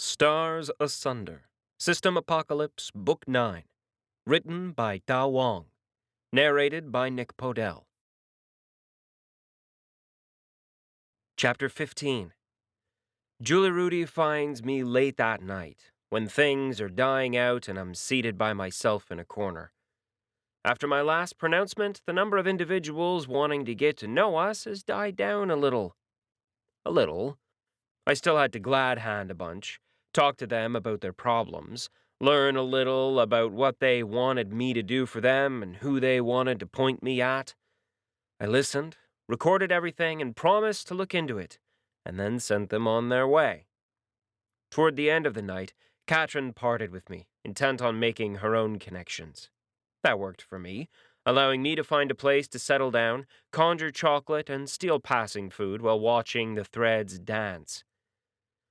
Stars Asunder, System Apocalypse, Book 9, written by Dao Wang, narrated by 𝗏𝗏𝗀𝐿. Chapter 15. Julie Rudy finds me late that night, when things are dying out and I'm seated by myself in a corner. After my last pronouncement, the number of individuals wanting to get to know us has died down a little. I still had to glad hand a bunch, talk to them about their problems, learn a little about what they wanted me to do for them and who they wanted to point me at. I listened, recorded everything, and promised to look into it, and then sent them on their way. Toward the end of the night, Katrin parted with me, intent on making her own connections. That worked for me, allowing me to find a place to settle down, conjure chocolate, and steal passing food while watching the threads dance.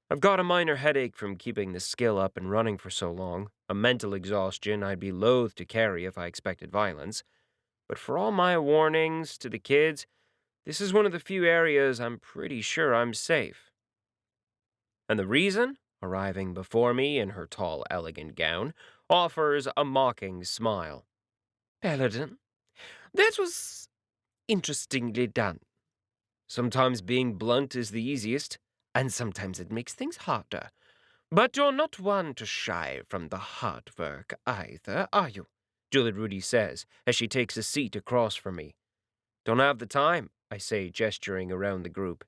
I've got a minor headache from keeping the skill up and running for so long, a mental exhaustion I'd be loath to carry if I expected violence. But for all my warnings to the kids, this is one of the few areas I'm pretty sure I'm safe. And the reason, arriving before me in her tall, elegant gown, offers a mocking smile. "Paladin, that was interestingly done. Sometimes being blunt is the easiest, and sometimes it makes things harder. But you're not one to shy from the hard work either, are you?" Julie Rudy says, as she takes a seat across from me. "Don't have the time," I say, gesturing around the group.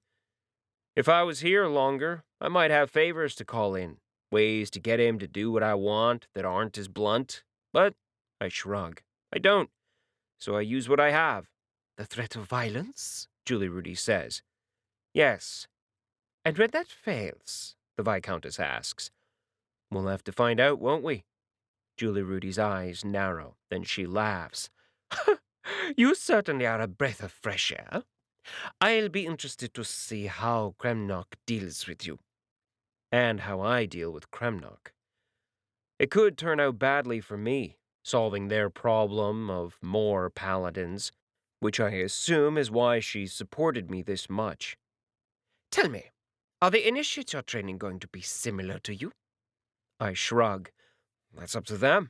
"If I was here longer, I might have favors to call in, ways to get him to do what I want that aren't as blunt. But," I shrug, "I don't, so I use what I have." "The threat of violence?" Julie Rudy says. "Yes." "And when that fails?" the Viscountess asks. "We'll have to find out, won't we?" Julie Rudy's eyes narrow, then she laughs. "You certainly are a breath of fresh air. I'll be interested to see how 𝐼𝐸𝐿 deals with you." And how I deal with 𝐼𝐸𝐿. It could turn out badly for me, solving their problem of more paladins, which I assume is why she supported me this much. "Tell me, are the initiates you're training going to be similar to you?" I shrug. "That's up to them.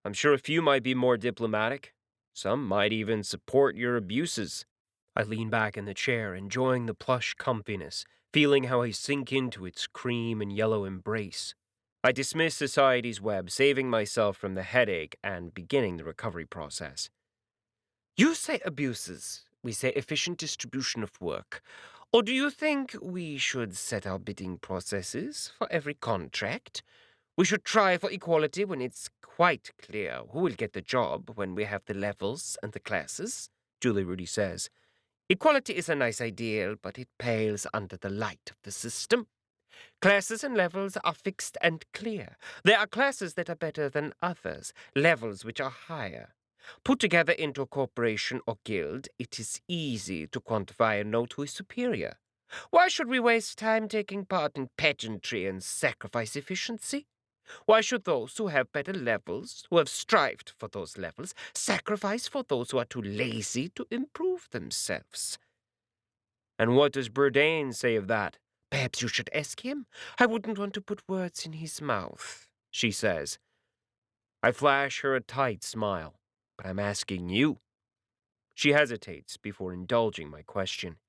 I'm sure a few might be more diplomatic. Some might even support your abuses." I lean back in the chair, enjoying the plush comfiness, feeling how I sink into its cream and yellow embrace. I dismiss society's web, saving myself from the headache and beginning the recovery process. "You say abuses, we say efficient distribution of work. Or do you think we should set our bidding processes for every contract? We should try for equality when it's quite clear who will get the job when we have the levels and the classes," Julie Rudy says. "Equality is a nice ideal, but it pales under the light of the system. Classes and levels are fixed and clear. There are classes that are better than others, levels which are higher. Put together into a corporation or guild, it is easy to quantify and know who is superior. Why should we waste time taking part in pageantry and sacrifice efficiency? Why should those who have better levels, who have strived for those levels, sacrifice for those who are too lazy to improve themselves?" "And what does Burdain say of that?" "Perhaps you should ask him. I wouldn't want to put words in his mouth," she says. I flash her a tight smile. "But I'm asking you." She hesitates before indulging my question.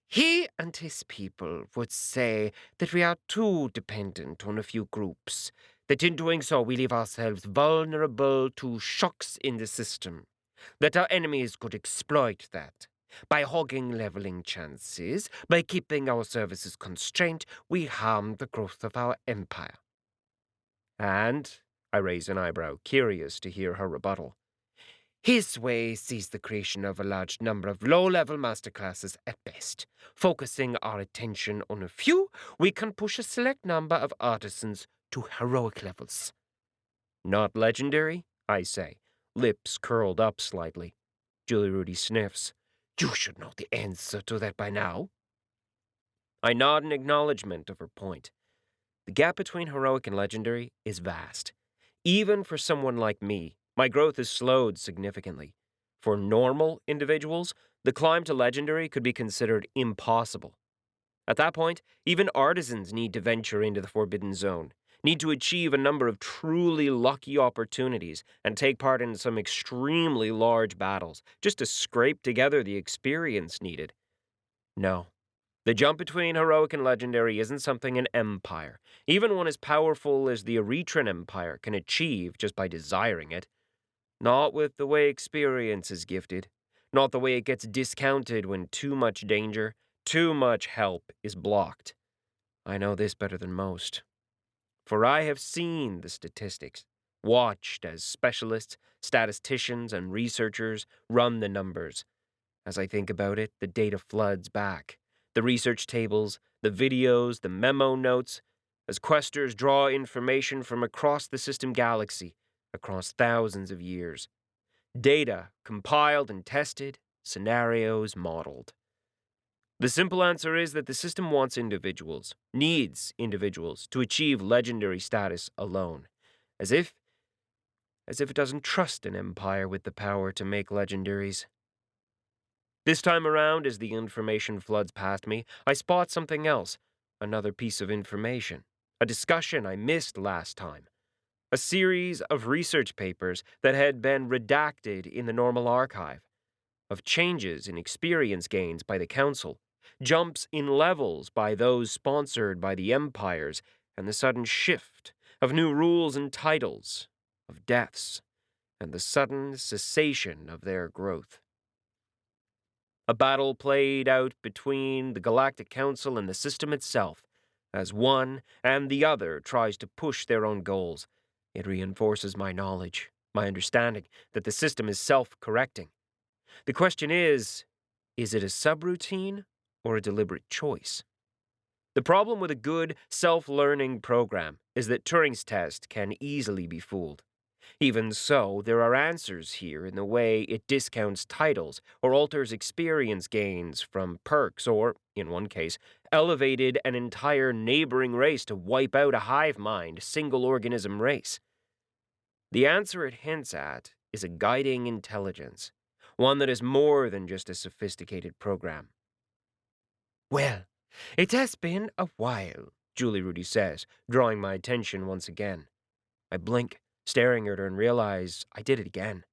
"He and his people would say that we are too dependent on a few groups, that in doing so we leave ourselves vulnerable to shocks in the system, that our enemies could exploit that. By hogging leveling chances, by keeping our services constrained, we harm the growth of our empire." "And?" I raise an eyebrow, curious to hear her rebuttal. "His way sees the creation of a large number of low-level masterclasses at best. Focusing our attention on a few, we can push a select number of artisans to heroic levels." "Not legendary?" I say, lips curled up slightly. Julie Rudy sniffs. "You should know the answer to that by now." I nod in acknowledgement of her point. The gap between heroic and legendary is vast. Even for someone like me, my growth is slowed significantly. For normal individuals, the climb to legendary could be considered impossible. At that point, even artisans need to venture into the Forbidden Zone, need to achieve a number of truly lucky opportunities, and take part in some extremely large battles, just to scrape together the experience needed. No. The jump between heroic and legendary isn't something an empire, even one as powerful as the Erethran Empire, can achieve just by desiring it. Not with the way experience is gifted, not the way it gets discounted when too much danger, too much help is blocked. I know this better than most. For I have seen the statistics, watched as specialists, statisticians, and researchers run the numbers. As I think about it, the data floods back. The research tables, the videos, the memo notes, as questers draw information from across the system galaxy, across thousands of years. Data compiled and tested, scenarios modeled. The simple answer is that the system wants individuals, needs individuals, to achieve legendary status alone, as if it doesn't trust an empire with the power to make legendaries. This time around, as the information floods past me, I spot something else, another piece of information, a discussion I missed last time. A series of research papers that had been redacted in the normal archive, of changes in experience gains by the Council, jumps in levels by those sponsored by the empires, and the sudden shift of new rules and titles, of deaths, and the sudden cessation of their growth. A battle played out between the Galactic Council and the system itself, as one and the other tries to push their own goals. It reinforces my knowledge, my understanding that the system is self-correcting. The question is it a subroutine or a deliberate choice? The problem with a good, self-learning program is that Turing's test can easily be fooled. Even so, there are answers here in the way it discounts titles or alters experience gains from perks or, in one case, elevated an entire neighboring race to wipe out a hive mind, single-organism race. The answer it hints at is a guiding intelligence, one that is more than just a sophisticated program. Well, it has been a while, 𝗤𝐿𝐿 says, drawing my attention once again. I blink, staring at her, and realize I did it again.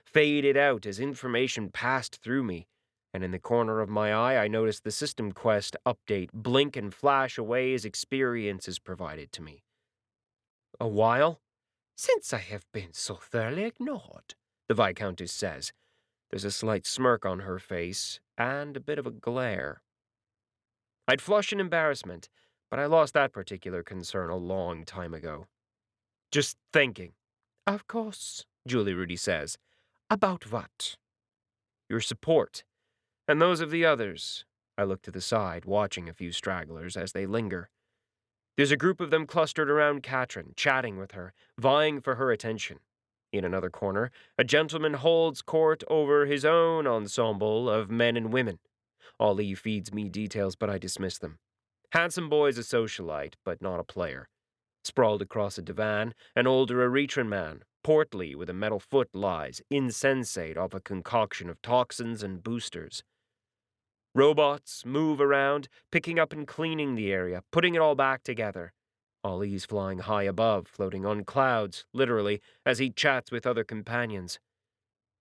Faded out as information passed through me, and in the corner of my eye I noticed the system quest update blink and flash away as experience is provided to me. A while? Since I have been so thoroughly ignored, the Viscountess says. There's a slight smirk on her face, and a bit of a glare. I'd flush in embarrassment, but I lost that particular concern a long time ago. Just thinking. Of course, 𝗤𝐿𝐿 says. About what? Your support, and those of the others. I look to the side, watching a few stragglers as they linger. There's a group of them clustered around Katrin, chatting with her, vying for her attention. In another corner, a gentleman holds court over his own ensemble of men and women. Ali feeds me details, but I dismiss them. Handsome boy's a socialite, but not a player. Sprawled across a divan, an older Erethran man, portly with a metal foot, lies, insensate off a concoction of toxins and boosters. Robots move around, picking up and cleaning the area, putting it all back together. Ali's flying high above, floating on clouds, literally, as he chats with other companions.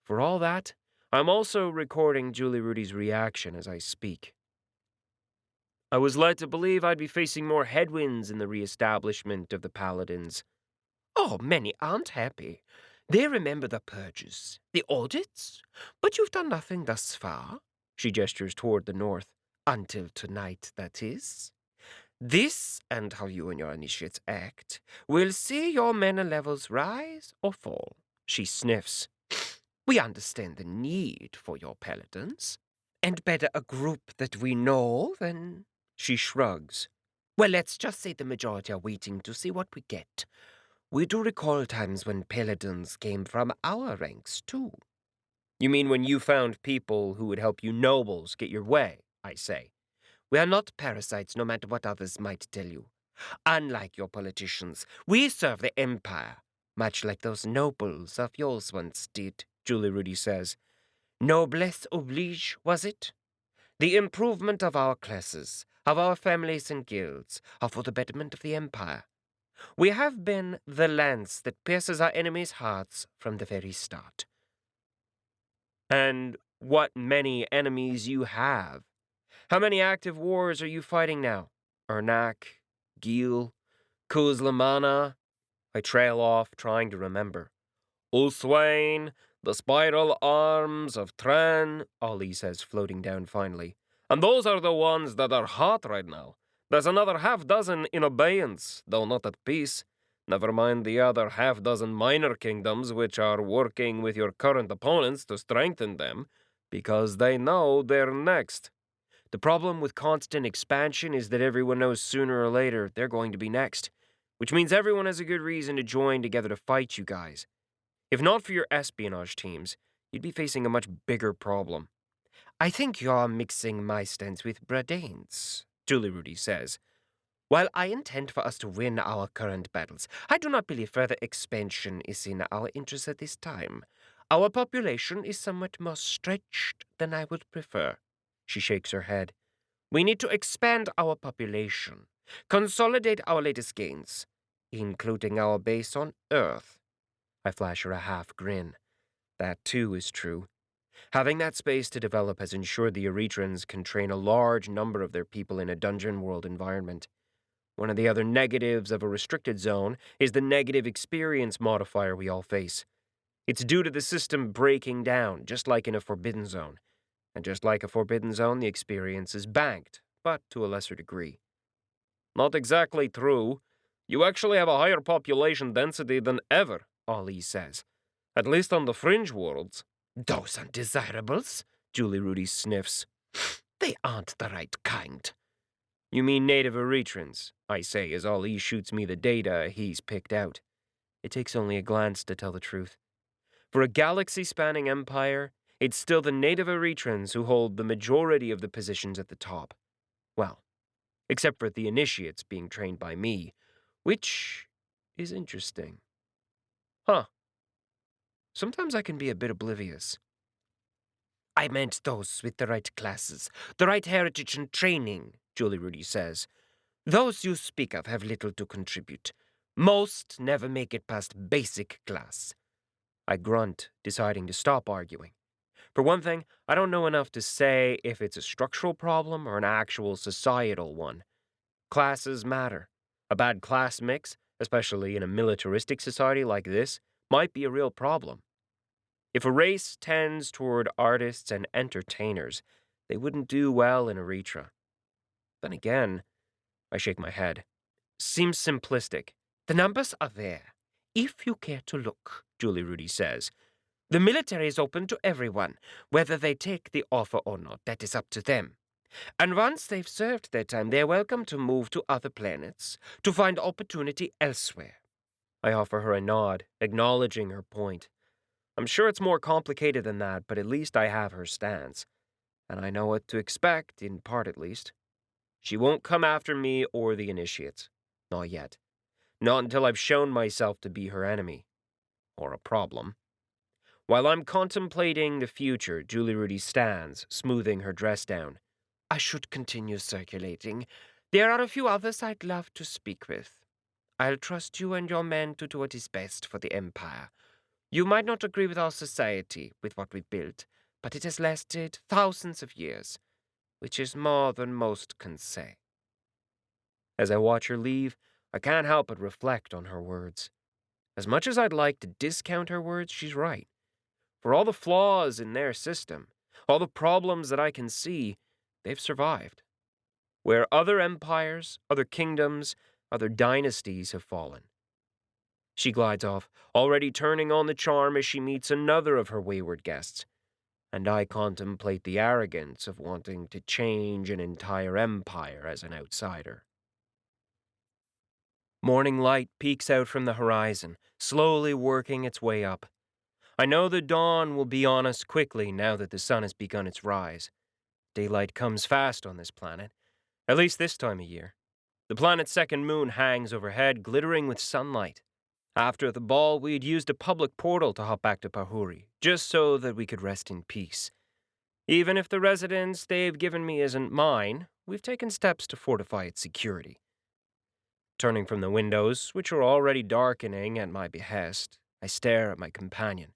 For all that, I'm also recording 𝗤𝐿𝐿's reaction as I speak. I was led to believe I'd be facing more headwinds in the re-establishment of the Paladins. Oh, many aren't happy. They remember the purges, the audits, but you've done nothing thus far. She gestures toward the north. Until tonight, that is. This, and how you and your initiates act, will see your mana levels rise or fall. She sniffs. We understand the need for your paladins, and better a group that we know than... She shrugs. Well, let's just say the majority are waiting to see what we get. We do recall times when paladins came from our ranks, too. You mean when you found people who would help you nobles get your way, I say. We are not parasites, no matter what others might tell you. Unlike your politicians, we serve the Empire, much like those nobles of yours once did, 𝗤𝐿𝐿 says. Noblesse oblige, was it? The improvement of our classes, of our families and guilds are for the betterment of the Empire. We have been the lance that pierces our enemies' hearts from the very start. And what many enemies you have. How many active wars are you fighting now? Ernak, Gil, Kuzlamana? I trail off, trying to remember. Ulswain, the spiral arms of Tran, Ollie says, floating down finally. And those are the ones that are hot right now. There's another half-dozen in abeyance, though not at peace. Never mind the other half-dozen minor kingdoms which are working with your current opponents to strengthen them, because they know they're next. The problem with constant expansion is that everyone knows sooner or later they're going to be next, which means everyone has a good reason to join together to fight you guys. If not for your espionage teams, you'd be facing a much bigger problem. I think you're mixing my stance with Bradane's, 𝗔𝐿𝐿 says. While I intend for us to win our current battles, I do not believe further expansion is in our interest at this time. Our population is somewhat more stretched than I would prefer. She shakes her head. We need to expand our population, consolidate our latest gains, including our base on Earth. I flash her a half grin. That, too, is true. Having that space to develop has ensured the Erethrans can train a large number of their people in a dungeon world environment. One of the other negatives of a restricted zone is the negative experience modifier we all face. It's due to the system breaking down, just like in a forbidden zone. And just like a forbidden zone, the experience is banked, but to a lesser degree. Not exactly true. You actually have a higher population density than ever, Ollie says. At least on the fringe worlds. Those undesirables? 𝗔𝐿𝐿 sniffs. They aren't the right kind. You mean native Erethrans, I say, as Ollie shoots me the data he's picked out. It takes only a glance to tell the truth. For a galaxy-spanning empire, it's still the native Erethrans who hold the majority of the positions at the top. Well, except for the initiates being trained by me, which is interesting. Huh. Sometimes I can be a bit oblivious. I meant those with the right classes, the right heritage and training, 𝗔𝐿𝐿 says. Those you speak of have little to contribute. Most never make it past basic class. I grunt, deciding to stop arguing. For one thing, I don't know enough to say if it's a structural problem or an actual societal one. Classes matter. A bad class mix, especially in a militaristic society like this, might be a real problem. If a race tends toward artists and entertainers, they wouldn't do well in Eretria. Then again, I shake my head. Seems simplistic. The numbers are there, if you care to look, 𝗔𝐿𝐿 says. The military is open to everyone, whether they take the offer or not, that is up to them. And once they've served their time, they're welcome to move to other planets, to find opportunity elsewhere. I offer her a nod, acknowledging her point. I'm sure it's more complicated than that, but at least I have her stance. And I know what to expect, in part at least. She won't come after me or the initiates. Not yet. Not until I've shown myself to be her enemy. Or a problem. While I'm contemplating the future, 𝗔𝐿𝐿 stands, smoothing her dress down. I should continue circulating. There are a few others I'd love to speak with. I'll trust you and your men to do what is best for the Empire. You might not agree with our society, with what we've built, but it has lasted thousands of years, which is more than most can say. As I watch her leave, I can't help but reflect on her words. As much as I'd like to discount her words, she's right. For all the flaws in their system, all the problems that I can see, they've survived. Where other empires, other kingdoms, other dynasties have fallen. She glides off, already turning on the charm as she meets another of her wayward guests, and I contemplate the arrogance of wanting to change an entire empire as an outsider. Morning light peeks out from the horizon, slowly working its way up. I know the dawn will be on us quickly now that the sun has begun its rise. Daylight comes fast on this planet, at least this time of year. The planet's second moon hangs overhead, glittering with sunlight. After the ball, we'd used a public portal to hop back to Pahuri, just so that we could rest in peace. Even if the residence they've given me isn't mine, we've taken steps to fortify its security. Turning from the windows, which are already darkening at my behest, I stare at my companion.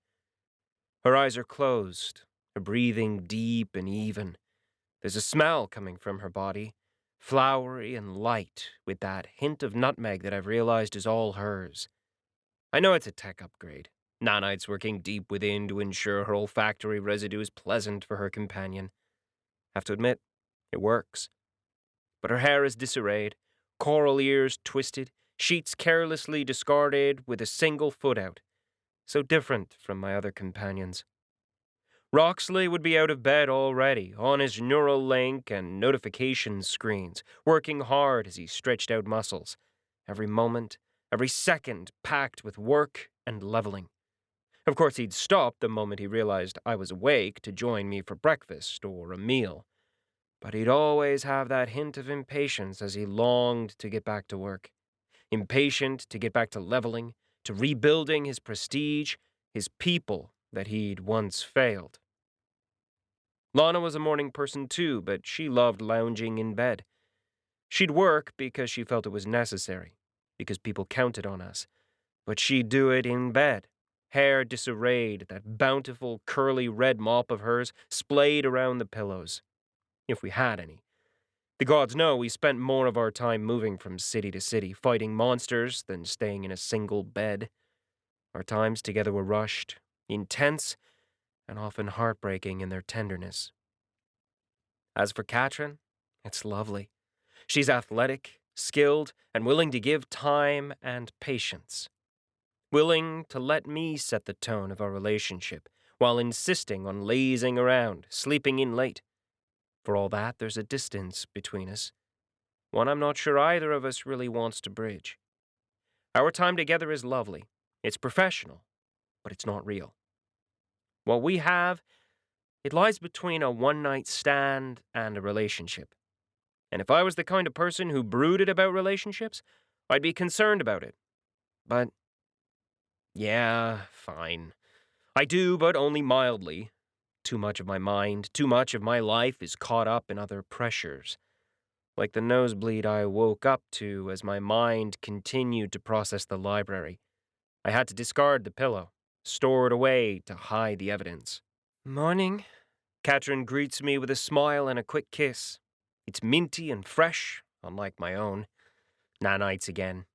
Her eyes are closed, her breathing deep and even. There's a smell coming from her body, flowery and light, with that hint of nutmeg that I've realized is all hers. I know it's a tech upgrade. Nanites working deep within to ensure her olfactory residue is pleasant for her companion. Have to admit, it works. But her hair is disarrayed, coral ears twisted, sheets carelessly discarded with a single foot out. So different from my other companions. 𝗪𝗀𝘁 would be out of bed already, on his neural link and notification screens, working hard as he stretched out muscles. Every moment, every second packed with work and leveling. Of course, he'd stop the moment he realized I was awake to join me for breakfast or a meal. But he'd always have that hint of impatience as he longed to get back to work. Impatient to get back to leveling, to rebuilding his prestige, his people that he'd once failed. Lana was a morning person too, but she loved lounging in bed. She'd work because she felt it was necessary, because people counted on us. But she'd do it in bed, hair disarrayed, that bountiful curly red mop of hers splayed around the pillows. If we had any. The gods know we spent more of our time moving from city to city, fighting monsters, than staying in a single bed. Our times together were rushed, intense, and often heartbreaking in their tenderness. As for 𝐞𝐞𝐵, it's lovely. She's athletic, skilled, and willing to give time and patience. Willing to let me set the tone of our relationship, while insisting on lazing around, sleeping in late. For all that, there's a distance between us, one I'm not sure either of us really wants to bridge. Our time together is lovely. It's professional, but it's not real. What we have, it lies between a one-night stand and a relationship. And if I was the kind of person who brooded about relationships, I'd be concerned about it. But, yeah, fine. I do, but only mildly. Too much of my mind, too much of my life is caught up in other pressures. Like the nosebleed I woke up to as my mind continued to process the library. I had to discard the pillow, store it away to hide the evidence. Morning. 𝗏𝐿 greets me with a smile and a quick kiss. It's minty and fresh, unlike my own. Nanites again.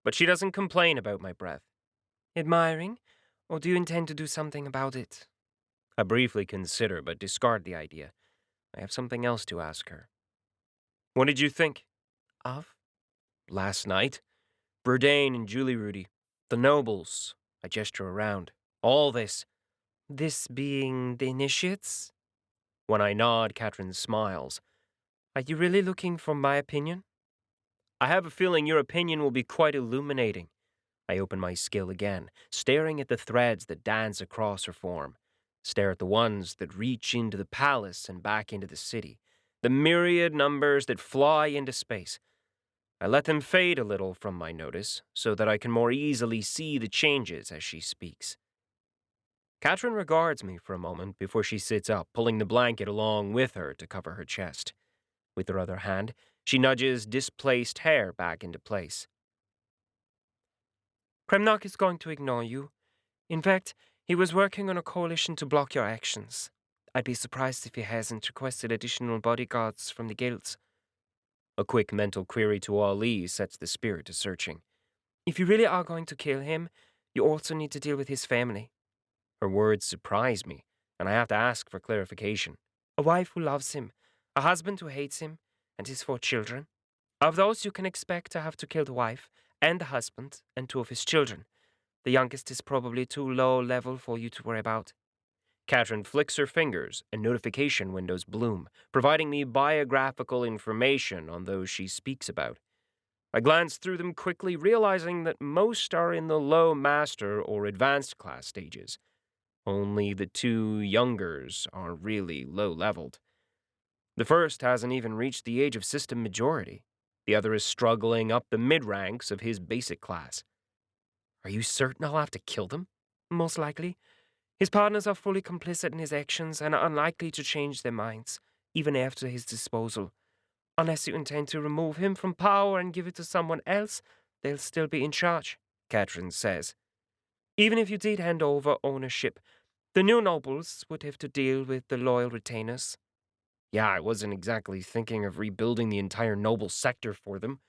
But she doesn't complain about my breath. Admiring? Or do you intend to do something about it? I briefly consider, but discard the idea. I have something else to ask her. What did you think? Of? Last night. Burdain and Julie Rudy. The nobles. I gesture around. All this. This being the initiates? When I nod, 𝗏𝐿 smiles. Are you really looking for my opinion? I have a feeling your opinion will be quite illuminating. I open my skill again, staring at the threads that dance across her form. Stare at the ones that reach into the palace and back into the city. The myriad numbers that fly into space. I let them fade a little from my notice, so that I can more easily see the changes as she speaks. 𝗏𝐿 regards me for a moment before she sits up, pulling the blanket along with her to cover her chest. With her other hand, she nudges displaced hair back into place. Kremnock is going to ignore you. In fact, he was working on a coalition to block your actions. I'd be surprised if he hasn't requested additional bodyguards from the guilds. A quick mental query to 𝗀𝐿𝐸 sets the spirit to searching. If you really are going to kill him, you also need to deal with his family. Her words surprise me, and I have to ask for clarification. A wife who loves him, a husband who hates him, and his 4 children. Of those, you can expect to have to kill the wife and the husband and 2 of his children. The youngest is probably too low level for you to worry about. 𝗏𝐿 flicks her fingers and notification windows bloom, providing me biographical information on those she speaks about. I glance through them quickly, realizing that most are in the low master or advanced class stages. Only the 2 youngers are really low-leveled. The first hasn't even reached the age of system majority. The other is struggling up the mid-ranks of his basic class. Are you certain I'll have to kill them? Most likely. His partners are fully complicit in his actions and are unlikely to change their minds, even after his disposal. Unless you intend to remove him from power and give it to someone else, they'll still be in charge, 𝗏𝗏 says. Even if you did hand over ownership, the new nobles would have to deal with the loyal retainers. Yeah, I wasn't exactly thinking of rebuilding the entire noble sector for them.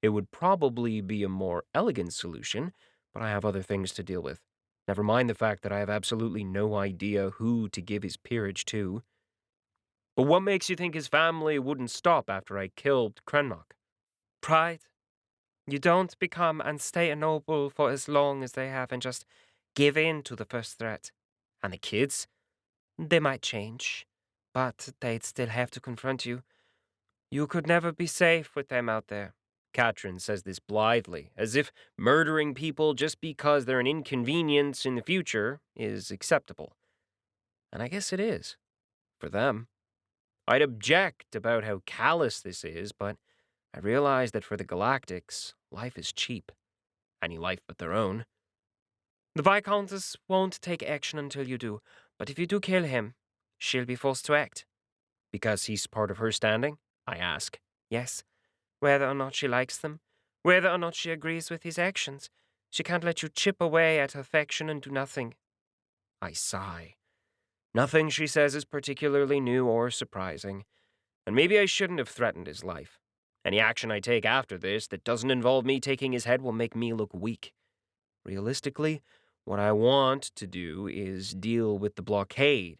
It would probably be a more elegant solution, but I have other things to deal with. Never mind the fact that I have absolutely no idea who to give his peerage to. But what makes you think his family wouldn't stop after I killed 𝗏𝗏? Pride. You don't become and stay a noble for as long as they have and just give in to the first threat. And the kids? They might change, but they'd still have to confront you. You could never be safe with them out there. 𝗏𝗏 says this blithely, as if murdering people just because they're an inconvenience in the future is acceptable. And I guess it is. For them. I'd object about how callous this is, but I realize that for the Galactics, life is cheap. Any life but their own. The Viscountess won't take action until you do, but if you do kill him, she'll be forced to act. Because he's part of her standing? I ask. Yes. Whether or not she likes them, whether or not she agrees with his actions, she can't let you chip away at her affection and do nothing. I sigh. Nothing she says is particularly new or surprising, and maybe I shouldn't have threatened his life. Any action I take after this that doesn't involve me taking his head will make me look weak. Realistically, what I want to do is deal with the blockade,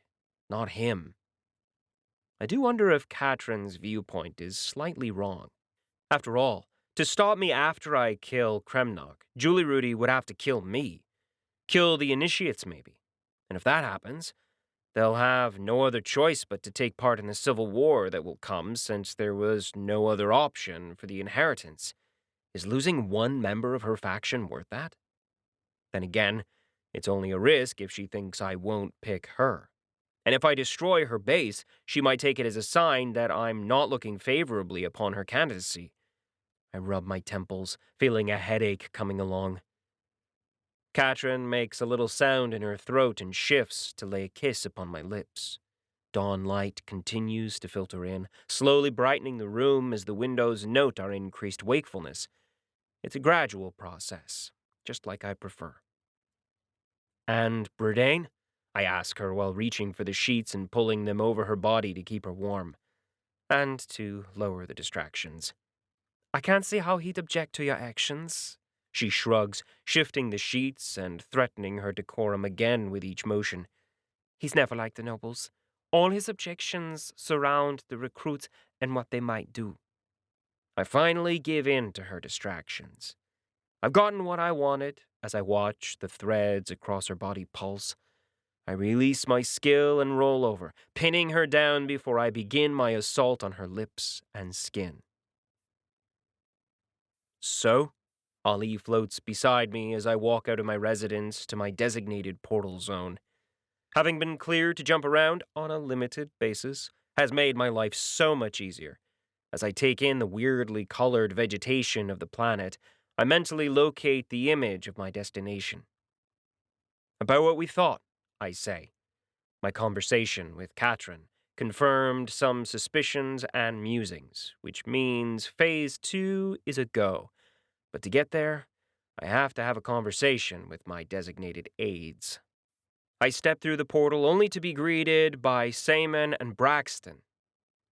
not him. I do wonder if 𝗏𝗏's viewpoint is slightly wrong. After all, to stop me after I kill 𝗏𝗏, Julie Rudy would have to kill me. Kill the initiates, maybe. And if that happens, they'll have no other choice but to take part in the civil war that will come since there was no other option for the inheritance. Is losing one member of her faction worth that? Then again, it's only a risk if she thinks I won't pick her. And if I destroy her base, she might take it as a sign that I'm not looking favorably upon her candidacy. I rub my temples, feeling a headache coming along. 𝗏𝗏 makes a little sound in her throat and shifts to lay a kiss upon my lips. Dawn light continues to filter in, slowly brightening the room as the windows note our increased wakefulness. It's a gradual process, just like I prefer. And Bredane? I ask her while reaching for the sheets and pulling them over her body to keep her warm, and to lower the distractions. I can't see how he'd object to your actions. She shrugs, shifting the sheets and threatening her decorum again with each motion. He's never like the nobles. All his objections surround the recruits and what they might do. I finally give in to her distractions. I've gotten what I wanted as I watch the threads across her body pulse. I release my skill and roll over, pinning her down before I begin my assault on her lips and skin. So, Ali floats beside me as I walk out of my residence to my designated portal zone. Having been cleared to jump around on a limited basis has made my life so much easier. As I take in the weirdly colored vegetation of the planet, I mentally locate the image of my destination. About what we thought, I say. My conversation with 𝗏𝗏 confirmed some suspicions and musings, which means Phase 2 is a go. But to get there, I have to have a conversation with my designated aides. I step through the portal only to be greeted by 𝗪𝗻 and Braxton.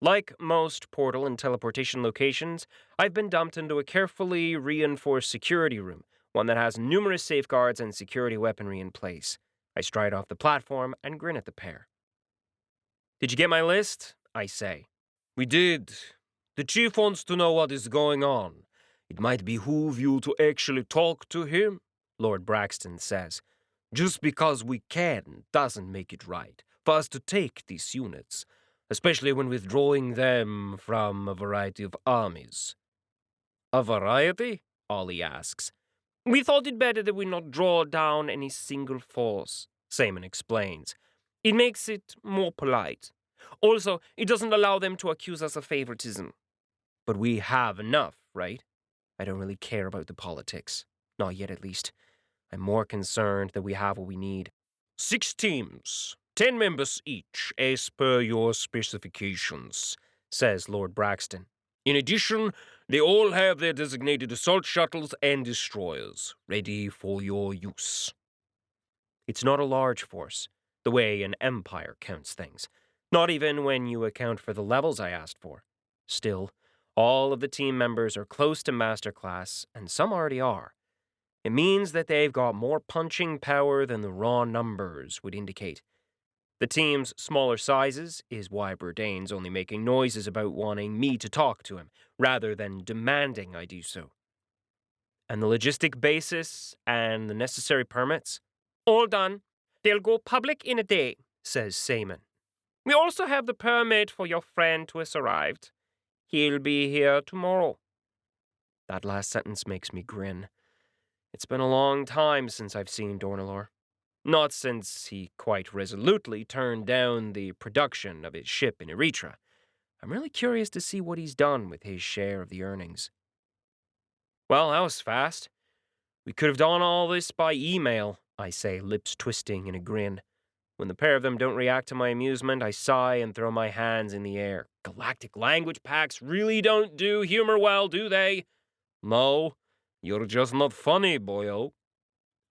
Like most portal and teleportation locations, I've been dumped into a carefully reinforced security room, one that has numerous safeguards and security weaponry in place. I stride off the platform and grin at the pair. Did you get my list? I say. We did. The chief wants to know what is going on. It might behoove you to actually talk to him, Lord Braxton says. Just because we can doesn't make it right for us to take these units, especially when withdrawing them from a variety of armies. A variety? Ollie asks. We thought it better that we not draw down any single force, 𝗪𝗻 explains. It makes it more polite. Also, it doesn't allow them to accuse us of favoritism. But we have enough, right? I don't really care about the politics. Not yet, at least. I'm more concerned that we have what we need. 6 teams, 10 members each, as per your specifications, says Lord Braxton. In addition, they all have their designated assault shuttles and destroyers, ready for your use. It's not a large force, the way an empire counts things. Not even when you account for the levels I asked for. Still, all of the team members are close to master class, and some already are. It means that they've got more punching power than the raw numbers would indicate. The team's smaller sizes is why Bourdain's only making noises about wanting me to talk to him, rather than demanding I do so. And the logistic basis and the necessary permits? All done. They'll go public in a day, says Seaman. We also have the permit for your friend to have arrived. He'll be here tomorrow. That last sentence makes me grin. It's been a long time since I've seen Dornelor. Not since he quite resolutely turned down the production of his ship in Erythra. I'm really curious to see what he's done with his share of the earnings. Well, that was fast. We could have done all this by email, I say, lips twisting in a grin. When the pair of them don't react to my amusement, I sigh and throw my hands in the air. Galactic language packs really don't do humor well, do they? No, you're just not funny, boyo.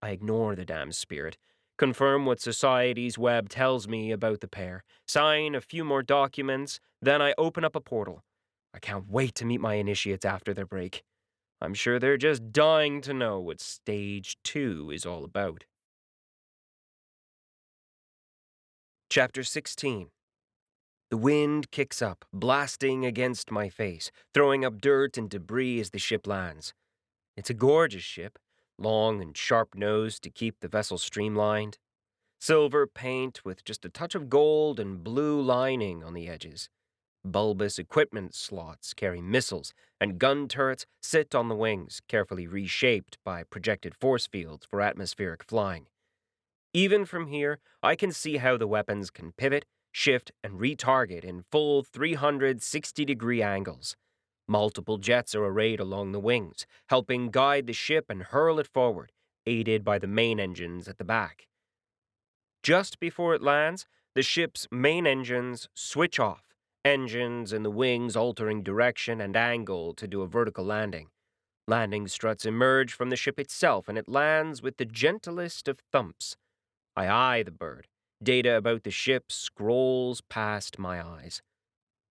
I ignore the damn spirit, confirm what Society's web tells me about the pair, sign a few more documents, then I open up a portal. I can't wait to meet my initiates after their break. I'm sure they're just dying to know what Stage 2 is all about. Chapter 16. The wind kicks up, blasting against my face, throwing up dirt and debris as the ship lands. It's a gorgeous ship, long and sharp-nosed to keep the vessel streamlined. Silver paint with just a touch of gold and blue lining on the edges. Bulbous equipment slots carry missiles, and gun turrets sit on the wings, carefully reshaped by projected force fields for atmospheric flying. Even from here, I can see how the weapons can pivot, shift, and retarget in full 360-degree angles. Multiple jets are arrayed along the wings, helping guide the ship and hurl it forward, aided by the main engines at the back. Just before it lands, the ship's main engines switch off, engines in the wings altering direction and angle to do a vertical landing. Landing struts emerge from the ship itself, and it lands with the gentlest of thumps. I eye the bird. Data about the ship scrolls past my eyes.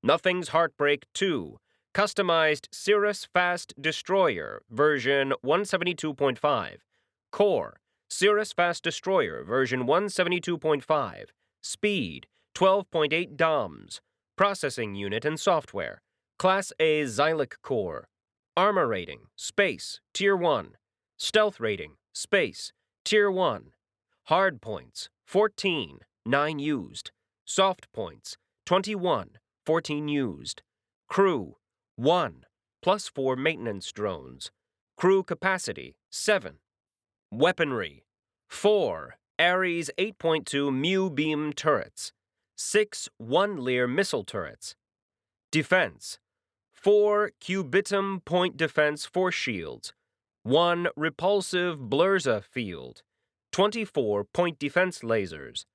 Nothing's Heartbreak 2. Customized Cirrus Fast Destroyer, version 172.5. Core, Cirrus Fast Destroyer, version 172.5. Speed, 12.8 DOMs. Processing unit and software. Class A Xi'lic Core. Armor rating, Space, Tier 1. Stealth rating, Space, Tier 1. Hard points, 14, 9 used. Soft points, 21, 14 used. Crew, 1, +4 maintenance drones. Crew capacity, 7. Weaponry, 4 Ares 8.2 Mu beam turrets. 6 one-layer missile turrets. Defense, 4 cubitum point defense force shields. 1 repulsive 𝗪𝗂𝘃 field. 24 point defense lasers.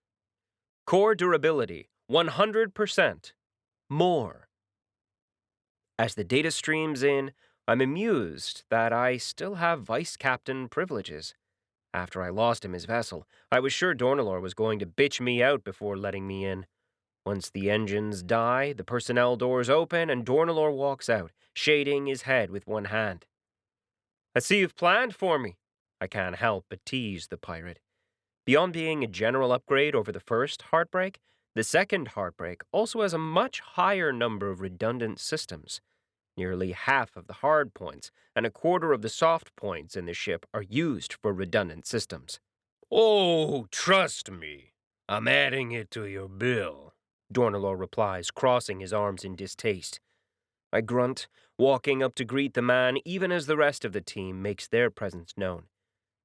Core durability, 100%. More. As the data streams in, I'm amused that I still have vice captain privileges. After I lost him his vessel, I was sure Dornelor was going to bitch me out before letting me in. Once the engines die, the personnel doors open and Dornelor walks out, shading his head with one hand. I see you've planned for me. I can't help but tease the pirate. Beyond being a general upgrade over the first Heartbreak, the second Heartbreak also has a much higher number of redundant systems. Nearly half of the hard points and a quarter of the soft points in the ship are used for redundant systems. Oh, trust me. I'm adding it to your bill, Dornelor replies, crossing his arms in distaste. I grunt, walking up to greet the man even as the rest of the team makes their presence known.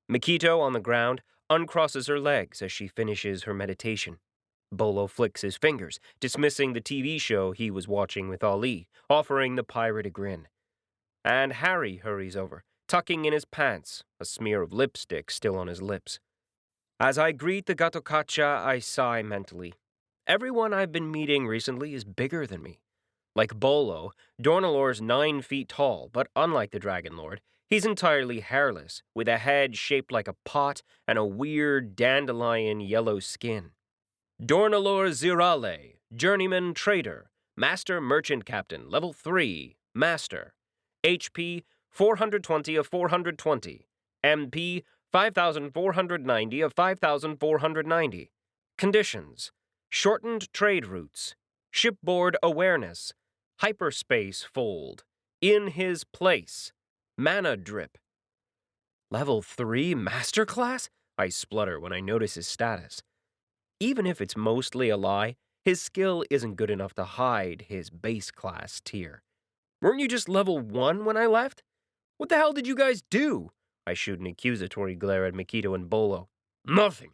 𝐼𝐞𝐸, on the ground, uncrosses her legs as she finishes her meditation. Bolo flicks his fingers, dismissing the TV show he was watching with Ali, offering the pirate a grin. And Harry hurries over, tucking in his pants, a smear of lipstick still on his lips. As I greet the 𝐤𝐸𝐶𝐸, I sigh mentally. Everyone I've been meeting recently is bigger than me. Like Bolo, Dornalor's 9 feet tall, but unlike the Dragon Lord, he's entirely hairless, with a head shaped like a pot and a weird dandelion yellow skin. Dornalor 𝗪𝗓𝗪, Journeyman Trader, Master Merchant Captain, Level 3, Master. HP 420 of 420. MP 5,490 of 5,490. Conditions: shortened trade routes, shipboard awareness, hyperspace fold, in his place, mana drip. Level 3 Masterclass? I splutter when I notice his status. Even if it's mostly a lie, his skill isn't good enough to hide his base class tier. Weren't you just level 1 when I left? What the hell did you guys do? I shoot an accusatory glare at Mikito and Bolo. Nothing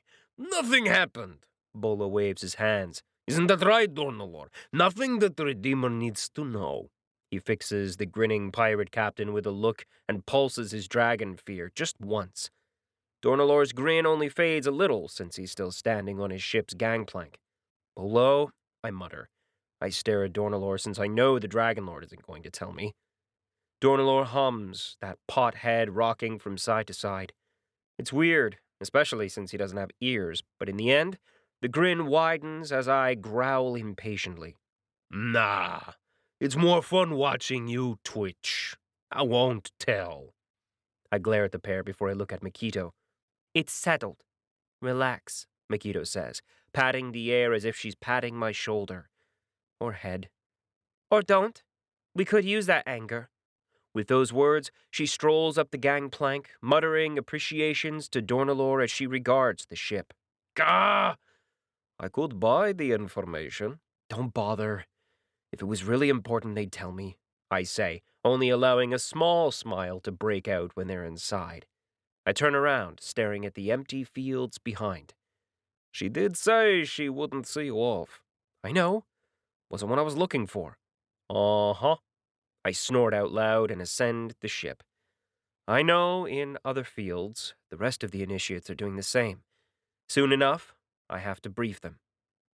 happened. Bolo waves his hands. Isn't that right, Dornalor? Nothing that the Redeemer needs to know. He fixes the grinning pirate captain with a look and pulses his dragon fear just once. Dornalor's grin only fades a little since he's still standing on his ship's gangplank. Bolo, I mutter. I stare at Dornalor since I know the Dragon Lord isn't going to tell me. Dornalor hums, that pot head rocking from side to side. It's weird, especially since he doesn't have ears, but in the end, the grin widens as I growl impatiently. Nah, it's more fun watching you twitch. I won't tell. I glare at the pair before I look at Mikito. It's settled. Relax, Mikito says, patting the air as if she's patting my shoulder. Or head. Or don't. We could use that anger. With those words, she strolls up the gangplank, muttering appreciations to Dornalor as she regards the ship. Gah! I could buy the information. Don't bother. If it was really important, they'd tell me, I say, only allowing a small smile to break out when they're inside. I turn around, staring at the empty fields behind. She did say she wouldn't see you off. I know. Wasn't what I was looking for. Uh-huh. I snort out loud and ascend the ship. I know in other fields, the rest of the initiates are doing the same. Soon enough, I have to brief them.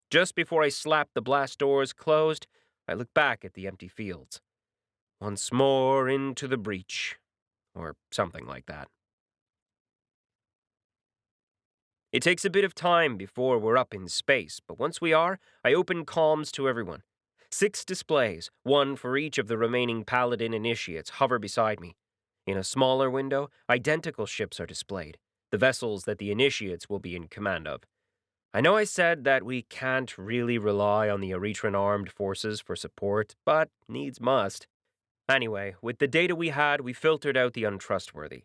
Just before I slap the blast doors closed, I look back at the empty fields. Once more into the breach. Or something like that. It takes a bit of time before we're up in space, but once we are, I open comms to everyone. 6 displays, one for each of the remaining Paladin initiates, hover beside me. In a smaller window, identical ships are displayed, the vessels that the initiates will be in command of. I know I said that we can't really rely on the Erethran armed forces for support, but needs must. Anyway, with the data we had, we filtered out the untrustworthy.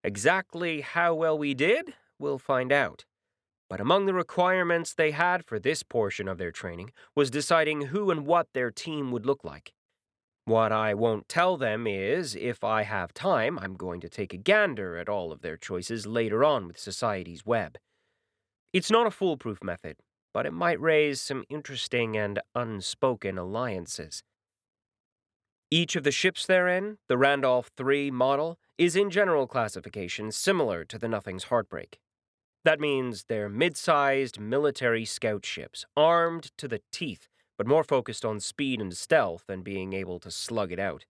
Exactly how well we did, we'll find out. But among the requirements they had for this portion of their training was deciding who and what their team would look like. What I won't tell them is, if I have time, I'm going to take a gander at all of their choices later on with Society's Web. It's not a foolproof method, but it might raise some interesting and unspoken alliances. Each of the ships they're in, the Randolph 3 model, is in general classification similar to the Nothing's Heartbreak. That means they're mid-sized military scout ships, armed to the teeth, but more focused on speed and stealth than being able to slug it out.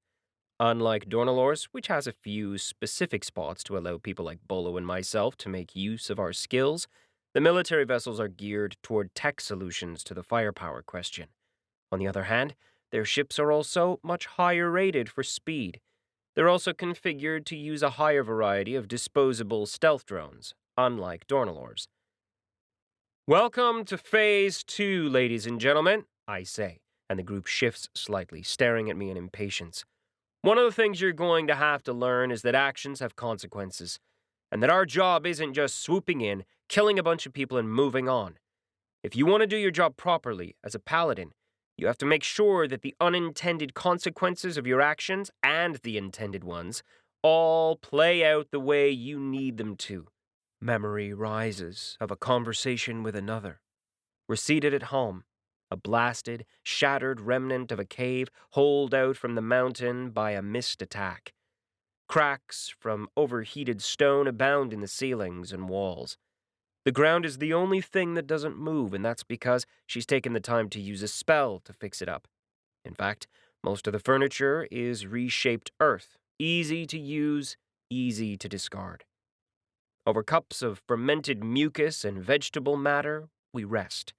Unlike Dornalor's, which has a few specific spots to allow people like Bolo and myself to make use of our skills, the military vessels are geared toward tech solutions to the firepower question. On the other hand, their ships are also much higher rated for speed. They're also configured to use a higher variety of disposable stealth drones, unlike Dornalor's. Welcome to Phase 2, ladies and gentlemen, I say, and the group shifts slightly, staring at me in impatience. One of the things you're going to have to learn is that actions have consequences, and that our job isn't just swooping in, killing a bunch of people and moving on. If you want to do your job properly as a paladin, you have to make sure that the unintended consequences of your actions and the intended ones all play out the way you need them to. Memory rises of a conversation with another. We're seated at home, a blasted, shattered remnant of a cave holed out from the mountain by a missed attack. Cracks from overheated stone abound in the ceilings and walls. The ground is the only thing that doesn't move, and that's because she's taken the time to use a spell to fix it up. In fact, most of the furniture is reshaped earth, easy to use, easy to discard. Over cups of fermented mucus and vegetable matter, we rest.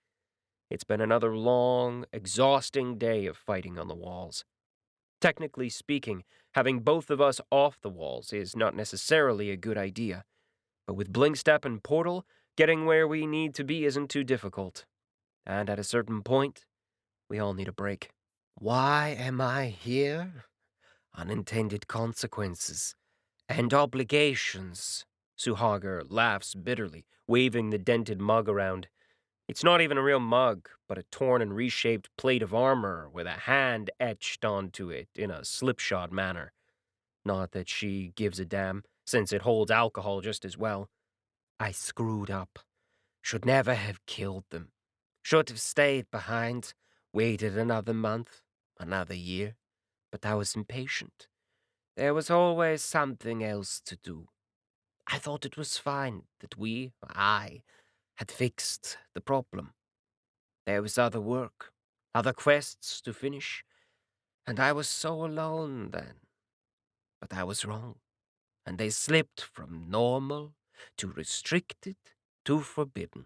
It's been another long, exhausting day of fighting on the walls. Technically speaking, having both of us off the walls is not necessarily a good idea, but with Blinkstep and Portal, getting where we need to be isn't too difficult. And at a certain point, we all need a break. Why am I here? Unintended consequences and obligations. Suhagar laughs bitterly, waving the dented mug around. It's not even a real mug, but a torn and reshaped plate of armor with a hand etched onto it in a slipshod manner. Not that she gives a damn, since it holds alcohol just as well. I screwed up. Should never have killed them. Should have stayed behind, waited another month, another year. But I was impatient. There was always something else to do. I thought it was fine that I, had fixed the problem. There was other work, other quests to finish, and I was so alone then. But I was wrong, and they slipped from normal to restricted to forbidden,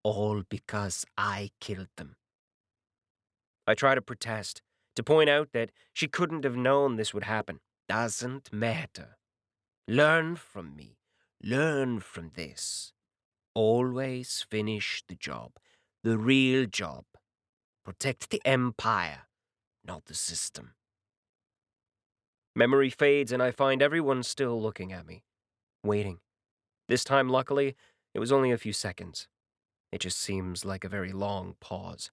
all because I killed them. I try to protest, to point out that she couldn't have known this would happen. Doesn't matter. Learn from me. Learn from this. Always finish the job. The real job. Protect the Empire, not the system. Memory fades and I find everyone still looking at me, waiting. This time, luckily, it was only a few seconds. It just seems like a very long pause.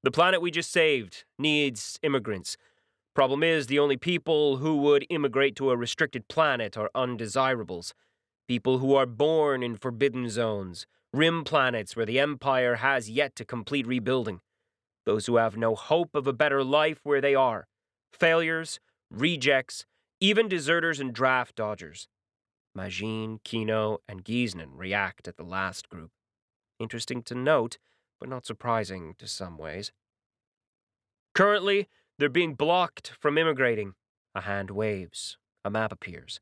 The planet we just saved needs immigrants. Problem is, the only people who would immigrate to a restricted planet are undesirables. People who are born in forbidden zones, rim planets where the Empire has yet to complete rebuilding. Those who have no hope of a better life where they are. Failures, rejects, even deserters and draft dodgers. Majin, 𝐞𝐸, and 𝐸𝐶NN react at the last group. Interesting to note, but not surprising to some ways. Currently, they're being blocked from immigrating. A hand waves. A map appears.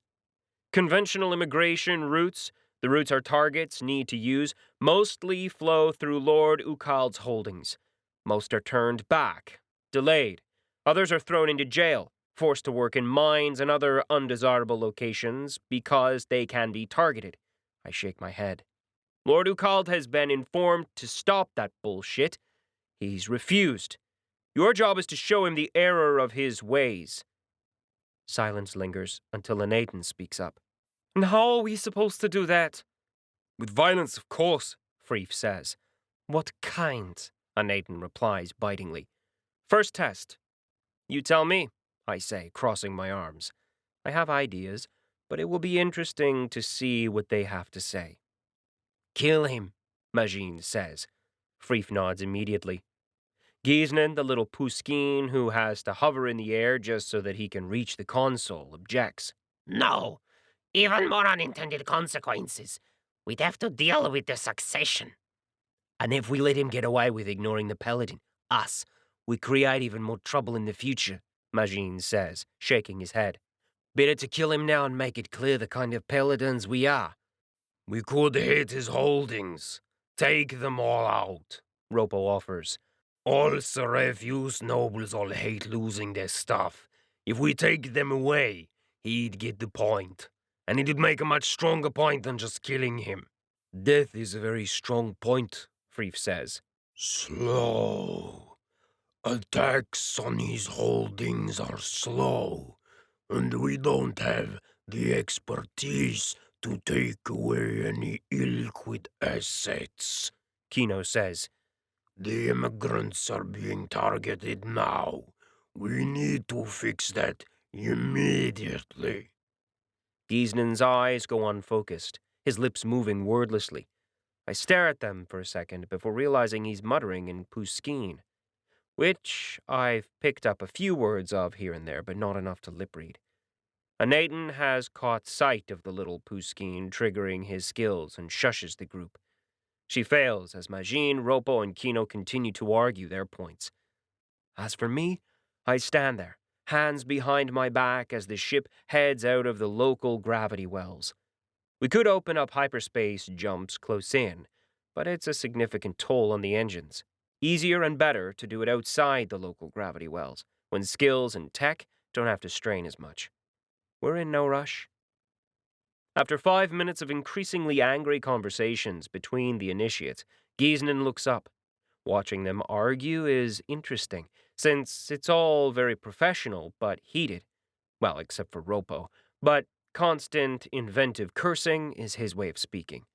Conventional immigration routes, the routes our targets need to use, mostly flow through 𝗪𝗶𝘀𝐿's holdings. Most are turned back, delayed. Others are thrown into jail, forced to work in mines and other undesirable locations because they can be targeted. I shake my head. 𝗪𝗶𝘀𝐿 has been informed to stop that bullshit. He's refused. Your job is to show him the error of his ways. Silence lingers until Erethran speaks up. And how are we supposed to do that? With violence, of course, 𝗲rīf says. What kind? Erethran replies bitingly. First test. You tell me, I say, crossing my arms. I have ideas, but it will be interesting to see what they have to say. Kill him, Majin says. 𝗲rīf nods immediately. 𝗲𝐸𝐿, the little Puskin who has to hover in the air just so that he can reach the console, objects. No, even more unintended consequences. We'd have to deal with the succession. And if we let him get away with ignoring the Paladin, us, we create even more trouble in the future, Majin says, shaking his head. Better to kill him now and make it clear the kind of Paladins we are. We could hit his holdings. Take them all out, 𝗪𝗶 offers. All Seraphius nobles all hate losing their stuff. If we take them away, he'd get the point. And it'd make a much stronger point than just killing him. Death is a very strong point, 𝗲rīf says. Slow. Attacks on his holdings are slow, and we don't have the expertise to take away any illiquid assets, 𝗏𝐸 says. The immigrants are being targeted now. We need to fix that immediately. 𝗲𝐸𝐿's eyes go unfocused, his lips moving wordlessly. I stare at them for a second before realizing he's muttering in Puskin, which I've picked up a few words of here and there, but not enough to lip read. Erethran has caught sight of the little Puskin triggering his skills and shushes the group. She fails as Majin, 𝗪𝗶, and 𝗏𝐸 continue to argue their points. As for me, I stand there, hands behind my back as the ship heads out of the local gravity wells. We could open up hyperspace jumps close in, but it's a significant toll on the engines. Easier and better to do it outside the local gravity wells, when skills and tech don't have to strain as much. We're in no rush. After 5 minutes of increasingly angry conversations between the initiates, 𝗲𝐻𝐿 looks up. Watching them argue is interesting, since it's all very professional but heated. Well, except for 𝗪𝗶𝗁, but constant, inventive cursing is his way of speaking.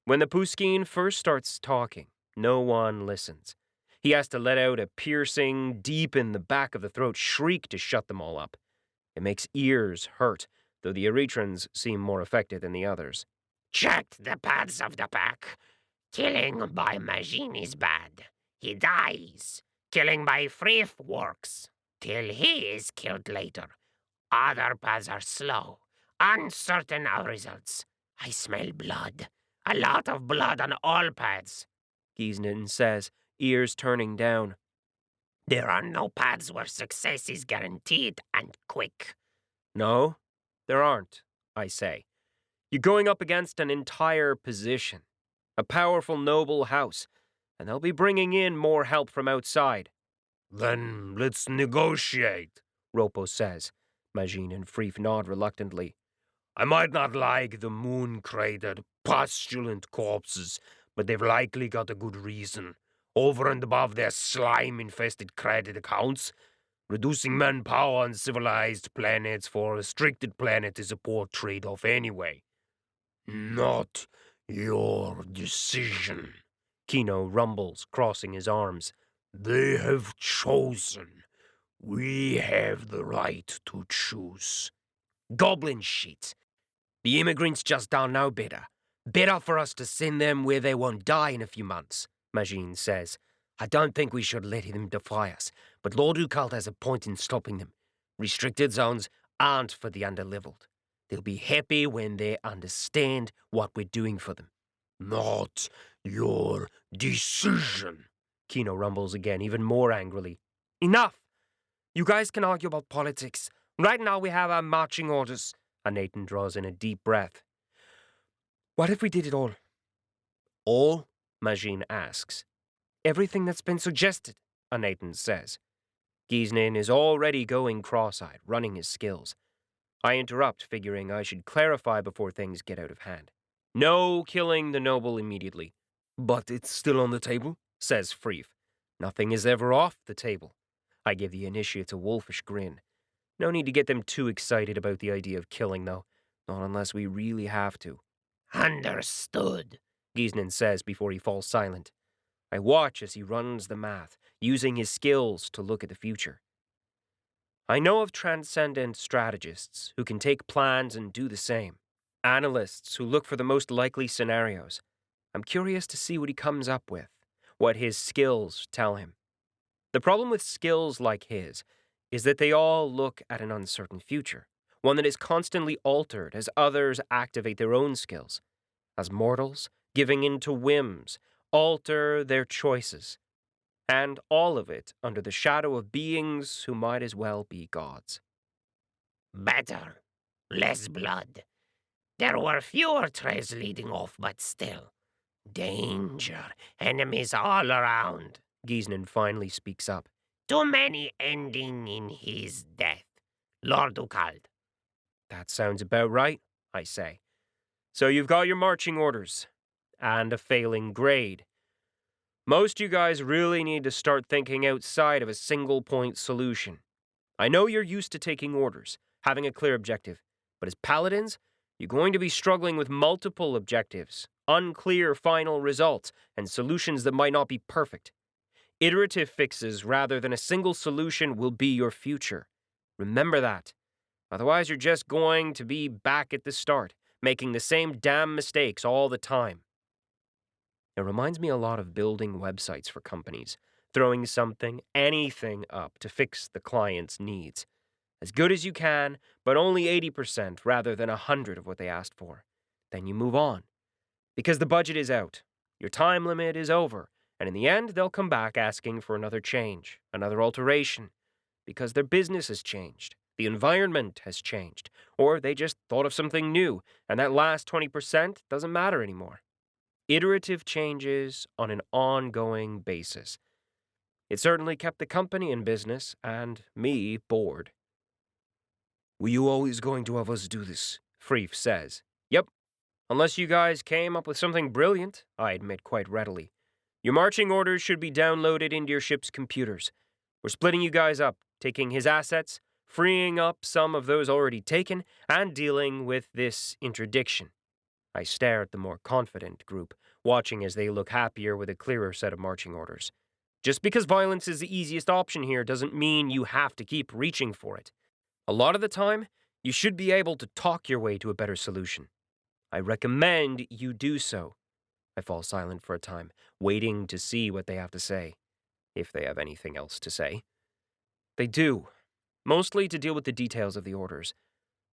When the 𝗶𝗆skeen first starts talking, no one listens. He has to let out a piercing, deep in the back of the throat shriek to shut them all up. It makes ears hurt, though the Erethrans seem more affected than the others. Check the paths of the pack. Killing by machine is bad. He dies. Killing by 𝗏 works, till he is killed later. Other paths are slow, uncertain of results. I smell blood. A lot of blood on all paths, 𝗲𝐻𝐿 says, ears turning down. There are no paths where success is guaranteed and quick. No, there aren't, I say. You're going up against an entire position, a powerful noble house, and they'll be bringing in more help from outside. Then let's negotiate, 𝗪𝗶𝗁 says. 𝗪𝗁 and 𝗏 nod reluctantly. I might not like the moon-cratered, postulant corpses, but they've likely got a good reason. Over and above their slime-infested credit accounts, reducing manpower on civilized planets for a restricted planet is a poor trade-off anyway. Not your decision, 𝗏𝐞𝐬 rumbles, crossing his arms. They have chosen. We have the right to choose. Goblin shit. The immigrants just don't know better. Better for us to send them where they won't die in a few months, 𝗪𝗁 says. I don't think we should let them defy us, but 𝗨𝗁𝘀𝐿 has a point in stopping them. Restricted zones aren't for the underleveled. They'll be happy when they understand what we're doing for them. Not your decision, 𝗏𝐞𝐬 rumbles again, even more angrily. Enough! You guys can argue about politics. Right now we have our marching orders. Nathan draws in a deep breath. What if we did it all? All? 𝗪𝗁 asks. Everything that's been suggested, Nathan says. 𝗲𝐻𝐿 is already going cross-eyed, running his skills. I interrupt, figuring I should clarify before things get out of hand. No killing the noble immediately. But it's still on the table, says 𝗏. Nothing is ever off the table. I give the initiates a wolfish grin. No need to get them too excited about the idea of killing, though. Not unless we really have to. Understood, 𝗲𝐻𝐿 says before he falls silent. I watch as he runs the math, using his skills to look at the future. I know of transcendent strategists who can take plans and do the same. Analysts who look for the most likely scenarios. I'm curious to see what he comes up with, what his skills tell him. The problem with skills like his is that they all look at an uncertain future, one that is constantly altered as others activate their own skills. As mortals, giving in to whims, alter their choices. And all of it under the shadow of beings who might as well be gods. Better. Less blood. There were fewer trails leading off, but still. Danger. Enemies all around. 𝗲𝐻𝐿 finally speaks up. Too many ending in his death. 𝗨𝗁𝘀𝗀𝗁. That sounds about right, I say. So you've got your marching orders. And a failing grade. Most you guys really need to start thinking outside of a single-point solution. I know you're used to taking orders, having a clear objective, but as paladins, you're going to be struggling with multiple objectives, unclear final results, and solutions that might not be perfect. Iterative fixes rather than a single solution will be your future. Remember that. Otherwise, you're just going to be back at the start, making the same damn mistakes all the time. It reminds me a lot of building websites for companies, throwing something, anything up to fix the client's needs. As good as you can, but only 80% rather than 100 of what they asked for. Then you move on. Because the budget is out, your time limit is over, and in the end they'll come back asking for another change, another alteration, because their business has changed, the environment has changed, or they just thought of something new, and that last 20% doesn't matter anymore. Iterative changes on an ongoing basis. It certainly kept the company in business, and me bored. "Were you always going to have us do this?" 𝗲 says. "Yep. Unless you guys came up with something brilliant," I admit quite readily. "Your marching orders should be downloaded into your ship's computers. We're splitting you guys up, taking his assets, freeing up some of those already taken, and dealing with this interdiction." I stare at the more confident group, watching as they look happier with a clearer set of marching orders. Just because violence is the easiest option here doesn't mean you have to keep reaching for it. A lot of the time, you should be able to talk your way to a better solution. I recommend you do so. I fall silent for a time, waiting to see what they have to say, if they have anything else to say. They do, mostly to deal with the details of the orders.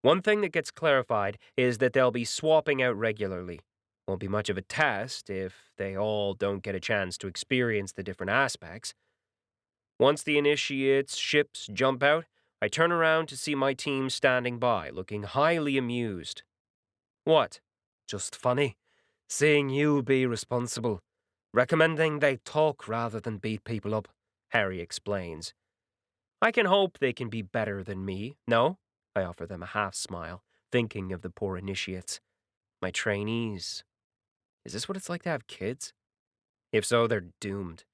One thing that gets clarified is that they'll be swapping out regularly. Won't be much of a test if they all don't get a chance to experience the different aspects. Once the initiates' ships jump out, I turn around to see my team standing by, looking highly amused. "What?" "Just funny. Seeing you be responsible. Recommending they talk rather than beat people up," Harry explains. "I can hope they can be better than me, no?" I offer them a half-smile, thinking of the poor initiates. My trainees. Is this what it's like to have kids? If so, they're doomed.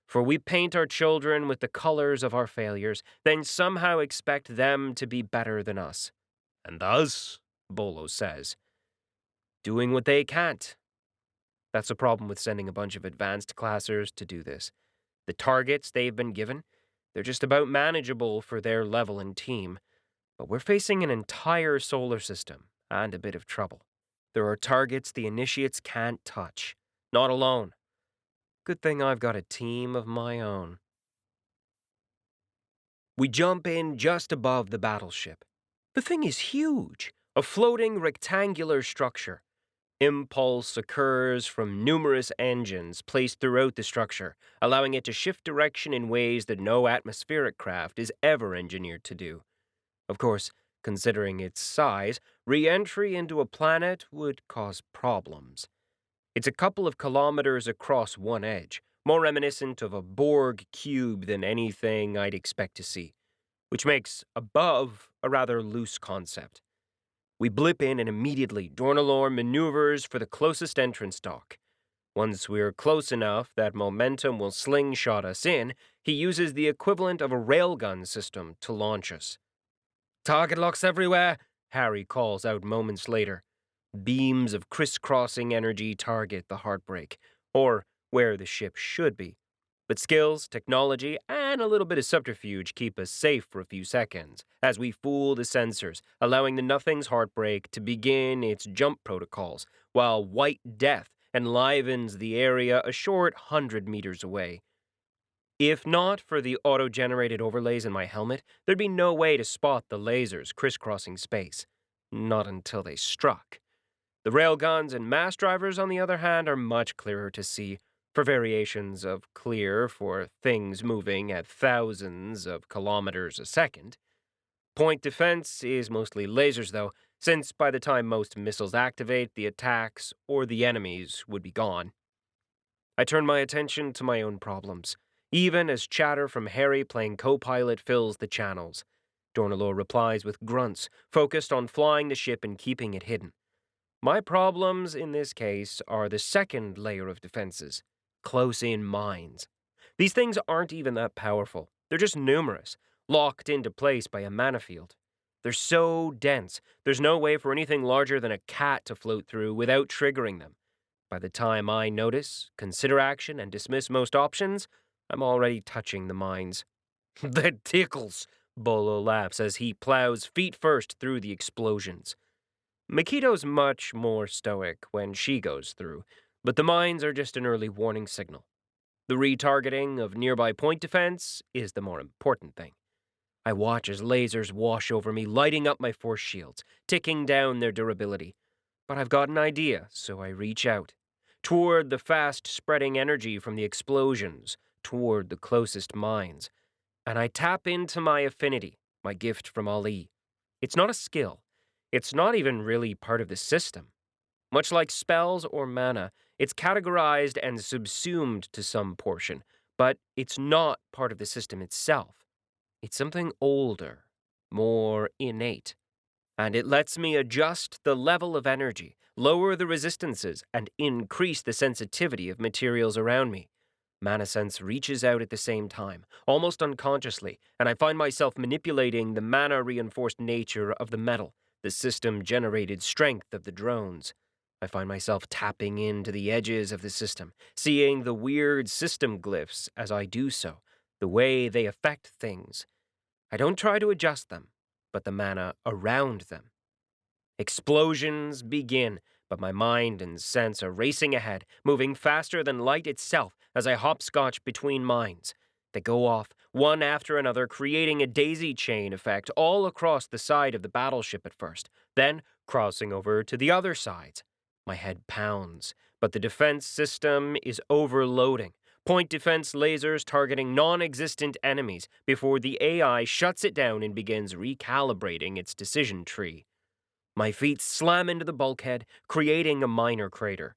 For we paint our children with the colors of our failures, then somehow expect them to be better than us. "And us?" Bolo says. "Doing what they can't." That's the problem with sending a bunch of advanced classers to do this. The targets they've been given, they're just about manageable for their level and team. But we're facing an entire solar system, and a bit of trouble. There are targets the initiates can't touch. Not alone. Good thing I've got a team of my own. We jump in just above the battleship. The thing is huge, a floating rectangular structure. Impulse occurs from numerous engines placed throughout the structure, allowing it to shift direction in ways that no atmospheric craft is ever engineered to do. Of course, considering its size, re-entry into a planet would cause problems. It's a couple of kilometers across one edge, more reminiscent of a Borg cube than anything I'd expect to see, which makes above a rather loose concept. We blip in and immediately 𝗲𝗏𝗏 maneuvers for the closest entrance dock. Once we're close enough that momentum will slingshot us in, he uses the equivalent of a railgun system to launch us. "Target locks everywhere," Harry calls out moments later. Beams of crisscrossing energy target the heartbreak, or where the ship should be. But skills, technology, and a little bit of subterfuge keep us safe for a few seconds, as we fool the sensors, allowing the Nothing's heartbreak to begin its jump protocols, while white death enlivens the area a short 100 meters away. If not for the auto-generated overlays in my helmet, there'd be no way to spot the lasers crisscrossing space. Not until they struck. The railguns and mass drivers, on the other hand, are much clearer to see, for variations of clear for things moving at thousands of kilometers a second. Point defense is mostly lasers, though, since by the time most missiles activate, the attacks or the enemies would be gone. I turn my attention to my own problems, even as chatter from Harry playing co-pilot fills the channels. 𝗲𝗏𝗏 replies with grunts, focused on flying the ship and keeping it hidden. My problems, in this case, are the second layer of defenses, close-in mines. These things aren't even that powerful. They're just numerous, locked into place by a mana field. They're so dense, there's no way for anything larger than a cat to float through without triggering them. By the time I notice, consider action, and dismiss most options, I'm already touching the mines. "That tickles," Bolo laughs as he plows feet first through the explosions. 𝐼𝐞𝐼's much more stoic when she goes through, but the mines are just an early warning signal. The retargeting of nearby point defense is the more important thing. I watch as lasers wash over me, lighting up my force shields, ticking down their durability. But I've got an idea, so I reach out. toward the fast-spreading energy from the explosions, toward the closest minds. And I tap into my affinity, my gift from Ali. It's not a skill. It's not even really part of the system. Much like spells or mana, it's categorized and subsumed to some portion, but it's not part of the system itself. It's something older, more innate. And it lets me adjust the level of energy, lower the resistances, and increase the sensitivity of materials around me. Mana Sense reaches out at the same time, almost unconsciously, and I find myself manipulating the mana-reinforced nature of the metal, the system-generated strength of the drones. I find myself tapping into the edges of the system, seeing the weird system glyphs as I do so, the way they affect things. I don't try to adjust them, but the mana around them. Explosions begin, but my mind and sense are racing ahead, moving faster than light itself as I hopscotch between minds. They go off, one after another, creating a daisy chain effect all across the side of the battleship at first, then crossing over to the other sides. My head pounds, but the defense system is overloading. Point defense lasers targeting non-existent enemies before the AI shuts it down and begins recalibrating its decision tree. My feet slam into the bulkhead, creating a minor crater.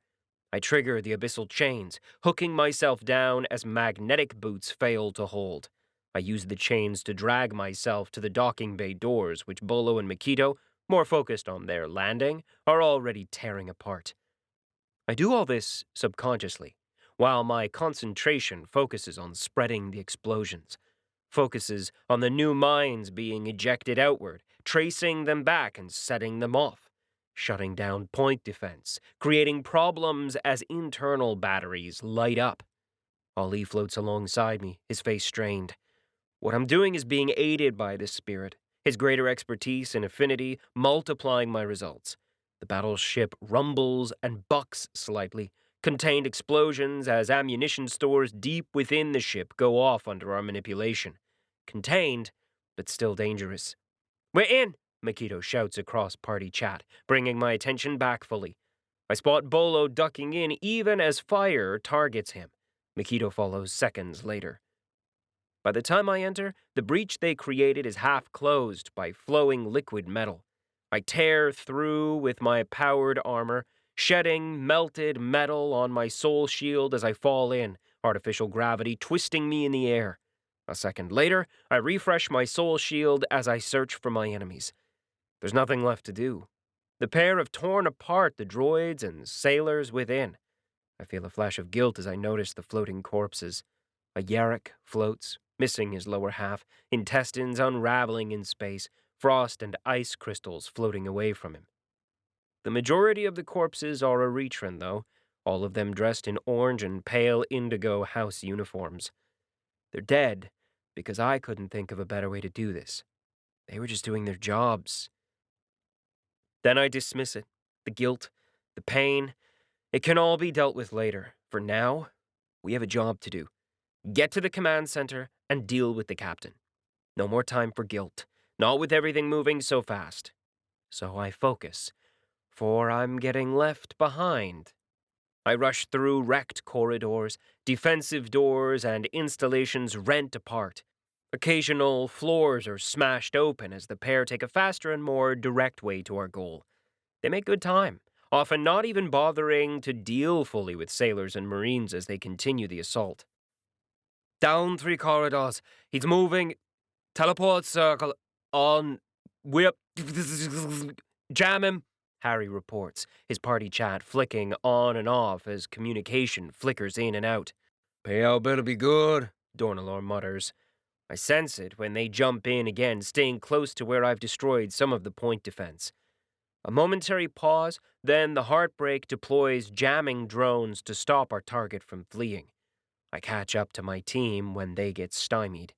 I trigger the abyssal chains, hooking myself down as magnetic boots fail to hold. I use the chains to drag myself to the docking bay doors, which Bolo and 𝗪𝗏𝗏, more focused on their landing, are already tearing apart. I do all this subconsciously, while my concentration focuses on spreading the explosions, focuses on the new mines being ejected outward, tracing them back and setting them off, shutting down point defense, creating problems as internal batteries light up. Ali floats alongside me, his face strained. What I'm doing is being aided by this spirit, his greater expertise and affinity multiplying my results. The battleship rumbles and bucks slightly, contained explosions as ammunition stores deep within the ship go off under our manipulation. Contained, but still dangerous. "We're in!" 𝗪𝗏𝗏 shouts across party chat, bringing my attention back fully. I spot Bolo ducking in even as fire targets him. 𝗪𝗏𝗏 follows seconds later. By the time I enter, the breach they created is half closed by flowing liquid metal. I tear through with my powered armor, shedding melted metal on my soul shield as I fall in, artificial gravity twisting me in the air. A second later, I refresh my soul shield as I search for my enemies. There's nothing left to do. The pair have torn apart the droids and sailors within. I feel a flash of guilt as I notice the floating corpses. A 𝗪𝗏𝗏 floats, missing his lower half, intestines unraveling in space, frost and ice crystals floating away from him. The majority of the corpses are Erethran, though, all of them dressed in orange and pale indigo house uniforms. They're dead because I couldn't think of a better way to do this. They were just doing their jobs. Then I dismiss it. The guilt, the pain, it can all be dealt with later. For now, we have a job to do. Get to the command center and deal with the captain. No more time for guilt, not with everything moving so fast. So I focus, for I'm getting left behind. I rush through wrecked corridors, defensive doors, and installations rent apart. Occasional floors are smashed open as the pair take a faster and more direct way to our goal. They make good time, often not even bothering to deal fully with sailors and marines as they continue the assault. "Down 3 corridors. He's moving. Teleport circle. On. Whip. Jam him," Harry reports, his party chat flicking on and off as communication flickers in and out. "Payout better be good," Dornalor mutters. I sense it when they jump in again, staying close to where I've destroyed some of the point defense. A momentary pause, then the Heartbreak deploys jamming drones to stop our target from fleeing. I catch up to my team when they get stymied.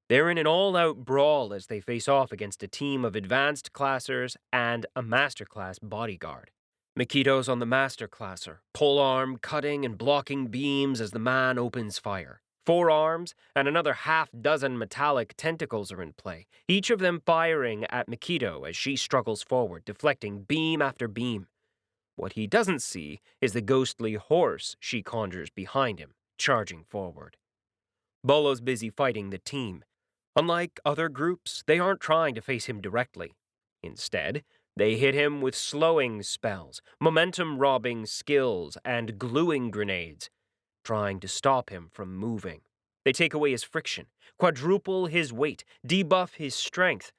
They're in an all-out brawl as they face off against a team of advanced classers and a masterclass bodyguard. 𝗪𝗏𝗏's on the masterclasser, polearm cutting and blocking beams as the man opens fire. 4 arms and another half-dozen metallic tentacles are in play, each of them firing at 𝗪𝗏𝗏 as she struggles forward, deflecting beam after beam. What he doesn't see is the ghostly horse she conjures behind him, charging forward. Bolo's busy fighting the team. Unlike other groups, they aren't trying to face him directly. Instead, they hit him with slowing spells, momentum-robbing skills, and gluing grenades, trying to stop him from moving. They take away his friction, quadruple his weight, debuff his strength.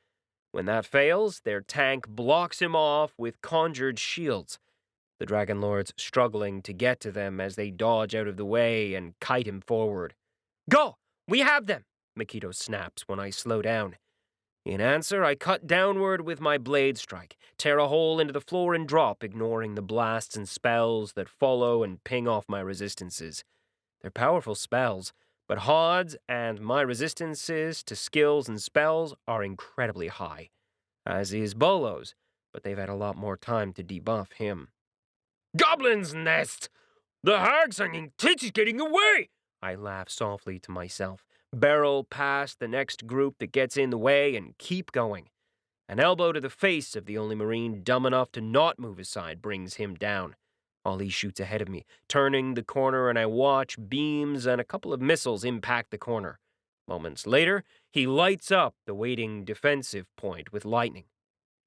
When that fails, their tank blocks him off with conjured shields. The Dragon Lords struggling to get to them as they dodge out of the way and kite him forward. "Go! We have them!" 𝐜𝐸𝐸 snaps when I slow down. In answer, I cut downward with my blade strike, tear a hole into the floor and drop, ignoring the blasts and spells that follow and ping off my resistances. They're powerful spells, but 𝗏𝗄's and my resistances to skills and spells are incredibly high, as is Bolo's, but they've had a lot more time to debuff him. "Goblin's nest! The hag-singing 𝗕cie is getting away!" I laugh softly to myself, barrel past the next group that gets in the way, and keep going. An elbow to the face of the only Marine dumb enough to not move aside brings him down. 𝗲𝐸 shoots ahead of me, turning the corner, and I watch beams and a couple of missiles impact the corner. Moments later, he lights up the waiting defensive point with lightning.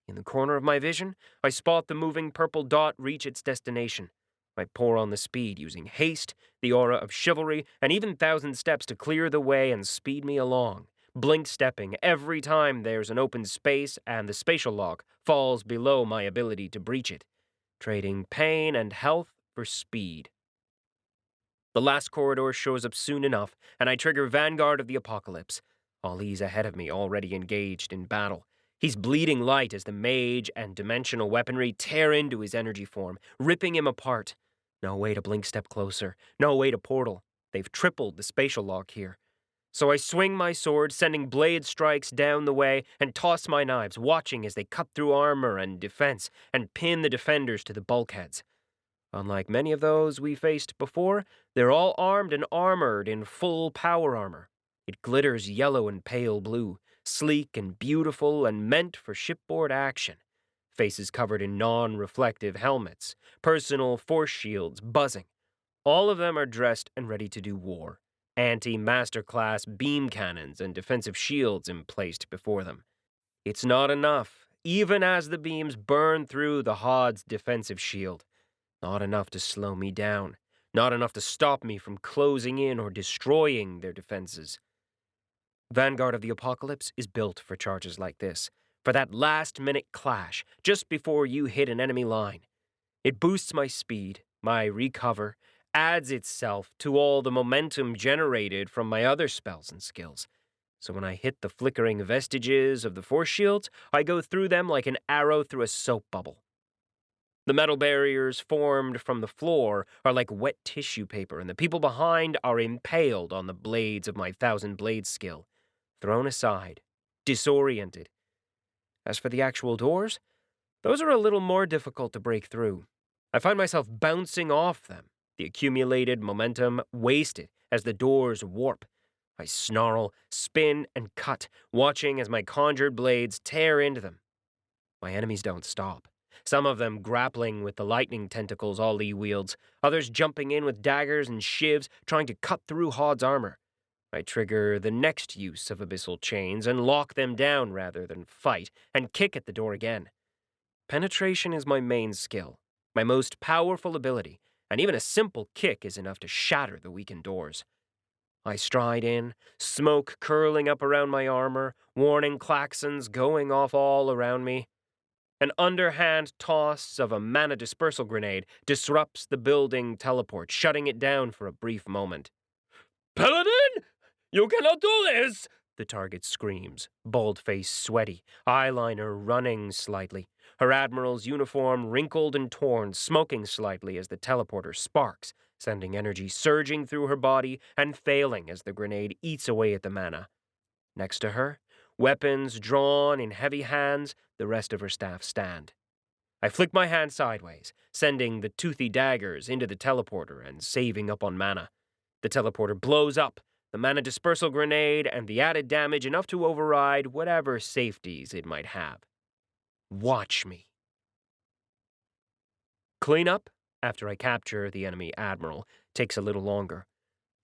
In the corner of my vision, I spot the moving purple dot reach its destination. I pour on the speed, using haste, the aura of chivalry, and even 1,000 steps to clear the way and speed me along, blink-stepping every time there's an open space and the spatial lock falls below my ability to breach it, trading pain and health for speed. The last corridor shows up soon enough, and I trigger Vanguard of the Apocalypse. 𝗲𝐸's ahead of me, already engaged in battle. He's bleeding light as the mage and dimensional weaponry tear into his energy form, ripping him apart. No way to blink step closer, no way to portal. They've tripled the spatial lock here. So I swing my sword, sending blade strikes down the way, and toss my knives, watching as they cut through armor and defense, and pin the defenders to the bulkheads. Unlike many of those we faced before, they're all armed and armored in full power armor. It glitters yellow and pale blue, sleek and beautiful and meant for shipboard action. Faces covered in non-reflective helmets, personal force shields buzzing. All of them are dressed and ready to do war. Anti-masterclass beam cannons and defensive shields emplaced before them. It's not enough, even as the beams burn through the 𝗏𝗄's defensive shield. Not enough to slow me down. Not enough to stop me from closing in or destroying their defenses. Vanguard of the Apocalypse is built for charges like this, for that last-minute clash just before you hit an enemy line. It boosts my speed, my recover, adds itself to all the momentum generated from my other spells and skills. So when I hit the flickering vestiges of the force shields, I go through them like an arrow through a soap bubble. The metal barriers formed from the floor are like wet tissue paper, and the people behind are impaled on the blades of my 1,000-blade skill, thrown aside, disoriented. As for the actual doors, those are a little more difficult to break through. I find myself bouncing off them, the accumulated momentum wasted as the doors warp. I snarl, spin, and cut, watching as my conjured blades tear into them. My enemies don't stop. Some of them grappling with the lightning tentacles 𝗲𝐸 wields, others jumping in with daggers and shivs, trying to cut through 𝗏𝗏's armor. I trigger the next use of abyssal chains and lock them down rather than fight, and kick at the door again. Penetration is my main skill, my most powerful ability, and even a simple kick is enough to shatter the weakened doors. I stride in, smoke curling up around my armor, warning klaxons going off all around me. An underhand toss of a mana dispersal grenade disrupts the building teleport, shutting it down for a brief moment. "Paladin! You cannot do this!" The target screams, bald-faced, sweaty, eyeliner running slightly, her admiral's uniform wrinkled and torn, smoking slightly as the teleporter sparks, sending energy surging through her body and failing as the grenade eats away at the mana. Next to her, weapons drawn in heavy hands, the rest of her staff stand. I flick my hand sideways, sending the toothy daggers into the teleporter and saving up on mana. The teleporter blows up, the mana dispersal grenade and the added damage enough to override whatever safeties it might have. Watch me. Cleanup, after I capture the enemy admiral, takes a little longer.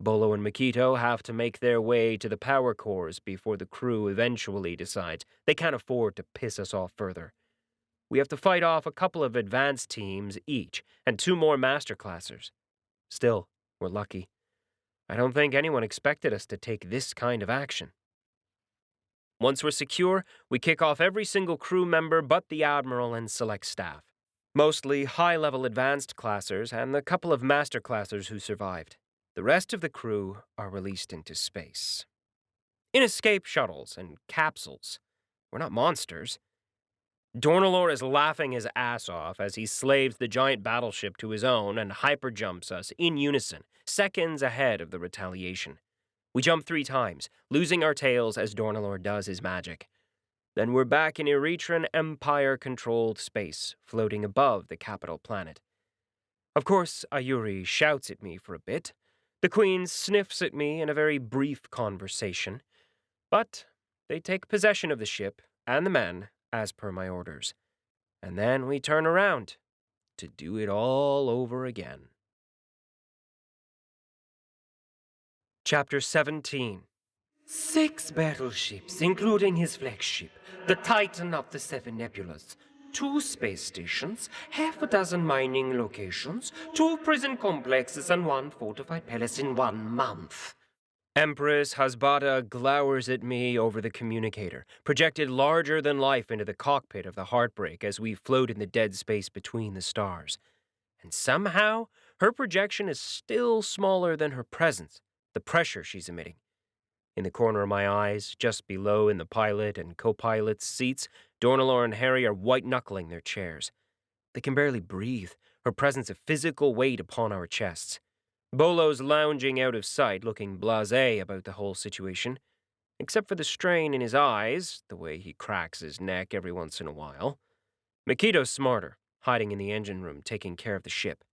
Bolo and 𝗪𝐞𝐸 have to make their way to the power cores before the crew eventually decides they can't afford to piss us off further. We have to fight off a couple of advanced teams each, and 2 more masterclassers. Still, we're lucky. I don't think anyone expected us to take this kind of action. Once we're secure, we kick off every single crew member but the admiral and select staff. Mostly high-level advanced classers and the couple of masterclassers who survived. The rest of the crew are released into space. In escape shuttles and capsules. We're not monsters. 𝗏𝗏𝗏 is laughing his ass off as he slaves the giant battleship to his own and hyperjumps us in unison, seconds ahead of the retaliation. We jump 3 times, losing our tails as 𝗏𝗏𝗏 does his magic. Then we're back in Erethran Empire-controlled space, floating above the capital planet. Of course, Ayuri shouts at me for a bit. The Queen sniffs at me in a very brief conversation. But they take possession of the ship and the men, as per my orders. And then we turn around to do it all over again. Chapter 17. 6 battleships, including his flagship, the Titan of the 7 Nebulas, 2 space stations, half a dozen mining locations, 2 prison complexes, and 1 fortified palace in 1 month. Empress 𝗧HBO glowers at me over the communicator, projected larger than life into the cockpit of the Heartbreak as we float in the dead space between the stars. And somehow, her projection is still smaller than her presence, the pressure she's emitting. In the corner of my eyes, just below in the pilot and co-pilot's seats, 𝗏𝗏𝗏 and Harry are white-knuckling their chairs. They can barely breathe, her presence a physical weight upon our chests. Bolo's lounging out of sight, looking blasé about the whole situation, except for the strain in his eyes, the way he cracks his neck every once in a while. 𝗪𝗏𝗏's smarter, hiding in the engine room, taking care of the ship.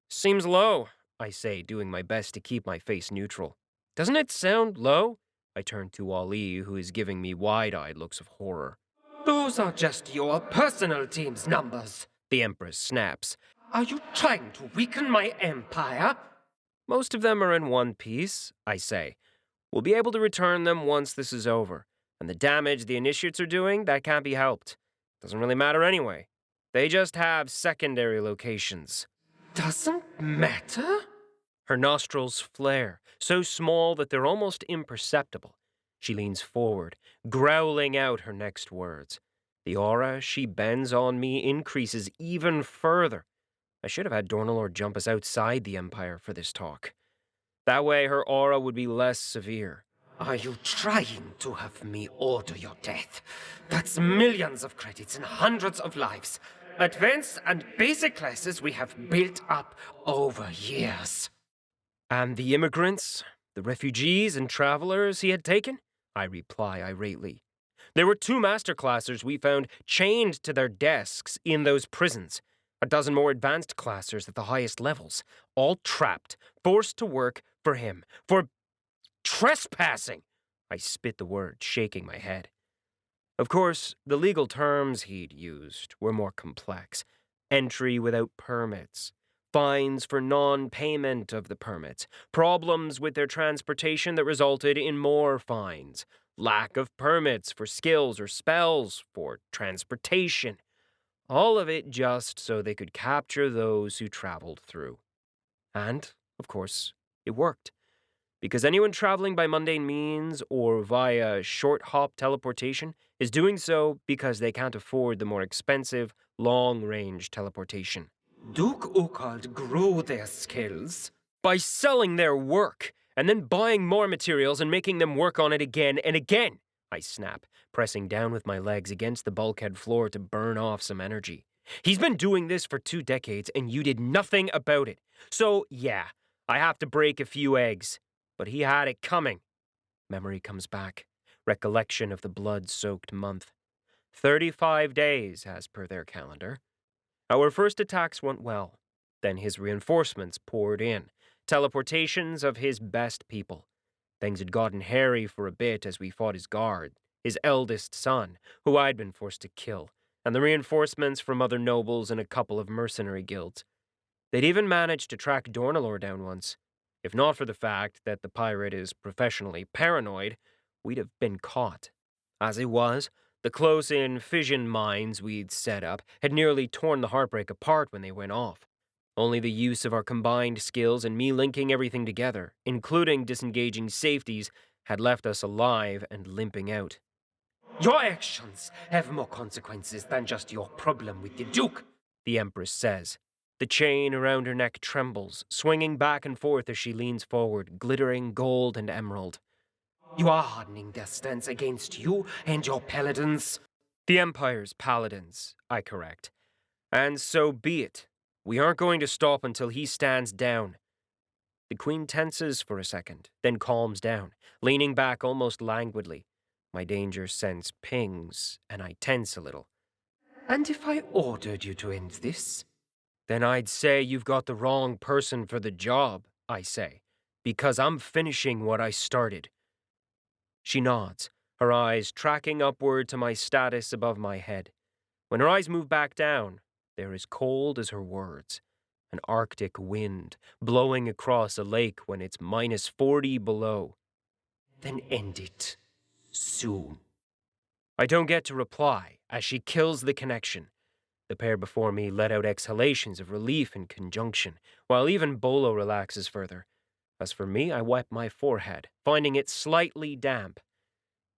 Seems low, I say, doing my best to keep my face neutral. Doesn't it sound low? I turn to Ali, who is giving me wide-eyed looks of horror. Those are just your personal team's numbers, the Empress snaps. Are you trying to weaken my empire? Most of them are in one piece, I say. We'll be able to return them once this is over. And the damage the initiates are doing, that can't be helped. Doesn't really matter anyway. They just have secondary locations. Doesn't matter? Her nostrils flare, so small that they're almost imperceptible. She leans forward, growling out her next words. The aura she bends on me increases even further. I should have had 𝗏𝗏𝗏 jump us outside the Empire for this talk. That way her aura would be less severe. Are you trying to have me order your death? That's millions of credits and hundreds of lives. Advanced and basic classes we have built up over years. And the immigrants, the refugees and travelers he had taken? I reply irately. There were 2 masterclassers we found chained to their desks in those prisons. A dozen more advanced classers at the highest levels, all trapped, forced to work for him, for trespassing. I spit the word, shaking my head. Of course, the legal terms he'd used were more complex. Entry without permits, fines for non-payment of the permits, problems with their transportation that resulted in more fines, lack of permits for skills or spells for transportation. All of it just so they could capture those who traveled through. And, of course, it worked. Because anyone traveling by mundane means or via short-hop teleportation is doing so because they can't afford the more expensive, long-range teleportation. Duke Ukald grew their skills by selling their work and then buying more materials and making them work on it again and again, I snap, pressing down with my legs against the bulkhead floor to burn off some energy. He's been doing this for 2 decades and you did nothing about it. So, yeah, I have to break a few eggs. But he had it coming. Memory comes back. Recollection of the blood-soaked month. 35 days, as per their calendar. Our first attacks went well. Then his reinforcements poured in. Teleportations of his best people. Things had gotten hairy for a bit as we fought his guard, his eldest son, who I'd been forced to kill, and the reinforcements from other nobles and a couple of mercenary guilds. They'd even managed to track Dornalor down once. If not for the fact that the pirate is professionally paranoid, we'd have been caught. As it was, the close-in fission mines we'd set up had nearly torn the Heartbreak apart when they went off. Only the use of our combined skills and me linking everything together, including disengaging safeties, had left us alive and limping out. Your actions have more consequences than just your problem with the Duke, the Empress says. The chain around her neck trembles, swinging back and forth as she leans forward, glittering gold and emerald. You are hardening their stance against you and your paladins. The Empire's paladins, I correct. And so be it. We aren't going to stop until he stands down. The Queen tenses for a second, then calms down, leaning back almost languidly. My danger sense pings, and I tense a little. And if I ordered you to end this? Then I'd say you've got the wrong person for the job, I say, because I'm finishing what I started. She nods, her eyes tracking upward to my status above my head. When her eyes move back down, they're as cold as her words. An Arctic wind blowing across a lake when it's -40 below. Then end it. Soon. I don't get to reply as she kills the connection. The pair before me let out exhalations of relief and conjunction, while even Bolo relaxes further. As for me, I wipe my forehead, finding it slightly damp.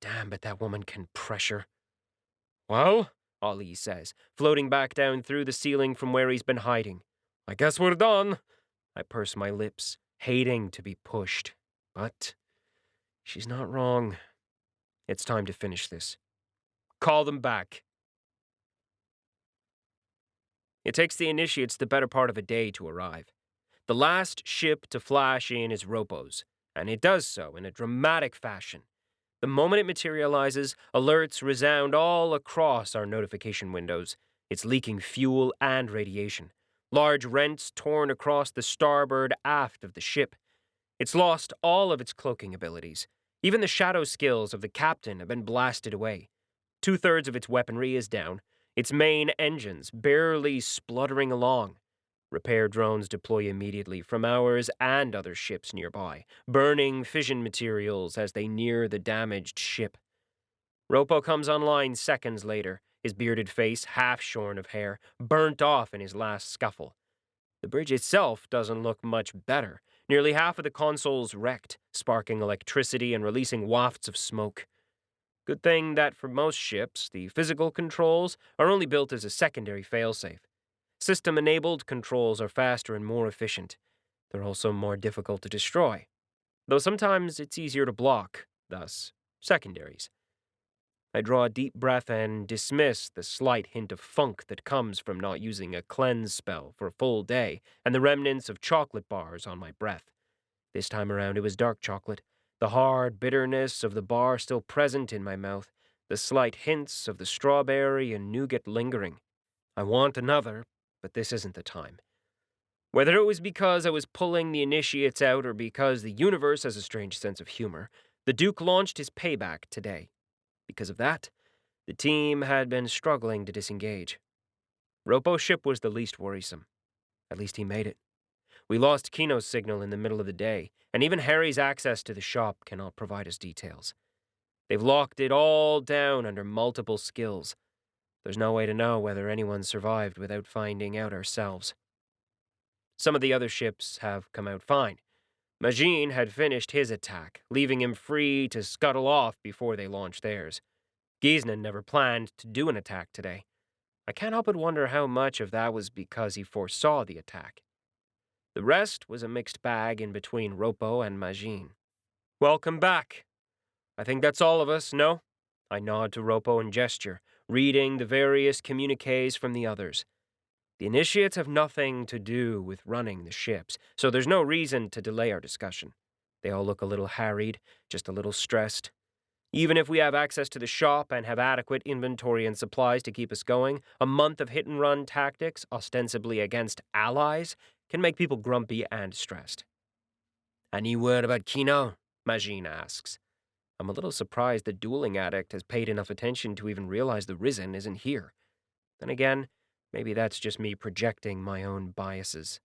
Damn, but that woman can pressure. Well, Ali says, floating back down through the ceiling from where he's been hiding. I guess we're done. I purse my lips, hating to be pushed. But she's not wrong. It's time to finish this. Call them back. It takes the initiates the better part of a day to arrive. The last ship to flash in is 𝗨𝗨's, and it does so in a dramatic fashion. The moment it materializes, alerts resound all across our notification windows. It's leaking fuel and radiation. Large rents torn across the starboard aft of the ship. It's lost all of its cloaking abilities. Even the shadow skills of the captain have been blasted away. 2/3 of its weaponry is down, its main engines barely spluttering along. Repair drones deploy immediately from ours and other ships nearby, burning fission materials as they near the damaged ship. 𝗨𝗨 comes online seconds later, his bearded face half shorn of hair, burnt off in his last scuffle. The bridge itself doesn't look much better. Nearly half of the console's wrecked, sparking electricity and releasing wafts of smoke. Good thing that for most ships, the physical controls are only built as a secondary failsafe. System-enabled controls are faster and more efficient. They're also more difficult to destroy, though sometimes it's easier to block, thus, secondaries. I draw a deep breath and dismiss the slight hint of funk that comes from not using a cleanse spell for a full day and the remnants of chocolate bars on my breath. This time around it was dark chocolate, the hard bitterness of the bar still present in my mouth, the slight hints of the strawberry and nougat lingering. I want another, but this isn't the time. Whether it was because I was pulling the initiates out or because the universe has a strange sense of humor, the Duke launched his payback today. Because of that, the team had been struggling to disengage. 𝗨𝗨's ship was the least worrisome. At least he made it. We lost Kino's signal in the middle of the day, and even Harry's access to the shop cannot provide us details. They've locked it all down under multiple skills. There's no way to know whether anyone survived without finding out ourselves. Some of the other ships have come out fine. Majin had finished his attack, leaving him free to scuttle off before they launched theirs. 𝗪𝐸𝐶 never planned to do an attack today. I can't help but wonder how much of that was because he foresaw the attack. The rest was a mixed bag in between 𝗨𝗨 and Majin. Welcome back. I think that's all of us, no? I nod to 𝗨𝗨 and gesture, reading the various communiques from the others. The initiates have nothing to do with running the ships, so there's no reason to delay our discussion. They all look a little harried, just a little stressed. Even if we have access to the shop and have adequate inventory and supplies to keep us going, a month of hit-and-run tactics, ostensibly against allies, can make people grumpy and stressed. Any word about Kino? Majin asks. I'm a little surprised the dueling addict has paid enough attention to even realize the Risen isn't here. Then again, maybe that's just me projecting my own biases.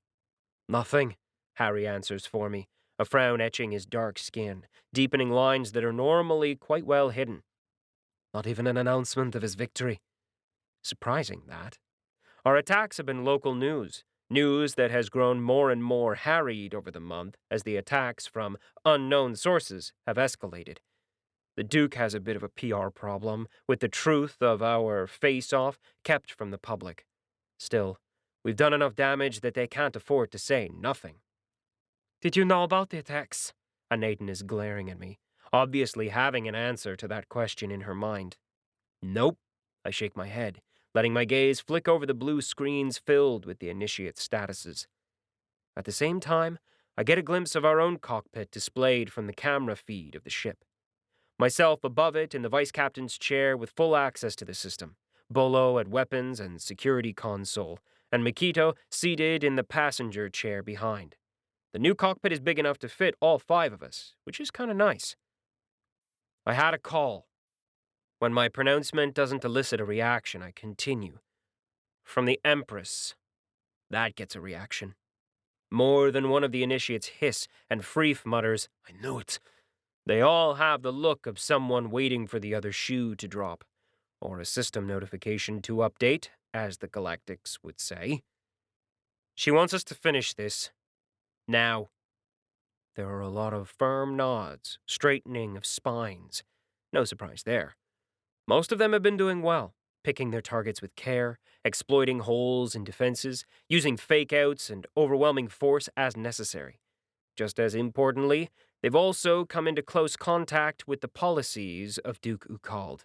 Nothing, Harry answers for me, a frown etching his dark skin, deepening lines that are normally quite well hidden. Not even an announcement of his victory. Surprising, that. Our attacks have been local news that has grown more and more harried over the month as the attacks from unknown sources have escalated. The Duke has a bit of a PR problem, with the truth of our face-off kept from the public. Still, we've done enough damage that they can't afford to say nothing. Did you know about the attacks? Anaden is glaring at me, obviously having an answer to that question in her mind. Nope, I shake my head, letting my gaze flick over the blue screens filled with the initiate statuses. At the same time, I get a glimpse of our own cockpit displayed from the camera feed of the ship. Myself above it in the vice captain's chair with full access to the system, Bolo at weapons and security console, and 𝐼𝐞𝐞 seated in the passenger chair behind. The new cockpit is big enough to fit all 5 of us, which is kind of nice. I had a call. When my pronouncement doesn't elicit a reaction, I continue. From the Empress. That gets a reaction. More than one of the initiates hiss, and 𝗲 mutters, I knew it. They all have the look of someone waiting for the other shoe to drop, or a system notification to update, as the Galactics would say. She wants us to finish this. Now. There are a lot of firm nods, straightening of spines. No surprise there. Most of them have been doing well, picking their targets with care, exploiting holes in defenses, using fake-outs and overwhelming force as necessary. Just as importantly, they've also come into close contact with the policies of Duke 𝐞𝐶.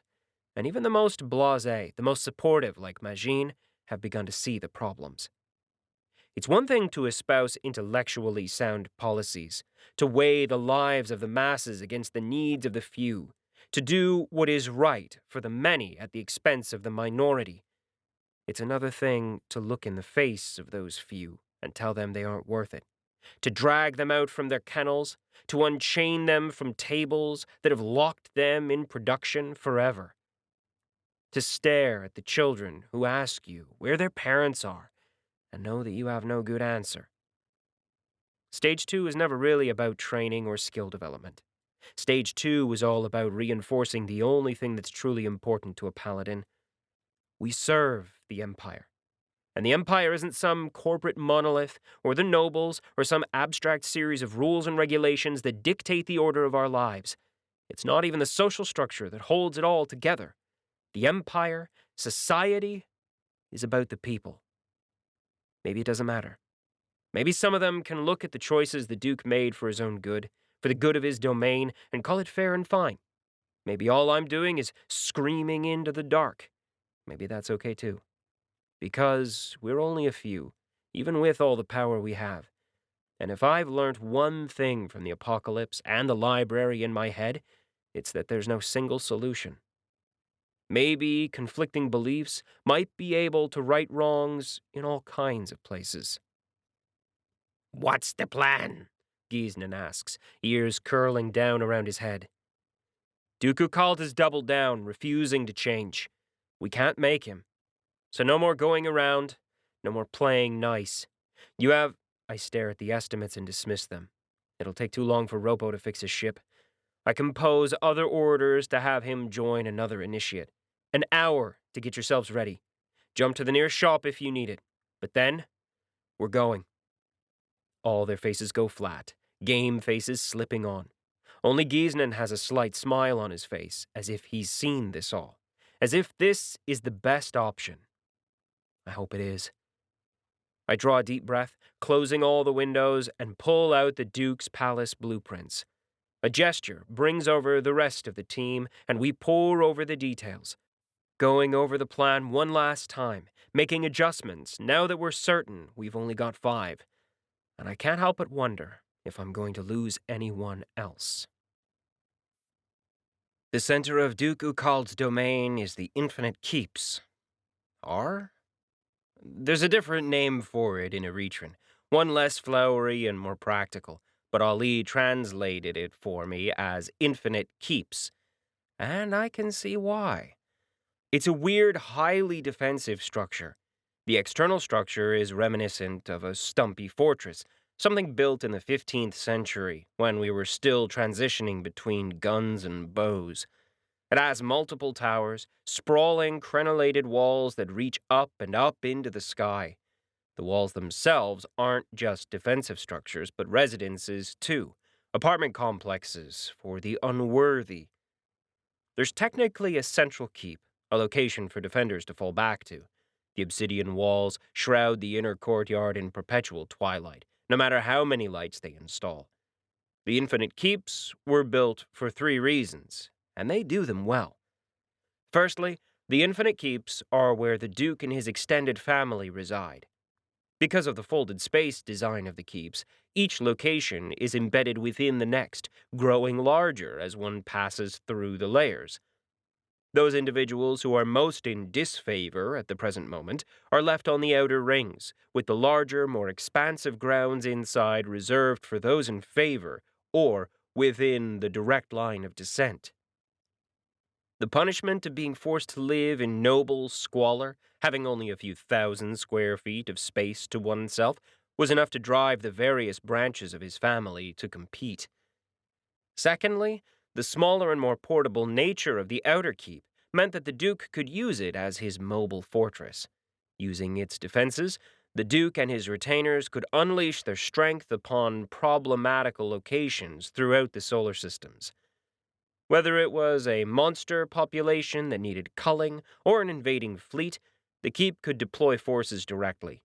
And even the most blasé, the most supportive like Majin, have begun to see the problems. It's one thing to espouse intellectually sound policies, to weigh the lives of the masses against the needs of the few, to do what is right for the many at the expense of the minority. It's another thing to look in the face of those few and tell them they aren't worth it, to drag them out from their kennels, to unchain them from tables that have locked them in production forever, to stare at the children who ask you where their parents are and know that you have no good answer. Stage 2 is never really about training or skill development. Stage 2 was all about reinforcing the only thing that's truly important to a paladin. We serve the Empire. And the Empire isn't some corporate monolith, or the nobles, or some abstract series of rules and regulations that dictate the order of our lives. It's not even the social structure that holds it all together. The Empire, society, is about the people. Maybe it doesn't matter. Maybe some of them can look at the choices the Duke made for his own good, for the good of his domain, and call it fair and fine. Maybe all I'm doing is screaming into the dark. Maybe that's okay too. Because we're only a few, even with all the power we have. And if I've learned one thing from the apocalypse and the library in my head, it's that there's no single solution. Maybe conflicting beliefs might be able to right wrongs in all kinds of places. What's the plan? 𝐲𝐴ZNN asks, ears curling down around his head. Duke 𝐞𝐶 has doubled down, refusing to change. We can't make him. So no more going around, no more playing nice. You have... I stare at the estimates and dismiss them. It'll take too long for 𝗏𝗏 to fix his ship. I compose other orders to have him join another initiate. An hour to get yourselves ready. Jump to the nearest shop if you need it. But then, we're going. All their faces go flat, game faces slipping on. Only 𝐲𝐴ZNN has a slight smile on his face, as if he's seen this all. As if this is the best option. I hope it is. I draw a deep breath, closing all the windows, and pull out the Duke's palace blueprints. A gesture brings over the rest of the team, and we pore over the details. Going over the plan one last time, making adjustments now that we're certain we've only got 5. And I can't help but wonder if I'm going to lose anyone else. The center of Duke 𝐞𝐶's domain is the infinite keeps. Or? There's a different name for it in Erethran, one less flowery and more practical, but Ali translated it for me as infinite keeps, and I can see why. It's a weird, highly defensive structure. The external structure is reminiscent of a stumpy fortress, something built in the 15th century when we were still transitioning between guns and bows. It has multiple towers, sprawling, crenellated walls that reach up and up into the sky. The walls themselves aren't just defensive structures, but residences too, apartment complexes for the unworthy. There's technically a central keep, a location for defenders to fall back to. The obsidian walls shroud the inner courtyard in perpetual twilight, no matter how many lights they install. The infinite keeps were built for 3 reasons, and they do them well. Firstly, the infinite keeps are where the Duke and his extended family reside. Because of the folded space design of the keeps, each location is embedded within the next, growing larger as one passes through the layers. Those individuals who are most in disfavor at the present moment are left on the outer rings, with the larger, more expansive grounds inside reserved for those in favor or within the direct line of descent. The punishment of being forced to live in noble squalor, having only a few thousand square feet of space to oneself, was enough to drive the various branches of his family to compete. Secondly, the smaller and more portable nature of the outer keep meant that the Duke could use it as his mobile fortress. Using its defenses, the Duke and his retainers could unleash their strength upon problematical locations throughout the solar systems. Whether it was a monster population that needed culling or an invading fleet, the keep could deploy forces directly.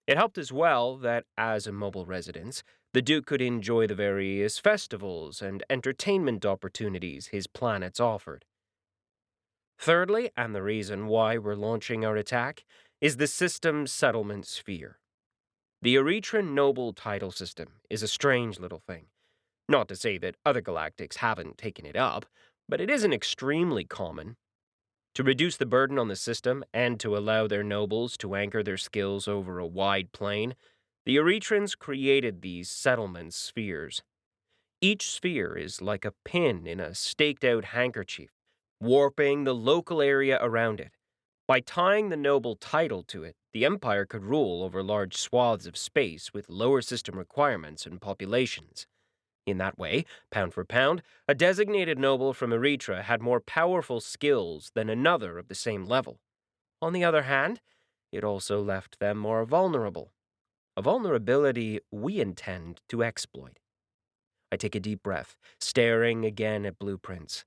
It helped as well that, as a mobile residence, the Duke could enjoy the various festivals and entertainment opportunities his planets offered. Thirdly, and the reason why we're launching our attack, is the system's settlement sphere. The Erethran noble title system is a strange little thing. Not to say that other galactics haven't taken it up, but it isn't extremely common. To reduce the burden on the system and to allow their nobles to anchor their skills over a wide plain, the Erethrans created these settlement spheres. Each sphere is like a pin in a staked-out handkerchief, warping the local area around it. By tying the noble title to it, the Empire could rule over large swaths of space with lower system requirements and populations. In that way, pound for pound, a designated noble from Eretria had more powerful skills than another of the same level. On the other hand, it also left them more vulnerable, a vulnerability we intend to exploit. I take a deep breath, staring again at blueprints.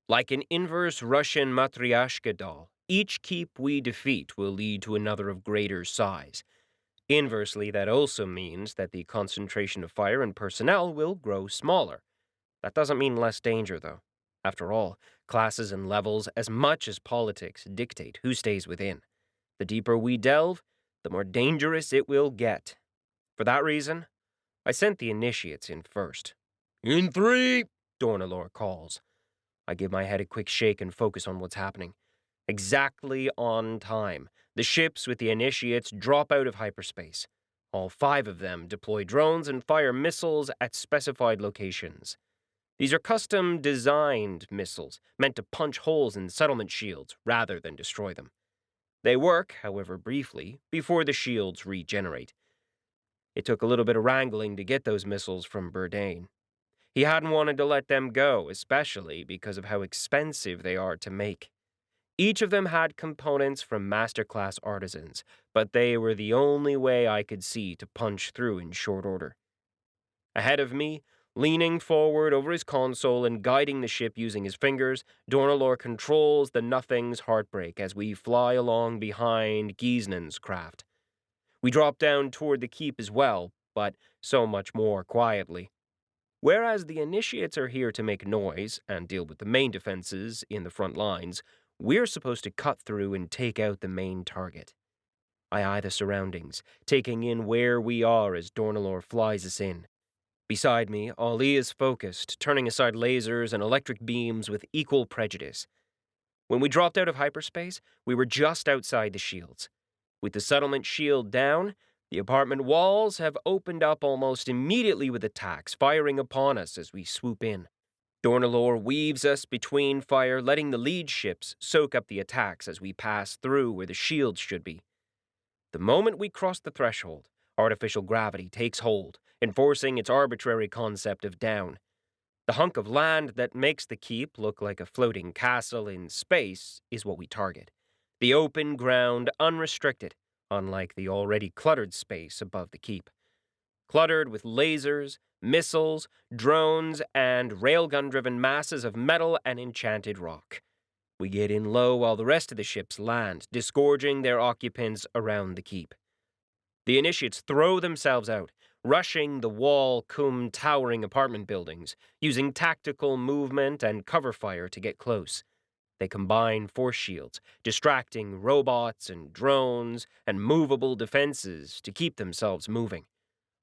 Like an inverse Russian Matryoshka doll, each keep we defeat will lead to another of greater size. Inversely, that also means that the concentration of fire and personnel will grow smaller. That doesn't mean less danger, though. After all, classes and levels, as much as politics, dictate who stays within. The deeper we delve, the more dangerous it will get. For that reason, I sent the initiates in first. "In 3, 𝗪𝗏 calls. I give my head a quick shake and focus on what's happening. Exactly on time, the ships with the initiates drop out of hyperspace. All 5 of them deploy drones and fire missiles at specified locations. These are custom-designed missiles, meant to punch holes in settlement shields rather than destroy them. They work, however briefly, before the shields regenerate. It took a little bit of wrangling to get those missiles from Jourdain. He hadn't wanted to let them go, especially because of how expensive they are to make. Each of them had components from master-class artisans, but they were the only way I could see to punch through in short order. Ahead of me, leaning forward over his console and guiding the ship using his fingers, 𝗪𝗏 controls the Nothing's Heartbreak as we fly along behind 𝐒𝐭𝐬𝐿𝐼𝐻𝑛's craft. We drop down toward the keep as well, but so much more quietly. Whereas the initiates are here to make noise and deal with the main defenses in the front lines, we're supposed to cut through and take out the main target. I eye the surroundings, taking in where we are as 𝗪𝗏 flies us in. Beside me, Ali is focused, turning aside lasers and electric beams with equal prejudice. When we dropped out of hyperspace, we were just outside the shields. With the settlement shield down, the apartment walls have opened up almost immediately with attacks, firing upon us as we swoop in. 𝗪𝗏𝘀 weaves us between fire, letting the lead ships soak up the attacks as we pass through where the shields should be. The moment we cross the threshold, artificial gravity takes hold, enforcing its arbitrary concept of down. The hunk of land that makes the keep look like a floating castle in space is what we target. The open ground, unrestricted, unlike the already cluttered space above the keep. Cluttered with lasers, missiles, drones, and railgun-driven masses of metal and enchanted rock. We get in low while the rest of the ships land, disgorging their occupants around the keep. The initiates throw themselves out, rushing the 𝗨𝘆𝘀𝐿 towering apartment buildings, using tactical movement and cover fire to get close. They combine force shields, distracting robots and drones and movable defenses to keep themselves moving.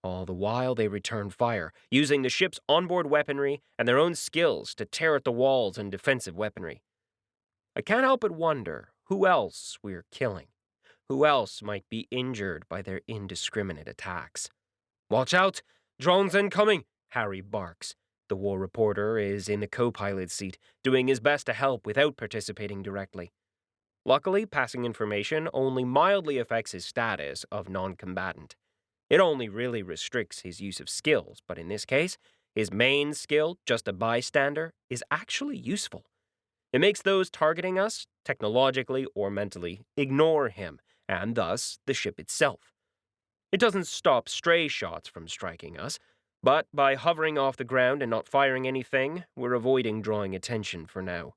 All the while they return fire, using the ship's onboard weaponry and their own skills to tear at the walls and defensive weaponry. I can't help but wonder who else we're killing. Who else might be injured by their indiscriminate attacks? "Watch out! Drones incoming!" Harry barks. The war reporter is in the co-pilot seat, doing his best to help without participating directly. Luckily, passing information only mildly affects his status of non-combatant. It only really restricts his use of skills, but in this case, his main skill, just a bystander, is actually useful. It makes those targeting us, technologically or mentally, ignore him, and thus the ship itself. It doesn't stop stray shots from striking us, but by hovering off the ground and not firing anything, we're avoiding drawing attention for now.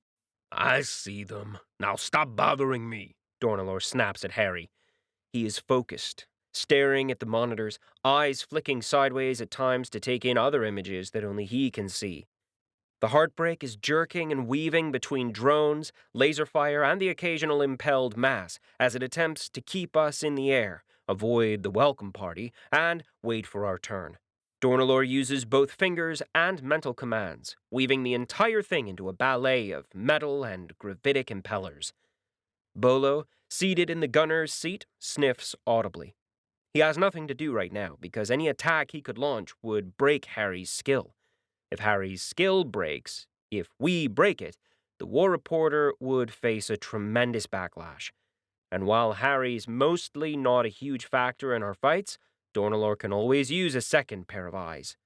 "I see them. Now stop bothering me," 𝗪𝗏𝘀 snaps at Harry. He is focused, staring at the monitors, eyes flicking sideways at times to take in other images that only he can see. The heartbreak is jerking and weaving between drones, laser fire, and the occasional impelled mass as it attempts to keep us in the air, avoid the welcome party, and wait for our turn. 𝗪𝗏𝘀 uses both fingers and mental commands, weaving the entire thing into a ballet of metal and gravitic impellers. Bolo, seated in the gunner's seat, sniffs audibly. He has nothing to do right now because any attack he could launch would break Harry's skill. If Harry's skill breaks, if we break it, the war reporter would face a tremendous backlash. And while Harry's mostly not a huge factor in our fights, 𝗪𝗏𝘀 can always use a second pair of eyes.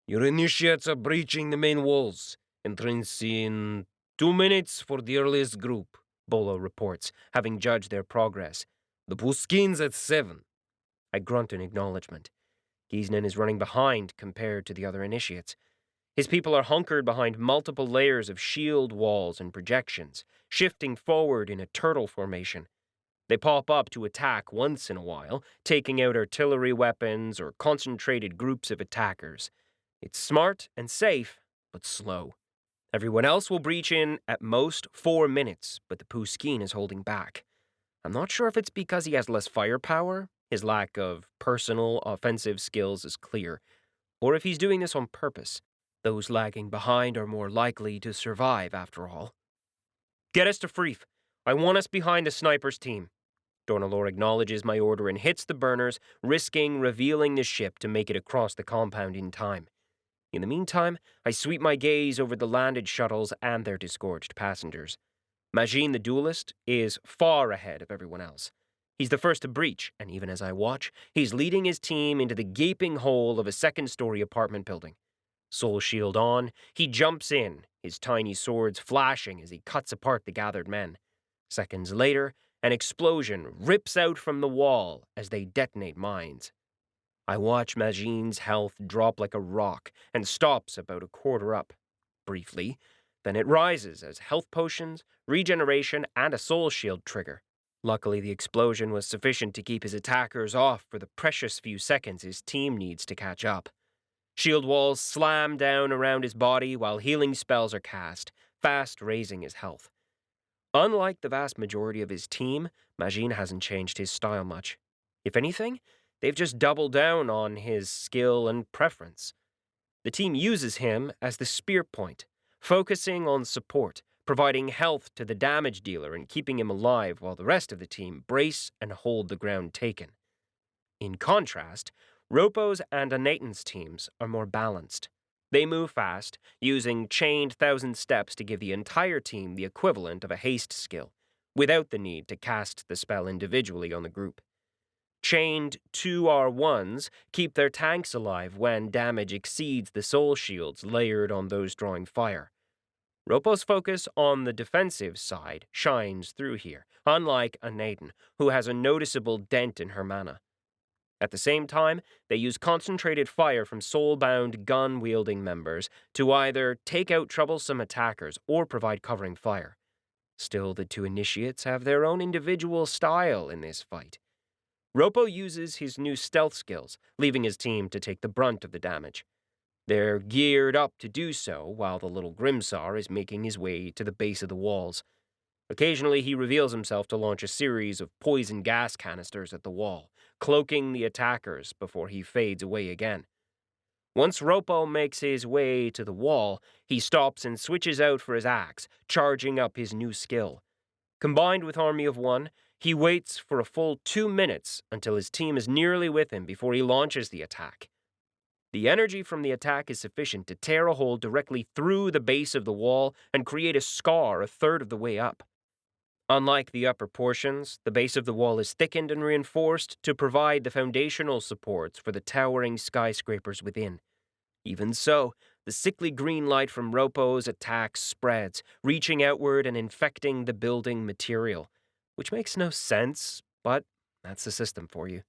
"Your initiates are breaching the main walls. Entrance in 2 minutes for the earliest group," Bolo reports, having judged their progress. "The Pushkins at 7. I grunt in acknowledgement. 𝐾𝐬𝐮𝐿 is running behind compared to the other initiates. His people are hunkered behind multiple layers of shield walls and projections, shifting forward in a turtle formation. They pop up to attack once in a while, taking out artillery weapons or concentrated groups of attackers. It's smart and safe, but slow. Everyone else will breach in at most 4 minutes, but the 𝗶𝗀 is holding back. I'm not sure if it's because he has less firepower, his lack of personal offensive skills is clear, or if he's doing this on purpose. Those lagging behind are more likely to survive, after all. "Get us to Freef. I want us behind the sniper's team." 𝗪𝗏𝘀 acknowledges my order and hits the burners, risking revealing the ship to make it across the compound in time. In the meantime, I sweep my gaze over the landed shuttles and their disgorged passengers. Majin the duelist is far ahead of everyone else. He's the first to breach, and even as I watch, he's leading his team into the gaping hole of a second-story apartment building. Soul shield on, he jumps in, his tiny swords flashing as he cuts apart the gathered men. Seconds later, an explosion rips out from the wall as they detonate mines. I watch Majin's health drop like a rock and stops about a quarter up. Briefly, then it rises as health potions, regeneration, and a soul shield trigger. Luckily, the explosion was sufficient to keep his attackers off for the precious few seconds his team needs to catch up. Shield walls slam down around his body while healing spells are cast, fast raising his health. Unlike the vast majority of his team, Majin hasn't changed his style much. If anything, they've just doubled down on his skill and preference. The team uses him as the spear point, focusing on support, providing health to the damage dealer and keeping him alive while the rest of the team brace and hold the ground taken. In contrast, 𝗨𝗨𝘀's and Anaton's teams are more balanced. They move fast, using chained 1,000 steps to give the entire team the equivalent of a haste skill, without the need to cast the spell individually on the group. Chained 2R1s keep their tanks alive when damage exceeds the soul shields layered on those drawing fire. 𝗨𝗨's focus on the defensive side shines through here, unlike Anaten, who has a noticeable dent in her mana. At the same time, they use concentrated fire from soul-bound gun-wielding members to either take out troublesome attackers or provide covering fire. Still, the two initiates have their own individual style in this fight. 𝗨𝗨 uses his new stealth skills, leaving his team to take the brunt of the damage. They're geared up to do so, while the little 𝗲𝗓𝗓 is making his way to the base of the walls. Occasionally, he reveals himself to launch a series of poison gas canisters at the wall, cloaking the attackers before he fades away again. Once 𝗨𝗨 makes his way to the wall, he stops and switches out for his axe, charging up his new skill. Combined with Army of One, he waits for a full 2 minutes until his team is nearly with him before he launches the attack. The energy from the attack is sufficient to tear a hole directly through the base of the wall and create a scar a third of the way up. Unlike the upper portions, the base of the wall is thickened and reinforced to provide the foundational supports for the towering skyscrapers within. Even so, the sickly green light from 𝗨𝗨's attack spreads, reaching outward and infecting the building material, which makes no sense, but that's the system for you.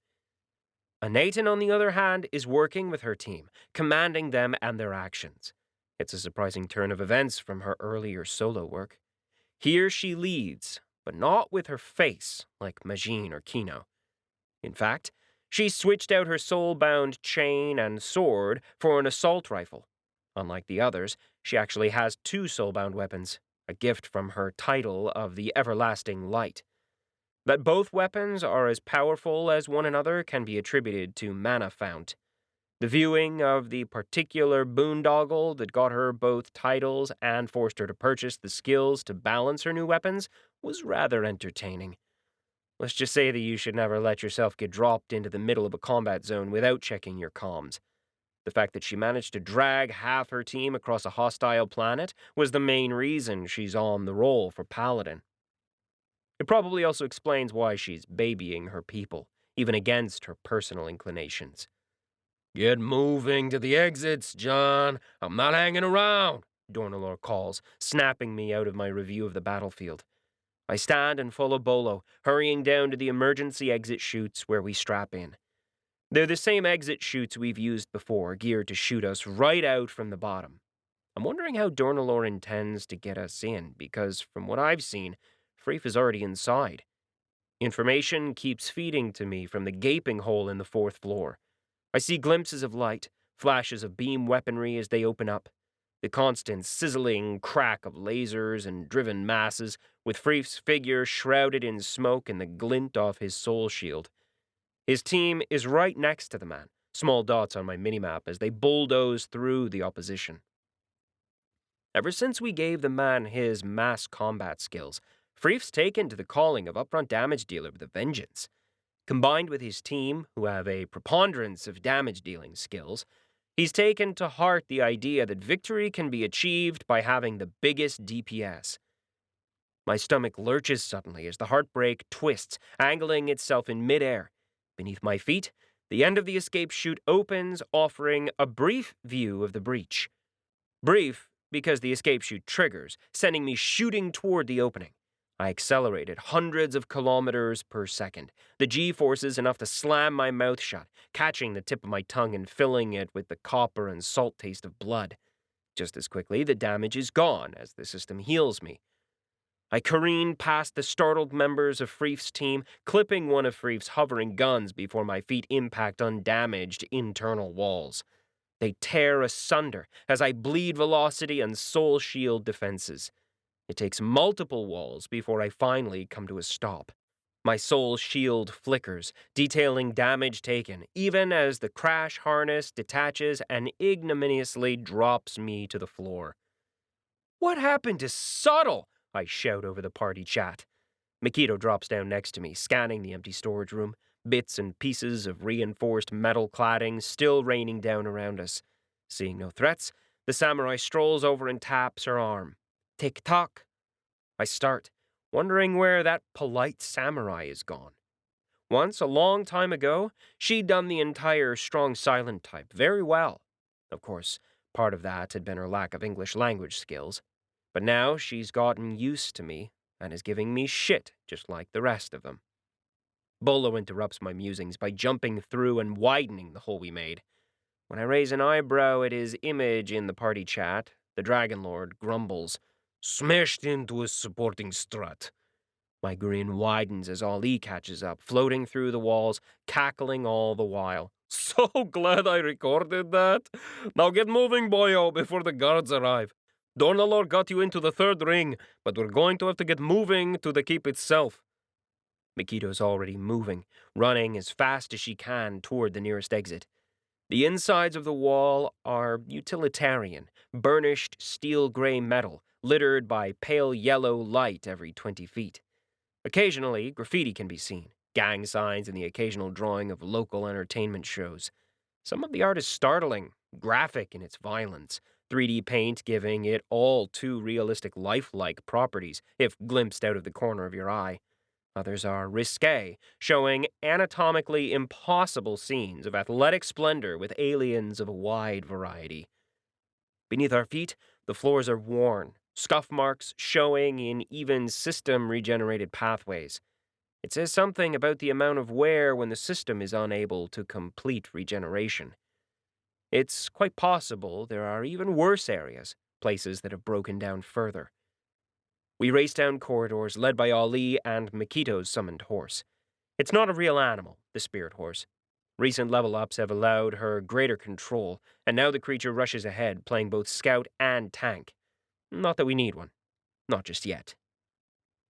Anaten, on the other hand, is working with her team, commanding them and their actions. It's a surprising turn of events from her earlier solo work. Here she leads, but not with her face, like 𝗪𝗍 or 𝗬𝐞𝐻. In fact, she switched out her soul-bound chain and sword for an assault rifle. Unlike the others, she actually has 2 soul-bound weapons, a gift from her title of the Everlasting Light. That both weapons are as powerful as one another can be attributed to mana fount. The viewing of the particular boondoggle that got her both titles and forced her to purchase the skills to balance her new weapons was rather entertaining. Let's just say that you should never let yourself get dropped into the middle of a combat zone without checking your comms. The fact that she managed to drag half her team across a hostile planet was the main reason she's on the roll for Paladin. It probably also explains why she's babying her people, even against her personal inclinations. Get moving to the exits, John. I'm not hanging around, 𝗫𝗏 calls, snapping me out of my review of the battlefield. I stand and follow Bolo, hurrying down to the emergency exit chutes where we strap in. They're the same exit chutes we've used before, geared to shoot us right out from the bottom. I'm wondering how 𝗫𝗏 intends to get us in, because from what I've seen, 𝗲𝗡 is already inside. Information keeps feeding to me from the gaping hole in the 4th floor. I see glimpses of light, flashes of beam weaponry as they open up, the constant sizzling crack of lasers and driven masses, with 𝗲𝗡's figure shrouded in smoke and the glint off his soul shield. His team is right next to the man, small dots on my minimap as they bulldoze through the opposition. Ever since we gave the man his mass combat skills, 𝗲𝗡's taken to the calling of upfront damage dealer with a vengeance. Combined with his team, who have a preponderance of damage-dealing skills, he's taken to heart the idea that victory can be achieved by having the biggest DPS. My stomach lurches suddenly as the heartbreak twists, angling itself in midair. Beneath my feet, the end of the escape chute opens, offering a brief view of the breach. Brief, because the escape chute triggers, sending me shooting toward the opening. I accelerated hundreds of kilometers per second, the G-forces enough to slam my mouth shut, catching the tip of my tongue and filling it with the copper and salt taste of blood. Just as quickly, the damage is gone as the system heals me. I careen past the startled members of 𝗲𝗡's team, clipping one of 𝗲𝗡's hovering guns before my feet impact undamaged internal walls. They tear asunder as I bleed velocity and soul shield defenses. It takes multiple walls before I finally come to a stop. My soul shield flickers, detailing damage taken, even as the crash harness detaches and ignominiously drops me to the floor. "What happened to Subtle?" I shout over the party chat. 𝗏𝗏𝗀 drops down next to me, scanning the empty storage room, bits and pieces of reinforced metal cladding still raining down around us. Seeing no threats, The samurai strolls over and taps her arm. Tick-tock. I start, wondering where that polite samurai is gone. Once, a long time ago, she'd done the entire strong silent type very well. Of course, part of that had been her lack of English language skills. But now she's gotten used to me and is giving me shit just like the rest of them. Bolo interrupts my musings by jumping through and widening the hole we made. When I raise an eyebrow at his image in the party chat, the Dragon Lord grumbles, "Smashed into a supporting strut." My grin widens as Ali catches up, floating through the walls, cackling all the while. "So glad I recorded that. Now get moving, boyo, before the guards arrive. Dornalor got you into the third ring, but we're going to have to get moving to the keep itself." Mikito's already moving, running as fast as she can toward the nearest exit. The insides of the wall are utilitarian, burnished steel-gray metal, littered by pale yellow light every 20 feet. Occasionally, graffiti can be seen, gang signs and the occasional drawing of local entertainment shows. Some of the art is startling, graphic in its violence, 3D paint giving it all too realistic lifelike properties if glimpsed out of the corner of your eye. Others are risque, showing anatomically impossible scenes of athletic splendor with aliens of a wide variety. Beneath our feet, the floors are worn, scuff marks showing in even system-regenerated pathways. It says something about the amount of wear when the system is unable to complete regeneration. It's quite possible there are even worse areas, places that have broken down further. We race down corridors led by Ali and Mikito's summoned horse. It's not a real animal, the spirit horse. Recent level-ups have allowed her greater control, and now the creature rushes ahead, playing both scout and tank. Not that we need one. Not just yet.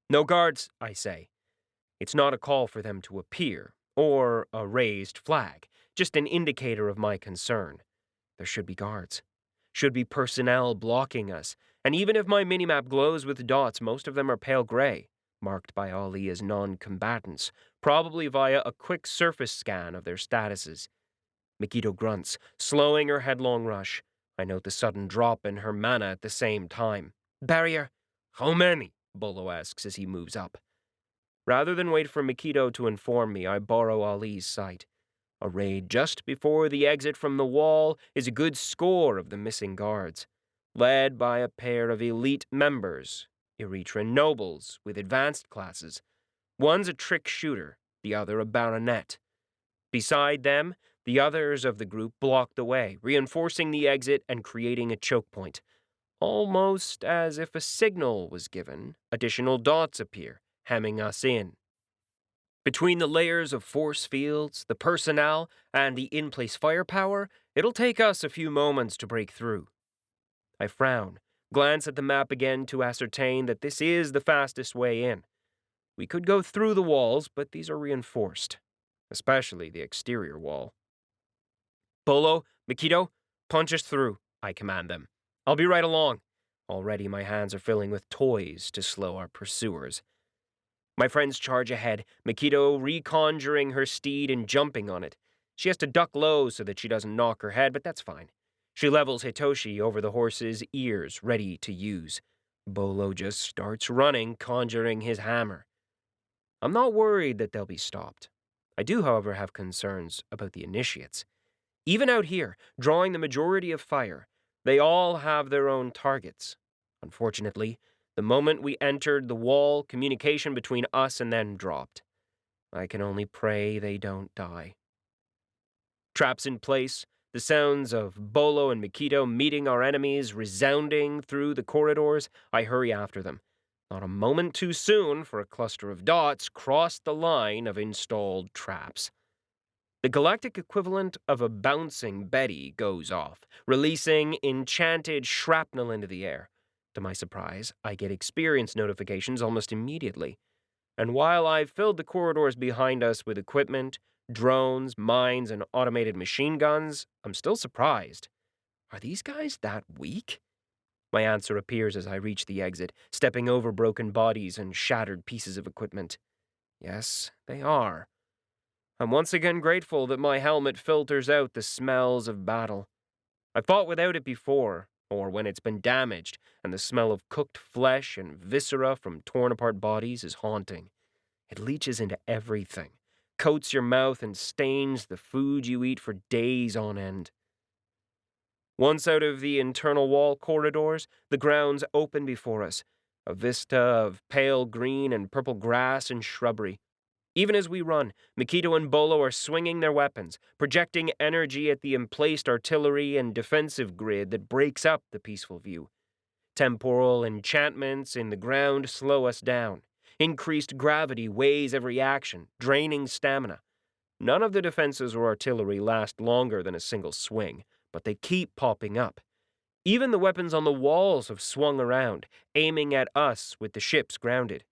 "No guards," I say. It's not a call for them to appear, or a raised flag, just an indicator of my concern. There should be guards. Should be personnel blocking us, and even if my minimap glows with dots, most of them are pale gray, marked by Ali as non-combatants, probably via a quick surface scan of their statuses. Mikito grunts, slowing her headlong rush. I note the sudden drop in her mana at the same time. "Barrier." "How many?" Bolo asks as he moves up. Rather than wait for Mikito to inform me, I borrow Ali's sight. Arrayed just before the exit from the wall is a good score of the missing guards, led by a pair of elite members, Erethran nobles with advanced classes. One's a trick shooter, the other a baronet. Beside them, the others of the group block the way, reinforcing the exit and creating a choke point. Almost as if a signal was given, additional dots appear, hemming us in. Between the layers of force fields, the personnel, and the in-place firepower, it'll take us a few moments to break through. I frown, glance at the map again to ascertain that this is the fastest way in. We could go through the walls, but these are reinforced, especially the exterior wall. "Bolo, Mikito, punch us through," I command them. "I'll be right along." Already my hands are filling with toys to slow our pursuers. My friends charge ahead, Mikito reconjuring her steed and jumping on it. She has to duck low so that she doesn't knock her head, but that's fine. She levels Hitoshi over the horse's ears, ready to use. Bolo just starts running, conjuring his hammer. I'm not worried that they'll be stopped. I do, however, have concerns about the initiates. Even out here, drawing the majority of fire, they all have their own targets. Unfortunately, the moment we entered the wall, communication between us and them dropped. I can only pray they don't die. Traps in place, the sounds of Bolo and Mikito meeting our enemies resounding through the corridors, I hurry after them. Not a moment too soon for a cluster of dots crossed the line of installed traps. The galactic equivalent of a bouncing Betty goes off, releasing enchanted shrapnel into the air. To my surprise, I get experience notifications almost immediately. And while I've filled the corridors behind us with equipment, drones, mines, and automated machine guns, I'm still surprised. Are these guys that weak? My answer appears as I reach the exit, stepping over broken bodies and shattered pieces of equipment. Yes, they are. I'm once again grateful that my helmet filters out the smells of battle. I fought without it before, or when it's been damaged and the smell of cooked flesh and viscera from torn-apart bodies is haunting. It leaches into everything, coats your mouth and stains the food you eat for days on end. Once out of the internal wall corridors, the grounds open before us, a vista of pale green and purple grass and shrubbery. Even as we run, 𝐜𝐸𝐸 and Bolo are swinging their weapons, projecting energy at the emplaced artillery and defensive grid that breaks up the peaceful view. Temporal enchantments in the ground slow us down. Increased gravity weighs every action, draining stamina. None of the defenses or artillery last longer than a single swing, but they keep popping up. Even the weapons on the walls have swung around, aiming at us with the ships grounded.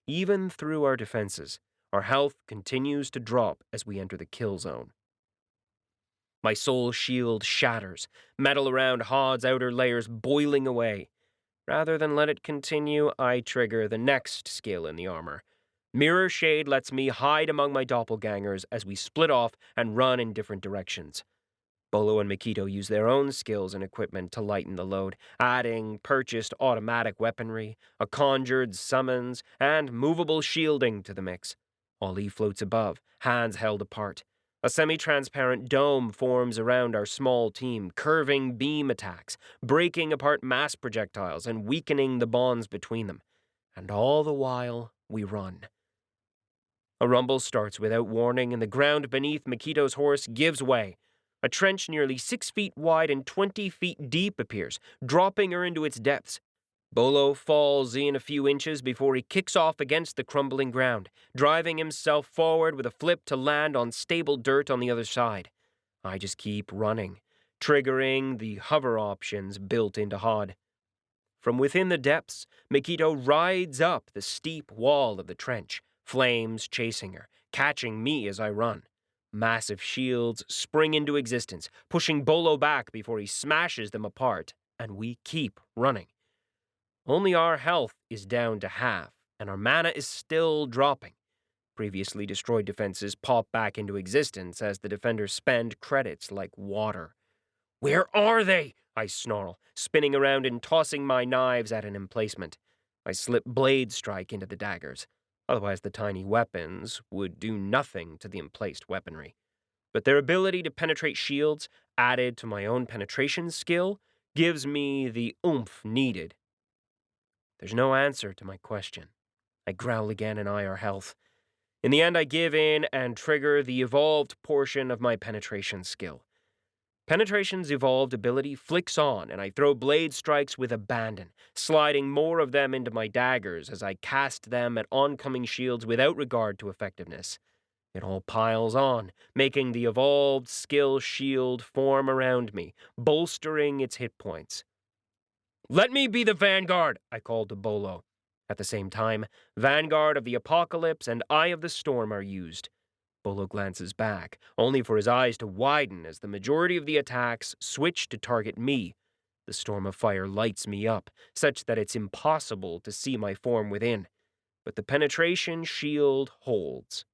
Even through our defenses, our health continues to drop as we enter the kill zone. My soul shield shatters, metal around Hod's outer layers boiling away. Rather than let it continue, I trigger the next skill in the armor. Mirror Shade lets me hide among my doppelgangers as we split off and run in different directions. Bolo and 𝗏𝐸𝐸 use their own skills and equipment to lighten the load, adding purchased automatic weaponry, a conjured summons, and movable shielding to the mix. Ali floats above, hands held apart. A semi-transparent dome forms around our small team, curving beam attacks, breaking apart mass projectiles and weakening the bonds between them. And all the while, we run. A rumble starts without warning, and the ground beneath 𝗏𝐸𝐸's horse gives way. A trench nearly 6 feet wide and 20 feet deep appears, dropping her into its depths. Bolo falls in a few inches before he kicks off against the crumbling ground, driving himself forward with a flip to land on stable dirt on the other side. I just keep running, triggering the hover options built into HOD. From within the depths, 𝗏𝐸𝐸 rides up the steep wall of the trench, flames chasing her, catching me as I run. Massive shields spring into existence, pushing Bolo back before he smashes them apart, and we keep running. Only our health is down to half, and our mana is still dropping. Previously destroyed defenses pop back into existence as the defenders spend credits like water. "Where are they?" I snarl, spinning around and tossing my knives at an emplacement. I slip Blade Strike into the daggers. Otherwise the tiny weapons would do nothing to the emplaced weaponry. But their ability to penetrate shields, added to my own penetration skill, gives me the oomph needed. There's no answer to my question. I growl again and eye our health. In the end, I give in and trigger the evolved portion of my penetration skill. Penetration's evolved ability flicks on, and I throw blade strikes with abandon, sliding more of them into my daggers as I cast them at oncoming shields without regard to effectiveness. It all piles on, making the evolved skill shield form around me, bolstering its hit points. "Let me be the Vanguard," I called to Bolo. At the same time, Vanguard of the Apocalypse and Eye of the Storm are used. Bolo glances back, only for his eyes to widen as the majority of the attacks switch to target me. The storm of fire lights me up, such that it's impossible to see my form within. But the penetration shield holds.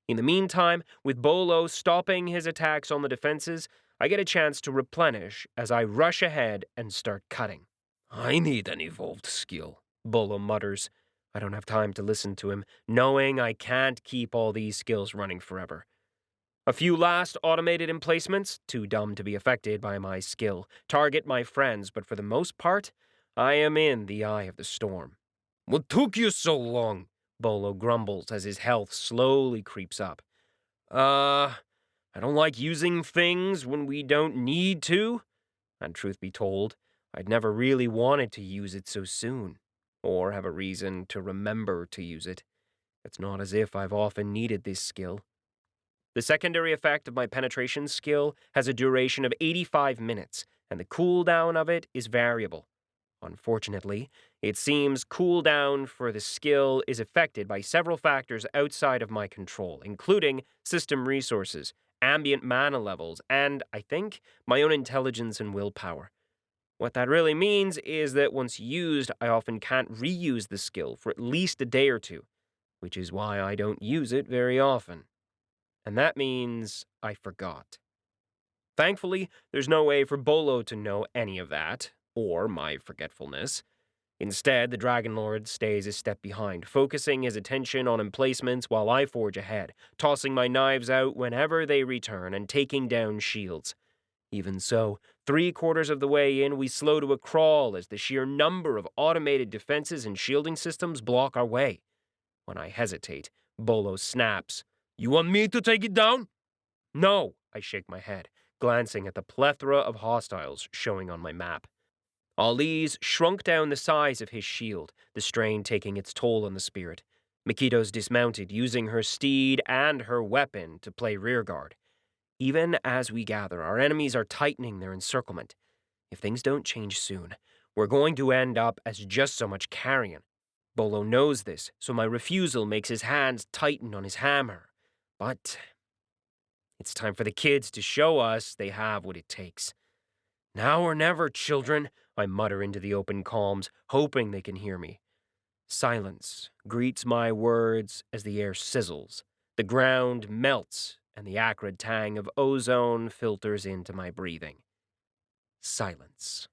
In the meantime, with Bolo stopping his attacks on the defenses, I get a chance to replenish as I rush ahead and start cutting. "I need an evolved skill," Bolo mutters. I don't have time to listen to him, knowing I can't keep all these skills running forever. A few last automated emplacements, too dumb to be affected by my skill, target my friends, but for the most part, I am in the eye of the storm. "What took you so long?" Bolo grumbles as his health slowly creeps up. I don't like using things when we don't need to. And truth be told, I'd never really wanted to use it so soon, or have a reason to remember to use it. It's not as if I've often needed this skill. The secondary effect of my penetration skill has a duration of 85 minutes, and the cooldown of it is variable. Unfortunately, it seems cooldown for the skill is affected by several factors outside of my control, including system resources, ambient mana levels, and, I think, my own intelligence and willpower. What that really means is that once used, I often can't reuse the skill for at least a day or two, which is why I don't use it very often. And that means I forgot. Thankfully, there's no way for Bolo to know any of that, or my forgetfulness. Instead, the Dragon Lord stays a step behind, focusing his attention on emplacements while I forge ahead, tossing my knives out whenever they return and taking down shields. Even so, 3/4 of the way in, we slow to a crawl as the sheer number of automated defenses and shielding systems block our way. When I hesitate, 𝗏𝗨 snaps. "You want me to take it down?" "No," I shake my head, glancing at the plethora of hostiles showing on my map. Ali's shrunk down the size of his shield, the strain taking its toll on the spirit. Mikito's dismounted, using her steed and her weapon to play rearguard. Even as we gather, our enemies are tightening their encirclement. If things don't change soon, we're going to end up as just so much carrion. 𝗏𝗨 knows this, so my refusal makes his hands tighten on his hammer. But it's time for the kids to show us they have what it takes. "Now or never, children," I mutter into the open calms, hoping they can hear me. Silence greets my words as the air sizzles, the ground melts, and the acrid tang of ozone filters into my breathing. Silence.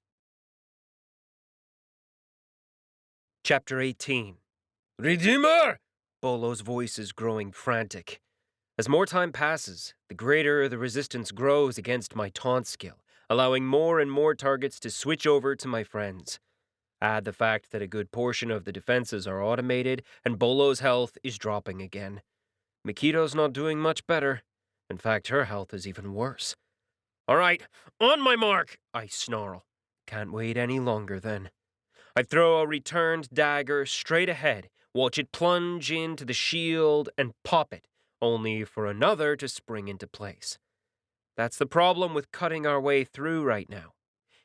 Chapter 18. "Redeemer!" 𝗏𝗨's voice is growing frantic. As more time passes, the greater the resistance grows against my taunt skill, allowing more and more targets to switch over to my friends. Add the fact that a good portion of the defenses are automated, and 𝗏𝗨's health is dropping again. Mikito's not doing much better. In fact, her health is even worse. "All right, on my mark," I snarl. Can't wait any longer then. I throw a returned dagger straight ahead, watch it plunge into the shield, and pop it, only for another to spring into place. That's the problem with cutting our way through right now.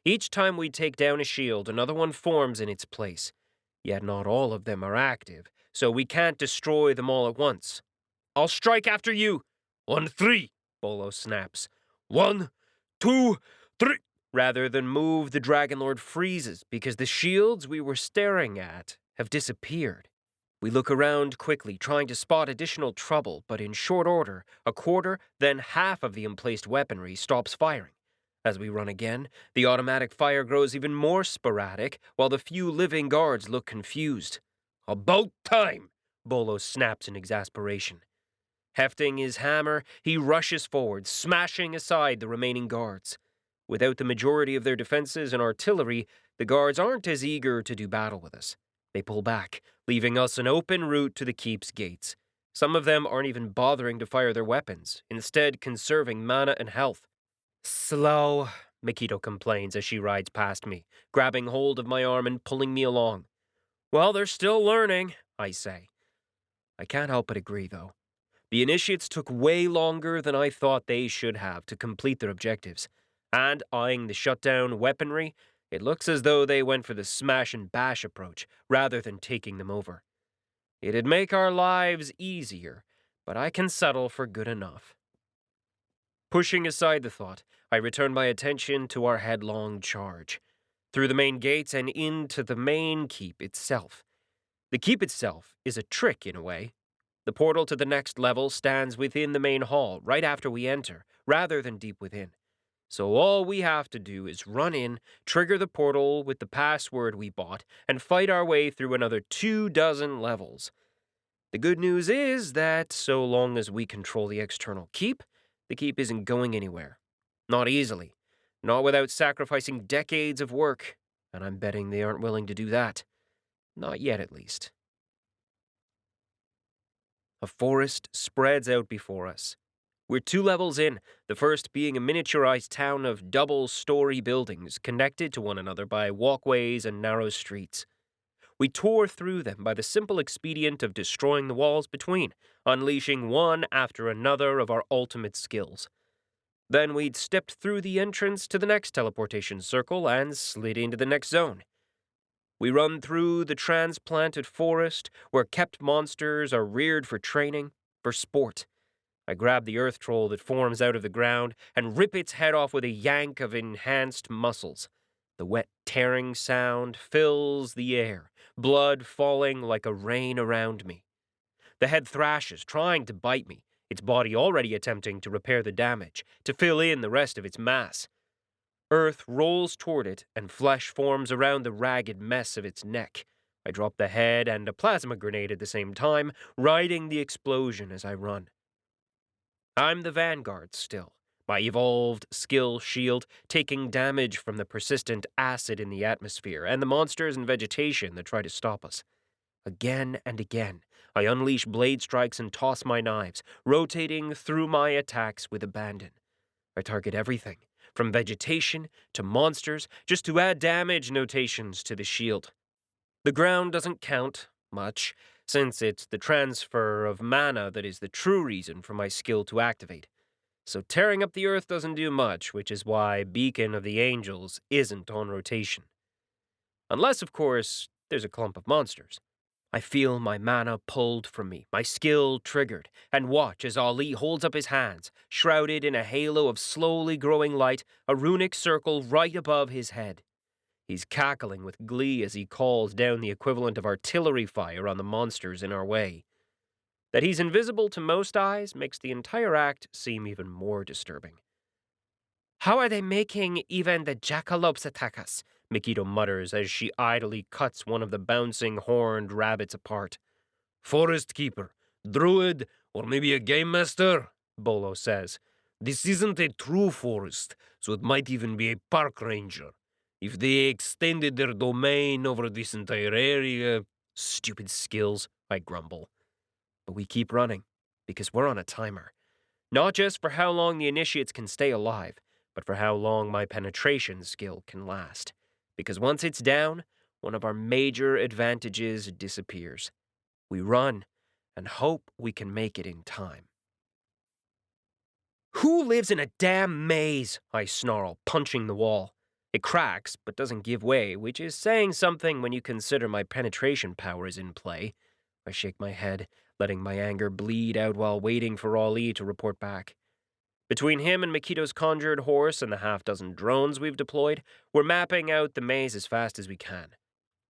Each time we take down a shield, another one forms in its place. Yet not all of them are active, so we can't destroy them all at once. "I'll strike after you." "On 3, 𝗏𝗨 snaps. 1, 2, 3. Rather than move, the Dragon Lord freezes because the shields we were staring at have disappeared. We look around quickly, trying to spot additional trouble, but in short order, a quarter, then half of the emplaced weaponry stops firing. As we run again, the automatic fire grows even more sporadic, while the few living guards look confused. "About time!" 𝗏𝗨 snaps in exasperation. Hefting his hammer, he rushes forward, smashing aside the remaining guards. Without the majority of their defenses and artillery, the guards aren't as eager to do battle with us. They pull back, leaving us an open route to the keep's gates. Some of them aren't even bothering to fire their weapons, instead conserving mana and health. "Slow," Mikito complains as she rides past me, grabbing hold of my arm and pulling me along. "Well, they're still learning," I say. I can't help but agree, though. The initiates took way longer than I thought they should have to complete their objectives, and eyeing the shutdown weaponry, it looks as though they went for the smash and bash approach rather than taking them over. It'd make our lives easier, but I can settle for good enough. Pushing aside the thought, I return my attention to our headlong charge, through the main gates and into the main keep itself. The keep itself is a trick in a way. The portal to the next level stands within the main hall right after we enter, rather than deep within. So all we have to do is run in, trigger the portal with the password we bought, and fight our way through another 24 levels. The good news is that so long as we control the external keep, the keep isn't going anywhere. Not easily. Not without sacrificing decades of work, and I'm betting they aren't willing to do that. Not yet, at least. A forest spreads out before us. We're 2 levels in, the first being a miniaturized town of double-story buildings connected to one another by walkways and narrow streets. We tore through them by the simple expedient of destroying the walls between, unleashing one after another of our ultimate skills. Then we'd stepped through the entrance to the next teleportation circle and slid into the next zone. We run through the transplanted forest, where kept monsters are reared for training, for sport. I grab the earth troll that forms out of the ground and rip its head off with a yank of enhanced muscles. The wet tearing sound fills the air, blood falling like a rain around me. The head thrashes, trying to bite me, its body already attempting to repair the damage, to fill in the rest of its mass. Earth rolls toward it, and flesh forms around the ragged mess of its neck. I drop the head and a plasma grenade at the same time, riding the explosion as I run. I'm the vanguard still, my evolved skill shield taking damage from the persistent acid in the atmosphere and the monsters and vegetation that try to stop us. Again and again, I unleash blade strikes and toss my knives, rotating through my attacks with abandon. I target everything, from vegetation to monsters, just to add damage notations to the shield. The ground doesn't count much, since it's the transfer of mana that is the true reason for my skill to activate. So tearing up the earth doesn't do much, which is why Beacon of the Angels isn't on rotation. Unless, of course, there's a clump of monsters. I feel my mana pulled from me, my skill triggered, and watch as Ali holds up his hands, shrouded in a halo of slowly growing light, a runic circle right above his head. He's cackling with glee as he calls down the equivalent of artillery fire on the monsters in our way. That he's invisible to most eyes makes the entire act seem even more disturbing. "How are they making even the jackalopes attack us?" 𝗪𝐞𝐸 mutters as she idly cuts one of the bouncing horned rabbits apart. "Forest keeper, druid, or maybe a game master," 𝗫𝗁 says. "This isn't a true forest, so it might even be a park ranger. If they extended their domain over this entire area..." "Stupid skills," I grumble. But we keep running, because we're on a timer. Not just for how long the initiates can stay alive, but for how long my penetration skill can last. Because once it's down, one of our major advantages disappears. We run, and hope we can make it in time. "Who lives in a damn maze?" I snarl, punching the wall. It cracks, but doesn't give way, which is saying something when you consider my penetration power is in play. I shake my head, letting my anger bleed out while waiting for Ali to report back. Between him and 𝗪𝐞𝐸's conjured horse and the half-dozen drones we've deployed, we're mapping out the maze as fast as we can.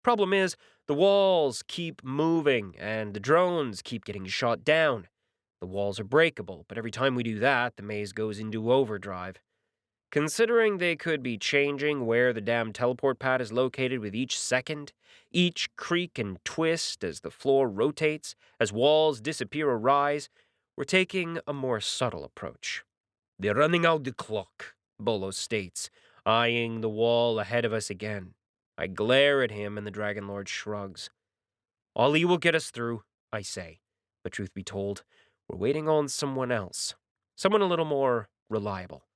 Problem is, the walls keep moving, and the drones keep getting shot down. The walls are breakable, but every time we do that, the maze goes into overdrive. Considering they could be changing where the damn teleport pad is located with each second, each creak and twist as the floor rotates, as walls disappear or rise, we're taking a more subtle approach. "They're running out the clock," 𝗫𝗁 states, eyeing the wall ahead of us again. I glare at him and the Dragon Lord shrugs. "Ali will get us through," I say, but truth be told, we're waiting on someone else. Someone a little more reliable.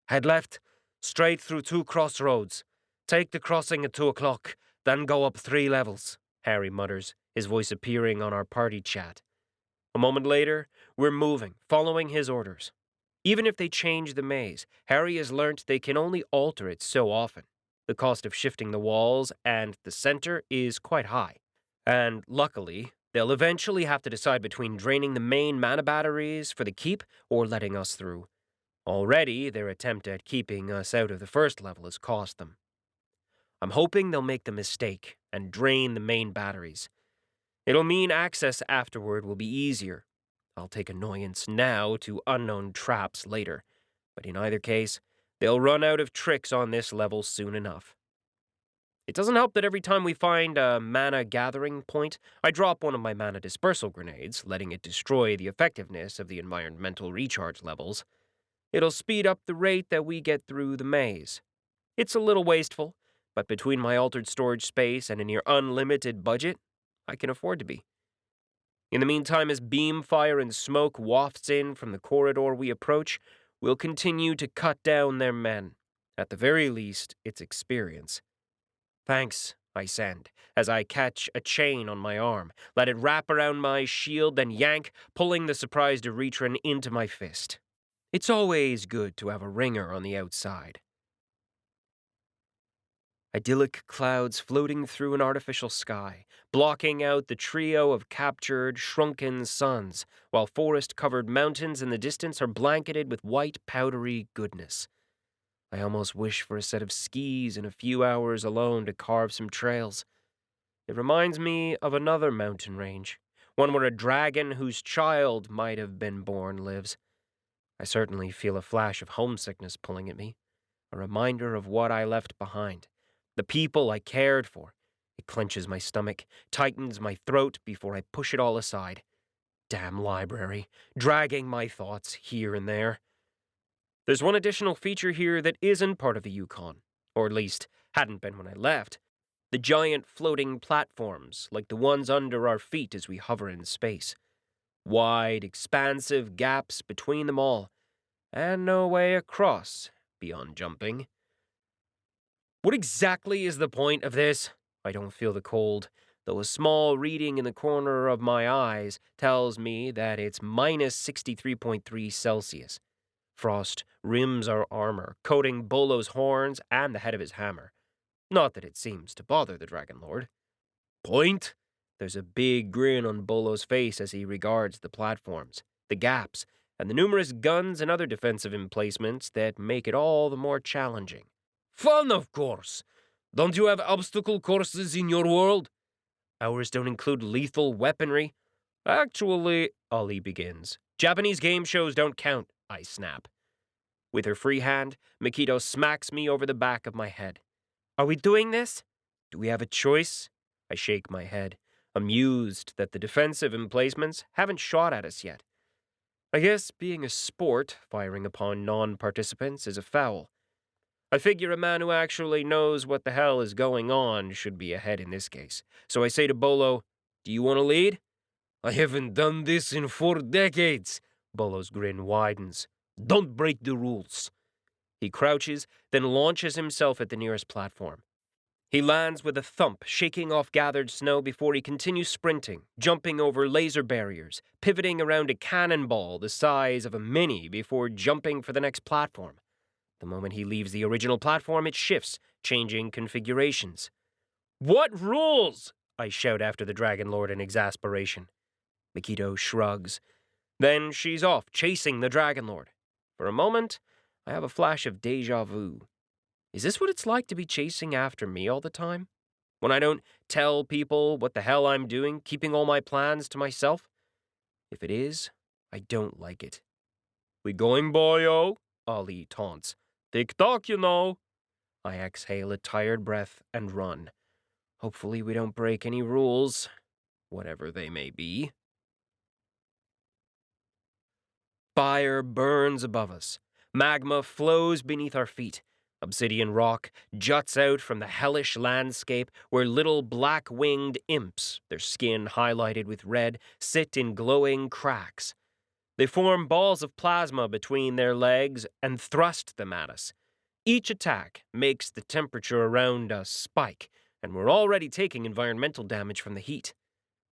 "Head left, straight through 2 crossroads. Take the crossing at 2 o'clock, then go up 3 levels, Harry mutters, his voice appearing on our party chat. A moment later, we're moving, following his orders. Even if they change the maze, Harry has learnt they can only alter it so often. The cost of shifting the walls and the center is quite high. And luckily, they'll eventually have to decide between draining the main mana batteries for the keep or letting us through. Already, their attempt at keeping us out of the first level has cost them. I'm hoping they'll make the mistake and drain the main batteries. It'll mean access afterward will be easier. I'll take annoyance now to unknown traps later, but in either case, they'll run out of tricks on this level soon enough. It doesn't help that every time we find a mana gathering point, I drop one of my mana dispersal grenades, letting it destroy the effectiveness of the environmental recharge levels. It'll speed up the rate that we get through the maze. It's a little wasteful, but between my altered storage space and a near unlimited budget, I can afford to be. In the meantime, as beam fire and smoke wafts in from the corridor we approach, we'll continue to cut down their men. At the very least, it's experience. "Thanks," I send, as I catch a chain on my arm, let it wrap around my shield, then yank, pulling the surprised Erethran into my fist. It's always good to have a ringer on the outside. Idyllic clouds floating through an artificial sky, blocking out the trio of captured, shrunken suns, while forest-covered mountains in the distance are blanketed with white, powdery goodness. I almost wish for a set of skis and a few hours alone to carve some trails. It reminds me of another mountain range, one where a dragon whose child might have been born lives. I certainly feel a flash of homesickness pulling at me. a reminder of what I left behind, the people I cared for. It clenches my stomach, tightens my throat before I push it all aside. Damn library, dragging my thoughts here and there. There's one additional feature here that isn't part of the Yukon, or at least hadn't been when I left. The giant floating platforms, like the ones under our feet as we hover in space. Wide, expansive gaps between them all, and no way across beyond jumping. What exactly is the point of this? I don't feel the cold, though a small reading in the corner of my eyes tells me that it's minus 63.3 Celsius. Frost rims our armor, coating Bolo's horns and the head of his hammer. Not that it seems to bother the Dragon Lord. Point? There's a big grin on Bolo's face as he regards the platforms, the gaps, and the numerous guns and other defensive emplacements that make it all the more challenging. Fun, of course! Don't you have obstacle courses in your world? Ours don't include lethal weaponry. Actually, Ali begins. Japanese game shows don't count, I snap. With her free hand, Mikito smacks me over the back of my head. Are we doing this? Do we have a choice? I shake my head, amused that the defensive emplacements haven't shot at us yet. I guess being a sport, firing upon non-participants is a foul. I figure a man who actually knows what the hell is going on should be ahead in this case. So I say to Bolo, do you want to lead? I haven't done this in 4 decades. Bolo's grin widens. Don't break the rules. He crouches, then launches himself at the nearest platform. He lands with a thump, shaking off gathered snow before he continues sprinting, jumping over laser barriers, pivoting around a cannonball the size of a mini before jumping for the next platform. The moment he leaves the original platform, it shifts, changing configurations. What rules? I shout after the Dragon Lord in exasperation. Mikito shrugs. Then she's off, chasing the Dragon Lord. For a moment, I have a flash of déjà vu. Is this what it's like to be chasing after me all the time? When I don't tell people what the hell I'm doing, keeping all my plans to myself? If it is, I don't like it. We going, boyo? Ali taunts. Tick-tock, you know. I exhale a tired breath and run. Hopefully we don't break any rules, whatever they may be. Fire burns above us. Magma flows beneath our feet. Obsidian rock juts out from the hellish landscape where little black-winged imps, their skin highlighted with red, sit in glowing cracks. They form balls of plasma between their legs and thrust them at us. Each attack makes the temperature around us spike, and we're already taking environmental damage from the heat.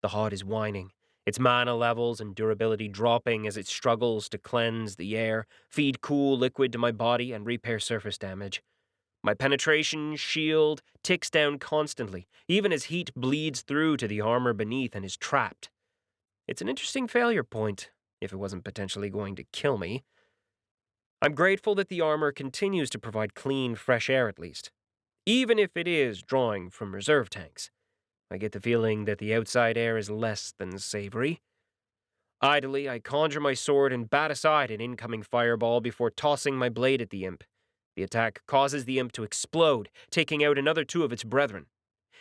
The Hod is whining, its mana levels and durability dropping as it struggles to cleanse the air, feed cool liquid to my body, and repair surface damage. My penetration shield ticks down constantly, even as heat bleeds through to the armor beneath and is trapped. It's an interesting failure point, if it wasn't potentially going to kill me. I'm grateful that the armor continues to provide clean, fresh air at least, even if it is drawing from reserve tanks. I get the feeling that the outside air is less than savory. Idly, I conjure my sword and bat aside an incoming fireball before tossing my blade at the imp. The attack causes the imp to explode, taking out another 2 of its brethren.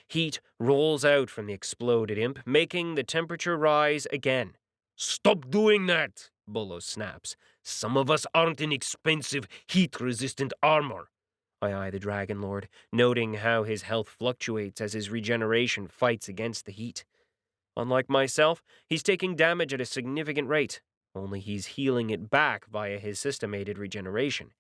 Heat rolls out from the exploded imp, making the temperature rise again. Stop doing that, Bolo snaps. Some of us aren't in expensive, heat-resistant armor. I eye the Dragon Lord, noting how his health fluctuates as his regeneration fights against the heat. Unlike myself, he's taking damage at a significant rate, only he's healing it back via his system-aided regeneration.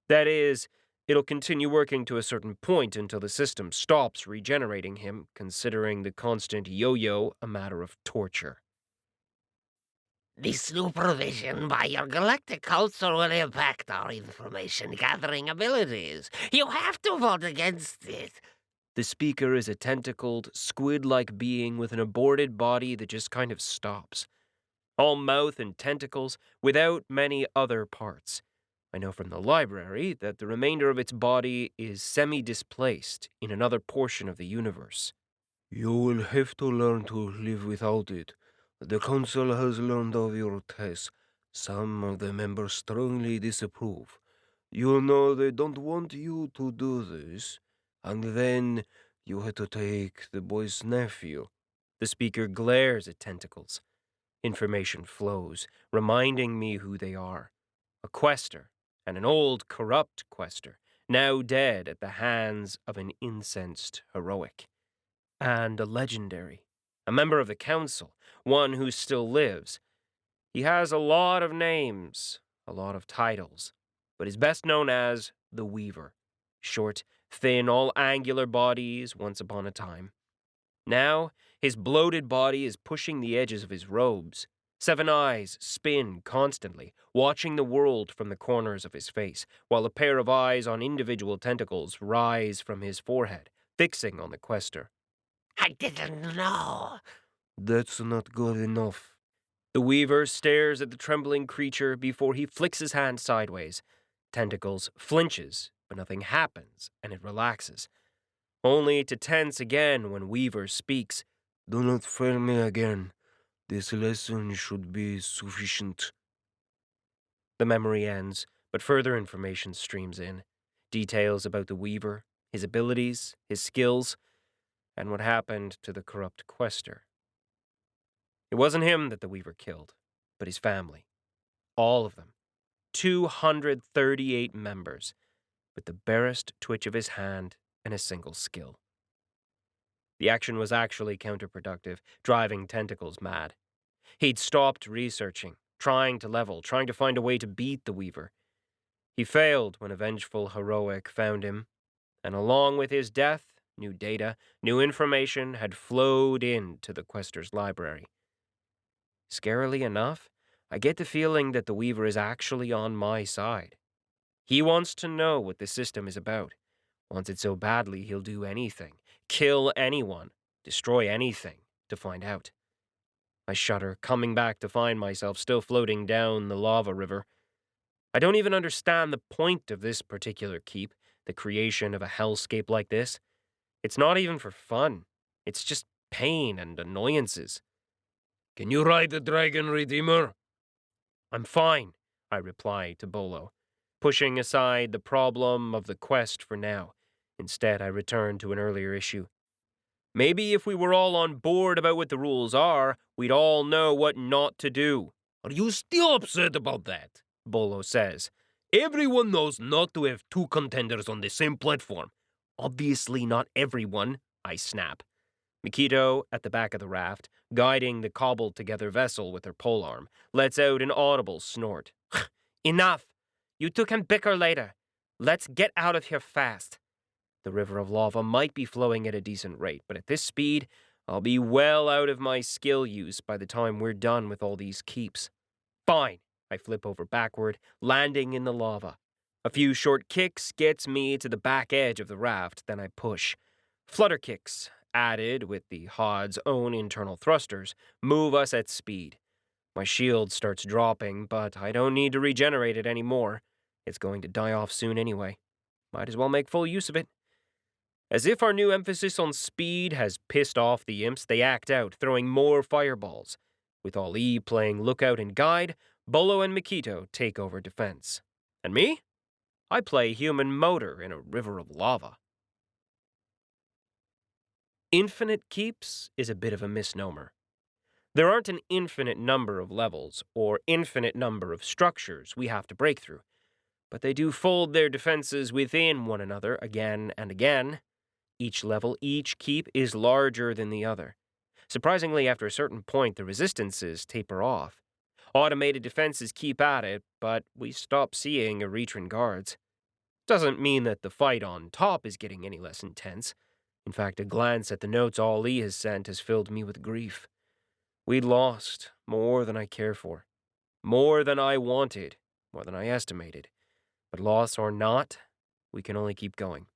That is, it'll continue working to a certain point until the system stops regenerating him, considering the constant yo-yo a matter of torture. The supervision by your Galactic Council will impact our information-gathering abilities. You have to vote against it. The speaker is a tentacled, squid-like being with an aborted body that just kind of stops. All mouth and tentacles, without many other parts. I know from the library that the remainder of its body is semi-displaced in another portion of the universe. You will have to learn to live without it. The Council has learned of your tests. Some of the members strongly disapprove. You know they don't want you to do this, and then you had to take the boy's nephew. The speaker glares at Tentacles. Information flows, reminding me who they are. A quester, and an old, corrupt quester, now dead at the hands of an incensed heroic. And a legendary, a member of the council, one who still lives. He has a lot of names, a lot of titles, but is best known as the Weaver. Short, thin, all angular bodies once upon a time. Now, his bloated body is pushing the edges of his robes. 7 eyes spin constantly, watching the world from the corners of his face, while a pair of eyes on individual tentacles rise from his forehead, fixing on the quester. I didn't know. That's not good enough. The Weaver stares at the trembling creature before he flicks his hand sideways. Tentacles flinches, but nothing happens, and it relaxes. Only to tense again when Weaver speaks. Do not fail me again. This lesson should be sufficient. The memory ends, but further information streams in. Details about the Weaver, his abilities, his skills, and what happened to the corrupt quester. It wasn't him that the Weaver killed, but his family. All of them. 238 members, with the barest twitch of his hand and a single skill. The action was actually counterproductive, driving Tentacles mad. He'd stopped researching, trying to level, trying to find a way to beat the Weaver. He failed when a vengeful heroic found him, and along with his death, new data, new information had flowed into the quester's library. Scarily enough, I get the feeling that the Weaver is actually on my side. He wants to know what the system is about. Wants it so badly he'll do anything, kill anyone, destroy anything to find out. I shudder, coming back to find myself still floating down the lava river. I don't even understand the point of this particular keep, the creation of a hellscape like this. It's not even for fun. It's just pain and annoyances. Can you ride the Dragon Redeemer? I'm fine, I reply to Bolo, pushing aside the problem of the quest for now. Instead, I return to an earlier issue. Maybe if we were all on board about what the rules are, we'd all know what not to do. Are you still upset about that? Bolo says. Everyone knows not to have 2 contenders on the same platform. Obviously not everyone, I snap. 𝗏𝗏𝐻, at the back of the raft, guiding the cobbled-together vessel with her polearm, lets out an audible snort. Enough! You two can bicker later. Let's get out of here fast. The river of lava might be flowing at a decent rate, but at this speed, I'll be well out of my skill use by the time we're done with all these keeps. Fine, I flip over backward, landing in the lava. A few short kicks gets me to the back edge of the raft, then I push. Flutter kicks, added with the HOD's own internal thrusters, move us at speed. My shield starts dropping, but I don't need to regenerate it anymore. It's going to die off soon anyway. Might as well make full use of it. As if our new emphasis on speed has pissed off the imps, they act out, throwing more fireballs. With 𝐿𝐸 playing lookout and guide, Bolo and 𝗏𝗏𝐻 take over defense. And me? I play human motor in a river of lava. Infinite keeps is a bit of a misnomer. There aren't an infinite number of levels or infinite number of structures we have to break through, but they do fold their defenses within one another again and again. Each level, each keep is larger than the other. Surprisingly, after a certain point, the resistances taper off. Automated defenses keep at it, but we stop seeing Erethran guards. Doesn't mean that the fight on top is getting any less intense. In fact, a glance at the notes 𝗁𝐸 has sent has filled me with grief. We'd lost more than I care for. More than I wanted, more than I estimated. But loss or not, we can only keep going.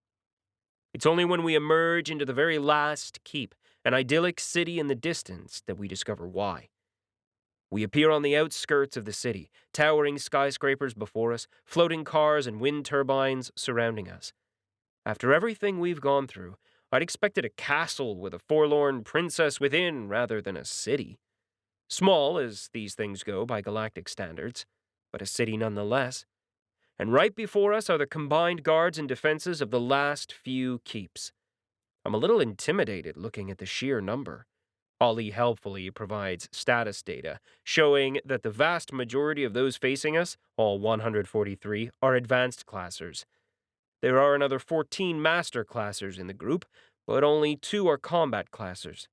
It's only when we emerge into the very last keep, an idyllic city in the distance, that we discover why. We appear on the outskirts of the city, towering skyscrapers before us, floating cars and wind turbines surrounding us. After everything we've gone through, I'd expected a castle with a forlorn princess within rather than a city. Small as these things go by galactic standards, but a city nonetheless. and right before us are the combined guards and defenses of the last few keeps. I'm a little intimidated looking at the sheer number. Ollie helpfully provides status data, showing that the vast majority of those facing us, all 143, are advanced classers. There are another 14 master classers in the group, but only 2 are combat classers.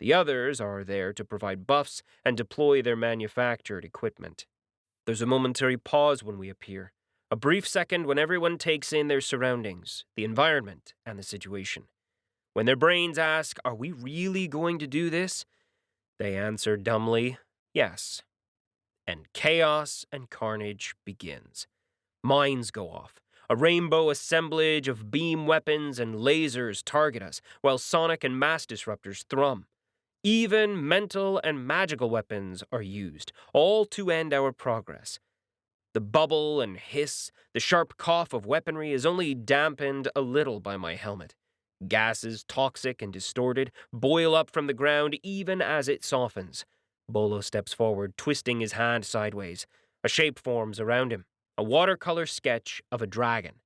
The others are there to provide buffs and deploy their manufactured equipment. There's a momentary pause when we appear, a brief second when everyone takes in their surroundings, the environment, and the situation. When their brains ask, "Are we really going to do this?" they answer dumbly, "Yes." And chaos and carnage begins. Mines go off. A rainbow assemblage of beam weapons and lasers target us, while sonic and mass disruptors thrum. Even mental and magical weapons are used, all to end our progress. The bubble and hiss, the sharp cough of weaponry is only dampened a little by my helmet. Gases, toxic and distorted, boil up from the ground even as it softens. Bolo steps forward, twisting his hand sideways. A shape forms around him, a watercolor sketch of a dragon.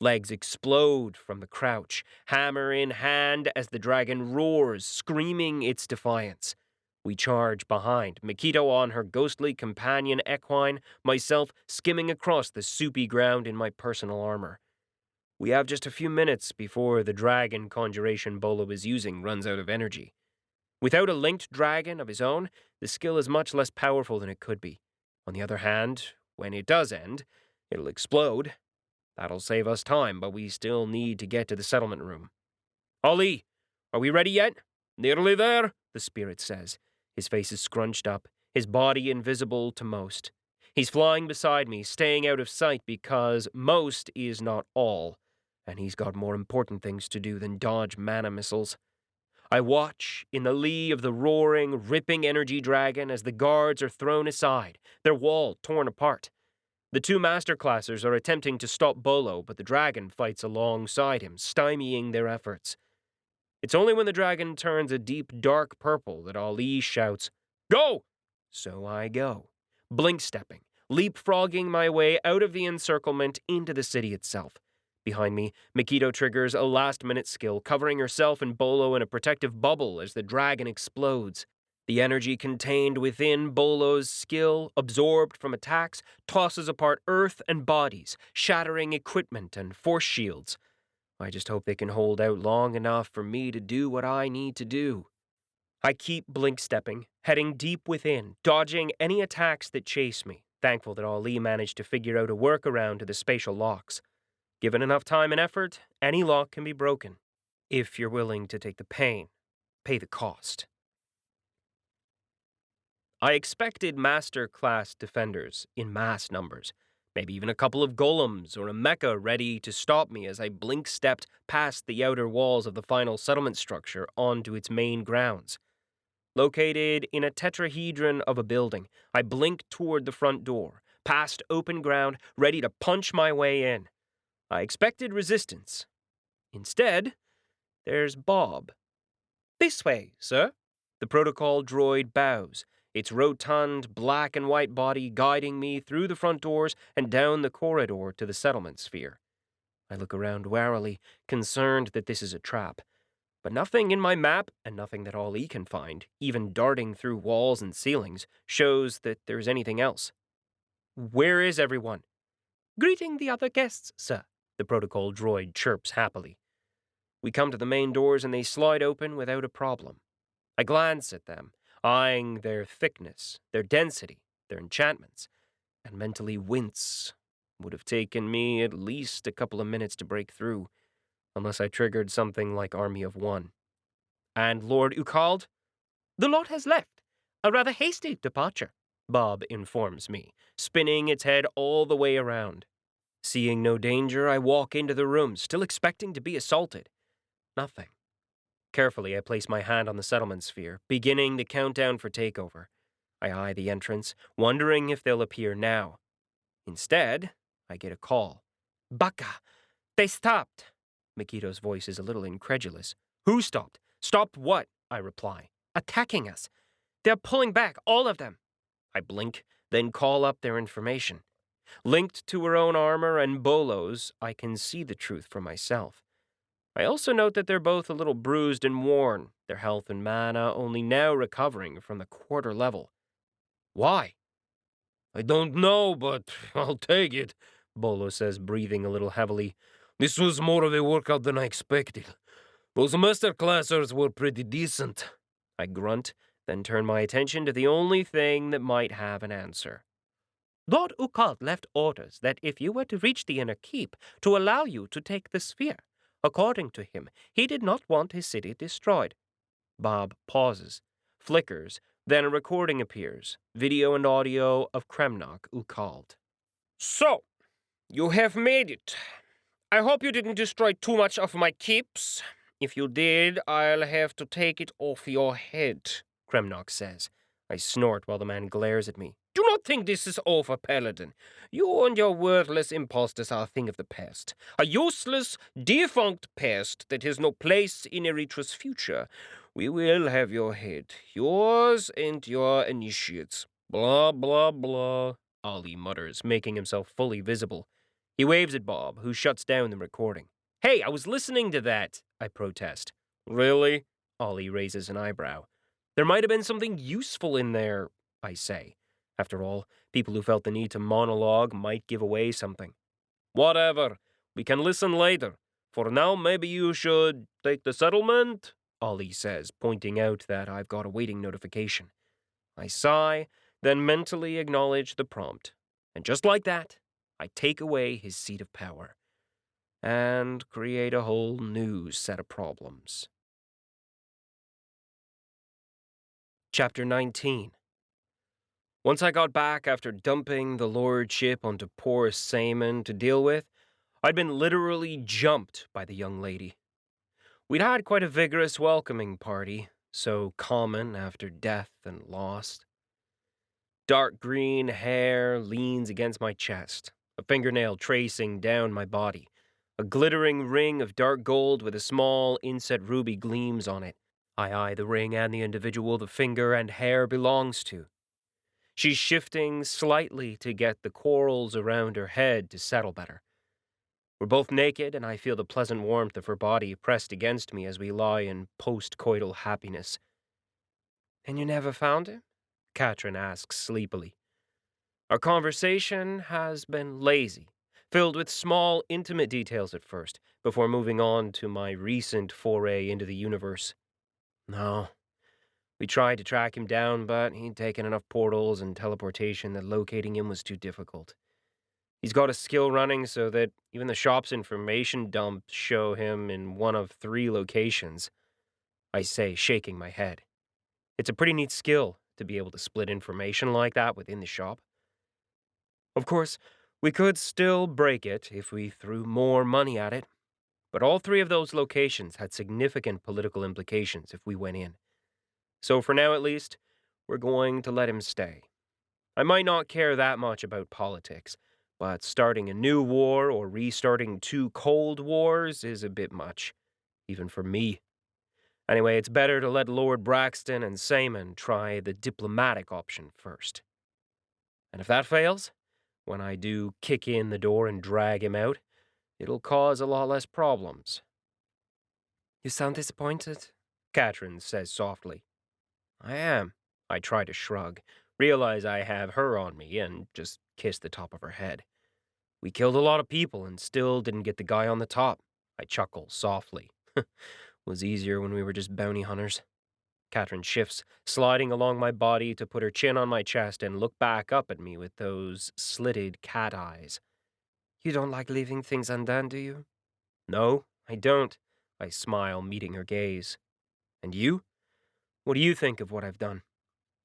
Legs explode from the crouch, hammer in hand as the dragon roars, screaming its defiance. We charge behind, 𝐼𝐞𝐸 on her ghostly companion equine, myself skimming across the soupy ground in my personal armor. We have just a few minutes before the dragon conjuration Bolo is using runs out of energy. Without a linked dragon of his own, the skill is much less powerful than it could be. On the other hand, when it does end, it'll explode. That'll save us time, but we still need to get to the settlement room. "Ollie, are we ready yet?" "Nearly there," the spirit says. His face is scrunched up, his body invisible to most. He's flying beside me, staying out of sight because most is not all, and he's got more important things to do than dodge mana missiles. I watch in the lee of the roaring, ripping energy dragon as the guards are thrown aside, their wall torn apart. The 2 master classers are attempting to stop Bolo, but the dragon fights alongside him, stymieing their efforts. It's only when the dragon turns a deep, dark purple that Ali shouts, "Go!" So I go, blink-stepping, leapfrogging my way out of the encirclement into the city itself. Behind me, 𝗵𝐞𝐸 triggers a last-minute skill, covering herself and Bolo in a protective bubble as the dragon explodes. The energy contained within Bolo's skill, absorbed from attacks, tosses apart earth and bodies, shattering equipment and force shields. I just hope they can hold out long enough for me to do what I need to do. I keep blink-stepping, heading deep within, dodging any attacks that chase me, thankful that Ali managed to figure out a workaround to the spatial locks. Given enough time and effort, any lock can be broken. If you're willing to take the pain, pay the cost. I expected master-class defenders in mass numbers, maybe even a couple of golems or a mecha ready to stop me as I blink-stepped past the outer walls of the final settlement structure onto its main grounds. Located in a tetrahedron of a building, I blinked toward the front door, past open ground, ready to punch my way in. I expected resistance. Instead, there's Bob. "This way, sir." The protocol droid bows, its rotund black and white body guiding me through the front doors and down the corridor to the settlement sphere. I look around warily, concerned that this is a trap. But nothing in my map, and nothing that Ollie can find, even darting through walls and ceilings, shows that there's anything else. "Where is everyone?" "Greeting the other guests, sir," the protocol droid chirps happily. We come to the main doors and they slide open without a problem. I glance at them, eyeing their thickness, their density, their enchantments, and mentally wince. Would have taken me at least a couple of minutes to break through, unless I triggered something like Army of One. "And Lord 𝐼𝐸𝐿d?" "The lot has left. A rather hasty departure," Bob informs me, spinning its head all the way around. Seeing no danger, I walk into the room, still expecting to be assaulted. Nothing. Carefully, I place my hand on the settlement sphere, beginning the countdown for takeover. I eye the entrance, wondering if they'll appear now. Instead, I get a call. "Baka, they stopped." 𝗵𝐞𝐸's voice is a little incredulous. "Who stopped?" "Stopped what?" I reply. "Attacking us. They're pulling back, all of them." I blink, then call up their information. Linked to her own armor and bolos, I can see the truth for myself. I also note that they're both a little bruised and worn, their health and mana only now recovering from the quarter level. Why? I don't know, but I'll take it, Bolo says, breathing a little heavily. This was more of a workout than I expected. Those masterclassers were pretty decent. I grunt, then turn my attention to the only thing that might have an answer. Lord 𝗏𝗏 left orders that if you were to reach the inner keep, to allow you to take the sphere. According to him, he did not want his city destroyed. Bob pauses, flickers, then a recording appears, video and audio of 𝗏𝗏𝗁𝗏. So, you have made it. I hope you didn't destroy too much of my keeps. If you did, I'll have to take it off your head, 𝗏𝗏𝗁𝗏 says. I snort while the man glares at me. Do not think this is over, Paladin. You and your worthless impostors are a thing of the past. A useless, defunct past that has no place in Eretra's future. We will have your head, yours and your initiates. Blah, blah, blah, Ollie mutters, making himself fully visible. He waves at Bob, who shuts down the recording. Hey, I was listening to that, I protest. Really? Ollie raises an eyebrow. There might have been something useful in there, I say. After all, people who felt the need to monologue might give away something. Whatever. We can listen later. For now, maybe you should take the settlement, Ollie says, pointing out that I've got a waiting notification. I sigh, then mentally acknowledge the prompt. And just like that, I take away his seat of power and create a whole new set of problems. Chapter 19. Once I got back after dumping the lordship onto poor Seaman to deal with, I'd been literally jumped by the young lady. We'd had quite a vigorous welcoming party, so common after death and loss. Dark green hair leans against my chest, a fingernail tracing down my body. A glittering ring of dark gold with a small inset ruby gleams on it. I eye the ring and the individual the finger and hair belongs to. She's shifting slightly to get the corals around her head to settle better. We're both naked, and I feel the pleasant warmth of her body pressed against me as we lie in post-coital happiness. And you never found him? Katrin asks sleepily. Our conversation has been lazy, filled with small, intimate details at first, before moving on to my recent foray into the universe. No. We tried to track him down, but he'd taken enough portals and teleportation that locating him was too difficult. He's got a skill running so that even the shop's information dumps show him in one of 3 locations. I say, shaking my head. It's a pretty neat skill to be able to split information like that within the shop. Of course, we could still break it if we threw more money at it, but all 3 of those locations had significant political implications if we went in. So for now at least, we're going to let him stay. I might not care that much about politics, but starting a new war or restarting 2 cold wars is a bit much, even for me. Anyway, it's better to let Lord Braxton and Seaman try the diplomatic option first. And if that fails, when I do kick in the door and drag him out, it'll cause a lot less problems. You sound disappointed, Katrin says softly. I am. I try to shrug, realize I have her on me, and just kiss the top of her head. We killed a lot of people and still didn't get the guy on the top. I chuckle softly. Was easier when we were just bounty hunters. Katrin shifts, sliding along my body to put her chin on my chest and look back up at me with those slitted cat eyes. You don't like leaving things undone, do you? No, I don't. I smile, meeting her gaze. And you? What do you think of what I've done?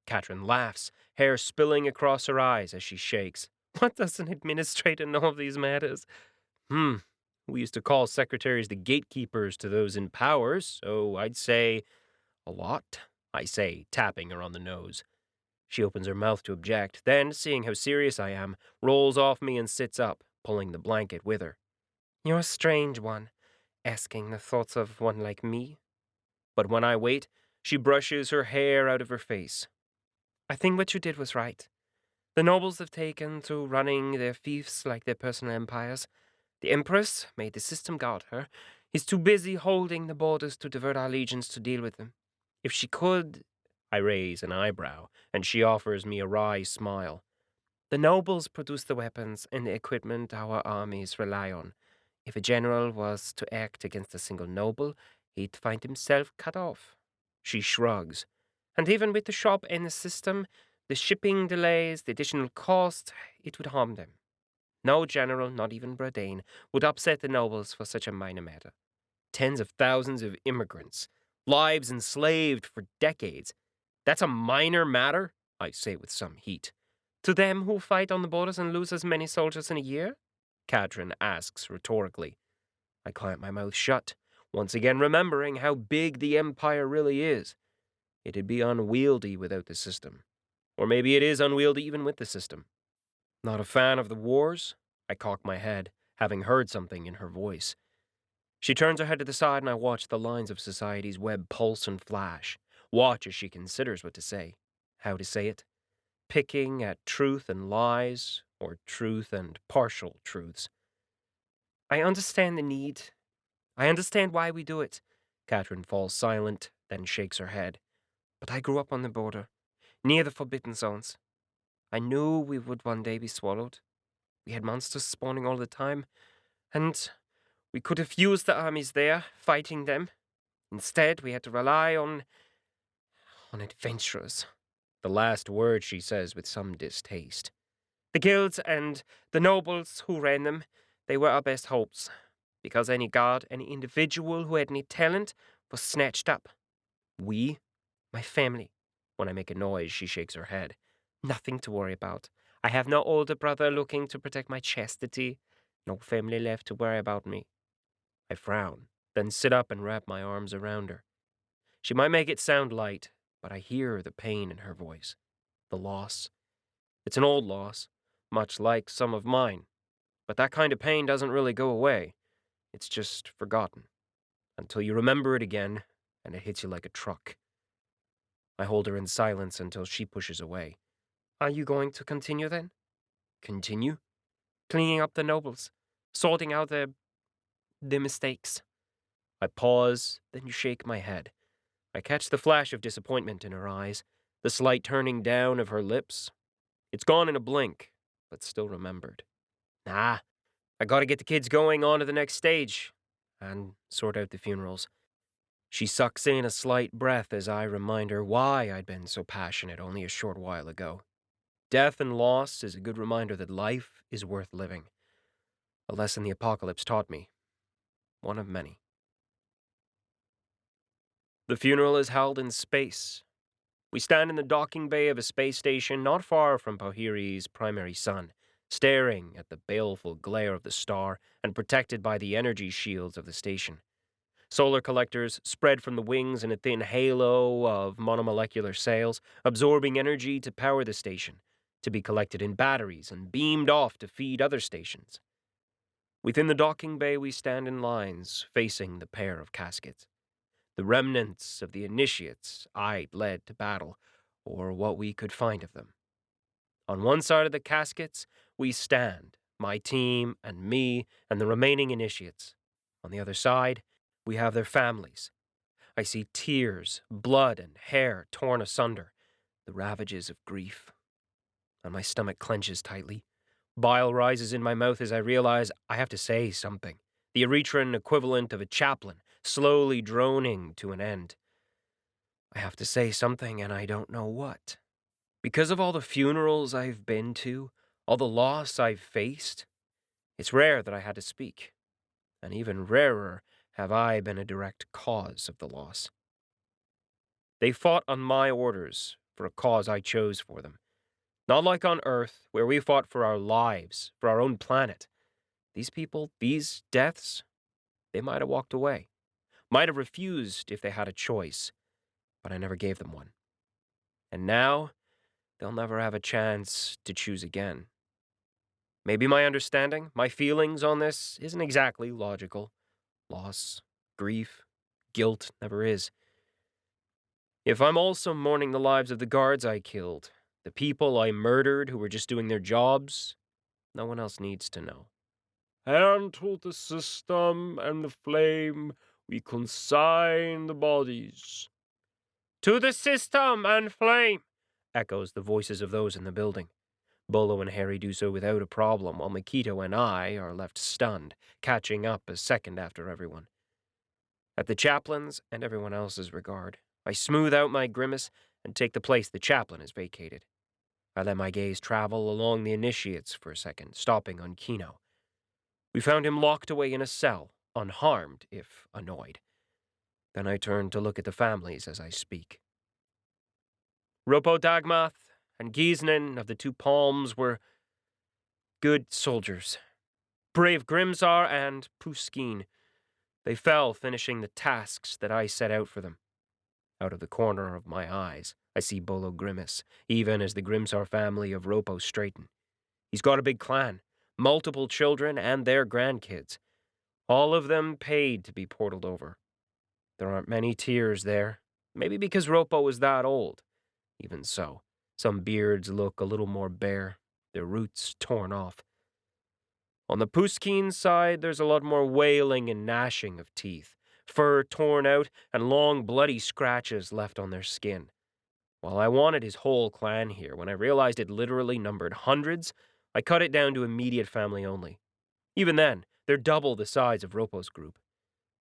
Katrin laughs, hair spilling across her eyes as she shakes. What does an administrator know of these matters? We used to call secretaries the gatekeepers to those in power, so I'd say a lot, I say, tapping her on the nose. She opens her mouth to object, then, seeing how serious I am, rolls off me and sits up, pulling the blanket with her. You're a strange one, asking the thoughts of one like me. But when I wait, she brushes her hair out of her face. I think what you did was right. The nobles have taken to running their fiefs like their personal empires. The Empress, may the system guard her, is too busy holding the borders to divert our legions to deal with them. If she could, I raise an eyebrow, and she offers me a wry smile. The nobles produce the weapons and the equipment our armies rely on. If a general was to act against a single noble, he'd find himself cut off. She shrugs. And even with the shop and the system, the shipping delays, the additional cost, it would harm them. No general, not even Bradane, would upset the nobles for such a minor matter. Tens of thousands of immigrants, lives enslaved for decades. That's a minor matter, I say with some heat. To them who fight on the borders and lose as many soldiers in a year? Katrin asks rhetorically. I clamp my mouth shut, once again remembering how big the Empire really is. It'd be unwieldy without the system. Or maybe it is unwieldy even with the system. Not a fan of the wars? I cock my head, having heard something in her voice. She turns her head to the side and I watch the lines of society's web pulse and flash. Watch as she considers what to say. How to say it. Picking at truth and lies, or truth and partial truths. I understand the need. I understand why we do it. Katrin falls silent, then shakes her head. But I grew up on the border, near the forbidden zones. I knew we would one day be swallowed. We had monsters spawning all the time, and we could have used the armies there, fighting them. Instead, we had to rely on adventurers. The last word she says with some distaste. The guilds and the nobles who ran them, they were our best hopes, because any guard, any individual who had any talent, was snatched up. We, my family. When I make a noise, she shakes her head. Nothing to worry about. I have no older brother looking to protect my chastity. No family left to worry about me. I frown, then sit up and wrap my arms around her. She might make it sound light, but I hear the pain in her voice. The loss. It's an old loss, much like some of mine. But that kind of pain doesn't really go away. It's just forgotten. Until you remember it again, and it hits you like a truck. I hold her in silence until she pushes away. Are you going to continue then? Continue? Cleaning up the nobles, sorting out their mistakes. I pause, then shake my head. I catch the flash of disappointment in her eyes, the slight turning down of her lips. It's gone in a blink, but still remembered. Nah, I gotta get the kids going on to the next stage, and sort out the funerals. She sucks in a slight breath as I remind her why I'd been so passionate only a short while ago. Death and loss is a good reminder that life is worth living. A lesson the apocalypse taught me. One of many. The funeral is held in space. We stand in the docking bay of a space station not far from 𝗪𝗼's primary sun, staring at the baleful glare of the star and protected by the energy shields of the station. Solar collectors spread from the wings in a thin halo of monomolecular sails, absorbing energy to power the station, to be collected in batteries and beamed off to feed other stations. Within the docking bay we stand in lines, facing the pair of caskets. The remnants of the initiates I'd led to battle, or what we could find of them. On one side of the caskets, we stand, my team and me and the remaining initiates. On the other side, we have their families. I see tears, blood, and hair torn asunder, the ravages of grief. And my stomach clenches tightly. Bile rises in my mouth as I realize I have to say something, the Erethran equivalent of a chaplain, slowly droning to an end. I have to say something and I don't know what. Because of all the funerals I've been to, all the loss I've faced, it's rare that I had to speak. And even rarer have I been a direct cause of the loss. They fought on my orders for a cause I chose for them. Not like on Earth, where we fought for our lives, for our own planet. These people, these deaths, they might have walked away. Might have refused if they had a choice, but I never gave them one. And now, they'll never have a chance to choose again. Maybe my understanding, my feelings on this isn't exactly logical. Loss, grief, guilt never is. If I'm also mourning the lives of the guards I killed, The people I murdered who were just doing their jobs, no one else needs to know. And to the system and the flame we consign the bodies. To the system and flame, echoes the voices of those in the building. Bolo and Harry do so without a problem, while 𝐼𝐞𝐸 and I are left stunned, catching up a second after everyone. At the chaplain's and everyone else's regard, I smooth out my grimace and take the place the chaplain has vacated. I let my gaze travel along the initiates for a second, stopping on 𝗠𝐞𝐬. We found him locked away in a cell, unharmed, if annoyed. Then I turn to look at the families as I speak. 𝗪𝗶𝗶𝗀𝗪 and 𝐼𝐸𝐮𝐸 of the Two Palms were good soldiers. Brave 𝗪𝐸𝐺𝑟 and 𝗪sciN. They fell finishing the tasks that I set out for them. Out of the corner of my eyes, I see Bolo grimace, even as the 𝗪𝐺𝑟 family of 𝗪𝗶 straighten. He's got a big clan, multiple children and their grandkids, all of them paid to be portaled over. There aren't many tears there, maybe because 𝗪𝗶 was that old. Even so, some beards look a little more bare, their roots torn off. On the 𝗪sciN side, there's a lot more wailing and gnashing of teeth, fur torn out, and long bloody scratches left on their skin. While I wanted his whole clan here, when I realized it literally numbered hundreds, I cut it down to immediate family only. Even then, they're double the size of 𝗪𝗶's group.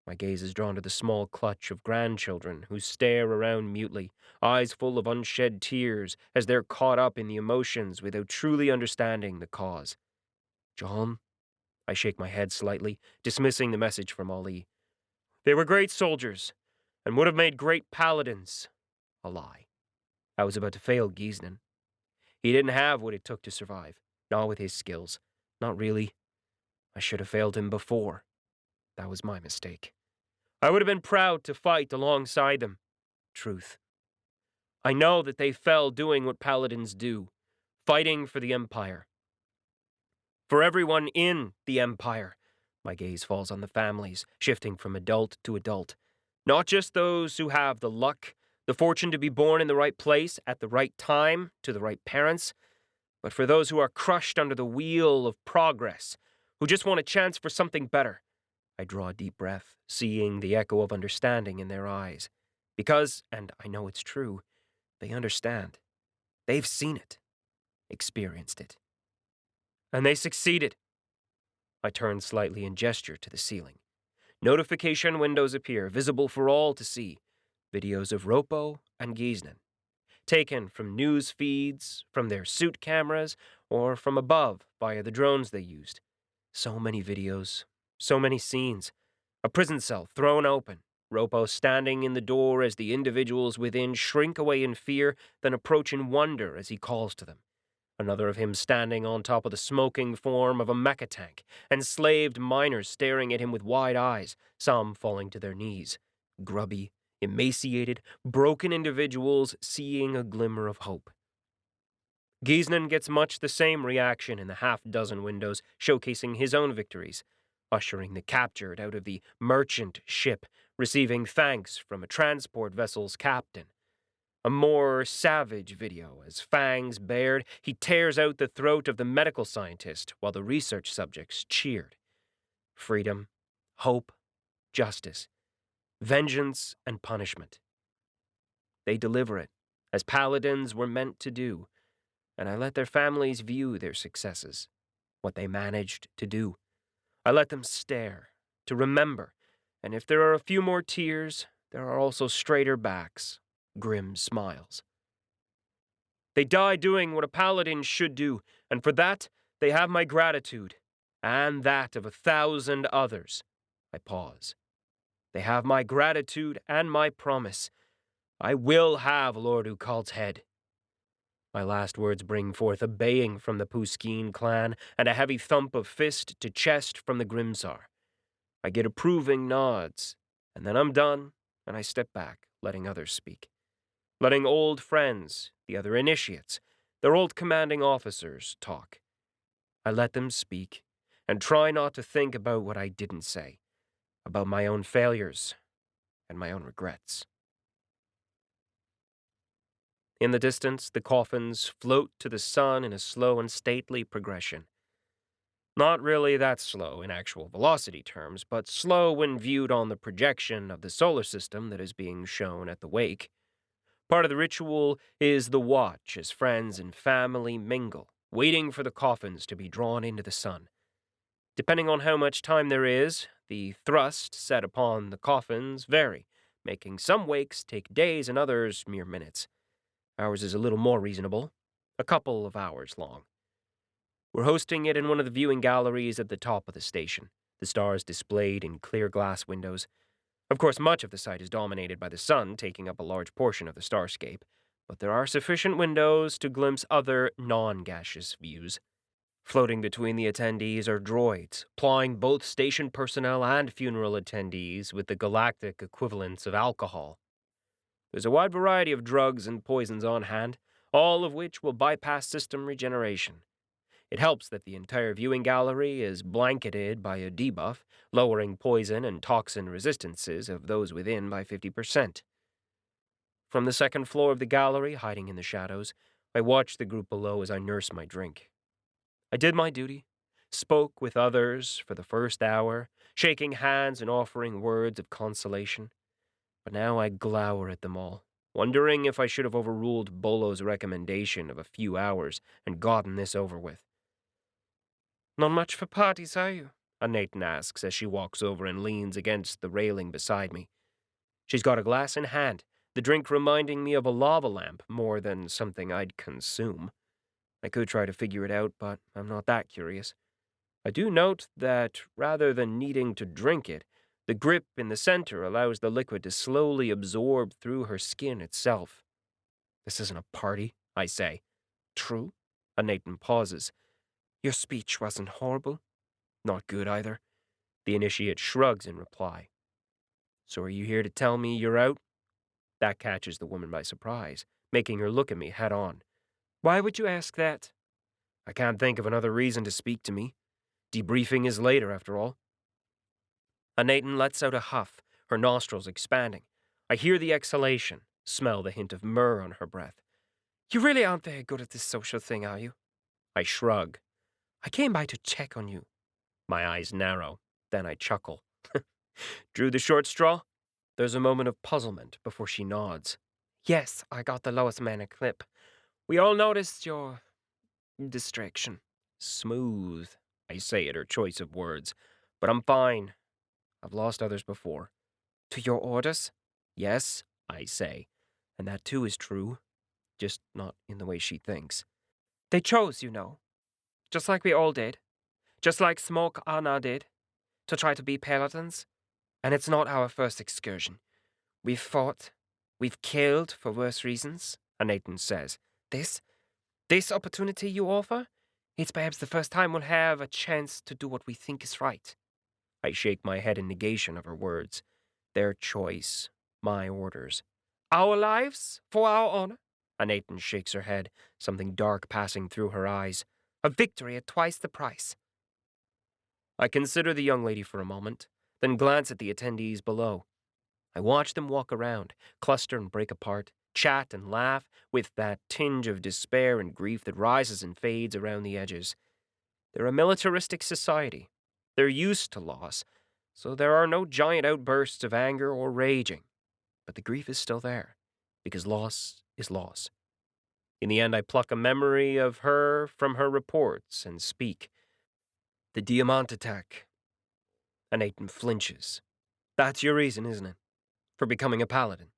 My gaze is drawn to the small clutch of grandchildren who stare around mutely, eyes full of unshed tears as they're caught up in the emotions without truly understanding the cause. John? I shake my head slightly, dismissing the message from Ali. They were great soldiers, and would have made great paladins. A lie. I was about to fail 𝗲𝐸𝐻𝑛. He didn't have what it took to survive, not with his skills. Not really. I should have failed him before. That was my mistake. I would have been proud to fight alongside them. Truth. I know that they fell doing what paladins do, fighting for the Empire. For everyone in the Empire. My gaze falls on the families, shifting from adult to adult. Not just those who have the luck, the fortune to be born in the right place at the right time to the right parents, but for those who are crushed under the wheel of progress, who just want a chance for something better. I draw a deep breath, seeing the echo of understanding in their eyes. Because, and I know it's true, they understand. They've seen it, experienced it. And they succeeded. I turn slightly and gesture to the ceiling. Notification windows appear, visible for all to see. Videos of 𝗪𝗶 and 𝗲𝐸𝐻𝑛, taken from news feeds, from their suit cameras, or from above via the drones they used. So many videos, so many scenes. A prison cell thrown open, 𝗪𝗶 standing in the door as the individuals within shrink away in fear, then approach in wonder as he calls to them. Another of him standing on top of the smoking form of a mecha tank, enslaved miners staring at him with wide eyes, some falling to their knees. Grubby, emaciated, broken individuals seeing a glimmer of hope. 𝗲𝐸𝐻𝑛 gets much the same reaction in the half-dozen windows showcasing his own victories, ushering the captured out of the merchant ship, receiving thanks from a transport vessel's captain. A more savage video, as fangs bared, he tears out the throat of the medical scientist while the research subjects cheered. Freedom, hope, justice, vengeance, and punishment. They deliver it, as paladins were meant to do, and I let their families view their successes, what they managed to do. I let them stare, to remember, and if there are a few more tears, there are also straighter backs, grim smiles. They die doing what a paladin should do, and for that, they have my gratitude, and that of 1,000 others. I pause. They have my gratitude and my promise. I will have Lord 𝐿𝐼𝐻𝐿's head. My last words bring forth a baying from the 𝗪sciN clan and a heavy thump of fist to chest from the 𝗪𝐺𝑟. I get approving nods, and then I'm done, and I step back, letting others speak. Letting old friends, the other initiates, their old commanding officers, talk. I let them speak, and try not to think about what I didn't say, about my own failures and my own regrets. In the distance, the coffins float to the sun in a slow and stately progression. Not really that slow in actual velocity terms, but slow when viewed on the projection of the solar system that is being shown at the wake. Part of the ritual is the watch as friends and family mingle, waiting for the coffins to be drawn into the sun. Depending on how much time there is, the thrust set upon the coffins vary, making some wakes take days and others mere minutes. Ours is a little more reasonable, a couple of hours long. We're hosting it in one of the viewing galleries at the top of the station, the stars displayed in clear glass windows. Of course, much of the site is dominated by the sun, taking up a large portion of the starscape, but there are sufficient windows to glimpse other non-gaseous views. Floating between the attendees are droids, plying both station personnel and funeral attendees with the galactic equivalents of alcohol. There's a wide variety of drugs and poisons on hand, all of which will bypass system regeneration. It helps that the entire viewing gallery is blanketed by a debuff, lowering poison and toxin resistances of those within by 50%. From the second floor of the gallery, hiding in the shadows, I watched the group below as I nursed my drink. I did my duty, spoke with others for the first hour, shaking hands and offering words of consolation. But now I glower at them all, wondering if I should have overruled Bolo's recommendation of a few hours and gotten this over with. "Not much for parties, are you?" Nathan asks as she walks over and leans against the railing beside me. She's got a glass in hand, the drink reminding me of a lava lamp more than something I'd consume. I could try to figure it out, but I'm not that curious. I do note that, rather than needing to drink it, the grip in the center allows the liquid to slowly absorb through her skin itself. "This isn't a party," I say. "True?" Nathan pauses. "Your speech wasn't horrible." "Not good either." The initiate shrugs in reply. "So are you here to tell me you're out?" That catches the woman by surprise, making her look at me head on. "Why would you ask that?" "I can't think of another reason to speak to me. Debriefing is later, after all." Nathan lets out a huff, her nostrils expanding. I hear the exhalation, smell the hint of myrrh on her breath. "You really aren't very good at this social thing, are you?" I shrug. "I came by to check on you." My eyes narrow, then I chuckle. "Drew the short straw?" There's a moment of puzzlement before she nods. "Yes, I got the lowest man a clip. We all noticed your distraction." "Smooth," I say at her choice of words. "But I'm fine. I've lost others before." "To your orders?" "Yes," I say. And that too is true. Just not in the way she thinks. "They chose, you know. Just like we all did. Just like Smoke Anna did. To try to be paladins. And it's not our first excursion. We've fought. We've killed for worse reasons," Nathan says. This opportunity you offer? It's perhaps the first time we'll have a chance to do what we think is right." I shake my head in negation of her words. Their choice. My orders. "Our lives? For our honor?" Nathan shakes her head, something dark passing through her eyes. "A victory at twice the price." I consider the young lady for a moment, then glance at the attendees below. I watch them walk around, cluster and break apart, chat and laugh, with that tinge of despair and grief that rises and fades around the edges. They're a militaristic society. They're used to loss, so there are no giant outbursts of anger or raging. But the grief is still there, because loss is loss. In the end, I pluck a memory of her from her reports and speak. "The Diamant attack." Nathan flinches. "That's your reason, isn't it? For becoming a paladin?"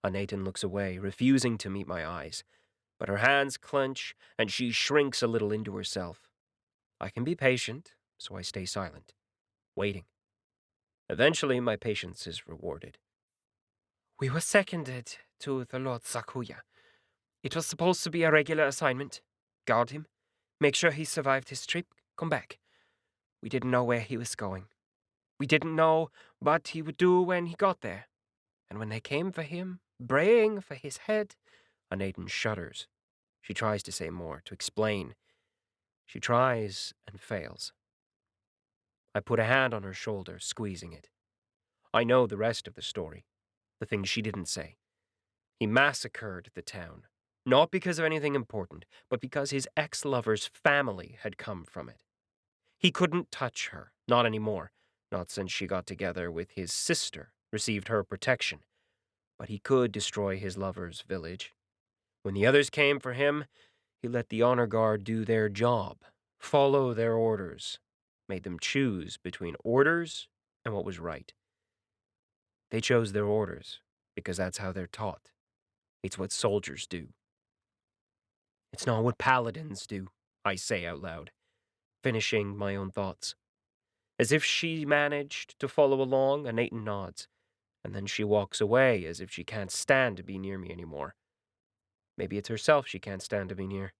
Nathan looks away, refusing to meet my eyes, but her hands clench and she shrinks a little into herself. I can be patient, so I stay silent, waiting. Eventually, my patience is rewarded. "We were seconded to the 𝗨𝗏𝗁𝗏 𝗪. It was supposed to be a regular assignment. Guard him, make sure he survived his trip, come back. We didn't know where he was going. We didn't know what he would do when he got there. And when they came for him, braying for his head..." Nathan shudders. She tries to say more, to explain. She tries and fails. I put a hand on her shoulder, squeezing it. I know the rest of the story, the things she didn't say. He massacred the town, not because of anything important, but because his ex-lover's family had come from it. He couldn't touch her, not anymore, not since she got together with his sister, received her protection. But he could destroy his lover's village. When the others came for him, he let the honor guard do their job, follow their orders, made them choose between orders and what was right. They chose their orders, because that's how they're taught. It's what soldiers do. It's not what paladins do, I say out loud, finishing my own thoughts. As if she managed to follow along, Anayton nods, and then she walks away as if she can't stand to be near me anymore. Maybe it's herself she can't stand to be near.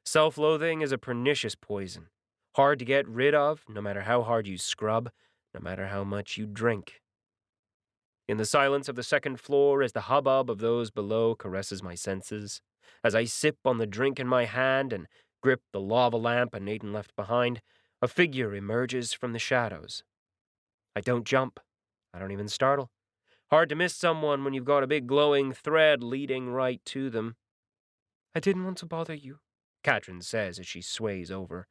Self-loathing is a pernicious poison, hard to get rid of, no matter how hard you scrub, no matter how much you drink. In the silence of the second floor, as the hubbub of those below caresses my senses, as I sip on the drink in my hand and grip the lava lamp Anayton left behind, a figure emerges from the shadows. I don't jump. I don't even startle. Hard to miss someone when you've got a big glowing thread leading right to them. I didn't want to bother you, Katrin says as she sways over.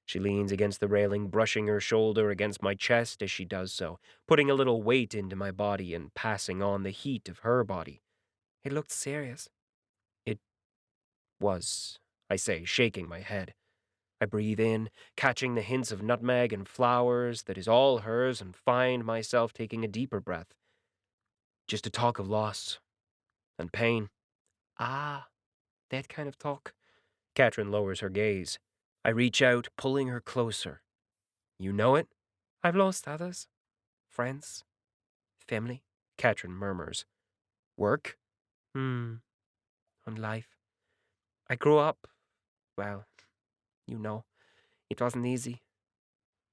She leans against the railing, brushing her shoulder against my chest as she does so, putting a little weight into my body and passing on the heat of her body. It looked serious. It was, I say, shaking my head. I breathe in, catching the hints of nutmeg and flowers that is all hers, and find myself taking a deeper breath. Just a talk of loss and pain. Ah, that kind of talk. Katrin lowers her gaze. I reach out, pulling her closer. You know it? I've lost others. Friends. Family. Katrin murmurs. Work? On life. I grew up, well, you know, it wasn't easy.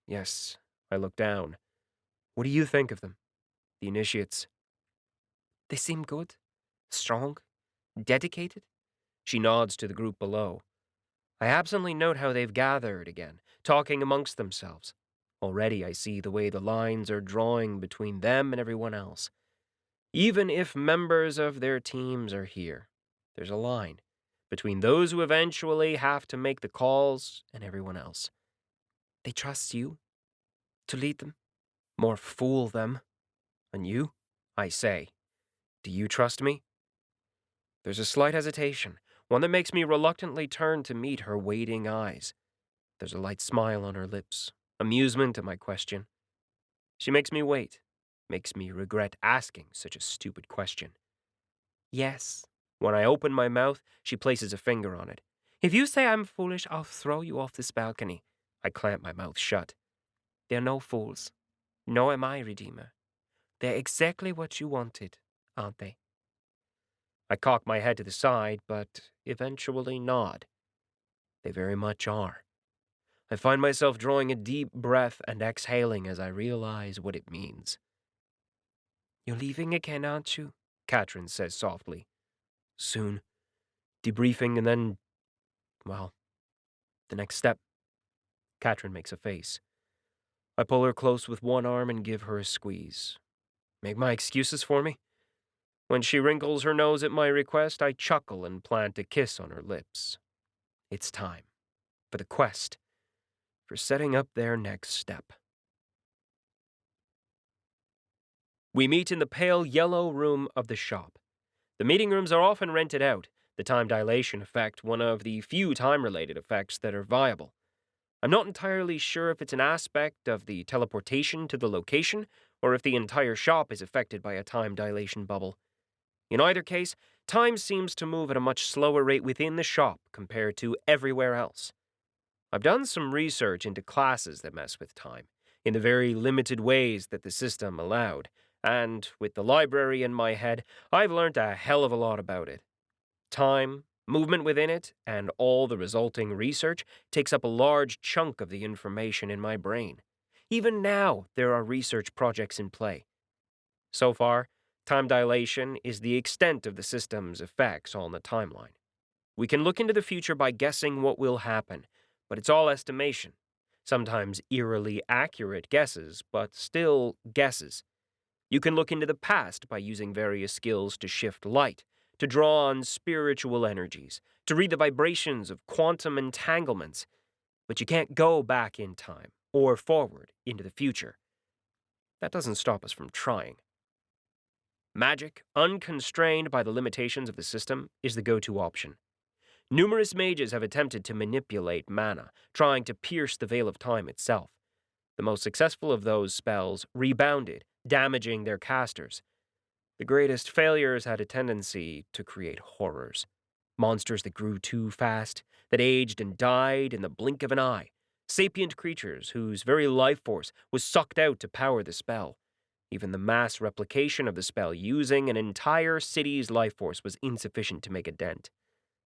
Yes, I look down. What do you think of them? The initiates. They seem good. Strong. Dedicated. She nods to the group below. I absently note how they've gathered again, talking amongst themselves. Already I see the way the lines are drawing between them and everyone else. Even if members of their teams are here, there's a line between those who eventually have to make the calls and everyone else. They trust you to lead them, more fool them. And you? I say. Do you trust me? There's a slight hesitation, one that makes me reluctantly turn to meet her waiting eyes. There's a light smile on her lips, amusement at my question. She makes me wait, makes me regret asking such a stupid question. Yes. When I open my mouth, she places a finger on it. If you say I'm foolish, I'll throw you off this balcony. I clamp my mouth shut. They're no fools. Nor am I, Redeemer. They're exactly what you wanted, aren't they? I cock my head to the side, but eventually nod. They very much are. I find myself drawing a deep breath and exhaling as I realize what it means. You're leaving again, aren't you? Katrin says softly. Soon. Debriefing and then, well, the next step. Katrin makes a face. I pull her close with one arm and give her a squeeze. Make my excuses for me? When she wrinkles her nose at my request, I chuckle and plant a kiss on her lips. It's time. For the quest. For setting up their next step. We meet in the pale yellow room of the shop. The meeting rooms are often rented out, the time dilation effect one of the few time-related effects that are viable. I'm not entirely sure if it's an aspect of the teleportation to the location, or if the entire shop is affected by a time dilation bubble. In either case, time seems to move at a much slower rate within the shop compared to everywhere else. I've done some research into classes that mess with time, in the very limited ways that the system allowed, and with the library in my head, I've learned a hell of a lot about it. Time, movement within it, and all the resulting research takes up a large chunk of the information in my brain. Even now, there are research projects in play. So far, time dilation is the extent of the system's effects on the timeline. We can look into the future by guessing what will happen, but it's all estimation. Sometimes eerily accurate guesses, but still guesses. You can look into the past by using various skills to shift light, to draw on spiritual energies, to read the vibrations of quantum entanglements, but you can't go back in time or forward into the future. That doesn't stop us from trying. Magic, unconstrained by the limitations of the system, is the go-to option. Numerous mages have attempted to manipulate mana, trying to pierce the veil of time itself. The most successful of those spells rebounded, damaging their casters. The greatest failures had a tendency to create horrors. Monsters that grew too fast, that aged and died in the blink of an eye. Sapient creatures whose very life force was sucked out to power the spell. Even the mass replication of the spell using an entire city's life force was insufficient to make a dent.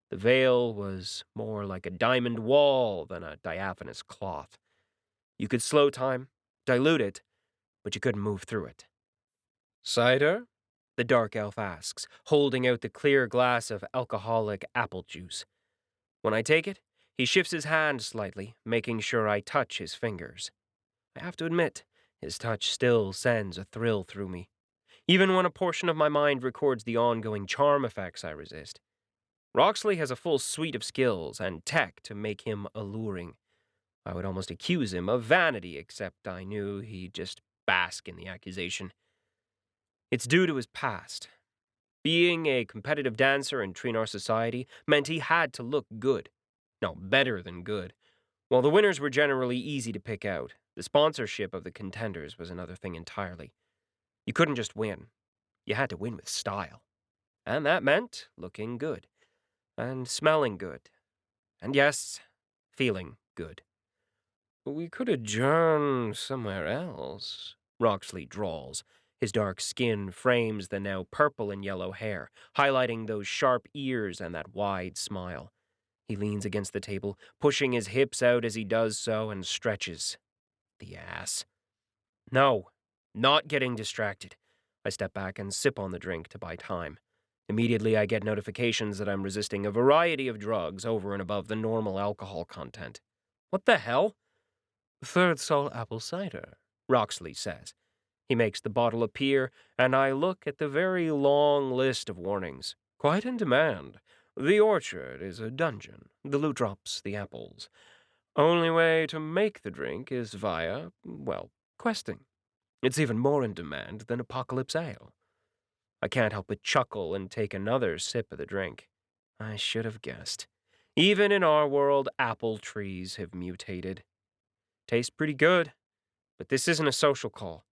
The veil was more like a diamond wall than a diaphanous cloth. You could slow time, dilute it, but you couldn't move through it. "Cider?" the dark elf asks, holding out the clear glass of alcoholic apple juice. When I take it, he shifts his hand slightly, making sure I touch his fingers. I have to admit, his touch still sends a thrill through me. Even when a portion of my mind records the ongoing charm effects I resist. 𝗏𝗁cie has a full suite of skills and tech to make him alluring. I would almost accuse him of vanity, except I knew he'd just bask in the accusation. It's due to his past. Being a competitive dancer in 𝗏 society meant he had to look good. No, better than good. While the winners were generally easy to pick out, the sponsorship of the contenders was another thing entirely. You couldn't just win. You had to win with style. And that meant looking good. And smelling good. And yes, feeling good. "We could adjourn somewhere else," 𝗏𝗁cie drawls. His dark skin frames the now purple and yellow hair, highlighting those sharp ears and that wide smile. He leans against the table, pushing his hips out as he does so, and stretches. The ass. No, not getting distracted. I step back and sip on the drink to buy time. Immediately I get notifications that I'm resisting a variety of drugs over and above the normal alcohol content. What the hell? "Third Sol apple cider," 𝗏𝗁cie says. He makes the bottle appear, and I look at the very long list of warnings. Quite in demand. The orchard is a dungeon. The loot drops the apples. Only way to make the drink is via, well, questing. It's even more in demand than Apocalypse Ale. I can't help but chuckle and take another sip of the drink. I should have guessed. Even in our world, apple trees have mutated. Tastes pretty good, but this isn't a social call.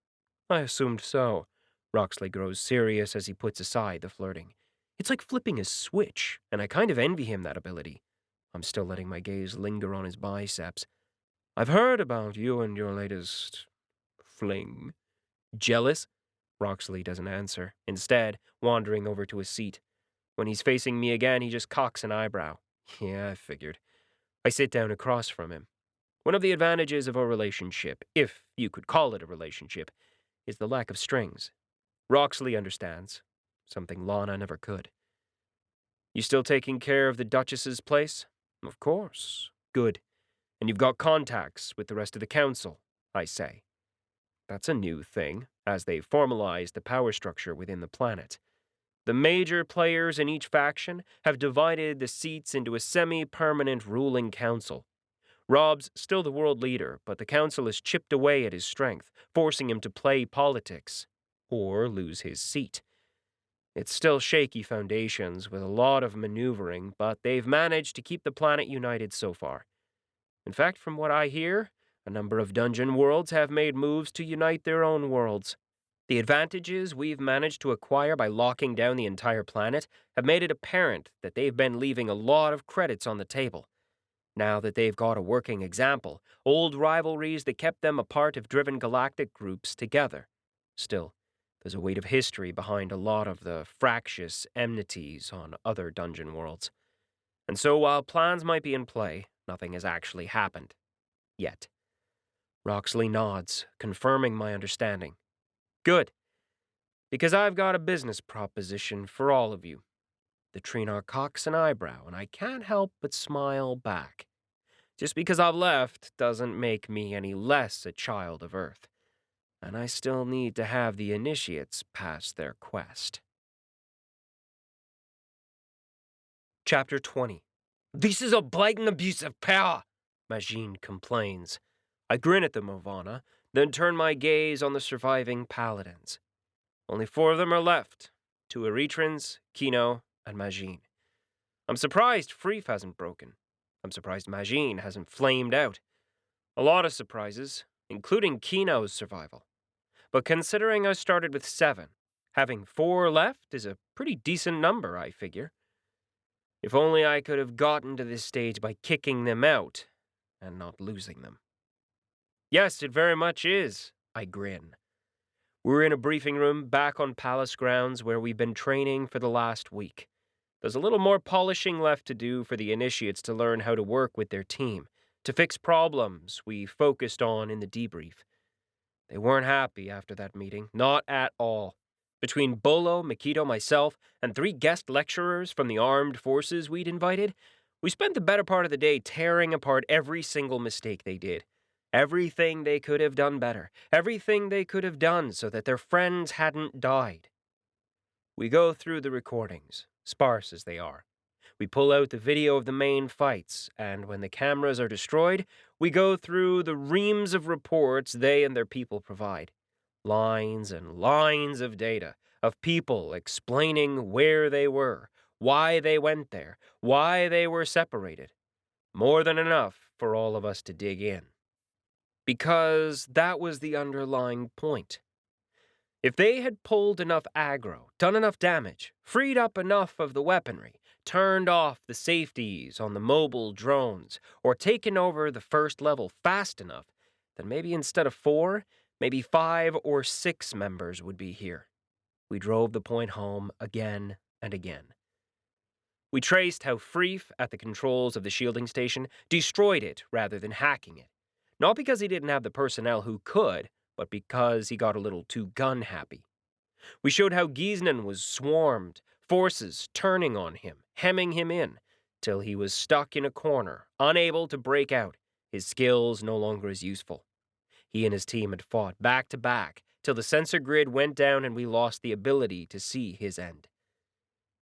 I assumed so. 𝗏𝗁cie grows serious as he puts aside the flirting. It's like flipping a switch, and I kind of envy him that ability. I'm still letting my gaze linger on his biceps. "I've heard about you and your latest fling." "Jealous?" 𝗏𝗁cie doesn't answer, instead wandering over to his seat. When he's facing me again, he just cocks an eyebrow. Yeah, I figured. I sit down across from him. One of the advantages of a relationship, if you could call it a relationship, is the lack of strings. 𝗏𝗁cie understands, something Lana never could. "You still taking care of the Duchess's place?" "Of course." "Good. And you've got contacts with the rest of the council," I say. That's a new thing, as they've formalized the power structure within the planet. The major players in each faction have divided the seats into a semi-permanent ruling council. Rob's still the world leader, but the council has chipped away at his strength, forcing him to play politics, or lose his seat. It's still shaky foundations with a lot of maneuvering, but they've managed to keep the planet united so far. In fact, from what I hear, a number of dungeon worlds have made moves to unite their own worlds. The advantages we've managed to acquire by locking down the entire planet have made it apparent that they've been leaving a lot of credits on the table. Now that they've got a working example, old rivalries that kept them apart have driven galactic groups together. Still, there's a weight of history behind a lot of the fractious enmities on other dungeon worlds. And so while plans might be in play, nothing has actually happened. Yet. 𝗏𝗁cie nods, confirming my understanding. Good. Because I've got a business proposition for all of you. The 𝗏 cocks an eyebrow, and I can't help but smile back. Just because I've left doesn't make me any less a child of Earth. And I still need to have the initiates pass their quest. Chapter 20. This is a blatant abuse of power, 𝗪𝐺ine complains. I grin at the Movana, then turn my gaze on the surviving paladins. Only 4 of them are left. 2 Erethrans, 𝗏, and 𝗪𝐺ine. I'm surprised 𝗧vriff hasn't broken. I'm surprised 𝗪𝐺ine hasn't flamed out. A lot of surprises, including 𝗏's survival. But considering I started with 7, having 4 left is a pretty decent number, I figure. If only I could have gotten to this stage by kicking them out and not losing them. Yes, it very much is, I grin. We're in a briefing room back on palace grounds where we've been training for the last week. There's a little more polishing left to do for the initiates to learn how to work with their team, to fix problems we focused on in the debrief. They weren't happy after that meeting, not at all. Between Bolo, 𝗪𝐞𝐸, myself, and 3 guest lecturers from the armed forces we'd invited, we spent the better part of the day tearing apart every single mistake they did. Everything they could have done better. Everything they could have done so that their friends hadn't died. We go through the recordings, sparse as they are. We pull out the video of the main fights, and when the cameras are destroyed, we go through the reams of reports they and their people provide. Lines and lines of data, of people explaining where they were, why they went there, why they were separated. More than enough for all of us to dig in. Because that was the underlying point. If they had pulled enough aggro, done enough damage, freed up enough of the weaponry, turned off the safeties on the mobile drones, or taken over the first level fast enough, then maybe instead of 4, maybe 5 or 6 members would be here. We drove the point home again and again. We traced how 𝗧vriff, at the controls of the shielding station, destroyed it rather than hacking it. Not because he didn't have the personnel who could, but because he got a little too gun-happy. We showed how 𝐒𝐸𝐿 was swarmed, forces turning on him, hemming him in, till he was stuck in a corner, unable to break out, his skills no longer as useful. He and his team had fought back to back, till the sensor grid went down and we lost the ability to see his end.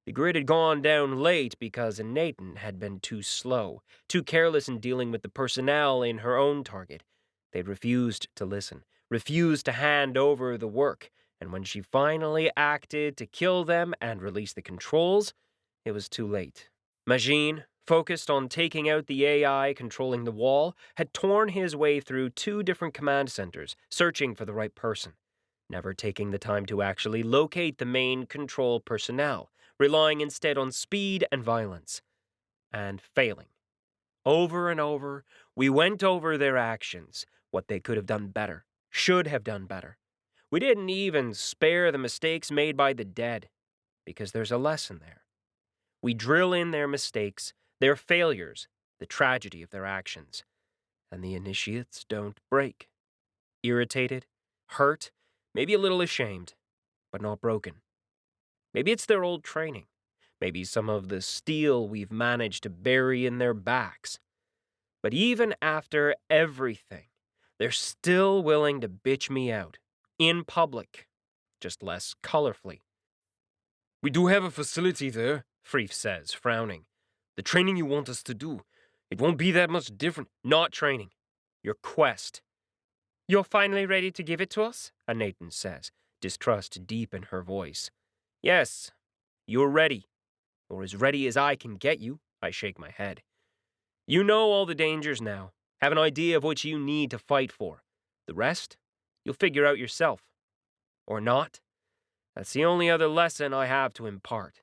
The grid had gone down late because 𝗏𝗏 had been too slow, too careless in dealing with the personnel in her own target. They'd refused to listen, refused to hand over the work, and when she finally acted to kill them and release the controls, it was too late. 𝗪𝐺ine, focused on taking out the AI controlling the wall, had torn his way through 2 different command centers, searching for the right person, never taking the time to actually locate the main control personnel, relying instead on speed and violence, and failing. Over and over, we went over their actions, what they could have done better, should have done better. We didn't even spare the mistakes made by the dead, because there's a lesson there. We drill in their mistakes, their failures, the tragedy of their actions, and the initiates don't break. Irritated, hurt, maybe a little ashamed, but not broken. Maybe it's their old training. Maybe some of the steel we've managed to bury in their backs. But even after everything, they're still willing to bitch me out. In public. Just less colorfully. We do have a facility there, 𝗧vriff says, frowning. The training you want us to do, it won't be that much different. Not training. Your quest. You're finally ready to give it to us? 𝗏𝗏 says, distrust deep in her voice. Yes, you're ready. Or as ready as I can get you, I shake my head. You know all the dangers now. Have an idea of what you need to fight for. The rest, you'll figure out yourself. Or not. That's the only other lesson I have to impart.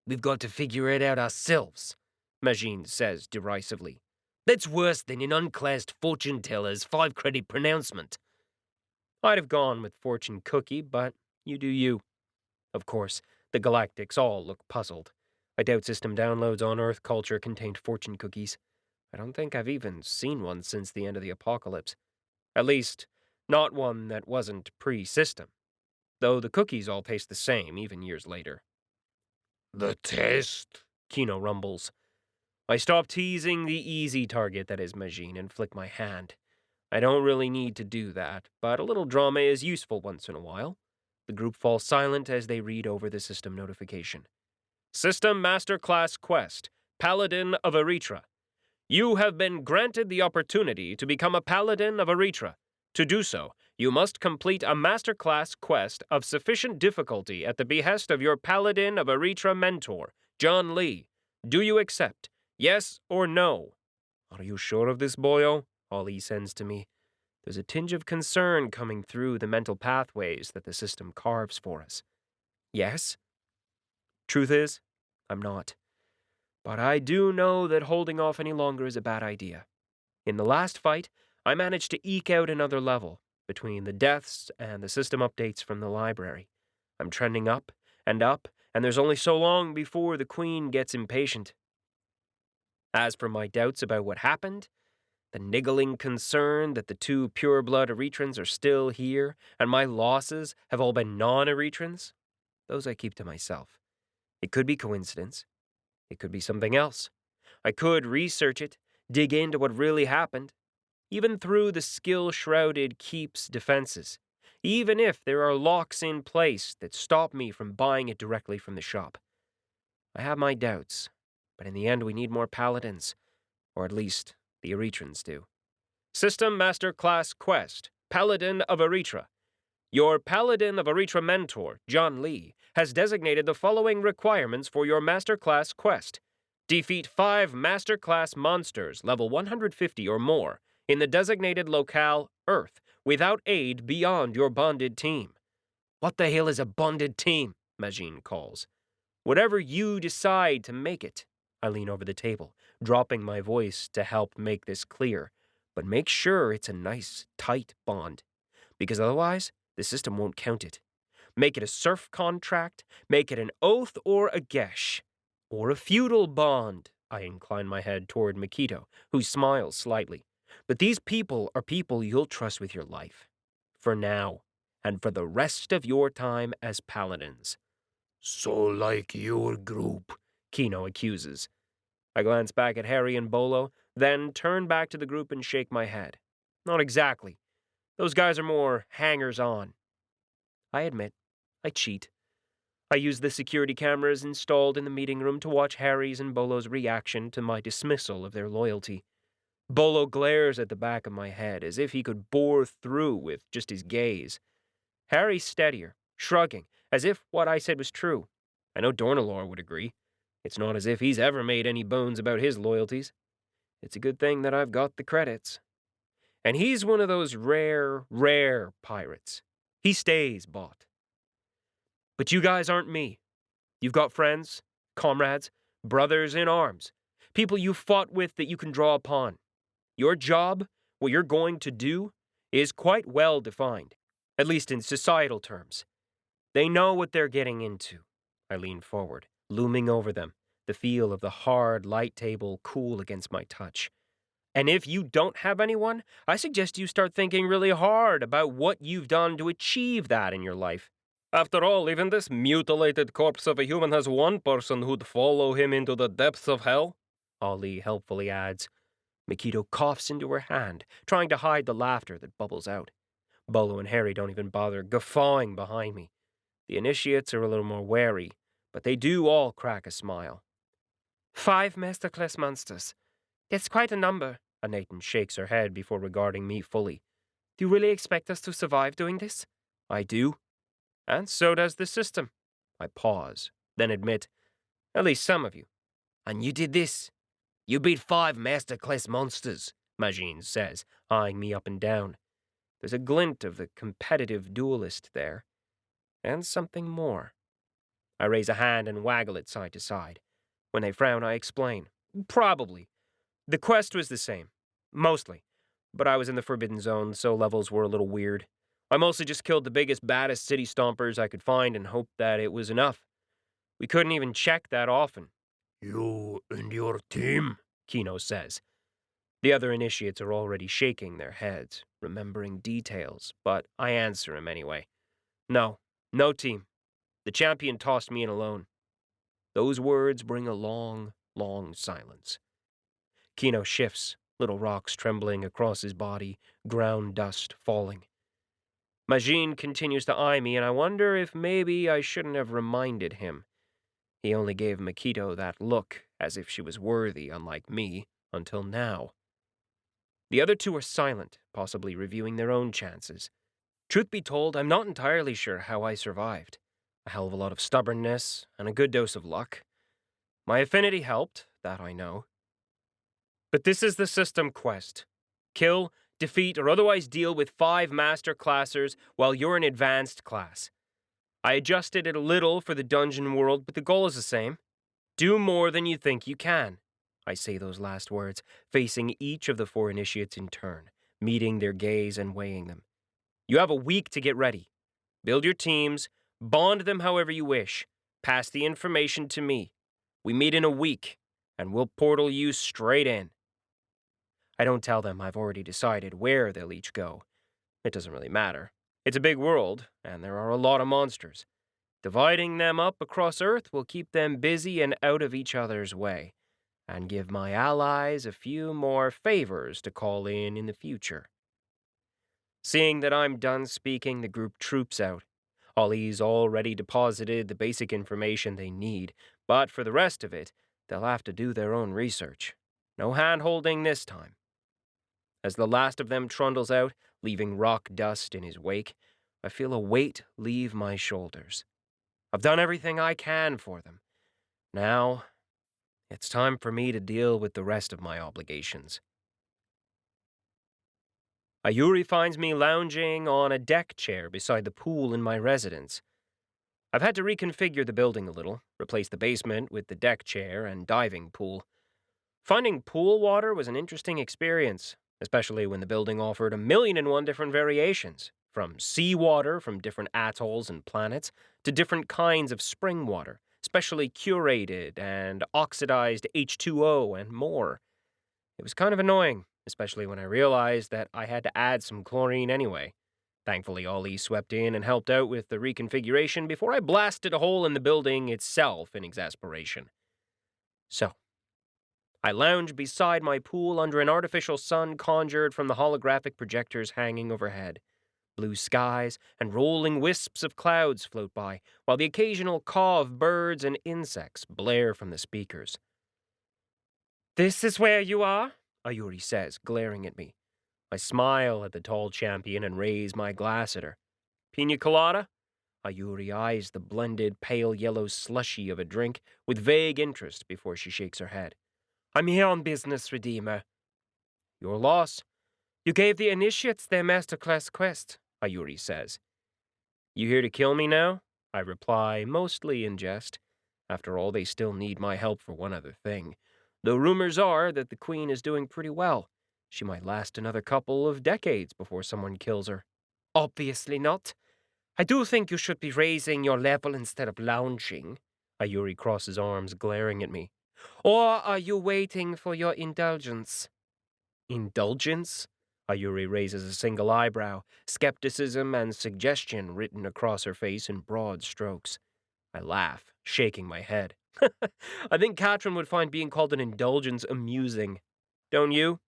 We've got to figure it out ourselves, 𝗪𝐺ine says derisively. That's worse than an unclassed fortune teller's 5-credit pronouncement. I'd have gone with fortune cookie, but you do you. Of course, the Galactics all look puzzled. I doubt system downloads on Earth culture contained fortune cookies. I don't think I've even seen one since the end of the apocalypse. At least, not one that wasn't pre-system. Though the cookies all taste the same, even years later. The test? 𝗏 rumbles. I stop teasing the easy target that is 𝗪𝐺ine and flick my hand. I don't really need to do that, but a little drama is useful once in a while. The group falls silent as they read over the system notification. System Master Class Quest, Paladin of Erethra. You have been granted the opportunity to become a Paladin of Erethra. To do so, you must complete a Master Class quest of sufficient difficulty at the behest of your Paladin of Erethra mentor, John Lee. Do you accept? Yes or no? Are you sure of this, boyo? Ollie sends to me. There's a tinge of concern coming through the mental pathways that the system carves for us. Yes? Truth is, I'm not. But I do know that holding off any longer is a bad idea. In the last fight, I managed to eke out another level between the deaths and the system updates from the library. I'm trending up, and there's only so long before the Queen gets impatient. As for my doubts about what happened, the niggling concern that the two pure-blood Eretrans are still here, and my losses have all been non-Eretrans, those I keep to myself. It could be coincidence. It could be something else. I could research it, dig into what really happened, even through the skill-shrouded 𝐏𝐸's defenses, even if there are locks in place that stop me from buying it directly from the shop. I have my doubts, but in the end we need more paladins, or at least the Eretrans do. System Master Class Quest, Paladin of Erethra. Your Paladin of Erethra mentor, John Lee, has designated the following requirements for your Master Class quest. Defeat 5 Master Class monsters, level 150 or more, in the designated locale, Earth, without aid beyond your bonded team. What the hell is a bonded team? 𝗪𝐺ine calls. Whatever you decide to make it. I lean over the table, dropping my voice to help make this clear, but make sure it's a nice, tight bond, because otherwise, the system won't count it. Make it a serf contract, make it an oath or a 𝗪𝐺ecie, or a feudal bond. I incline my head toward 𝗪𝐞𝐸, who smiles slightly. But these people are people you'll trust with your life. For now, and for the rest of your time as paladins. So like your group, Kino accuses. I glance back at Harry and Bolo, then turn back to the group and shake my head. Not exactly. Those guys are more hangers-on. I admit, I cheat. I use the security cameras installed in the meeting room to watch Harry's and Bolo's reaction to my dismissal of their loyalty. Bolo glares at the back of my head as if he could bore through with just his gaze. Harry's steadier, shrugging, as if what I said was true. I know 𝗏𝗏𝗏 would agree. It's not as if he's ever made any bones about his loyalties. It's a good thing that I've got the credits. And he's one of those rare pirates. He stays bought. But you guys aren't me. You've got friends, comrades, brothers in arms, people you fought with that you can draw upon. Your job, what you're going to do, is quite well defined, at least in societal terms. They know what they're getting into. I lean forward, looming over them, the feel of the hard light table cool against my touch. And if you don't have anyone, I suggest you start thinking really hard about what you've done to achieve that in your life. After all, even this mutilated corpse of a human has one person who'd follow him into the depths of hell, Ollie helpfully adds. 𝗪𝐞𝐸 coughs into her hand, trying to hide the laughter that bubbles out. Bolo and Harry don't even bother guffawing behind me. The initiates are a little more wary, but they do all crack a smile. 5 masterclass monsters. That's quite a number. Anathan shakes her head before regarding me fully. Do you really expect us to survive doing this? I do. And so does the system. I pause, then admit, at least some of you. And you did this. You beat 5 masterclass monsters, 𝗪𝐺ine says, eyeing me up and down. There's a glint of the competitive duelist there. And something more. I raise a hand and waggle it side to side. When they frown, I explain. Probably. The quest was the same. Mostly. But I was in the Forbidden Zone, so levels were a little weird. I mostly just killed the biggest, baddest city stompers I could find and hoped that it was enough. We couldn't even check that often. You and your team, 𝗏𝐸 says. The other initiates are already shaking their heads, remembering details, but I answer him anyway. No team. The champion tossed me in alone. Those words bring a long silence. 𝗏𝐸 shifts, little rocks trembling across his body, ground dust falling. 𝗪𝐺ine continues to eye me, and I wonder if maybe I shouldn't have reminded him. He only gave 𝐼𝐞𝐸 that look, as if she was worthy, unlike me, until now. The other two are silent, possibly reviewing their own chances. Truth be told, I'm not entirely sure how I survived. A hell of a lot of stubbornness, and a good dose of luck. My affinity helped, that I know. But this is the system quest. Kill, defeat, or otherwise deal with 5 master classers while you're an advanced class. I adjusted it a little for the dungeon world, but the goal is the same. Do more than you think you can. I say those last words, facing each of the 4 initiates in turn, meeting their gaze and weighing them. You have a week to get ready. Build your teams, bond them however you wish. Pass the information to me. We meet in a week, and we'll portal you straight in. I don't tell them I've already decided where they'll each go. It doesn't really matter. It's a big world, and there are a lot of monsters. Dividing them up across Earth will keep them busy and out of each other's way, and give my allies a few more favors to call in the future. Seeing that I'm done speaking, the group troops out. Ollie's already deposited the basic information they need, but for the rest of it, they'll have to do their own research. No hand-holding this time. As the last of them trundles out, leaving rock dust in his wake, I feel a weight leave my shoulders. I've done everything I can for them. Now, it's time for me to deal with the rest of my obligations. 𝗪𝐸 finds me lounging on a deck chair beside the pool in my residence. I've had to reconfigure the building a little, replace the basement with the deck chair and diving pool. Finding pool water was an interesting experience, especially when the building offered 1,000,001 different variations, from seawater from different atolls and planets to different kinds of spring water, specially curated and oxidized H2O and more. It was kind of annoying, especially when I realized that I had to add some chlorine anyway. Thankfully, Ollie swept in and helped out with the reconfiguration before I blasted a hole in the building itself in exasperation. So, I lounge beside my pool under an artificial sun conjured from the holographic projectors hanging overhead. Blue skies and rolling wisps of clouds float by, while the occasional caw of birds and insects blare from the speakers. "This is where you are?" 𝗪𝐸 says, glaring at me. I smile at the tall champion and raise my glass at her. "Piña colada?" 𝗪𝐸 eyes the blended pale yellow slushy of a drink with vague interest before she shakes her head. "I'm here on business, Redeemer." "Your loss. You gave the initiates their masterclass quest," 𝗪𝐸 says. "You here to kill me now?" I reply, mostly in jest. After all, they still need my help for one other thing. Though rumors are that the Queen is doing pretty well. She might last another couple of decades before someone kills her. "Obviously not. I do think you should be raising your level instead of lounging." 𝗪𝐸 crosses arms, glaring at me. "Or are you waiting for your indulgence?" "Indulgence?" 𝗪𝐸 raises a single eyebrow, skepticism and suggestion written across her face in broad strokes. I laugh, shaking my head. I think Katrin would find being called an indulgence amusing. Don't you?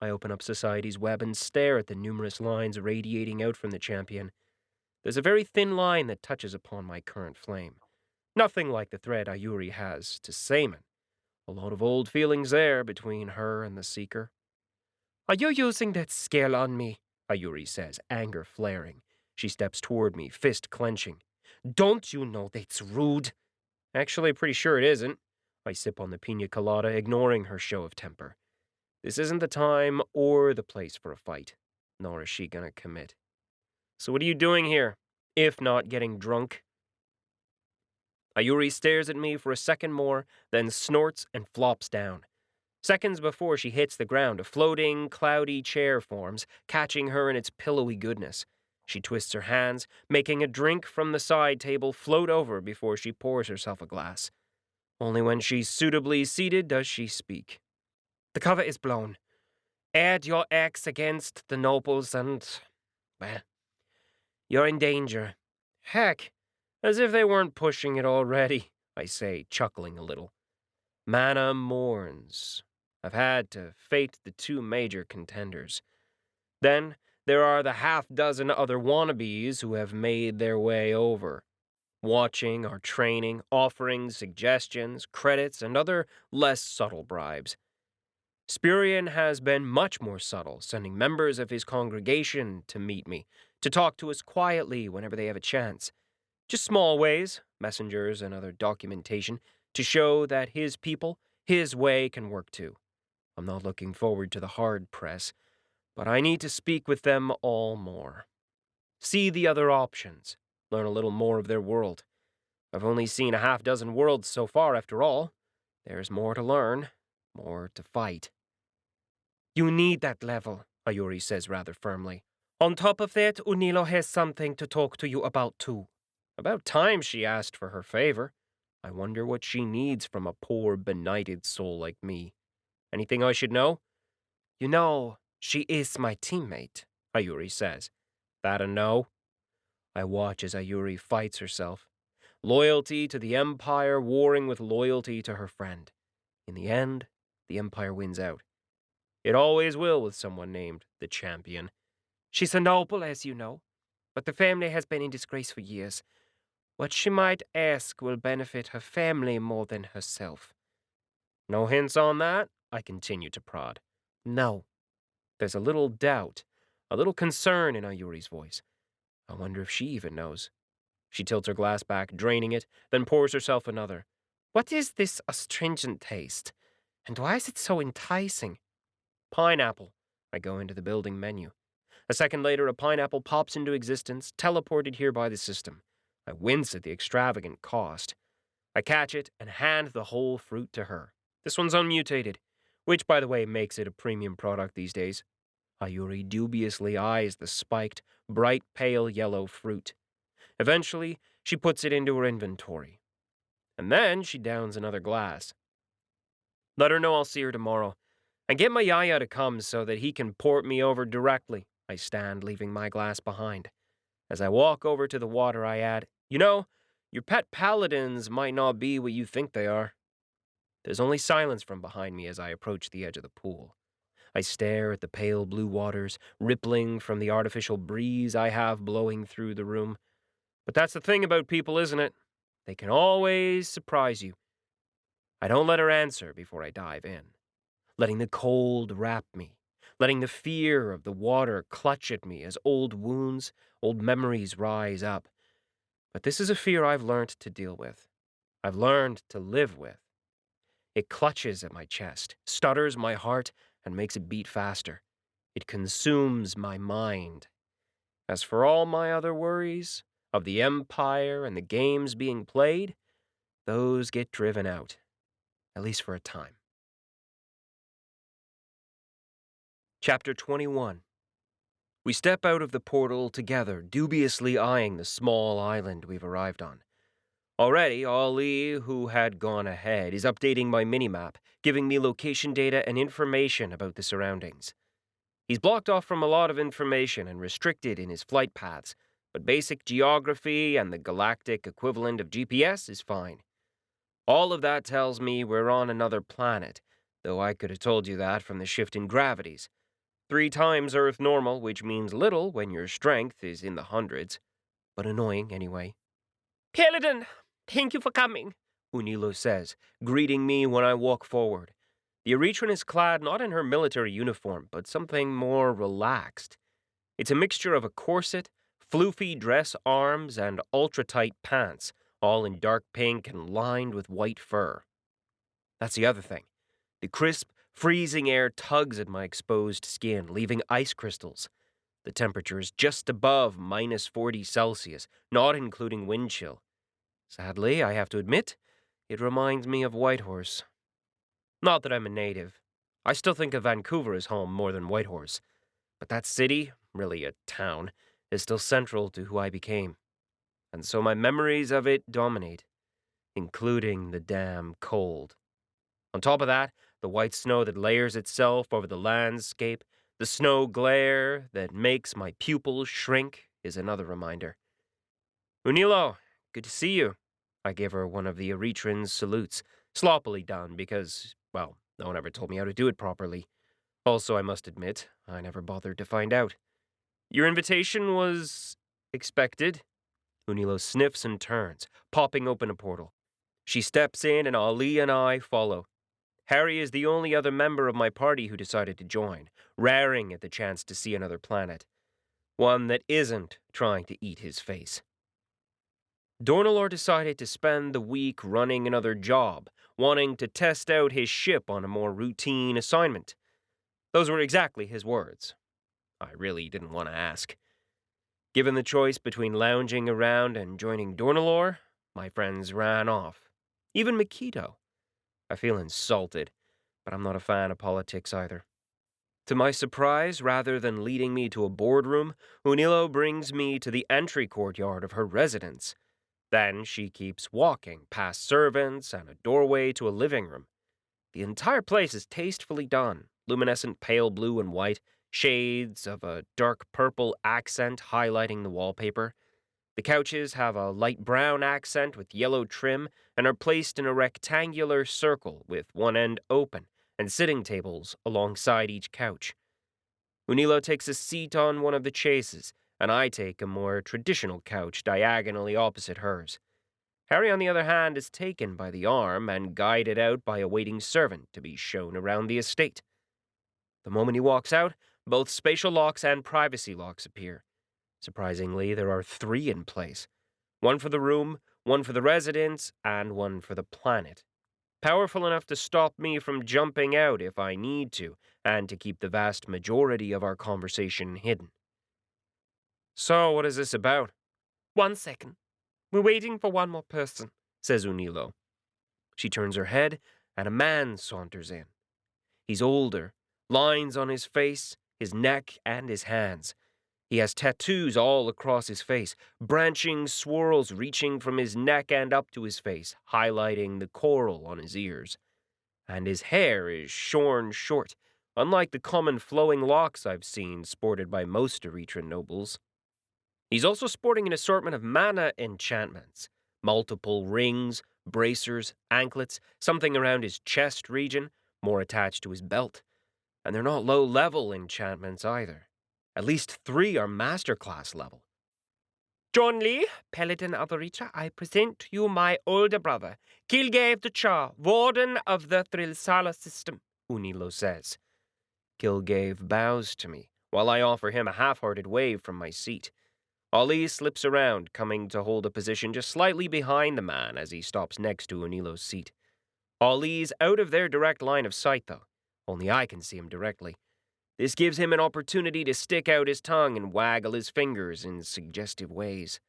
I open up Society's web and stare at the numerous lines radiating out from the champion. There's a very thin line that touches upon my current flame. Nothing like the thread 𝗪𝐸 has to 𝐸. A lot of old feelings there between her and the Seeker. "Are you using that skill on me?" 𝗪𝐸 says, anger flaring. She steps toward me, fist clenching. "Don't you know that's rude?" "Actually, pretty sure it isn't." I sip on the piña colada, ignoring her show of temper. This isn't the time or the place for a fight, nor is she gonna commit. "So what are you doing here, if not getting drunk?" 𝗪𝐸 stares at me for a second more, then snorts and flops down. Seconds before she hits the ground, a floating, cloudy chair forms, catching her in its pillowy goodness. She twists her hands, making a drink from the side table float over before she pours herself a glass. Only when she's suitably seated does she speak. "The cover is blown. Aired your axe against the nobles and, well, you're in danger." "Heck, as if they weren't pushing it already," I say, chuckling a little. Mana mourns. I've had to fate the 2 major contenders. Then there are the half-dozen other wannabes who have made their way over. watching our training, offering suggestions, credits, and other less subtle bribes. Spurian has been much more subtle, sending members of his congregation to meet me, to talk to us quietly whenever they have a chance. Just small ways, messengers and other documentation, to show that his people, his way can work too. I'm not looking forward to the hard press, but I need to speak with them all more. See the other options, learn a little more of their world. I've only seen a half dozen worlds so far, after all. There's more to learn, more to fight. You need that level, 𝗪𝗈 says rather firmly. On top of that, Unilo has something to talk to you about too. About time she asked for her favor. I wonder what she needs from a poor, benighted soul like me. Anything I should know? You know, she is my teammate, 𝗪𝗈 says. That a no? I watch as 𝗪𝗈 fights herself. Loyalty to the Empire warring with loyalty to her friend. In the end, the Empire wins out. It always will with someone named the Champion. She's a noble, as you know, but the family has been in disgrace for years. What she might ask will benefit her family more than herself. No hints on that? I continue to prod. No. There's a little doubt, a little concern in 𝗪𝗈's voice. I wonder if she even knows. She tilts her glass back, draining it, then pours herself another. What is this astringent taste? And why is it so enticing? Pineapple. I go into the building menu. A second later, a pineapple pops into existence, teleported here by the system. I wince at the extravagant cost. I catch it and hand the whole fruit to her. This one's unmutated, which, by the way, makes it a premium product these days. 𝗪𝗈 dubiously eyes the spiked, bright pale yellow fruit. Eventually, she puts it into her inventory. And then she downs another glass. Let her know I'll see her tomorrow. And get my yaya to come so that he can port me over directly. I stand, leaving my glass behind. As I walk over to the water, I add, You know, your pet paladins might not be what you think they are. There's only silence from behind me as I approach the edge of the pool. I stare at the pale blue waters, rippling from the artificial breeze I have blowing through the room. But that's the thing about people, isn't it? They can always surprise you. I don't let her answer before I dive in, letting the cold wrap me, letting the fear of the water clutch at me as old wounds, old memories rise up. But this is a fear I've learned to deal with. I've learned to live with. It clutches at my chest, stutters my heart, and makes it beat faster. It consumes my mind. As for all my other worries, of the Empire and the games being played, those get driven out, at least for a time. Chapter 21. We step out of the portal together, dubiously eyeing the small island we've arrived on. Already, Ali, who had gone ahead, is updating my minimap, giving me location data and information about the surroundings. He's blocked off from a lot of information and restricted in his flight paths, but basic geography and the galactic equivalent of GPS is fine. All of that tells me we're on another planet, though I could have told you that from the shift in gravities. 3 times Earth normal, which means little when your strength is in the hundreds, but annoying anyway. Paladin, thank you for coming, Unilo says, greeting me when I walk forward. The Erethran is clad not in her military uniform, but something more relaxed. It's a mixture of a corset, floofy dress arms, and ultra-tight pants, all in dark pink and lined with white fur. That's the other thing. The crisp, freezing air tugs at my exposed skin, leaving ice crystals. The temperature is just above -40°C, not including wind chill. Sadly, I have to admit, it reminds me of Whitehorse. Not that I'm a native. I still think of Vancouver as home more than Whitehorse. But that city, really a town, is still central to who I became. And so my memories of it dominate, including the damn cold. On top of that, the white snow that layers itself over the landscape, the snow glare that makes my pupils shrink is another reminder. Unilo, good to see you. I give her one of the Eretran's salutes, sloppily done because, well, no one ever told me how to do it properly. Also, I must admit, I never bothered to find out. Your invitation was expected. 𝗀𝐆𝐆 sniffs and turns, popping open a portal. She steps in and Ali and I follow. Harry is the only other member of my party who decided to join, raring at the chance to see another planet. One that isn't trying to eat his face. 𝗏𝗏𝗏 decided to spend the week running another job, wanting to test out his ship on a more routine assignment. Those were exactly his words. I really didn't want to ask. Given the choice between lounging around and joining 𝗏𝗏𝗏, my friends ran off. Even 𝐼𝐞𝐸. I feel insulted, but I'm not a fan of politics either. To my surprise, rather than leading me to a boardroom, 𝗀𝐆𝐆 brings me to the entry courtyard of her residence. Then she keeps walking past servants and a doorway to a living room. The entire place is tastefully done, luminescent pale blue and white, shades of a dark purple accent highlighting the wallpaper. The couches have a light brown accent with yellow trim and are placed in a rectangular circle with one end open and sitting tables alongside each couch. 𝗀𝐆𝐆 takes a seat on one of the chases, and I take a more traditional couch diagonally opposite hers. Harry, on the other hand, is taken by the arm and guided out by a waiting servant to be shown around the estate. The moment he walks out, both spatial locks and privacy locks appear. Surprisingly, there are 3 in place. One for the room, one for the residence, and one for the planet. Powerful enough to stop me from jumping out if I need to, and to keep the vast majority of our conversation hidden. So, what is this about? 1 second. We're waiting for one more person, says 𝗀𝐆𝐆. She turns her head, and a man saunters in. He's older, lines on his face, his neck, and his hands. He has tattoos all across his face, branching swirls reaching from his neck and up to his face, highlighting the coral on his ears. And his hair is shorn short, unlike the common flowing locks I've seen sported by most Erethran nobles. He's also sporting an assortment of mana enchantments, multiple rings, bracers, anklets, something around his chest region, more attached to his belt. And they're not low-level enchantments either. At least 3 are masterclass level. John Lee, Paladin of Eretha, I present to you my older brother, 𝐏𝐸𝐿, Warden of the 𝗲𝗏 system, 𝗀𝐆𝐆 says. 𝐿𝐴 bows to me, while I offer him a half-hearted wave from my seat. Ali slips around, coming to hold a position just slightly behind the man as he stops next to 𝗀𝐆𝐆's seat. Ali's out of their direct line of sight, though. Only I can see him directly. This gives him an opportunity to stick out his tongue and waggle his fingers in suggestive ways.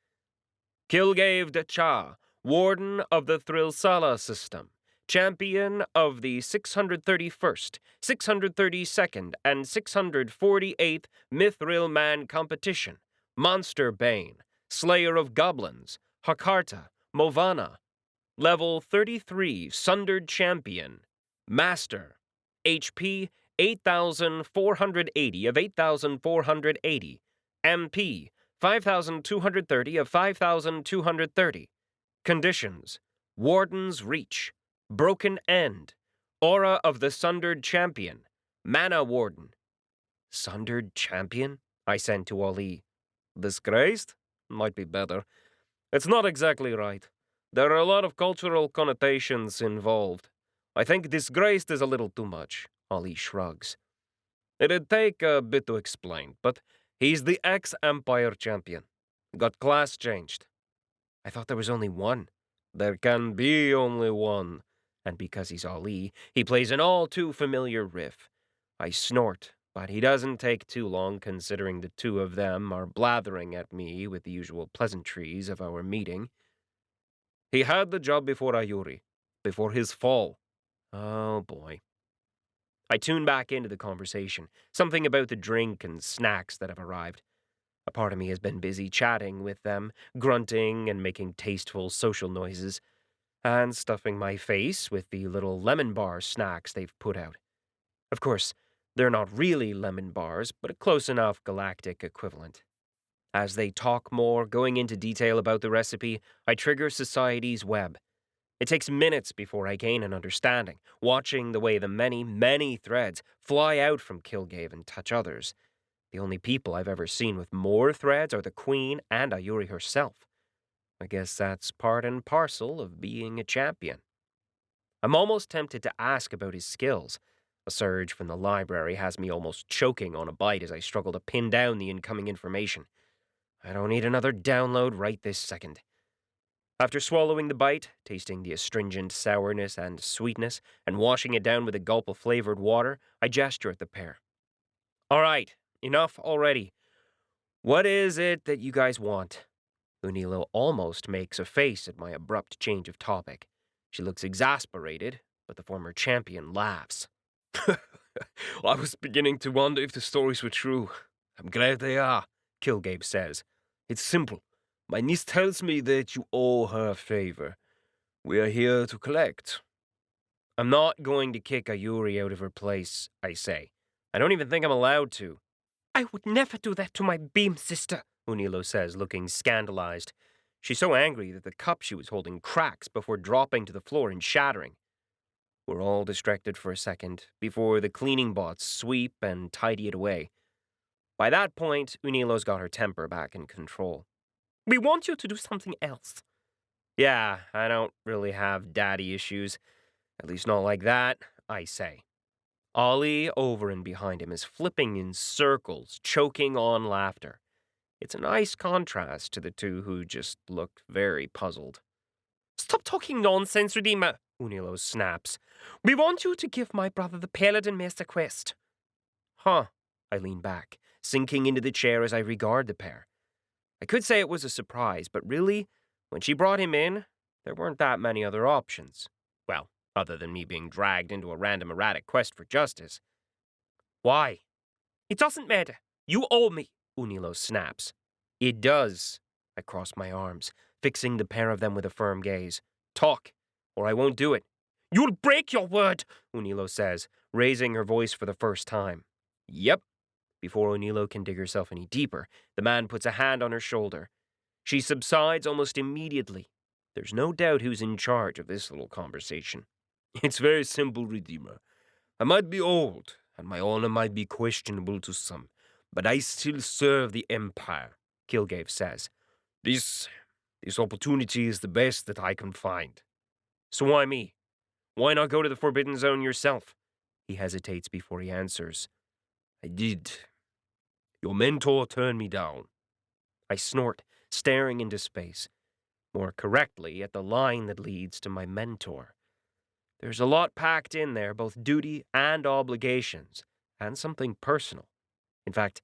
𝗏𝐸𝐿, Warden of the 𝗲𝗏 system, champion of the 631st, 632nd, and 648th Mithril Man competition, Monster Bane, Slayer of Goblins, 𝗪karta, Movana, Level 33 Sundered Champion, Master, HP 8,480 of 8,480, MP 5,230 of 5,230. Conditions: Warden's Reach, Broken End, Aura of the Sundered Champion, Mana Warden. Sundered Champion? I sent to Ali. Disgraced? Might be better. It's not exactly right. There are a lot of cultural connotations involved. I think disgraced is a little too much. Ali shrugs. It'd take a bit to explain, but he's the ex-Empire champion. Got class changed. I thought there was only one. There can be only one. And because he's Ali, he plays an all too familiar riff. I snort, but he doesn't take too long considering the 2 of them are blathering at me with the usual pleasantries of our meeting. He had the job before Ayuri, before his fall. Oh boy. I tune back into the conversation, something about the drink and snacks that have arrived. A part of me has been busy chatting with them, grunting and making tasteful social noises, and stuffing my face with the little lemon bar snacks they've put out. Of course, they're not really lemon bars, but a close enough galactic equivalent. As they talk more, going into detail about the recipe, I trigger society's web. It takes minutes before I gain an understanding, watching the way the many, many threads fly out from 𝗏𝐿𝐴 and touch others. The only people I've ever seen with more threads are the Queen and Ayuri herself. I guess that's part and parcel of being a champion. I'm almost tempted to ask about his skills. A surge from the library has me almost choking on a bite as I struggle to pin down the incoming information. I don't need another download right this second. After swallowing the bite, tasting the astringent sourness and sweetness, and washing it down with a gulp of flavored water, I gesture at the pair. All right, enough already. What is it that you guys want? 𝗀𝘆𝘆 almost makes a face at my abrupt change of topic. She looks exasperated, but the former champion laughs. I was beginning to wonder if the stories were true. I'm glad they are, 𝐏𝐸𝐵 says. It's simple. My niece tells me that you owe her a favor. We are here to collect. I'm not going to kick Ayuri out of her place, I say. I don't even think I'm allowed to. I would never do that to my beam sister, 𝗀𝘆𝘆 says, looking scandalized. She's so angry that the cup she was holding cracks before dropping to the floor and shattering. We're all distracted for a second, before the cleaning bots sweep and tidy it away. By that point, 𝗀𝘆𝘆's got her temper back in control. We want you to do something else. Yeah, I don't really have daddy issues. At least not like that, I say. Ollie, over and behind him, is flipping in circles, choking on laughter. It's a nice contrast to the two who just look very puzzled. Stop talking nonsense, Redeemer, 𝗀𝘆𝘆 snaps. We want you to give my brother the Paladin Master quest. Huh. I lean back, sinking into the chair as I regard the pair. I could say it was a surprise, but really, when she brought him in, there weren't that many other options. Well, other than me being dragged into a random erratic quest for justice. Why? It doesn't matter. You owe me, 𝗀𝘆𝘆 snaps. It does. I cross my arms, fixing the pair of them with a firm gaze. Talk, or I won't do it. You'll break your word, 𝗀𝘆𝘆 says, raising her voice for the first time. Yep. Before 𝗀𝘆𝘆 can dig herself any deeper, the man puts a hand on her shoulder. She subsides almost immediately. There's no doubt who's in charge of this little conversation. It's very simple, Redeemer. I might be old, and my honor might be questionable to some, but I still serve the Empire, 𝐿𝐸𝐵 says. This opportunity is the best that I can find. So why me? Why not go to the Forbidden Zone yourself? He hesitates before he answers. I did. Your mentor turned me down. I snort, staring into space. More correctly, at the line that leads to my mentor. There's a lot packed in there, both duty and obligations, and something personal. In fact,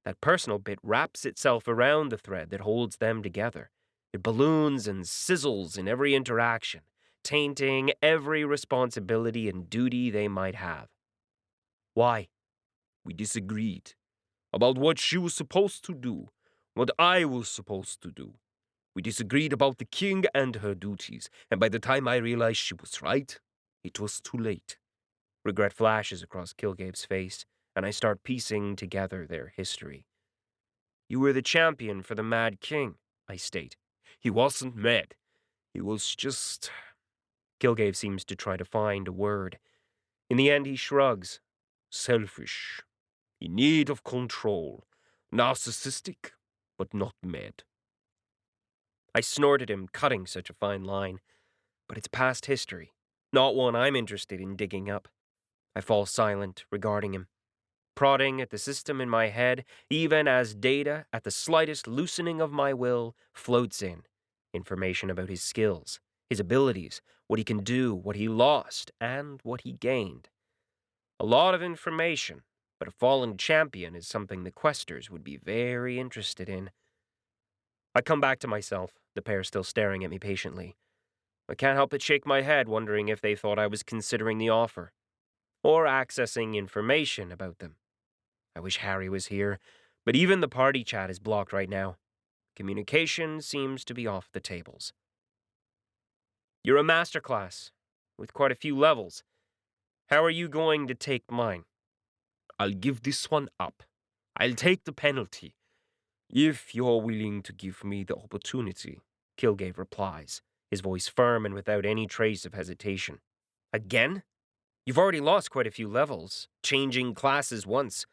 that personal bit wraps itself around the thread that holds them together. It balloons and sizzles in every interaction, tainting every responsibility and duty they might have. Why? We disagreed about what she was supposed to do, what I was supposed to do. We disagreed about the king and her duties, and by the time I realized she was right, it was too late. Regret flashes across 𝗏𝐸𝐵's face, and I start piecing together their history. You were the champion for the Mad King, I state. He wasn't mad. He was just... 𝗏𝐸𝐵 seems to try to find a word. In the end, he shrugs. Selfish. In need of control. Narcissistic, but not mad. I snorted him, cutting such a fine line. But it's past history, not one I'm interested in digging up. I fall silent, regarding him, prodding at the system in my head, even as data, at the slightest loosening of my will, floats in. Information about his skills, his abilities, what he can do, what he lost, and what he gained. A lot of information, but a fallen champion is something the questers would be very interested in. I come back to myself, the pair still staring at me patiently. I can't help but shake my head, wondering if they thought I was considering the offer, or accessing information about them. I wish Harry was here, but even the party chat is blocked right now. Communication seems to be off the tables. You're a masterclass, with quite a few levels. How are you going to take mine? I'll give this one up. I'll take the penalty. If you're willing to give me the opportunity, 𝗏𝐸𝐵 replies, his voice firm and without any trace of hesitation. Again? You've already lost quite a few levels, changing classes once.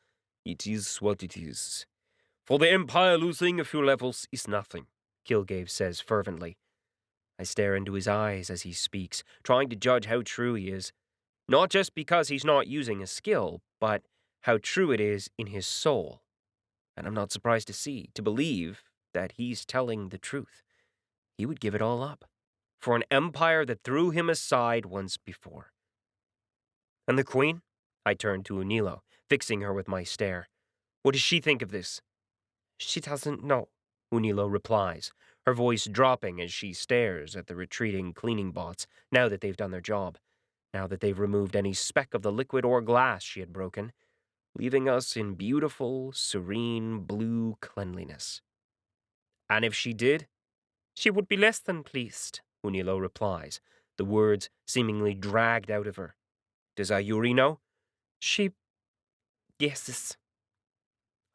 It is what it is. For the Empire, losing a few levels is nothing. 𝐏𝐬𝐮 says fervently. I stare into his eyes as he speaks, trying to judge how true he is. Not just because he's not using a skill, but how true it is in his soul. And I'm not surprised to believe that he's telling the truth. He would give it all up for an empire that threw him aside once before. And the Queen? I turn to Unilo, fixing her with my stare. What does she think of this? She doesn't know, Unilo replies, her voice dropping as she stares at the retreating cleaning bots now that they've done their job, now that they've removed any speck of the liquid or glass she had broken, leaving us in beautiful, serene blue cleanliness. And if she did? She would be less than pleased, Unilo replies, the words seemingly dragged out of her. Does Ayuri know? She guesses.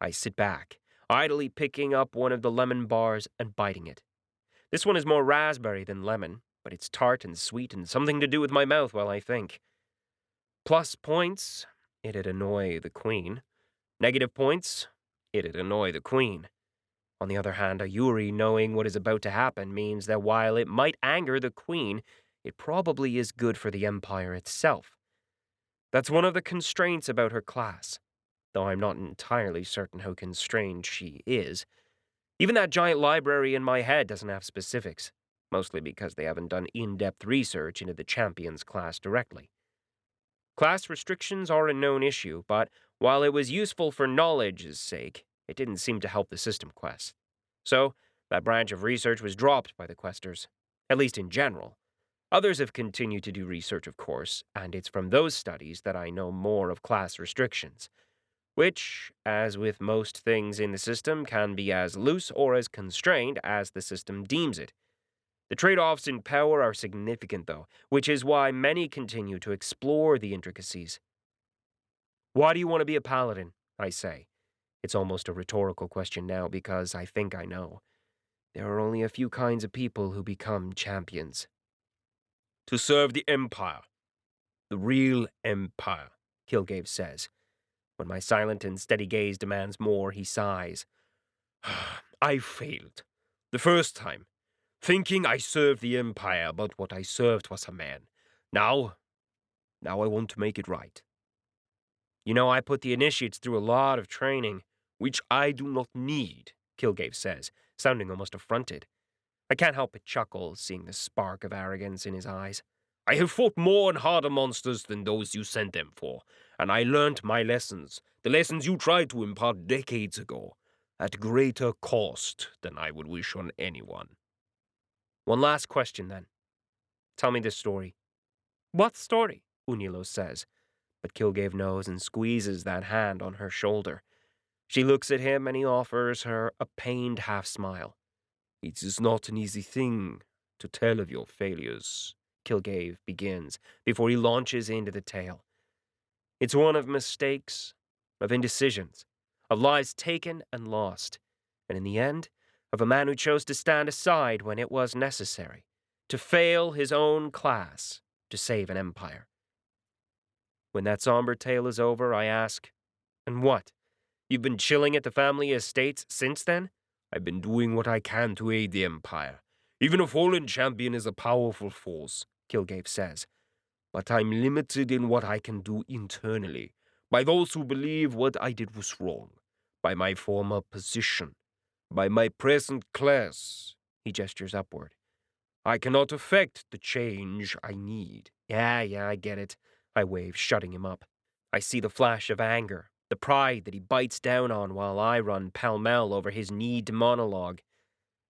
I sit back, idly picking up one of the lemon bars and biting it. This one is more raspberry than lemon, but it's tart and sweet and something to do with my mouth while I think. Plus points, it'd annoy the Queen. Negative points, it'd annoy the Queen. On the other hand, Ayuri knowing what is about to happen means that while it might anger the Queen, it probably is good for the Empire itself. That's one of the constraints about her class, though I'm not entirely certain how constrained she is. Even that giant library in my head doesn't have specifics, mostly because they haven't done in-depth research into the Champions class directly. Class restrictions are a known issue, but while it was useful for knowledge's sake, it didn't seem to help the system quest. So, that branch of research was dropped by the questers, at least in general. Others have continued to do research, of course, and it's from those studies that I know more of class restrictions, which, as with most things in the system, can be as loose or as constrained as the system deems it. The trade-offs in power are significant, though, which is why many continue to explore the intricacies. Why do you want to be a paladin? I say. It's almost a rhetorical question now because I think I know. There are only a few kinds of people who become champions. To serve the Empire. The real Empire, 𝐿 says. When my silent and steady gaze demands more, he sighs. I failed. The first time. Thinking I served the Empire, but what I served was a man. Now I want to make it right. You know, I put the initiates through a lot of training, which I do not need, 𝐿 says, sounding almost affronted. I can't help but chuckle, seeing the spark of arrogance in his eyes. I have fought more and harder monsters than those you sent them for, and I learnt my lessons, the lessons you tried to impart decades ago, at greater cost than I would wish on anyone. One last question, then. Tell me this story. What story? Unilo says, but 𝐿 knows and squeezes that hand on her shoulder. She looks at him and he offers her a pained half-smile. It is not an easy thing to tell of your failures, 𝐿 begins, before he launches into the tale. It's one of mistakes, of indecisions, of lives taken and lost, and in the end, of a man who chose to stand aside when it was necessary, to fail his own class, to save an empire. When that somber tale is over, I ask, and what? You've been chilling at the family estates since then? I've been doing what I can to aid the Empire. Even a fallen champion is a powerful force, 𝐿 says. But I'm limited in what I can do internally, by those who believe what I did was wrong, by my former position, by my present class. He gestures upward. I cannot affect the change I need. Yeah, I get it. I wave, shutting him up. I see the flash of anger, the pride that he bites down on while I run pell-mell over his need monologue.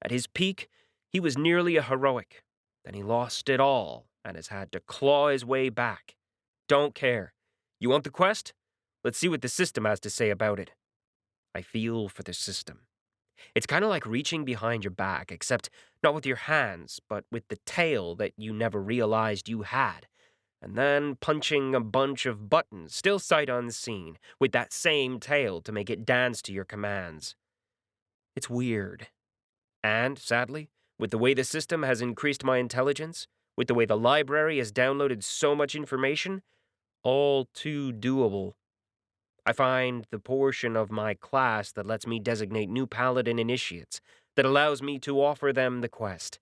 At his peak, he was nearly a heroic. Then he lost it all and has had to claw his way back. Don't care. You want the quest? Let's see what the system has to say about it. I feel for the system. It's kind of like reaching behind your back, except not with your hands, but with the tail that you never realized you had. And then punching a bunch of buttons, still sight unseen, with that same tail to make it dance to your commands. It's weird. And, sadly, with the way the system has increased my intelligence, with the way the library has downloaded so much information, all too doable. I find the portion of my class that lets me designate new paladin initiates, that allows me to offer them the quest.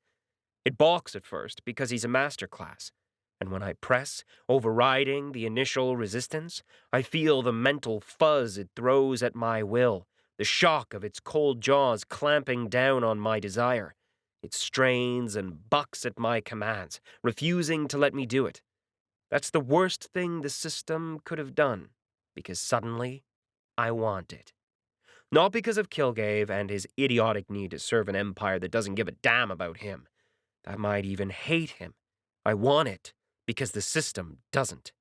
It balks at first because he's a master class, and when I press, overriding the initial resistance, I feel the mental fuzz it throws at my will, the shock of its cold jaws clamping down on my desire. It strains and bucks at my commands, refusing to let me do it. That's the worst thing the system could have done, because suddenly, I want it. Not because of 𝐏𝐭𝐫 and his idiotic need to serve an empire that doesn't give a damn about him. That might even hate him. I want it because the system doesn't.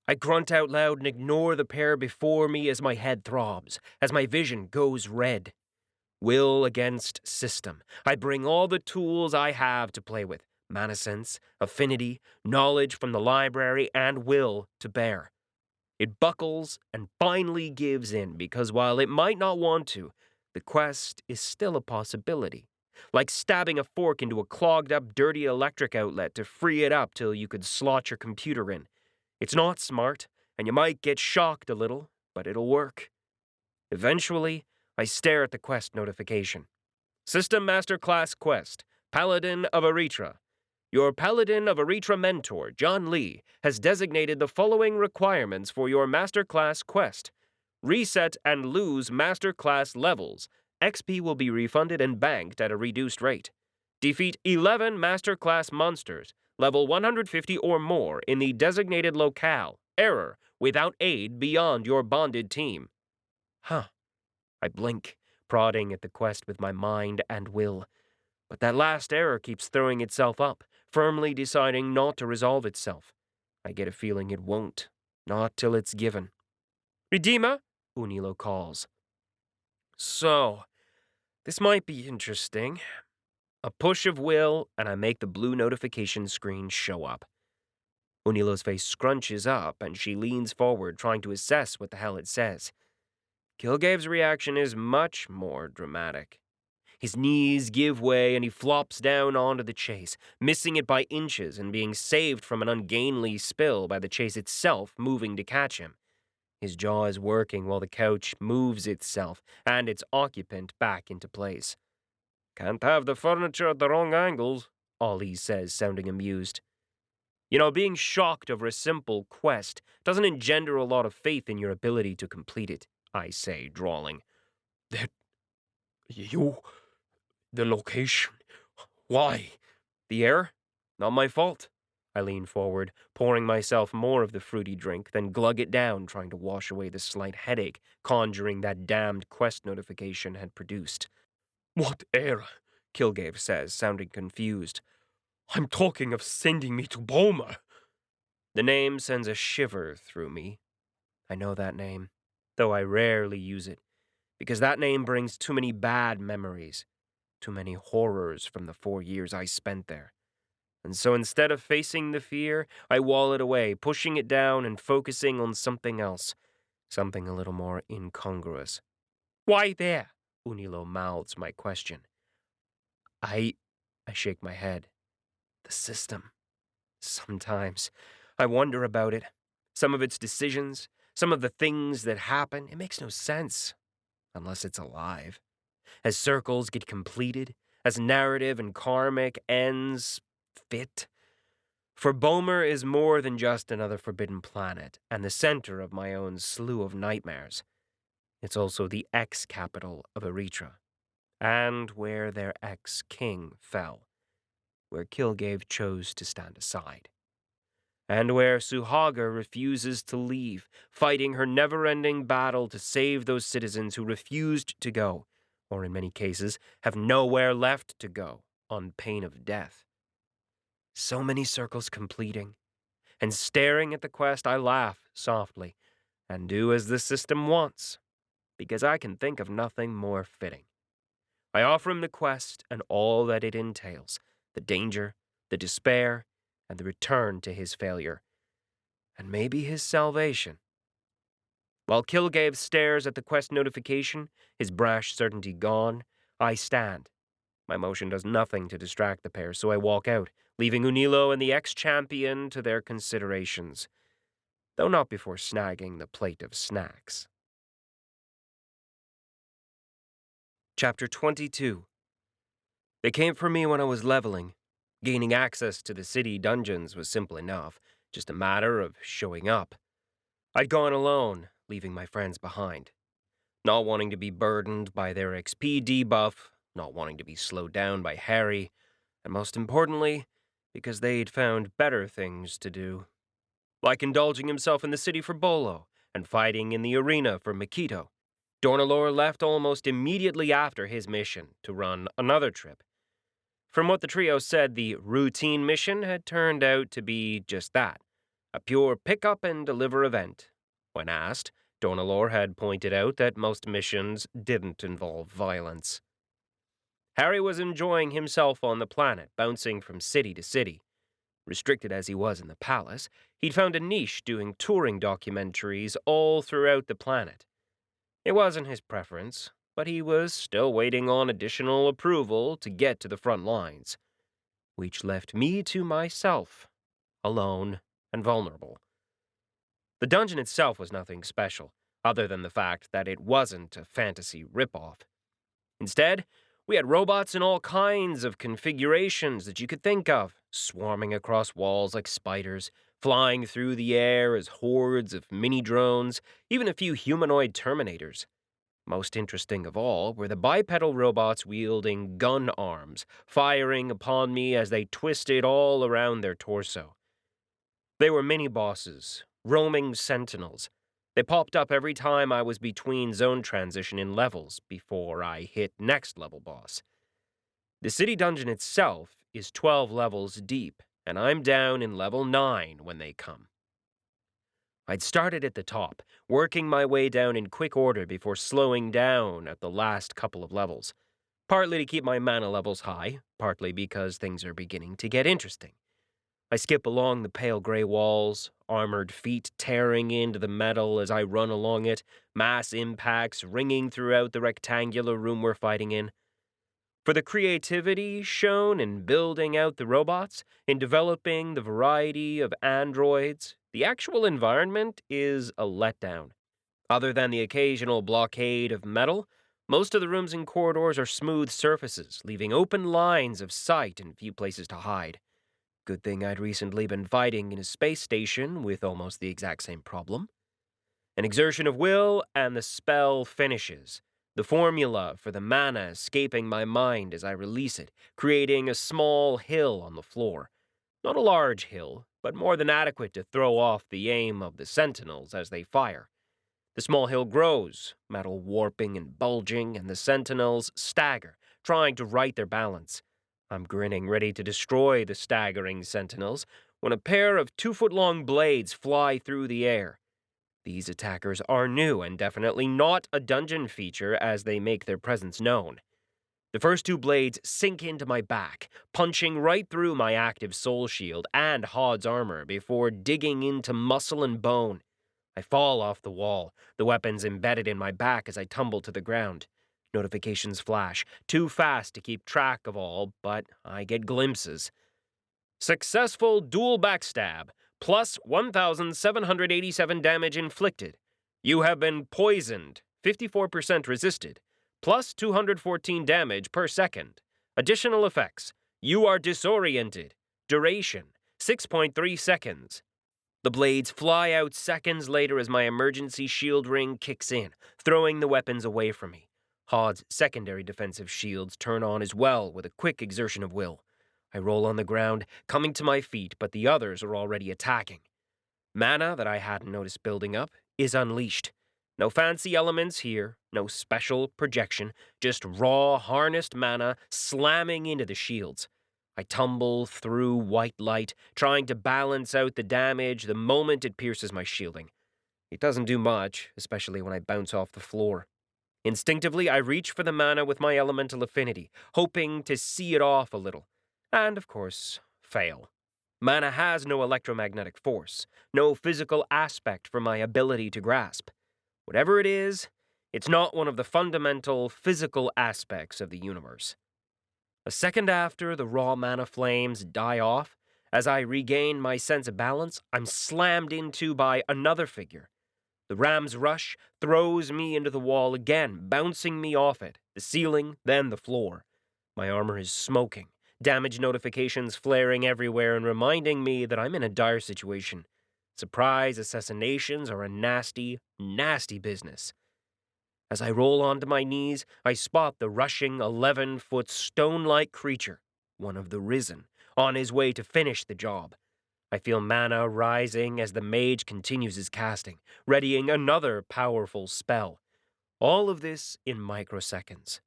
I grunt out loud and ignore the pair before me as my head throbs, as my vision goes red. Will against system. I bring all the tools I have to play with, mana sense, affinity, knowledge from the library, and will to bear. It buckles and finally gives in because while it might not want to, the quest is still a possibility. Like stabbing a fork into a clogged-up, dirty electric outlet to free it up till you could slot your computer in. It's not smart, and you might get shocked a little, but it'll work. Eventually, I stare at the quest notification. System Master Class Quest, Paladin of Erethra. Your Paladin of Erethra mentor, John Lee, has designated the following requirements for your Master Class Quest. Reset and lose Master Class levels. XP will be refunded and banked at a reduced rate. Defeat 11 Master Class monsters, level 150 or more, in the designated locale. Error, without aid beyond your bonded team. I blink, prodding at the quest with my mind and will. But that last error keeps throwing itself up, firmly deciding not to resolve itself. I get a feeling it won't, not till it's given. Redeemer, 𝗀𝘆𝘆 calls. So, this might be interesting. A push of will, and I make the blue notification screen show up. 𝗀𝘆𝘆's face scrunches up, and she leans forward, trying to assess what the hell it says. 𝐏𝐭𝐫's reaction is much more dramatic. His knees give way, and he flops down onto the chase, missing it by inches and being saved from an ungainly spill by the chase itself moving to catch him. His jaw is working while the couch moves itself and its occupant back into place. Can't have the furniture at the wrong angles, Ollie says, sounding amused. You know, being shocked over a simple quest doesn't engender a lot of faith in your ability to complete it, I say, drawling. The location. Why? The error? Not my fault. I lean forward, pouring myself more of the fruity drink, then glug it down, trying to wash away the slight headache conjuring that damned quest notification had produced. What error? 𝐏𝐭𝐫 says, sounding confused. I'm talking of sending me to Boma. The name sends a shiver through me. I know that name, though I rarely use it, because that name brings too many bad memories, too many horrors from the 4 years I spent there. And so instead of facing the fear, I wall it away, pushing it down and focusing on something else, something a little more incongruous. Why there? 𝗀𝘆𝘆 mouths my question. I shake my head. The system. Sometimes I wonder about it. Some of its decisions, some of the things that happen, it makes no sense. Unless it's alive. As circles get completed, as narrative and karmic ends fit. For Boma is more than just another forbidden planet and the center of my own slew of nightmares. It's also the ex-capital of Erethra, and where their ex-king fell, where 𝐏𝐭𝐫 chose to stand aside, and where 𝗪𝗏 refuses to leave, fighting her never-ending battle to save those citizens who refused to go, or in many cases have nowhere left to go, on pain of death. So many circles completing, and staring at the quest I laugh softly, and do as the system wants, because I can think of nothing more fitting. I offer him the quest and all that it entails, the danger, the despair, and the return to his failure, and maybe his salvation. While 𝐏𝐭𝐫 stares at the quest notification, his brash certainty gone, I stand. My motion does nothing to distract the pair, so I walk out, leaving 𝗀𝘆𝘆 and the ex-champion to their considerations, though not before snagging the plate of snacks. Chapter 22. They came for me when I was leveling. Gaining access to the city dungeons was simple enough, just a matter of showing up. I'd gone alone, leaving my friends behind. Not wanting to be burdened by their XP debuff, not wanting to be slowed down by Harry, and most importantly, because they'd found better things to do. Like indulging himself in the city for Bolo, and fighting in the arena for 𝐼𝐞𝐿. 𝗪𝗏 left almost immediately after his mission to run another trip. From what the trio said, the routine mission had turned out to be just that, a pure pick-up and deliver event. When asked, 𝗪𝗏 had pointed out that most missions didn't involve violence. Harry was enjoying himself on the planet, bouncing from city to city. Restricted as he was in the palace, he'd found a niche doing touring documentaries all throughout the planet. It wasn't his preference, but he was still waiting on additional approval to get to the front lines, which left me to myself, alone and vulnerable. The dungeon itself was nothing special, other than the fact that it wasn't a fantasy ripoff. Instead, we had robots in all kinds of configurations that you could think of, swarming across walls like spiders, flying through the air as hordes of mini-drones, even a few humanoid Terminators. Most interesting of all were the bipedal robots wielding gun arms, firing upon me as they twisted all around their torso. They were mini-bosses, roaming sentinels. They popped up every time I was between zone transition in levels before I hit next level boss. The city dungeon itself is 12 levels deep, and I'm down in level 9 when they come. I'd started at the top, working my way down in quick order before slowing down at the last couple of levels, partly to keep my mana levels high, partly because things are beginning to get interesting. I skip along the pale gray walls, armored feet tearing into the metal as I run along it, mass impacts ringing throughout the rectangular room we're fighting in. For the creativity shown in building out the robots, in developing the variety of androids, the actual environment is a letdown. Other than the occasional blockade of metal, most of the rooms and corridors are smooth surfaces, leaving open lines of sight and few places to hide. Good thing I'd recently been fighting in a space station with almost the exact same problem. An exertion of will, and the spell finishes. The formula for the mana escaping my mind as I release it, creating a small hill on the floor. Not a large hill, but more than adequate to throw off the aim of the sentinels as they fire. The small hill grows, metal warping and bulging, and the sentinels stagger, trying to right their balance. I'm grinning, ready to destroy the staggering sentinels, when a pair of 2-foot-long blades fly through the air. These attackers are new and definitely not a dungeon feature as they make their presence known. The first 2 blades sink into my back, punching right through my active soul shield and Hod's armor before digging into muscle and bone. I fall off the wall, the weapons embedded in my back as I tumble to the ground. Notifications flash, too fast to keep track of all, but I get glimpses. Successful dual backstab, plus 1,787 damage inflicted. You have been poisoned, 54% resisted, plus 214 damage per second. Additional effects. You are disoriented. Duration, 6.3 seconds. The blades fly out seconds later as my emergency shield ring kicks in, throwing the weapons away from me. Hod's secondary defensive shields turn on as well with a quick exertion of will. I roll on the ground, coming to my feet, but the others are already attacking. Mana that I hadn't noticed building up is unleashed. No fancy elements here, no special projection, just raw, harnessed mana slamming into the shields. I tumble through white light, trying to balance out the damage the moment it pierces my shielding. It doesn't do much, especially when I bounce off the floor. Instinctively, I reach for the mana with my elemental affinity, hoping to see it off a little. And, of course, fail. Mana has no electromagnetic force, no physical aspect for my ability to grasp. Whatever it is, it's not one of the fundamental physical aspects of the universe. A second after the raw mana flames die off, as I regain my sense of balance, I'm slammed into by another figure. The ram's rush throws me into the wall again, bouncing me off it, the ceiling, then the floor. My armor is smoking, damage notifications flaring everywhere and reminding me that I'm in a dire situation. Surprise assassinations are a nasty, nasty business. As I roll onto my knees, I spot the rushing 11-foot stone-like creature, one of the Risen, on his way to finish the job. I feel mana rising as the mage continues his casting, readying another powerful spell. All of this in microseconds.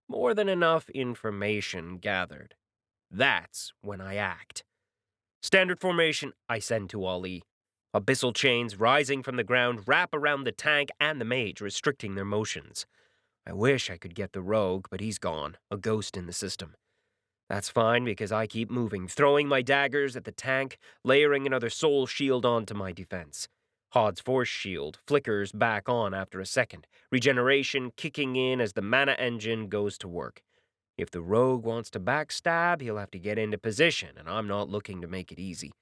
More than enough information gathered. That's when I act. Standard formation, I send to Ali. Abyssal chains rising from the ground wrap around the tank and the mage, restricting their motions. I wish I could get the rogue, but he's gone, a ghost in the system. That's fine because I keep moving, throwing my daggers at the tank, layering another soul shield onto my defense. Hod's force shield flickers back on after a second, regeneration kicking in as the mana engine goes to work. If the rogue wants to backstab, he'll have to get into position, and I'm not looking to make it easy.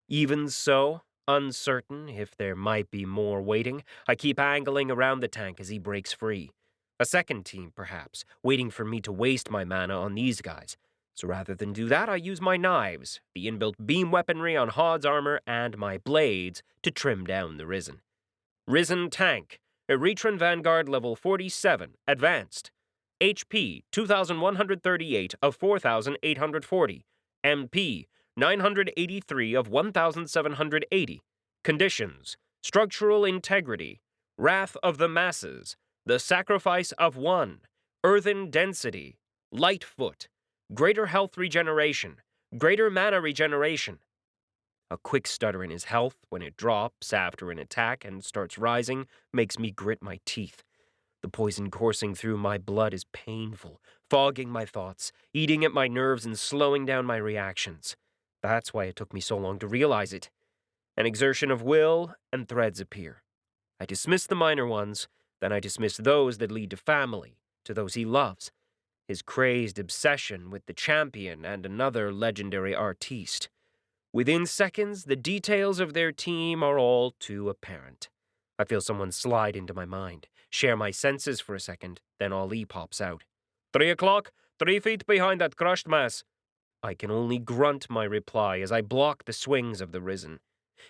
Even so, uncertain if there might be more waiting, I keep angling around the tank as he breaks free. A second team, perhaps, waiting for me to waste my mana on these guys. So rather than do that, I use my knives, the inbuilt beam weaponry on Hod's armor, and my blades to trim down the Risen. Risen tank, Erethran Vanguard level 47, advanced. HP 2138 of 4840, MP 983 of 1780. Conditions: structural integrity, wrath of the masses, the sacrifice of one, earthen density, lightfoot, greater health regeneration, greater mana regeneration. A quick stutter in his health when it drops after an attack and starts rising makes me grit my teeth. The poison coursing through my blood is painful, fogging my thoughts, eating at my nerves and slowing down my reactions. That's why it took me so long to realize it. An exertion of will, and threads appear. I dismiss the minor ones, then I dismiss those that lead to family, to those he loves. His crazed obsession with the champion and another legendary artiste. Within seconds, the details of their team are all too apparent. I feel someone slide into my mind, share my senses for a second, then Ali pops out. 3 o'clock, 3 feet behind that crushed mass. I can only grunt my reply as I block the swings of the Risen.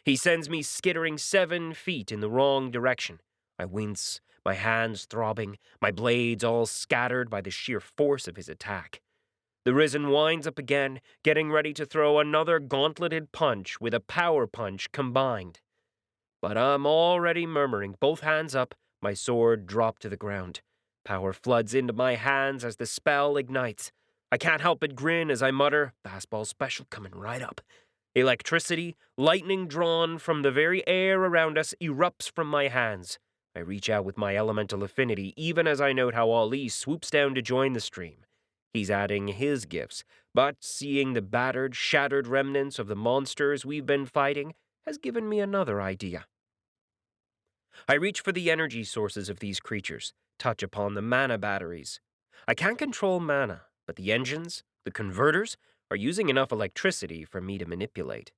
He sends me skittering 7 feet in the wrong direction. I wince, my hands throbbing, my blades all scattered by the sheer force of his attack. The Risen winds up again, getting ready to throw another gauntleted punch with a power punch combined. But I'm already murmuring, both hands up, my sword dropped to the ground. Power floods into my hands as the spell ignites. I can't help but grin as I mutter, fastball special coming right up. Electricity, lightning drawn from the very air around us, erupts from my hands. I reach out with my elemental affinity, even as I note how Ali swoops down to join the stream. He's adding his gifts, but seeing the battered, shattered remnants of the monsters we've been fighting has given me another idea. I reach for the energy sources of these creatures, touch upon the mana batteries. I can't control mana, but the engines, the converters, are using enough electricity for me to manipulate.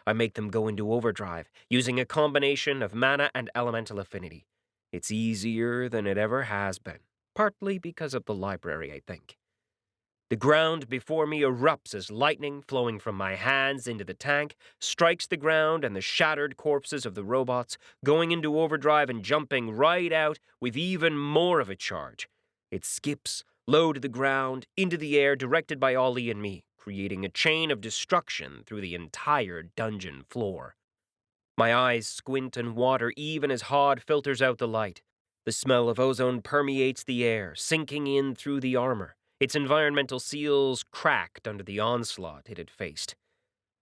I make them go into overdrive, using a combination of mana and elemental affinity. It's easier than it ever has been, partly because of the library, I think. The ground before me erupts as lightning, flowing from my hands into the tank, strikes the ground and the shattered corpses of the robots, going into overdrive and jumping right out with even more of a charge. It skips, low to the ground, into the air, directed by Ali and me, creating a chain of destruction through the entire dungeon floor. My eyes squint and water even as Hod filters out the light. The smell of ozone permeates the air, sinking in through the armor. Its environmental seals cracked under the onslaught it had faced.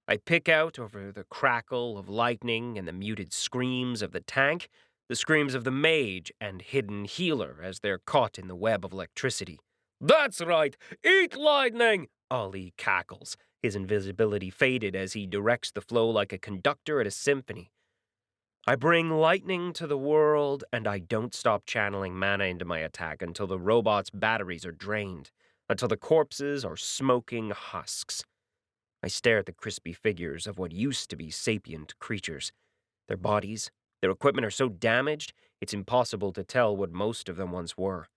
I pick out over the crackle of lightning and the muted screams of the tank, the screams of the mage and hidden healer as they're caught in the web of electricity. "That's right! Eat lightning!" Ali cackles, his invisibility faded as he directs the flow like a conductor at a symphony. I bring lightning to the world, and I don't stop channeling mana into my attack until the robot's batteries are drained, until the corpses are smoking husks. I stare at the crispy figures of what used to be sapient creatures. Their bodies, their equipment are so damaged, it's impossible to tell what most of them once were.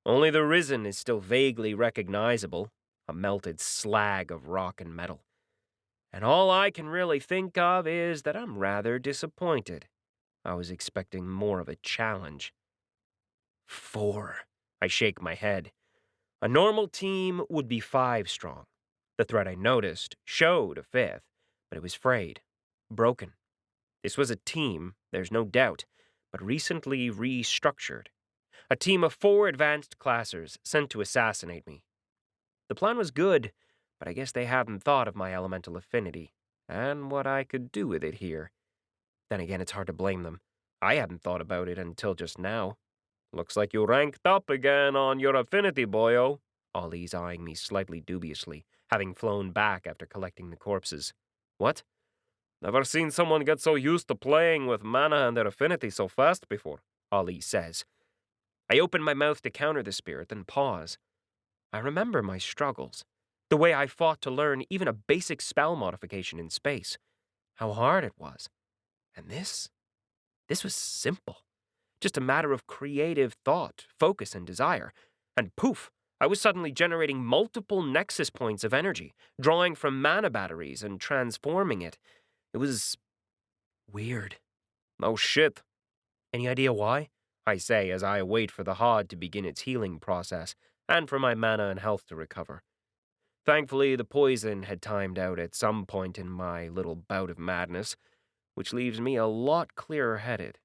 Only the Risen is still vaguely recognizable, a melted slag of rock and metal. And all I can really think of is that I'm rather disappointed. I was expecting more of a challenge. 4. I shake my head. A normal team would be 5 strong. The threat I noticed showed a 5th, but it was frayed, broken. This was a team, there's no doubt, but recently restructured. A team of 4 advanced classers sent to assassinate me. The plan was good, but I guess they hadn't thought of my elemental affinity, and what I could do with it here. Then again, it's hard to blame them. I hadn't thought about it until just now. Looks like you ranked up again on your affinity, boyo. Ollie's eyeing me slightly dubiously, having flown back after collecting the corpses. What? Never seen someone get so used to playing with mana and their affinity so fast before, Ollie says. I open my mouth to counter the spirit, then pause. I remember my struggles, the way I fought to learn even a basic spell modification in space, how hard it was. And this was simple. Just a matter of creative thought, focus, and desire. And poof, I was suddenly generating multiple nexus points of energy, drawing from mana batteries and transforming it. It was weird. Oh shit. Any idea why? I say as I wait for the Hod to begin its healing process, and for my mana and health to recover. Thankfully, the poison had timed out at some point in my little bout of madness, which leaves me a lot clearer-headed.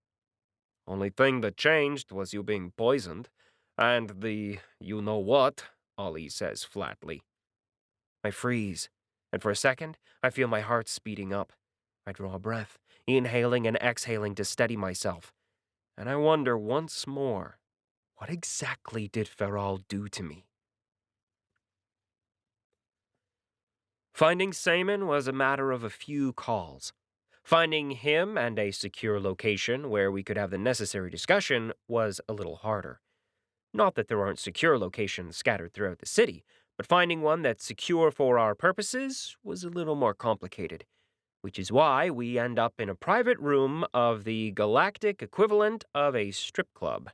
Only thing that changed was you being poisoned, and the you-know-what, Ollie says flatly. I freeze, and for a second, I feel my heart speeding up. I draw a breath, inhaling and exhaling to steady myself, and I wonder once more, what exactly did 𝗲𝗏 do to me? Finding 𝐸man was a matter of a few calls. Finding him and a secure location where we could have the necessary discussion was a little harder. Not that there aren't secure locations scattered throughout the city, but finding one that's secure for our purposes was a little more complicated, which is why we end up in a private room of the galactic equivalent of a strip club.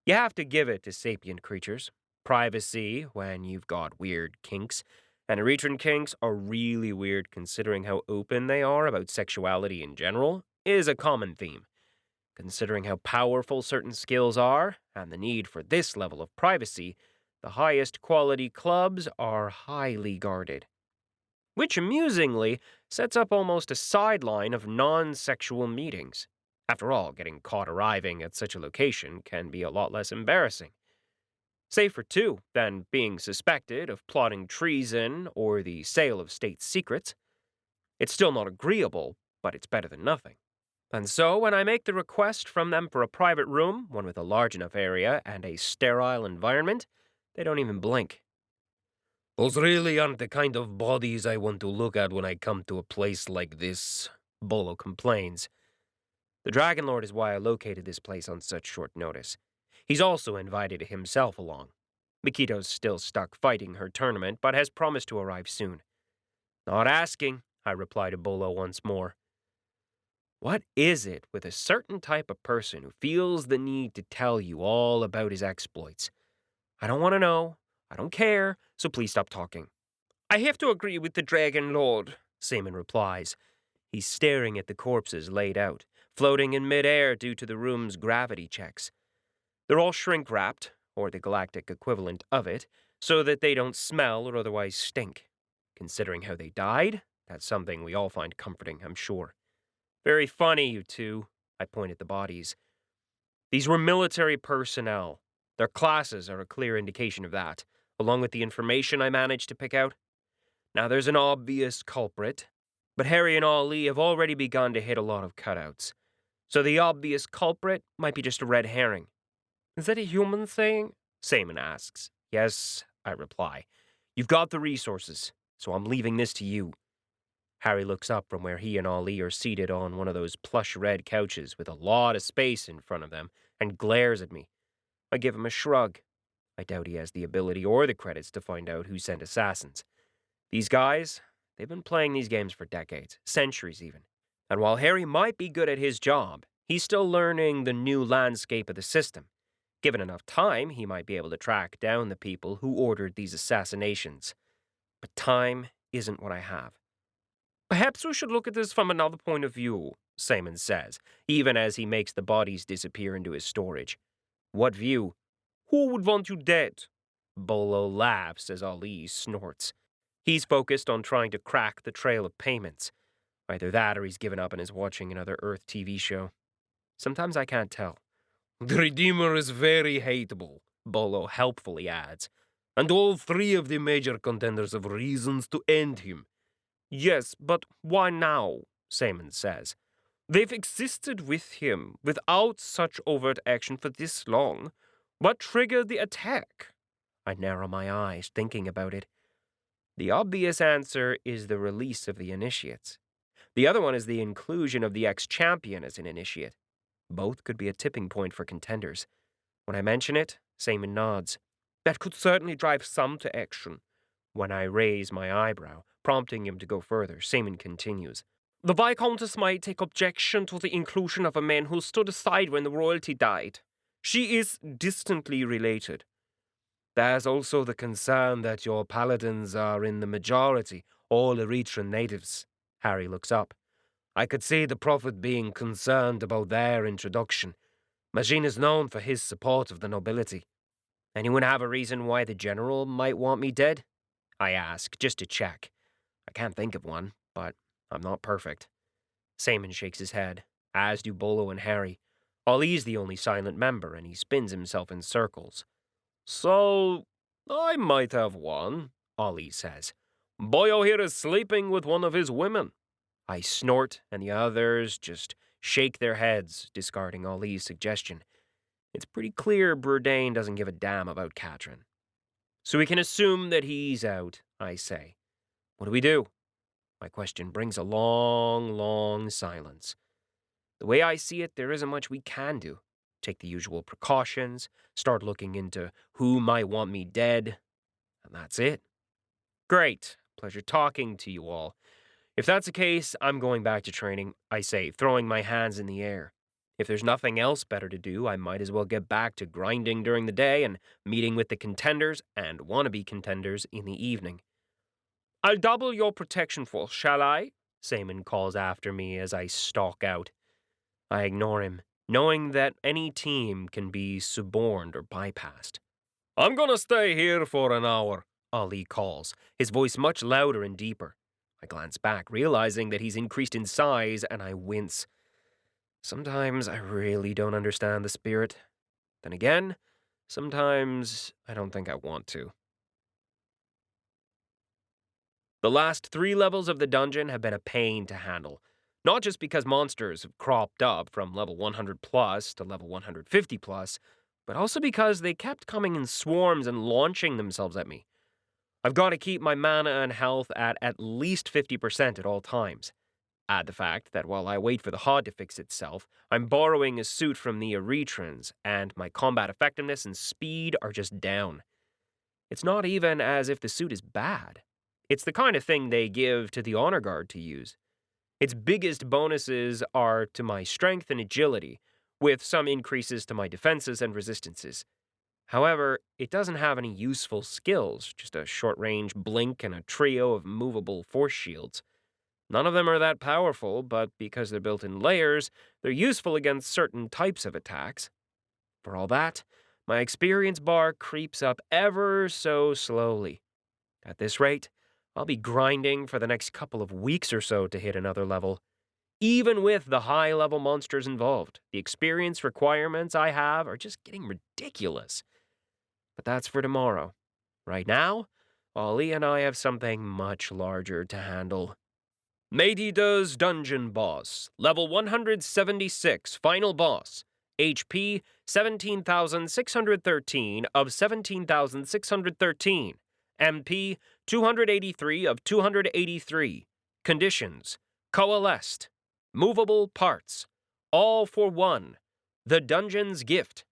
You have to give it to sapient creatures. Privacy when you've got weird kinks. And Erethran kinks are really weird considering how open they are about sexuality in general, is a common theme. Considering how powerful certain skills are, and the need for this level of privacy, the highest quality clubs are highly guarded. Which, amusingly, sets up almost a sideline of non-sexual meetings. After all, getting caught arriving at such a location can be a lot less embarrassing. Safer, too, than being suspected of plotting treason or the sale of state secrets. It's still not agreeable, but it's better than nothing. And so, when I make the request from them for a private room, one with a large enough area and a sterile environment, they don't even blink. Those really aren't the kind of bodies I want to look at when I come to a place like this, Bolo complains. The Dragon Lord is why I located this place on such short notice. He's also invited himself along. Mikito's still stuck fighting her tournament, but has promised to arrive soon. Not asking, I reply to Bolo once more. What is it with a certain type of person who feels the need to tell you all about his exploits? I don't want to know. I don't care, so please stop talking. I have to agree with the Dragon Lord, 𝗲man replies. He's staring at the corpses laid out, floating in midair due to the room's gravity checks. They're all shrink-wrapped, or the galactic equivalent of it, so that they don't smell or otherwise stink. Considering how they died, that's something we all find comforting, I'm sure. Very funny, you two, I point at the bodies. These were military personnel. Their classes are a clear indication of that, along with the information I managed to pick out. Now there's an obvious culprit, but Harry and Ollie have already begun to hit a lot of cutouts. So the obvious culprit might be just a red herring. Is that a human thing? 𝗲man asks. Yes, I reply. You've got the resources, so I'm leaving this to you. Harry looks up from where he and Ollie are seated on one of those plush red couches with a lot of space in front of them and glares at me. I give him a shrug. I doubt he has the ability or the credits to find out who sent assassins. These guys, they've been playing these games for decades, centuries even. And while Harry might be good at his job, he's still learning the new landscape of the system. Given enough time, he might be able to track down the people who ordered these assassinations. But time isn't what I have. Perhaps we should look at this from another point of view, 𝗪 says, even as he makes the bodies disappear into his storage. What view? Who would want you dead? Bolo laughs as Ali snorts. He's focused on trying to crack the trail of payments. Either that or he's given up and is watching another Earth TV show. Sometimes I can't tell. The Redeemer is very hateable, Bolo helpfully adds. And all three of the major contenders have reasons to end him. Yes, but why now? 𝗪 says. They've existed with him without such overt action for this long. What triggered the attack? I narrow my eyes, thinking about it. The obvious answer is the release of the initiates. The other one is the inclusion of the ex-champion as an initiate. Both could be a tipping point for contenders. When I mention it, 𝗪 nods. That could certainly drive some to action. When I raise my eyebrow, prompting him to go further, 𝗪 continues. The Viscountess might take objection to the inclusion of a man who stood aside when the royalty died. She is distantly related. There's also the concern that your paladins are in the majority, all Erethran natives. Harry looks up. I could see the Prophet being concerned about their introduction. Majin is known for his support of the nobility. Anyone have a reason why the general might want me dead? I ask, just to check. I can't think of one, but I'm not perfect. 𝗪 shakes his head, as do Bolo and Harry. Ali's the only silent member, and he spins himself in circles. So, I might have one, Ali says. Boyo here is sleeping with one of his women. I snort, and the others just shake their heads, discarding Ali's suggestion. It's pretty clear Bourdain doesn't give a damn about Katrin. So we can assume that he's out, I say. What do we do? My question brings a long, long silence. The way I see it, there isn't much we can do. Take the usual precautions, start looking into who might want me dead, and that's it. Great. Pleasure talking to you all. If that's the case, I'm going back to training, I say, throwing my hands in the air. If there's nothing else better to do, I might as well get back to grinding during the day and meeting with the contenders and wannabe contenders in the evening. I'll double your protection force, shall I? 𝗪 calls after me as I stalk out. I ignore him, knowing that any team can be suborned or bypassed. I'm gonna stay here for an hour, Ali calls, his voice much louder and deeper. I glance back, realizing that he's increased in size, and I wince. Sometimes I really don't understand the spirit. Then again, sometimes I don't think I want to. The last 3 levels of the dungeon have been a pain to handle. Not just because monsters have cropped up from level 100 plus to level 150 plus, but also because they kept coming in swarms and launching themselves at me. I've got to keep my mana and health at least 50% at all times. Add the fact that while I wait for the HUD to fix itself, I'm borrowing a suit from the Eretrans, and my combat effectiveness and speed are just down. It's not even as if the suit is bad. It's the kind of thing they give to the Honor Guard to use. Its biggest bonuses are to my strength and agility, with some increases to my defenses and resistances. However, it doesn't have any useful skills, just a short-range blink and a trio of movable force shields. None of them are that powerful, but because they're built in layers, they're useful against certain types of attacks. For all that, my experience bar creeps up ever so slowly. At this rate, I'll be grinding for the next couple of weeks or so to hit another level. Even with the high-level monsters involved, the experience requirements I have are just getting ridiculous. But that's for tomorrow. Right now, Ali and I have something much larger to handle. Medita's Dungeon Boss, level 176, final boss. HP 17,613 of 17,613. MP 283 of 283. Conditions: coalesced. Movable parts. All for one. The dungeon's gift.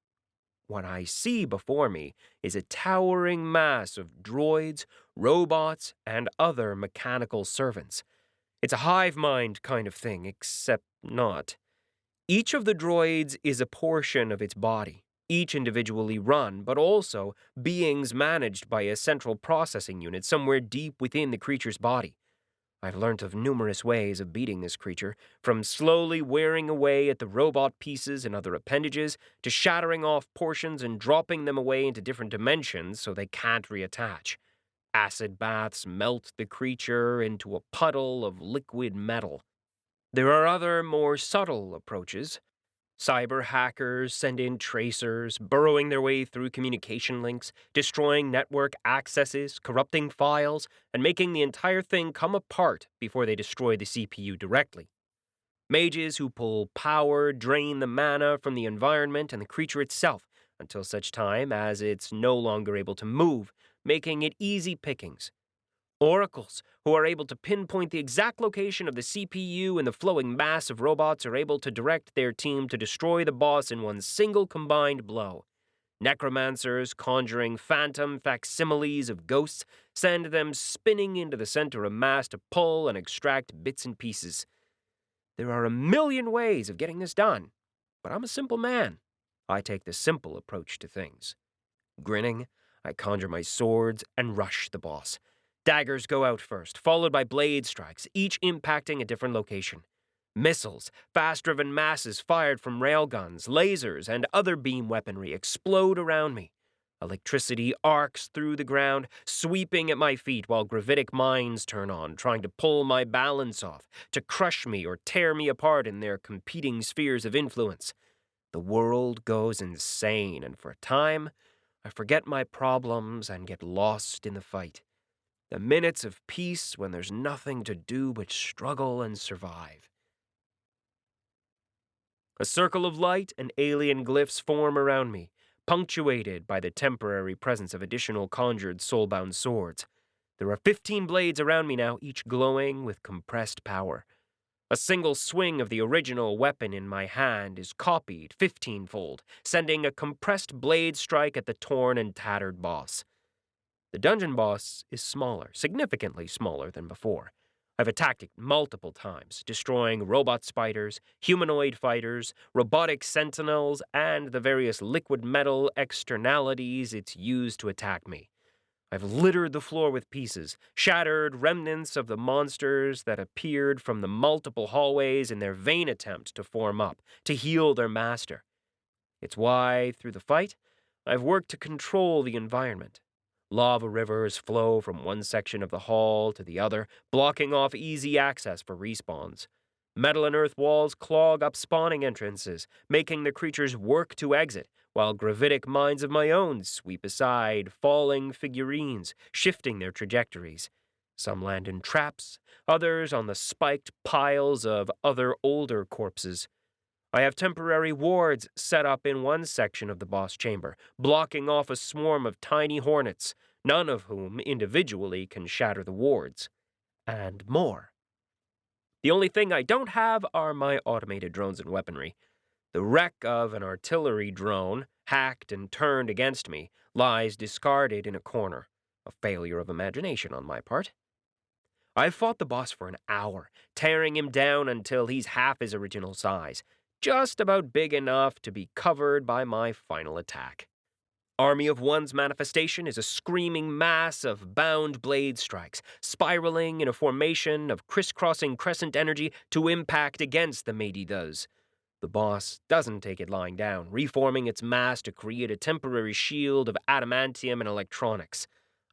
What I see before me is a towering mass of droids, robots, and other mechanical servants. It's a hive mind kind of thing, except not. Each of the droids is a portion of its body, each individually run, but also beings managed by a central processing unit somewhere deep within the creature's body. I've learnt of numerous ways of beating this creature, from slowly wearing away at the robot pieces and other appendages, to shattering off portions and dropping them away into different dimensions so they can't reattach. Acid baths melt the creature into a puddle of liquid metal. There are other, more subtle approaches. Cyber hackers send in tracers, burrowing their way through communication links, destroying network accesses, corrupting files, and making the entire thing come apart before they destroy the CPU directly. Mages who pull power drain the mana from the environment and the creature itself until such time as it's no longer able to move, making it easy pickings. Oracles, who are able to pinpoint the exact location of the CPU and the flowing mass of robots, are able to direct their team to destroy the boss in one single combined blow. Necromancers, conjuring phantom facsimiles of ghosts, send them spinning into the center of mass to pull and extract bits and pieces. There are a million ways of getting this done, but I'm a simple man. I take the simple approach to things. Grinning, I conjure my swords and rush the boss. Daggers go out first, followed by blade strikes, each impacting a different location. Missiles, fast-driven masses fired from railguns, lasers, and other beam weaponry explode around me. Electricity arcs through the ground, sweeping at my feet while gravitic mines turn on, trying to pull my balance off, to crush me or tear me apart in their competing spheres of influence. The world goes insane, and for a time, I forget my problems and get lost in the fight. The minutes of peace when there's nothing to do but struggle and survive. A circle of light and alien glyphs form around me, punctuated by the temporary presence of additional conjured soulbound swords. There are 15 blades around me now, each glowing with compressed power. A single swing of the original weapon in my hand is copied 15-fold, sending a compressed blade strike at the torn and tattered boss. The dungeon boss is smaller, significantly smaller than before. I've attacked it multiple times, destroying robot spiders, humanoid fighters, robotic sentinels, and the various liquid metal externalities it's used to attack me. I've littered the floor with pieces, shattered remnants of the monsters that appeared from the multiple hallways in their vain attempt to form up, to heal their master. It's why, through the fight, I've worked to control the environment. Lava rivers flow from one section of the hall to the other, blocking off easy access for respawns. Metal and earth walls clog up spawning entrances, making the creatures work to exit, while gravitic mines of my own sweep aside falling figurines, shifting their trajectories. Some land in traps, others on the spiked piles of other older corpses. I have temporary wards set up in one section of the boss chamber, blocking off a swarm of tiny hornets, none of whom individually can shatter the wards. And more. The only thing I don't have are my automated drones and weaponry. The wreck of an artillery drone, hacked and turned against me, lies discarded in a corner, a failure of imagination on my part. I've fought the boss for an hour, tearing him down until he's half his original size, just about big enough to be covered by my final attack. Army of One's manifestation is a screaming mass of bound blade strikes, spiraling in a formation of crisscrossing crescent energy to impact against the 𝗕𝐸𝐿𝐻. The boss doesn't take it lying down, reforming its mass to create a temporary shield of adamantium and electronics.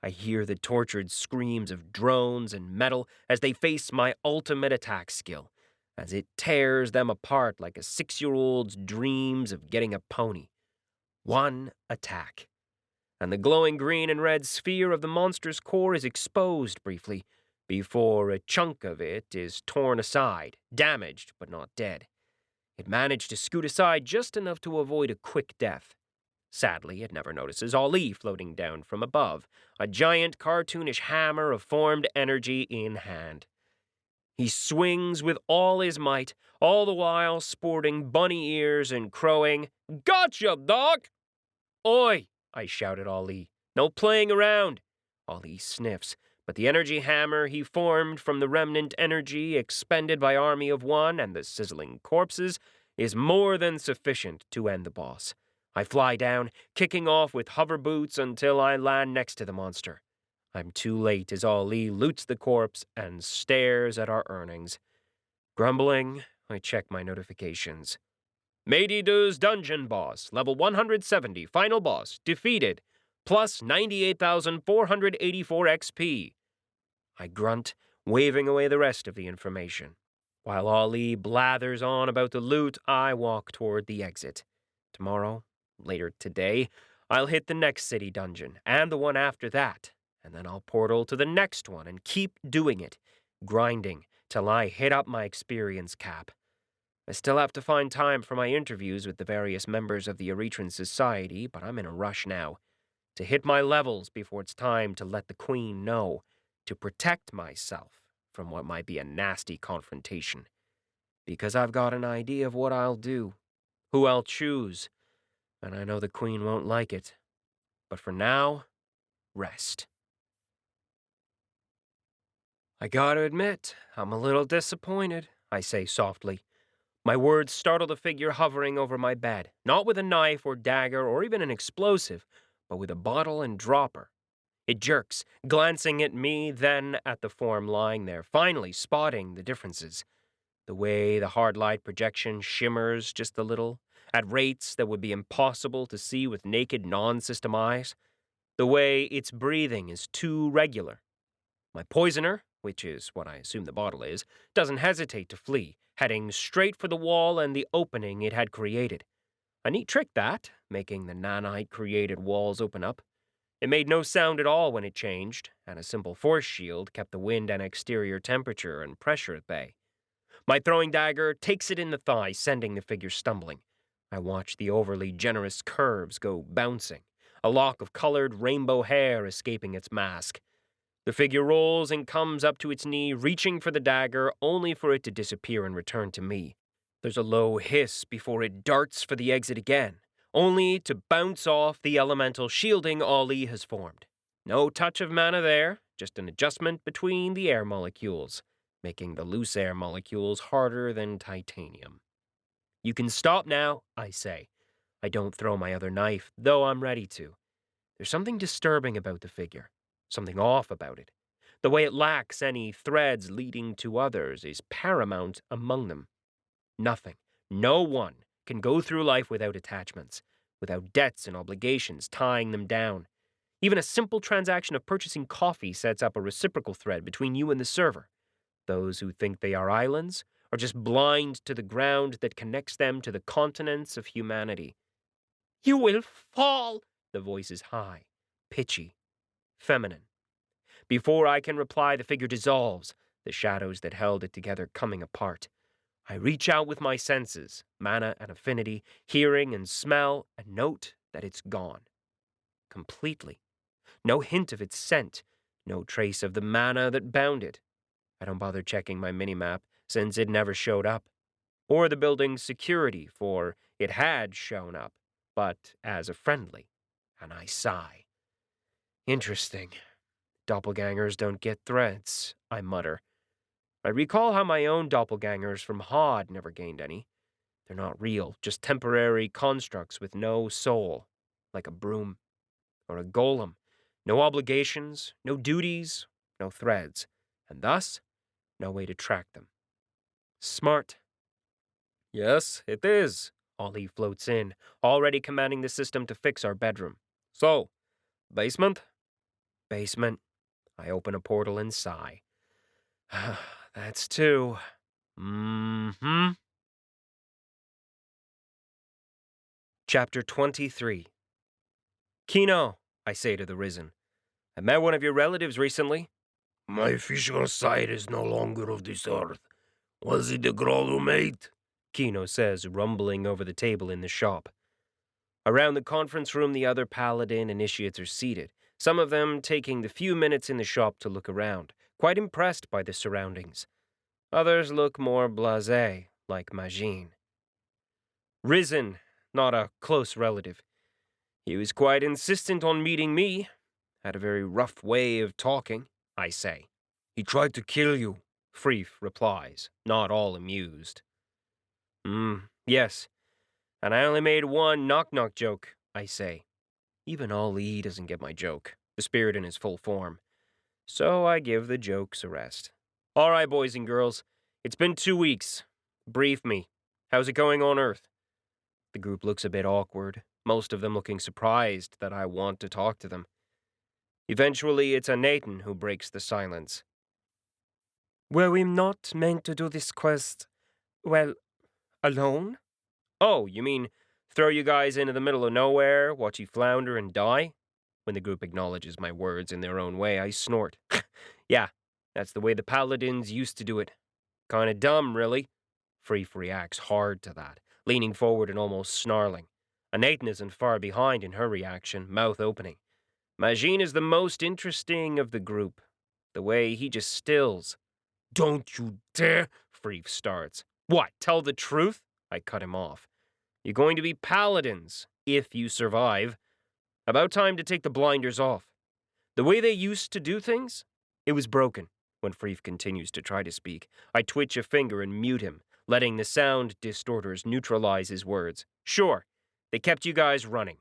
I hear the tortured screams of drones and metal as they face my ultimate attack skill, as it tears them apart like a 6-year-old's dreams of getting a pony. One attack, and the glowing green and red sphere of the monster's core is exposed briefly, before a chunk of it is torn aside, damaged but not dead. It managed to scoot aside just enough to avoid a quick death. Sadly, it never notices 𝗁𝐸 floating down from above, a giant cartoonish hammer of formed energy in hand. He swings with all his might, all the while sporting bunny ears and crowing, "Gotcha, Doc!" "Oi!" I shout at 𝗁𝐸. "No playing around!" 𝗁𝐸 sniffs, but the energy hammer he formed from the remnant energy expended by Army of One and the sizzling corpses is more than sufficient to end the boss. I fly down, kicking off with hover boots until I land next to the monster. I'm too late as Ali loots the corpse and stares at our earnings. Grumbling, I check my notifications. Meididu's dungeon boss, level 170, final boss, defeated, plus 98,484 XP. I grunt, waving away the rest of the information. While Ali blathers on about the loot, I walk toward the exit. Tomorrow, later today, I'll hit the next city dungeon, and the one after that, and then I'll portal to the next one and keep doing it, grinding till I hit up my experience cap. I still have to find time for my interviews with the various members of the Erethran Society, but I'm in a rush now. To hit my levels before it's time to let the Queen know, to protect myself from what might be a nasty confrontation. Because I've got an idea of what I'll do, who I'll choose, and I know the Queen won't like it. But for now, rest. I gotta admit, I'm a little disappointed, I say softly. My words startle the figure hovering over my bed, not with a knife or dagger or even an explosive, but with a bottle and dropper. It jerks, glancing at me, then at the form lying there, finally spotting the differences. The way the hard light projection shimmers just a little, at rates that would be impossible to see with naked non-system eyes. The way its breathing is too regular. My poisoner, which is what I assume the bottle is, doesn't hesitate to flee, heading straight for the wall and the opening it had created. A neat trick that, making the nanite-created walls open up. It made no sound at all when it changed, and a simple force shield kept the wind and exterior temperature and pressure at bay. My throwing dagger takes it in the thigh, sending the figure stumbling. I watch the overly generous curves go bouncing, a lock of colored rainbow hair escaping its mask. The figure rolls and comes up to its knee, reaching for the dagger, only for it to disappear and return to me. There's a low hiss before it darts for the exit again, only to bounce off the elemental shielding Ali has formed. No touch of mana there, just an adjustment between the air molecules, making the loose air molecules harder than titanium. You can stop now, I say. I don't throw my other knife, though I'm ready to. There's something disturbing about the figure, something off about it. The way it lacks any threads leading to others is paramount among them. Nothing, no one, can go through life without attachments, without debts and obligations tying them down. Even a simple transaction of purchasing coffee sets up a reciprocal thread between you and the server. Those who think they are islands are just blind to the ground that connects them to the continents of humanity. You will fall! The voice is high, pitchy, feminine. Before I can reply, the figure dissolves, the shadows that held it together coming apart. I reach out with my senses, mana and affinity, hearing and smell, and note that it's gone. Completely. No hint of its scent, no trace of the mana that bound it. I don't bother checking my minimap, since it never showed up. Or the building's security, for it had shown up, but as a friendly, and I sigh. Interesting. Doppelgangers don't get threads, I mutter. I recall how my own doppelgangers from Hod never gained any. They're not real, just temporary constructs with no soul, like a broom or a golem. No obligations, no duties, no threads, and thus, no way to track them. Smart. Yes, it is. Ali floats in, already commanding the system to fix our bedroom. So, basement? Basement. I open a portal and sigh. That's two. Chapter 23. 𝐜𝐞, I say to the Risen. I met one of your relatives recently. My physical sight is no longer of this earth. Was it the girl who made? 𝐜𝐞 says, rumbling over the table in the shop. Around the conference room, the other paladin initiates are seated, some of them taking the few minutes in the shop to look around, quite impressed by the surroundings. Others look more blasé, like Majin. Risen, not a close relative. He was quite insistent on meeting me. Had a very rough way of talking, I say. He tried to kill you, 𝗲 replies, not all amused. Yes. And I only made one knock-knock joke, I say. Even Ali doesn't get my joke, the spirit in his full form. So I give the jokes a rest. All right, boys and girls, it's been 2 weeks. Brief me. How's it going on Earth? The group looks a bit awkward, most of them looking surprised that I want to talk to them. Eventually, it's Nathan who breaks the silence. Were we not meant to do this quest, well, alone? Oh, you mean throw you guys into the middle of nowhere, watch you flounder and die? When the group acknowledges my words in their own way, I snort. Yeah, that's the way the paladins used to do it. Kinda dumb, really. Frith reacts hard to that, leaning forward and almost snarling. Nathan isn't far behind in her reaction, mouth opening. 𝗪𝐺ine is the most interesting of the group. The way he just stills. Don't you dare, Frith starts. What, tell the truth? I cut him off. You're going to be paladins, if you survive. About time to take the blinders off. The way they used to do things? It was broken. When Frith continues to try to speak, I twitch a finger and mute him, letting the sound distorters neutralize his words. Sure, they kept you guys running.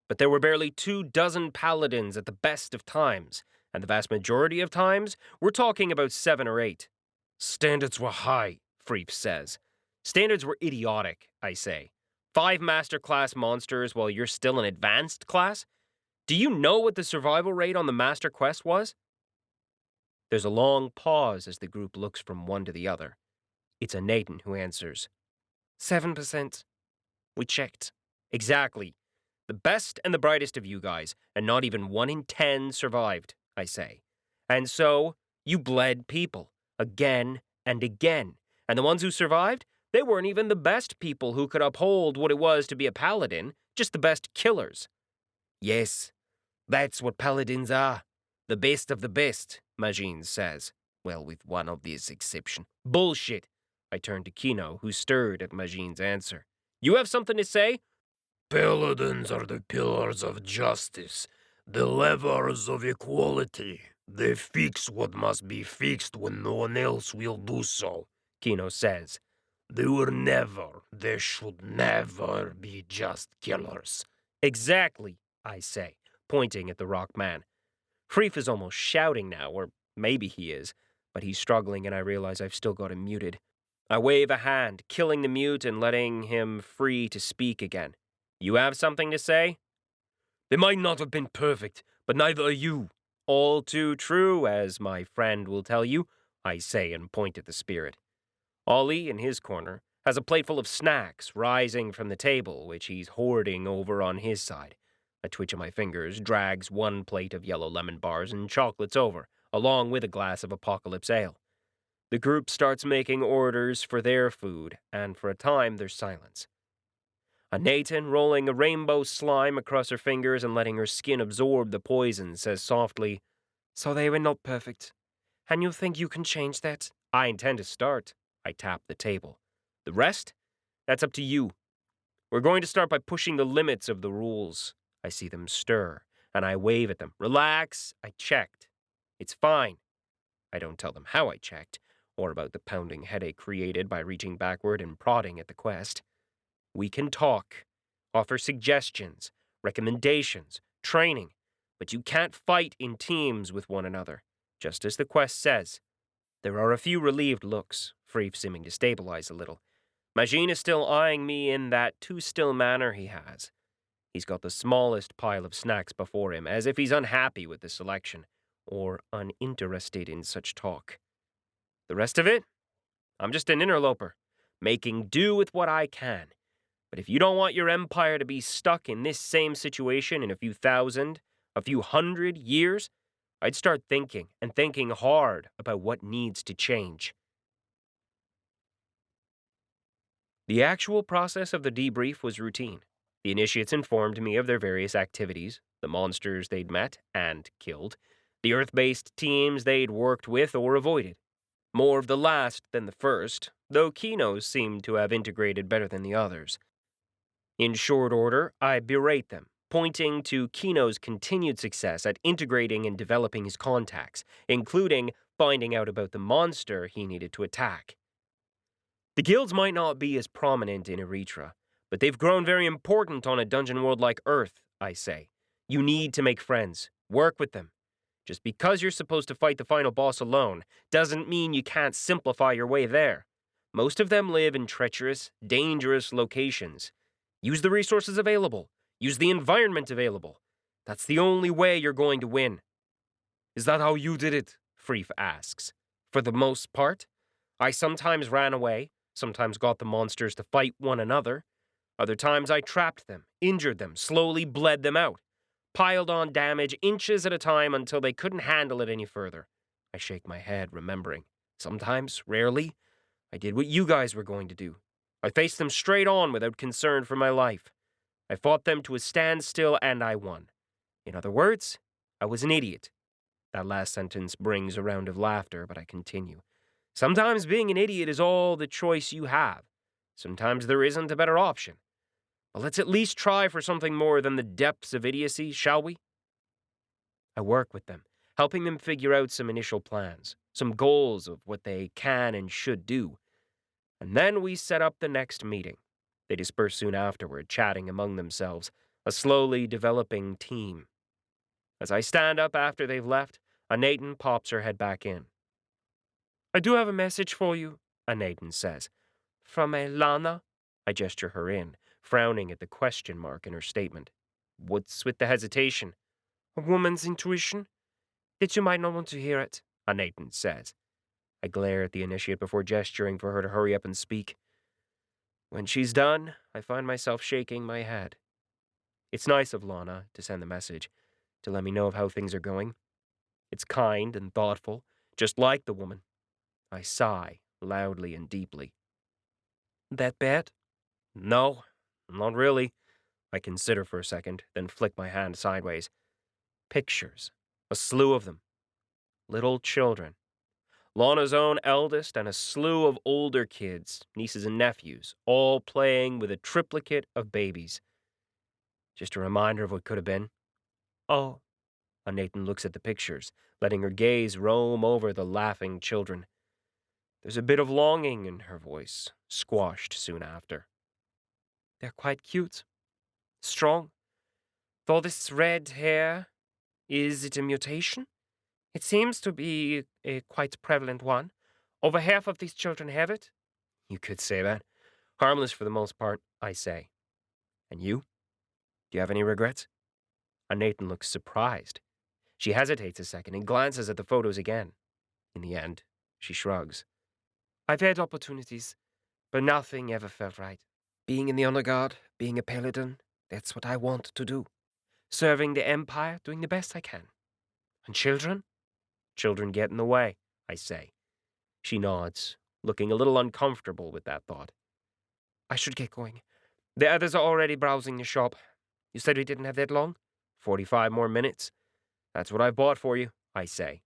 But there were barely 24 paladins at the best of times, and the vast majority of times, we're talking about 7 or 8. Standards were high, Frith says. Standards were idiotic, I say. 5 master class monsters while you're still an advanced class? Do you know what the survival rate on the master quest was? There's a long pause as the group looks from one to the other. It's Nathan who answers. 7%. We checked. Exactly. The best and the brightest of you guys, and not even 1 in 10 survived, I say. And so, you bled people, again and again. And the ones who survived, they weren't even the best people who could uphold what it was to be a paladin, just the best killers. Yes, that's what paladins are. The best of the best, 𝗪𝐺ine says. Well, with one obvious exception. Bullshit. I turned to 𝐤𝐞𝐿, who stirred at 𝗪𝐺ine's answer. You have something to say? Paladins are the pillars of justice, the levers of equality. They fix what must be fixed when no one else will do so, 𝐤𝐞𝐿 says. They should never be just killers. Exactly, I say, pointing at the rock man. Frith is almost shouting now, or maybe he is, but he's struggling and I realize I've still got him muted. I wave a hand, killing the mute and letting him free to speak again. You have something to say? They might not have been perfect, but neither are you. All too true, as my friend will tell you, I say and point at the spirit. Ali, in his corner, has a plate full of snacks rising from the table, which he's hoarding over on his side. A twitch of my fingers drags 1 plate of yellow lemon bars and chocolates over, along with a glass of Apocalypse ale. The group starts making orders for their food, and for a time there's silence. Nathan, rolling a rainbow slime across her fingers and letting her skin absorb the poison, says softly, So they were not perfect. And you think you can change that? I intend to start. I tap the table. The rest? That's up to you. We're going to start by pushing the limits of the rules. I see them stir, and I wave at them. Relax, I checked. It's fine. I don't tell them how I checked, or about the pounding headache created by reaching backward and prodding at the quest. We can talk, offer suggestions, recommendations, training, but you can't fight in teams with one another, just as the quest says. There are a few relieved looks, Frith seeming to stabilize a little. 𝗪𝐺ine is still eyeing me in that too-still manner he has. He's got the smallest pile of snacks before him, as if he's unhappy with the selection, or uninterested in such talk. The rest of it? I'm just an interloper, making do with what I can. But if you don't want your empire to be stuck in this same situation in a few thousand, a few hundred years, I'd start thinking, and thinking hard about what needs to change. The actual process of the debrief was routine. The initiates informed me of their various activities, the monsters they'd met and killed, the Earth-based teams they'd worked with or avoided. More of the last than the first, though 𝐤𝐞𝐿 seemed to have integrated better than the others. In short order, I berate them, pointing to 𝐤𝐞𝐿's continued success at integrating and developing his contacts, including finding out about the monster he needed to attack. The guilds might not be as prominent in Eretria, But they've grown very important on a dungeon world like Earth, I say. You need to make friends. Work with them. Just because you're supposed to fight the final boss alone doesn't mean you can't simplify your way there. Most of them live in treacherous, dangerous locations. Use the resources available. Use the environment available. That's the only way you're going to win. Is that how you did it? 𝗲 asks. For the most part. I sometimes ran away, sometimes got the monsters to fight one another. Other times I trapped them, injured them, slowly bled them out. Piled on damage inches at a time until they couldn't handle it any further. I shake my head, remembering. Sometimes, rarely, I did what you guys were going to do. I faced them straight on without concern for my life. I fought them to a standstill and I won. In other words, I was an idiot. That last sentence brings a round of laughter, but I continue. Sometimes being an idiot is all the choice you have. Sometimes there isn't a better option. But let's at least try for something more than the depths of idiocy, shall we? I work with them, helping them figure out some initial plans, some goals of what they can and should do. And then we set up the next meeting. They disperse soon afterward, chatting among themselves, a slowly developing team. As I stand up after they've left, Anaten pops her head back in. I do have a message for you, Anaten says. From a Lana? I gesture her in, frowning at the question mark in her statement. What's with the hesitation? A woman's intuition? That you might not want to hear it, Anaten says. I glare at the initiate before gesturing for her to hurry up and speak. When she's done, I find myself shaking my head. It's nice of Lana to send the message, to let me know of how things are going. It's kind and thoughtful, just like the woman. I sigh, loudly and deeply. That bad? No, not really. I consider for a second, then flick my hand sideways. Pictures. A slew of them. Little children. Lana's own eldest and a slew of older kids, nieces and nephews, all playing with a triplicate of babies. Just a reminder of what could have been. Oh. Anaten looks at the pictures, letting her gaze roam over the laughing children. There's a bit of longing in her voice, squashed soon after. They're quite cute. Strong. Though this red hair, is it a mutation? It seems to be a quite prevalent one. Over half of these children have it. You could say that. Harmless for the most part, I say. And you? Do you have any regrets? Anaten looks surprised. She hesitates a second and glances at the photos again. In the end, she shrugs. I've had opportunities, but nothing ever felt right. Being in the Honor Guard, being a paladin, that's what I want to do. Serving the Empire, doing the best I can. And children? Children get in the way, I say. She nods, looking a little uncomfortable with that thought. I should get going. The others are already browsing the shop. You said we didn't have that long? 45 more minutes. That's what I've bought for you, I say.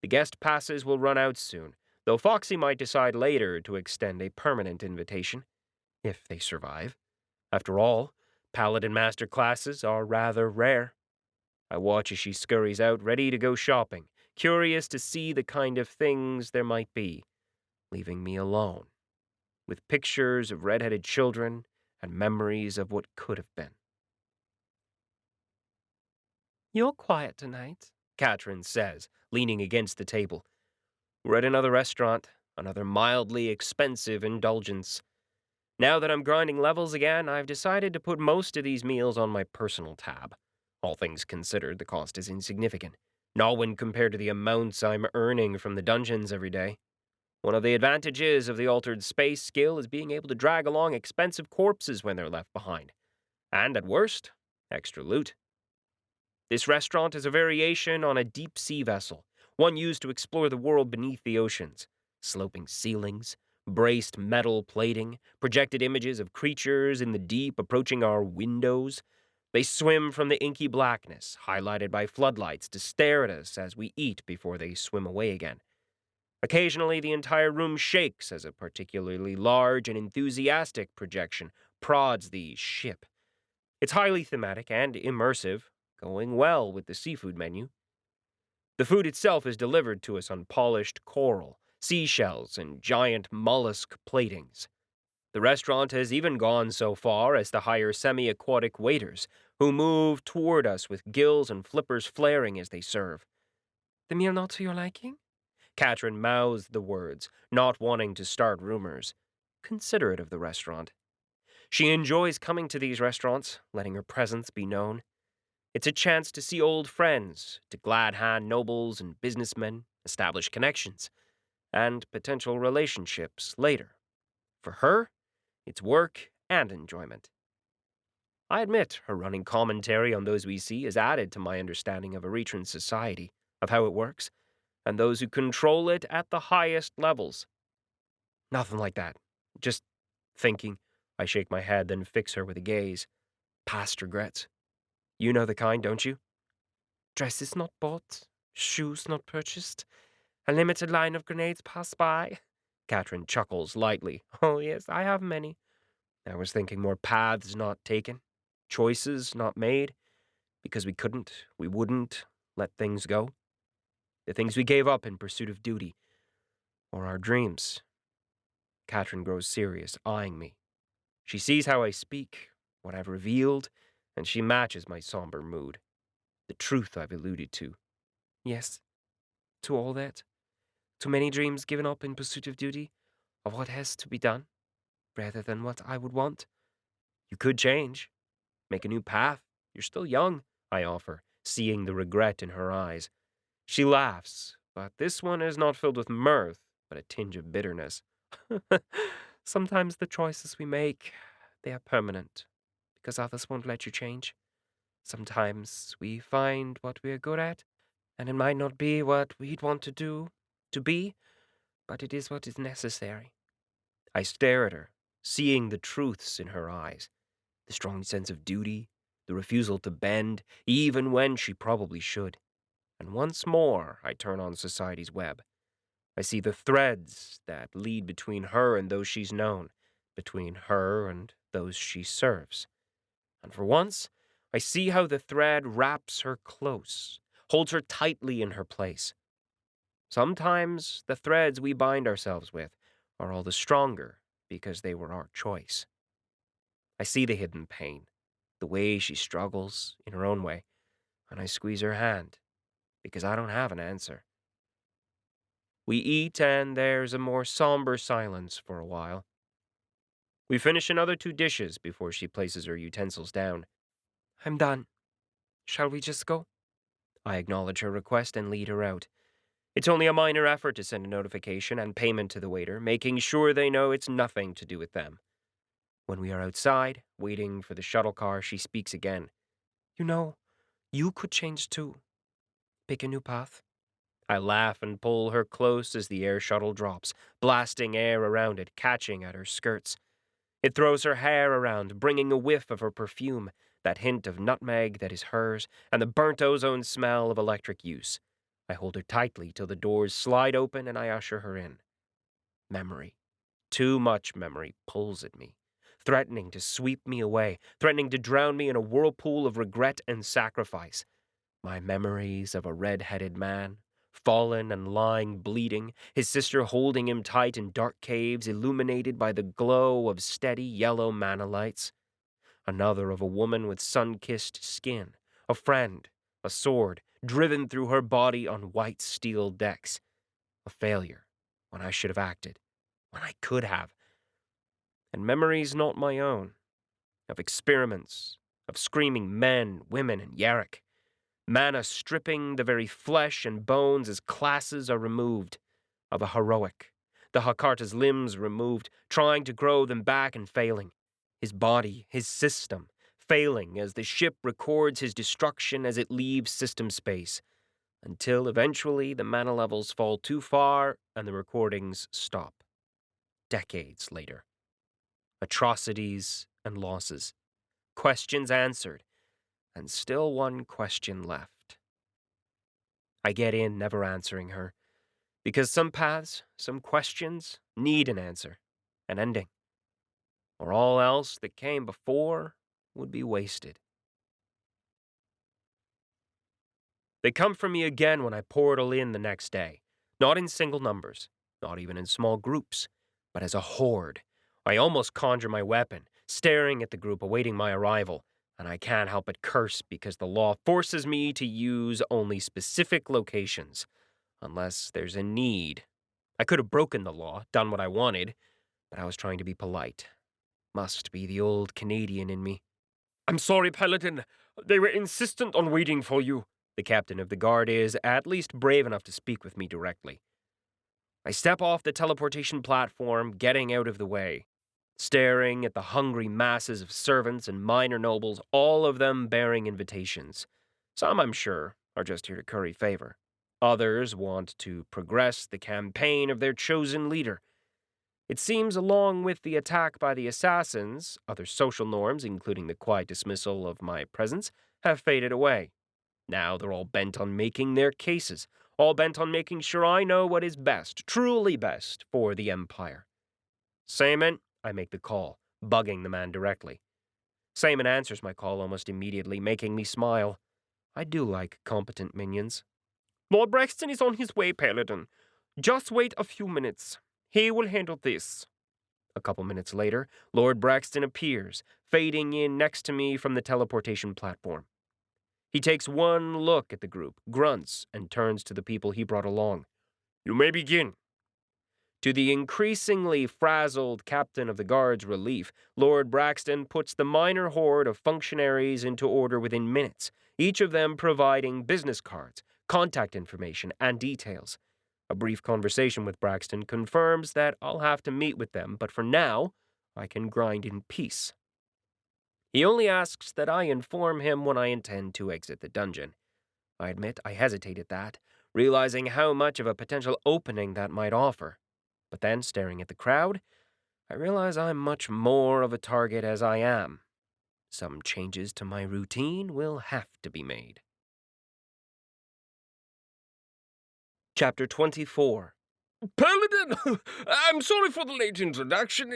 The guest passes will run out soon, though 𝗲cie might decide later to extend a permanent invitation, if they survive. After all, Paladin Master classes are rather rare. I watch as she scurries out, ready to go shopping, curious to see the kind of things there might be, leaving me alone, with pictures of red-headed children and memories of what could have been. You're quiet tonight, Katrin says, leaning against the table. We're at another restaurant, another mildly expensive indulgence. Now that I'm grinding levels again, I've decided to put most of these meals on my personal tab. All things considered, the cost is insignificant, not when compared to the amounts I'm earning from the dungeons every day. One of the advantages of the altered space skill is being able to drag along expensive corpses when they're left behind. And at worst, extra loot. This restaurant is a variation on a deep-sea vessel, one used to explore the world beneath the oceans. Sloping ceilings, braced metal plating, projected images of creatures in the deep approaching our windows. They swim from the inky blackness, highlighted by floodlights, to stare at us as we eat before they swim away again. Occasionally, the entire room shakes as a particularly large and enthusiastic projection prods the ship. It's highly thematic and immersive, going well with the seafood menu. The food itself is delivered to us on polished coral, seashells, and giant mollusk platings. The restaurant has even gone so far as to hire semi-aquatic waiters, who move toward us with gills and flippers flaring as they serve. The meal not to your liking? Katrin mouthed the words, not wanting to start rumors, considerate of the restaurant. She enjoys coming to these restaurants, letting her presence be known. It's a chance to see old friends, to glad-hand nobles and businessmen, establish connections, and potential relationships later. For her, it's work and enjoyment. I admit her running commentary on 𝗪𝗍 has added to my understanding of Erethran society, of how it works, and those who control it at the highest levels. Nothing like that. Just thinking. I shake my head, then fix her with a gaze. Past regrets. You know the kind, don't you? Dresses not bought, shoes not purchased, a limited line of grenades passed by. Katrin chuckles lightly. Oh yes, I have many. I was thinking more paths not taken, choices not made, because we wouldn't let things go. The things we gave up in pursuit of duty, or our dreams. Katrin grows serious, eyeing me. She sees how I speak, what I've revealed, and she matches my somber mood. The truth I've alluded to. Yes, to all that. To many dreams given up in pursuit of duty, of what has to be done, rather than what I would want. You could change. Make a new path. You're still young, I offer, seeing the regret in her eyes. She laughs, but this one is not filled with mirth, but a tinge of bitterness. Sometimes the choices we make, they are permanent, because others won't let you change. Sometimes we find what we are good at, and it might not be what we'd want to do, to be, but it is what is necessary. I stare at her, seeing the truths in her eyes, the strong sense of duty, the refusal to bend, even when she probably should. And once more I turn on society's web. I see the threads that lead between her and those she's known, between her and those she serves. And for once, I see how the thread wraps her close, holds her tightly in her place. Sometimes the threads we bind ourselves with are all the stronger because they were our choice. I see the hidden pain, the way she struggles in her own way, and I squeeze her hand because I don't have an answer. We eat, and there's a more somber silence for a while. We finish another 2 dishes before she places her utensils down. I'm done. Shall we just go? I acknowledge her request and lead her out. It's only a minor effort to send a notification and payment to the waiter, making sure they know it's nothing to do with them. When we are outside, waiting for the shuttle car, she speaks again. You know, you could change too. Pick a new path. I laugh and pull her close as the air shuttle drops, blasting air around it, catching at her skirts. It throws her hair around, bringing a whiff of her perfume, that hint of nutmeg that is hers, and the burnt ozone smell of electric use. I hold her tightly till the doors slide open and I usher her in. Memory. Too much memory pulls at me, threatening to sweep me away, threatening to drown me in a whirlpool of regret and sacrifice. My memories of a red-headed man, fallen and lying bleeding, his sister holding him tight in dark caves illuminated by the glow of steady yellow mana lights. Another of a woman with sun-kissed skin, a friend, a sword, driven through her body on white steel decks. A failure, when I should have acted, when I could have. And memories not my own, of experiments, of screaming men, women, and Yarrick. Mana stripping the very flesh and bones as classes are removed, of a heroic, the Hakarta's limbs removed, trying to grow them back and failing. His body, his system, failing as the ship records his destruction as it leaves system space, until eventually the mana levels fall too far and the recordings stop. Decades later. Atrocities and losses. Questions answered, and still one question left. I get in, never answering her, because some paths, some questions, need an answer, an ending, or all else that came before would be wasted. They come for me again when I portal in the next day, not in single numbers, not even in small groups, but as a horde, I almost conjure my weapon, staring at the group awaiting my arrival, and I can't help but curse because the law forces me to use only specific locations, unless there's a need. I could have broken the law, done what I wanted, but I was trying to be polite. Must be the old Canadian in me. I'm sorry, Paladin. They were insistent on waiting for you. The captain of the guard is at least brave enough to speak with me directly. I step off the teleportation platform, getting out of the way, staring at the hungry masses of servants and minor nobles, all of them bearing invitations. Some, I'm sure, are just here to curry favor. Others want to progress the campaign of their chosen leader. It seems, along with the attack by the assassins, other social norms, including the quiet dismissal of my presence, have faded away. Now they're all bent on making their cases, all bent on making sure I know what is best, truly best, for the Empire. 𝗪man, I make the call, bugging the man directly. 𝗪man answers my call almost immediately, making me smile. I do like competent minions. Lord Braxton is on his way, Paladin. Just wait a few minutes. He will handle this. A couple minutes later, Lord Braxton appears, fading in next to me from the teleportation platform. He takes one look at the group, grunts, and turns to the people he brought along. You may begin. To the increasingly frazzled captain of the guard's relief, Lord Braxton puts the minor horde of functionaries into order within minutes, each of them providing business cards, contact information, and details. A brief conversation with Braxton confirms that I'll have to meet with them, but for now, I can grind in peace. He only asks that I inform him when I intend to exit the dungeon. I admit I hesitate at that, realizing how much of a potential opening that might offer. But then, staring at the crowd, I realize I'm much more of a target as I am. Some changes to my routine will have to be made. Chapter 24. Paladin, I'm sorry for the late introduction.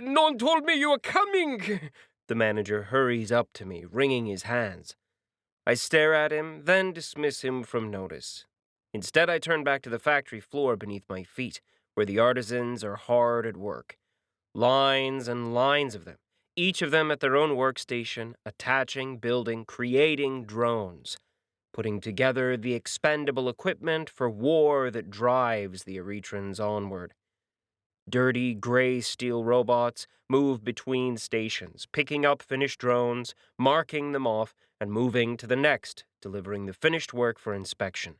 No one told me you were coming. The manager hurries up to me, wringing his hands. I stare at him, then dismiss him from notice. Instead, I turn back to the factory floor beneath my feet, where the artisans are hard at work. Lines and lines of them, each of them at their own workstation, attaching, building, creating drones, putting together the expendable equipment for war that drives the Eretrans onward. Dirty, gray steel robots move between stations, picking up finished drones, marking them off, and moving to the next, delivering the finished work for inspection.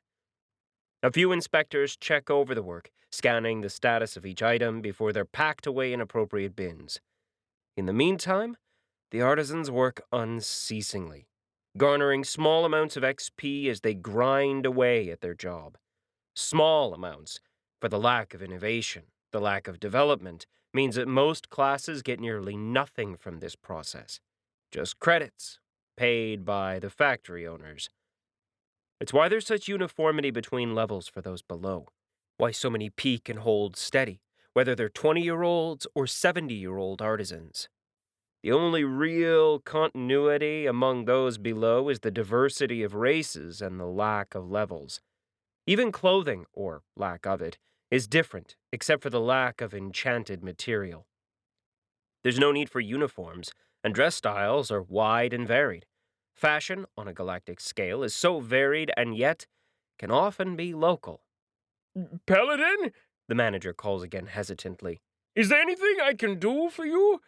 A few inspectors check over the work, scanning the status of each item before they're packed away in appropriate bins. In the meantime, the artisans work unceasingly, garnering small amounts of XP as they grind away at their job. Small amounts, for the lack of innovation, the lack of development, means that most classes get nearly nothing from this process. Just credits, paid by the factory owners. It's why there's such uniformity between levels for those below. Why so many peak and hold steady, whether they're 20-year-olds or 70-year-old artisans. The only real continuity among those below is the diversity of races and the lack of levels. Even clothing, or lack of it, is different, except for the lack of enchanted material. There's no need for uniforms, and dress styles are wide and varied. Fashion, on a galactic scale, is so varied and yet can often be local. Paladin? The manager calls again hesitantly. Is there anything I can do for you?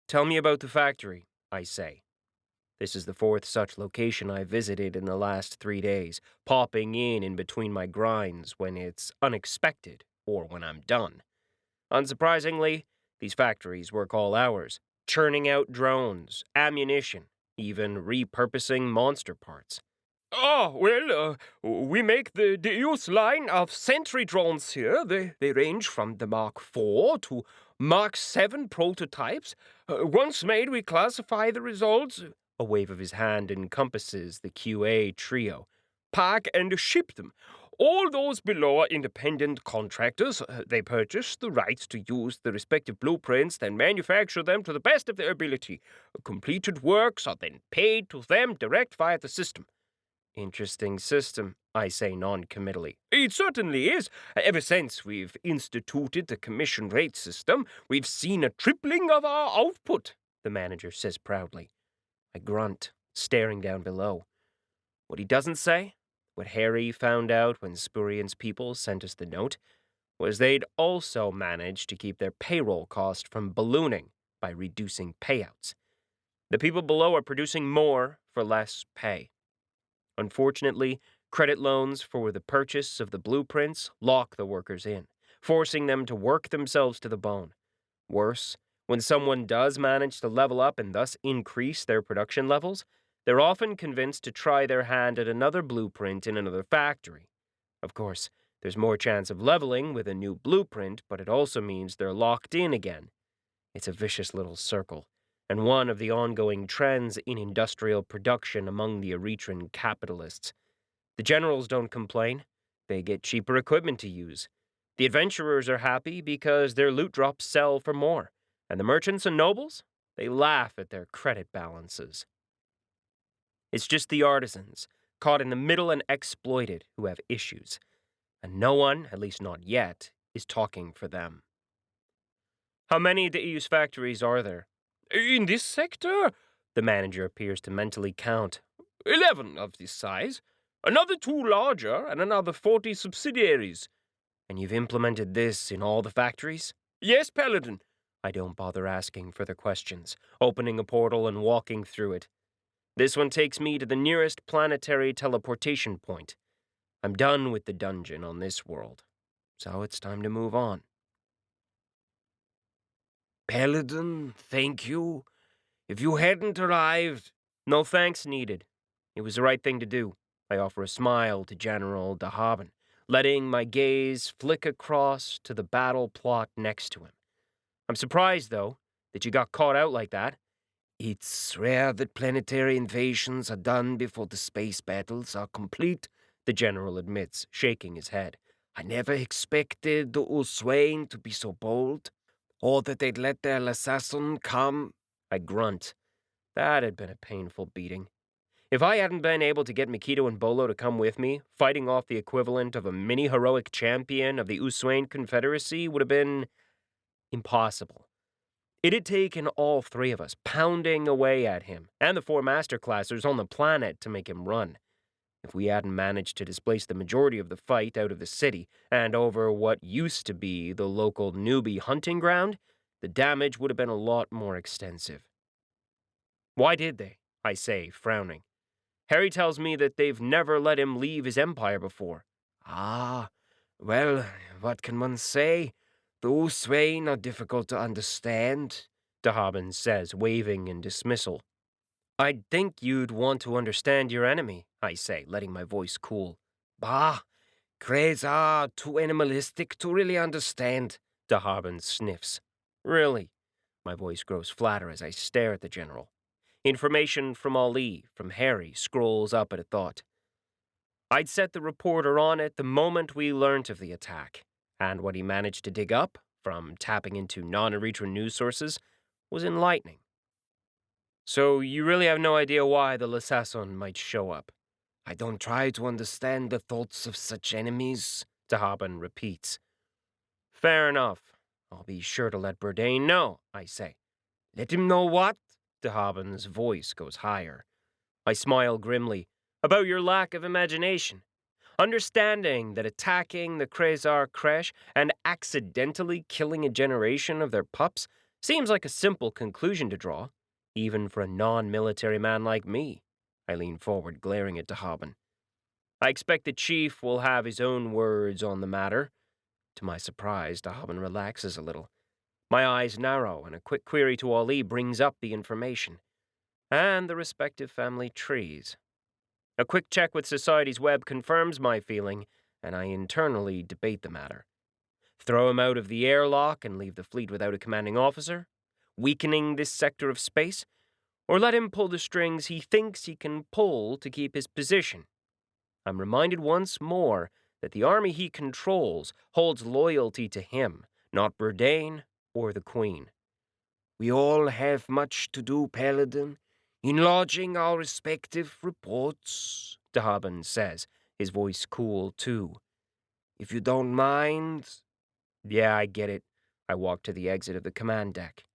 Tell me about the factory, I say. This is the fourth such location I've visited in the last 3 days, popping in between my grinds when it's unexpected or when I'm done. Unsurprisingly, these factories work all hours, churning out drones, ammunition, even repurposing monster parts. Oh, well, we make the Deus line of sentry drones here. They range from the Mark IV to Mark VII prototypes. Once made, we classify the results. A wave of his hand encompasses the QA trio. Pack and ship them. All those below are independent contractors. They purchase the rights to use the respective blueprints, then manufacture them to the best of their ability. Completed works are then paid to them direct via the system. Interesting system, I say non-committally. It certainly is. Ever since we've instituted the commission rate system, we've seen a tripling of our output, the manager says proudly. I grunt, staring down below. What he doesn't say, what Harry found out when Spurian's people sent us the note, was they'd also managed to keep their payroll cost from ballooning by reducing payouts. The people below are producing more for less pay. Unfortunately, credit loans for the purchase of the blueprints lock the workers in, forcing them to work themselves to the bone. Worse, when someone does manage to level up and thus increase their production levels, they're often convinced to try their hand at another blueprint in another factory. Of course, there's more chance of leveling with a new blueprint, but it also means they're locked in again. It's a vicious little circle, and one of the ongoing trends in industrial production among the Erethran capitalists. The generals don't complain. They get cheaper equipment to use. The adventurers are happy because their loot drops sell for more, and the merchants and nobles, they laugh at their credit balances. It's just the artisans, caught in the middle and exploited, who have issues, and no one, at least not yet, is talking for them. How many 𝗕icious factories are there? In this sector, the manager appears to mentally count. 11 of this size, another 2 larger, and another 40 subsidiaries. And you've implemented this in all the factories? Yes, Paladin. I don't bother asking further questions, opening a portal and walking through it. This one takes me to the nearest planetary teleportation point. I'm done with the dungeon on this world, so it's time to move on. Paladin, thank you. If you hadn't arrived... No thanks needed. It was the right thing to do. I offer a smile to General 𝗪, letting my gaze flick across to the battle plot next to him. I'm surprised, though, that you got caught out like that. It's rare that planetary invasions are done before the space battles are complete, the general admits, shaking his head. I never expected the 𝗬𝘀 to be so bold, or that they'd let their assassin come. I grunt. That had been a painful beating. If I hadn't been able to get 𝐒𝐞𝐿 and Bolo to come with me, fighting off the equivalent of a mini-heroic champion of the 𝗬𝘀 Confederacy would have been impossible. It had taken all 3 of us pounding away at him, and the 4 masterclassers on the planet to make him run. If we hadn't managed to displace the majority of the fight out of the city, and over what used to be the local newbie hunting ground, the damage would have been a lot more extensive. Why did they? I say, frowning. Harry tells me that they've never let him leave his empire before. Ah, well, what can one say? The 𝗬𝘀 are difficult to understand, 𝗪 says, waving in dismissal. I'd think you'd want to understand your enemy, I say, letting my voice cool. Bah, 𝐾𝐬s are too animalistic to really understand, 𝗪 sniffs. Really? My voice grows flatter as I stare at the general. Information from Ali, from Harry, scrolls up at a thought. I'd set the reporter on it the moment we learnt of the attack, and what he managed to dig up, from tapping into non-Erethran news sources, was enlightening. So you really have no idea why the 𝗪𝘳 might show up? I don't try to understand the thoughts of such enemies, 𝗪 repeats. Fair enough. I'll be sure to let Burdane know, I say. Let him know what? 𝗪's voice goes higher. I smile grimly. About your lack of imagination. Understanding that attacking the 𝐏𝐬𝗪 and accidentally killing a generation of their pups seems like a simple conclusion to draw, even for a non-military man like me. I lean forward, glaring at 𝗪. I expect the chief will have his own words on the matter. To my surprise, 𝗪 relaxes a little. My eyes narrow, and a quick query to Ali brings up the information, and the respective family trees. A quick check with Society's web confirms my feeling, and I internally debate the matter. Throw him out of the airlock and leave the fleet without a commanding officer? Weakening this sector of space? Or let him pull the strings he thinks he can pull to keep his position? I'm reminded once more that the army he controls holds loyalty to him, not Burdane or the Queen. We all have much to do, Paladin, in lodging our respective reports, 𝗧 says, his voice cool, too. "If you don't mind." Yeah, I get it. I walk to the exit of the command deck.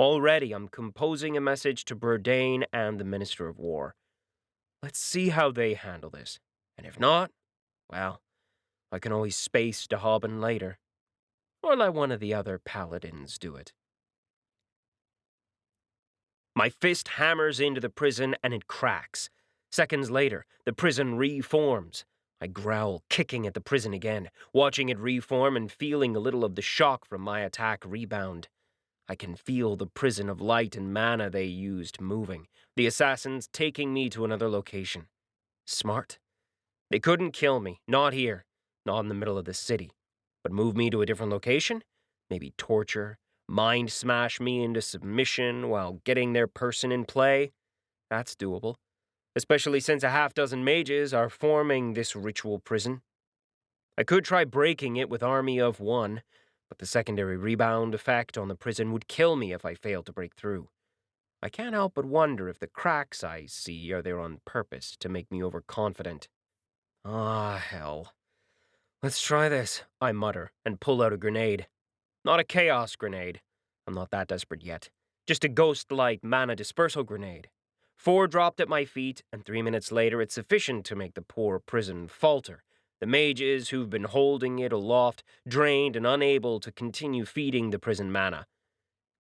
Already, I'm composing a message to Burdain and the Minister of War. Let's see how they handle this. And if not, well, I can always space 𝗧 later. Or let one of the other paladins do it. My fist hammers into the prison and it cracks. Seconds later, the prison reforms. I growl, kicking at the prison again, watching it reform and feeling a little of the shock from my attack rebound. I can feel the prison of light and mana they used moving, the assassins taking me to another location. Smart. They couldn't kill me, not here, not in the middle of the city. But move me to a different location? Maybe torture, mind smash me into submission while getting their person in play? That's doable. Especially since a half dozen mages are forming this ritual prison. I could try breaking it with army of one, but the secondary rebound effect on the prison would kill me if I failed to break through. I can't help but wonder if the cracks I see are there on purpose to make me overconfident. Ah, hell. Let's try this, I mutter, and pull out a grenade. Not a chaos grenade. I'm not that desperate yet. Just a ghost-light mana dispersal grenade. 4 dropped at my feet, and 3 minutes later it's sufficient to make the poor prison falter. The mages who've been holding it aloft, drained and unable to continue feeding the prison mana.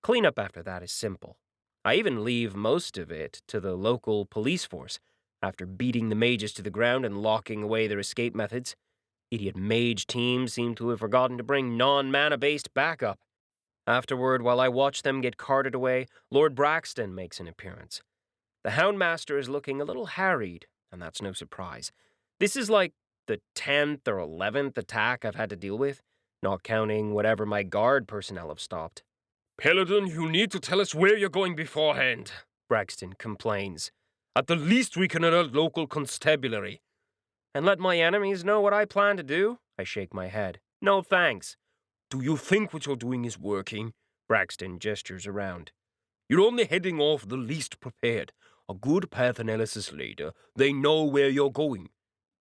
Cleanup after that is simple. I even leave most of it to the local police force, after beating the mages to the ground and locking away their escape methods. Idiot mage teams seem to have forgotten to bring non-mana-based backup. Afterward, while I watch them get carted away, Lord Braxton makes an appearance. The Houndmaster is looking a little harried, and that's no surprise. This is like the 10th or 11th attack I've had to deal with, not counting whatever my guard personnel have stopped. "Paladin, you need to tell us where you're going beforehand," Braxton complains. "At the least we can alert local constabulary." And let my enemies know what I plan to do? I shake my head. No thanks. "Do you think what you're doing is working?" Braxton gestures around. "You're only heading off the least prepared. A good path analysis later, they know where you're going."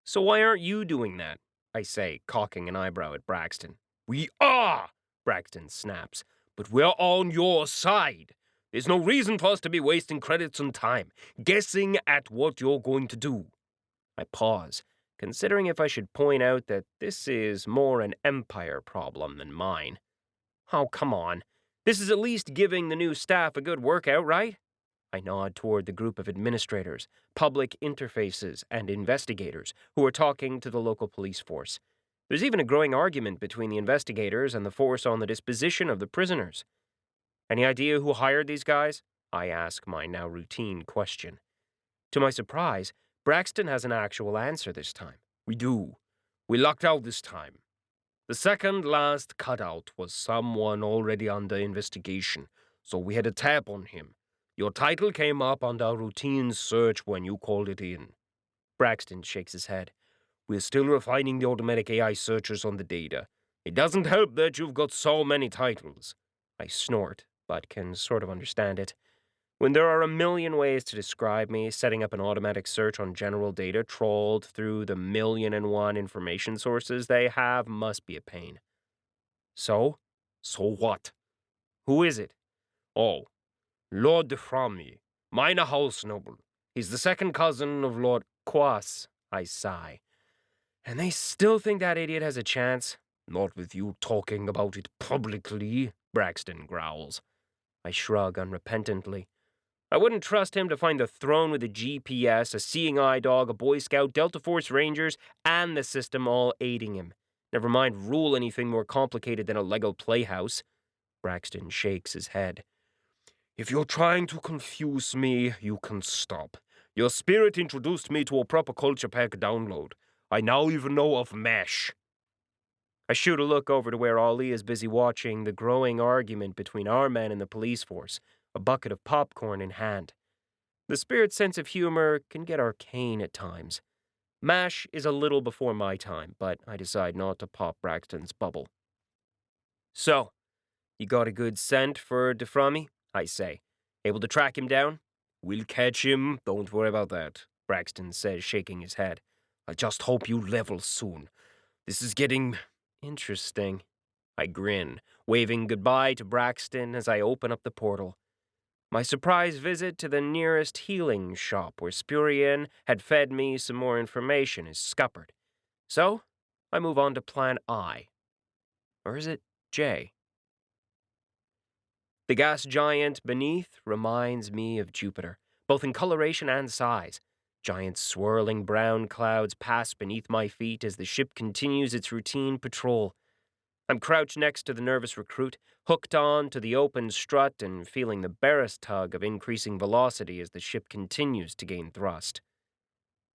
So why aren't you doing that? I say, cocking an eyebrow at Braxton. "We are!" Braxton snaps. "But we're on your side. There's no reason for us to be wasting credits and time, guessing at what you're going to do." I pause, considering if I should point out that this is more an Empire problem than mine. Oh, come on. This is at least giving the new staff a good workout, right? I nod toward the group of administrators, public interfaces, and investigators who are talking to the local police force. There's even a growing argument between the investigators and the force on the disposition of the prisoners. Any idea who hired these guys? I ask my now routine question. To my surprise, Braxton has an actual answer this time. "We do. We lucked out this time. The second last cutout was someone already under investigation, so we had a tap on him. Your title came up on our routine search when you called it in." Braxton shakes his head. "We're still refining the automatic AI searches on the data. It doesn't help that you've got so many titles." I snort, but can sort of understand it. When there are a million ways to describe me, setting up an automatic search on general data trawled through the 1,000,001 information sources they have must be a pain. So? "So what?" Who is it? "Oh, Lord 𝗪, minor house noble. He's the second cousin of Lord Quas, I sigh. And they still think that idiot has a chance? Not with you talking about it publicly," Braxton growls. I shrug unrepentantly. I wouldn't trust him to find the throne with a GPS, a seeing eye dog, a Boy Scout, Delta Force Rangers, and the system all aiding him. Never mind rule anything more complicated than a Lego playhouse. Braxton shakes his head. "If you're trying to confuse me, you can stop. Your spirit introduced me to a proper culture pack download. I now even know of MASH." I shoot a look over to where Ollie is busy watching the growing argument between our men and the police force, a bucket of popcorn in hand. The spirit's sense of humor can get arcane at times. MASH is a little before my time, but I decide not to pop Braxton's bubble. "So, you got a good scent for 𝗪, I say. Able to track him down?" "We'll catch him, don't worry about that," Braxton says, shaking his head. "I just hope you level soon. This is getting interesting." I grin, waving goodbye to Braxton as I open up the portal. My surprise visit to the nearest healing shop where Spurian had fed me some more information is scuppered. So, I move on to Plan I. Or is it J? The gas giant beneath reminds me of Jupiter, both in coloration and size. Giant swirling brown clouds pass beneath my feet as the ship continues its routine patrol. I'm crouched next to the nervous recruit, hooked on to the open strut and feeling the barest tug of increasing velocity as the ship continues to gain thrust.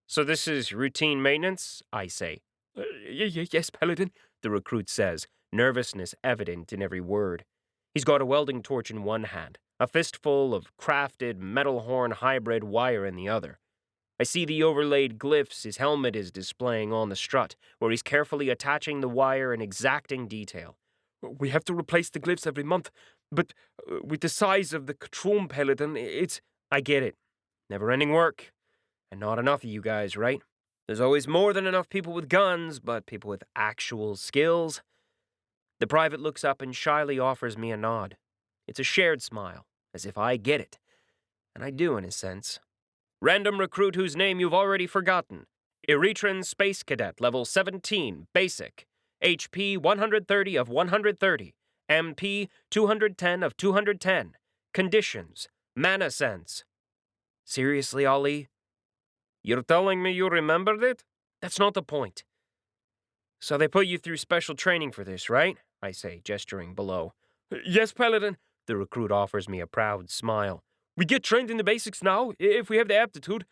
"So this is routine maintenance?" I say. Yes, Paladin," the recruit says, nervousness evident in every word. He's got a welding torch in one hand, a fistful of crafted metal horn hybrid wire in the other. I see the overlaid glyphs his helmet is displaying on the strut, where he's carefully attaching the wire in exacting detail. "We have to replace the glyphs every month, but with the size of the Ktrum, Paladin, it's—" I get it. Never-ending work. And not enough of you guys, right? There's always more than enough people with guns, but people with actual skills. The private looks up and shyly offers me a nod. It's a shared smile, as if I get it. And I do, in a sense. "Random recruit whose name you've already forgotten. Erethran Space Cadet, level 17, basic. HP 130 of 130. MP 210 of 210. Conditions: mana sense." Seriously, Ollie? You're telling me you remembered it? That's not the point. "So they put you through special training for this, right?" I say, gesturing below. "Yes, Paladin," the recruit offers me a proud smile. "We get trained in the basics now, if we have the aptitude.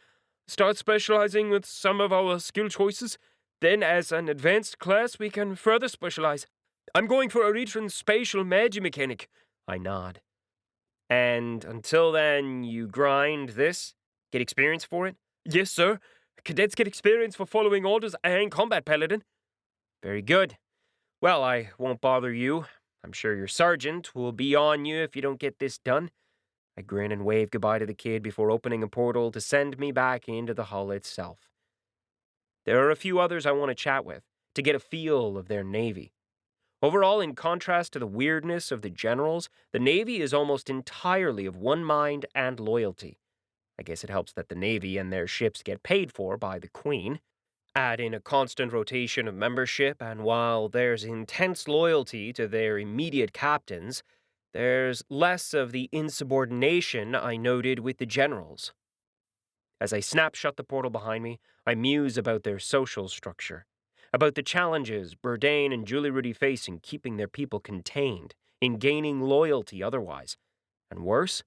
Start specializing with some of our skill choices. Then, as an advanced class, we can further specialize. I'm going for Erethran spatial magic mechanic." I nod. "And until then, you grind this? Get experience for it?" "Yes, sir. Cadets get experience for following orders and combat, Paladin." "Very good. Well, I won't bother you. I'm sure your sergeant will be on you if you don't get this done." I grin and wave goodbye to the kid before opening a portal to send me back into the hull itself. There are a few others I want to chat with, to get a feel of their Navy. Overall, in contrast to the weirdness of the generals, the Navy is almost entirely of one mind and loyalty. I guess it helps that the Navy and their ships get paid for by the Queen. Add in a constant rotation of membership, and while there's intense loyalty to their immediate captains, there's less of the insubordination I noted with the generals. As I snap shut the portal behind me, I muse about their social structure, about the challenges Burdain and Julie Rudy face in keeping their people contained, in gaining loyalty otherwise, and worse,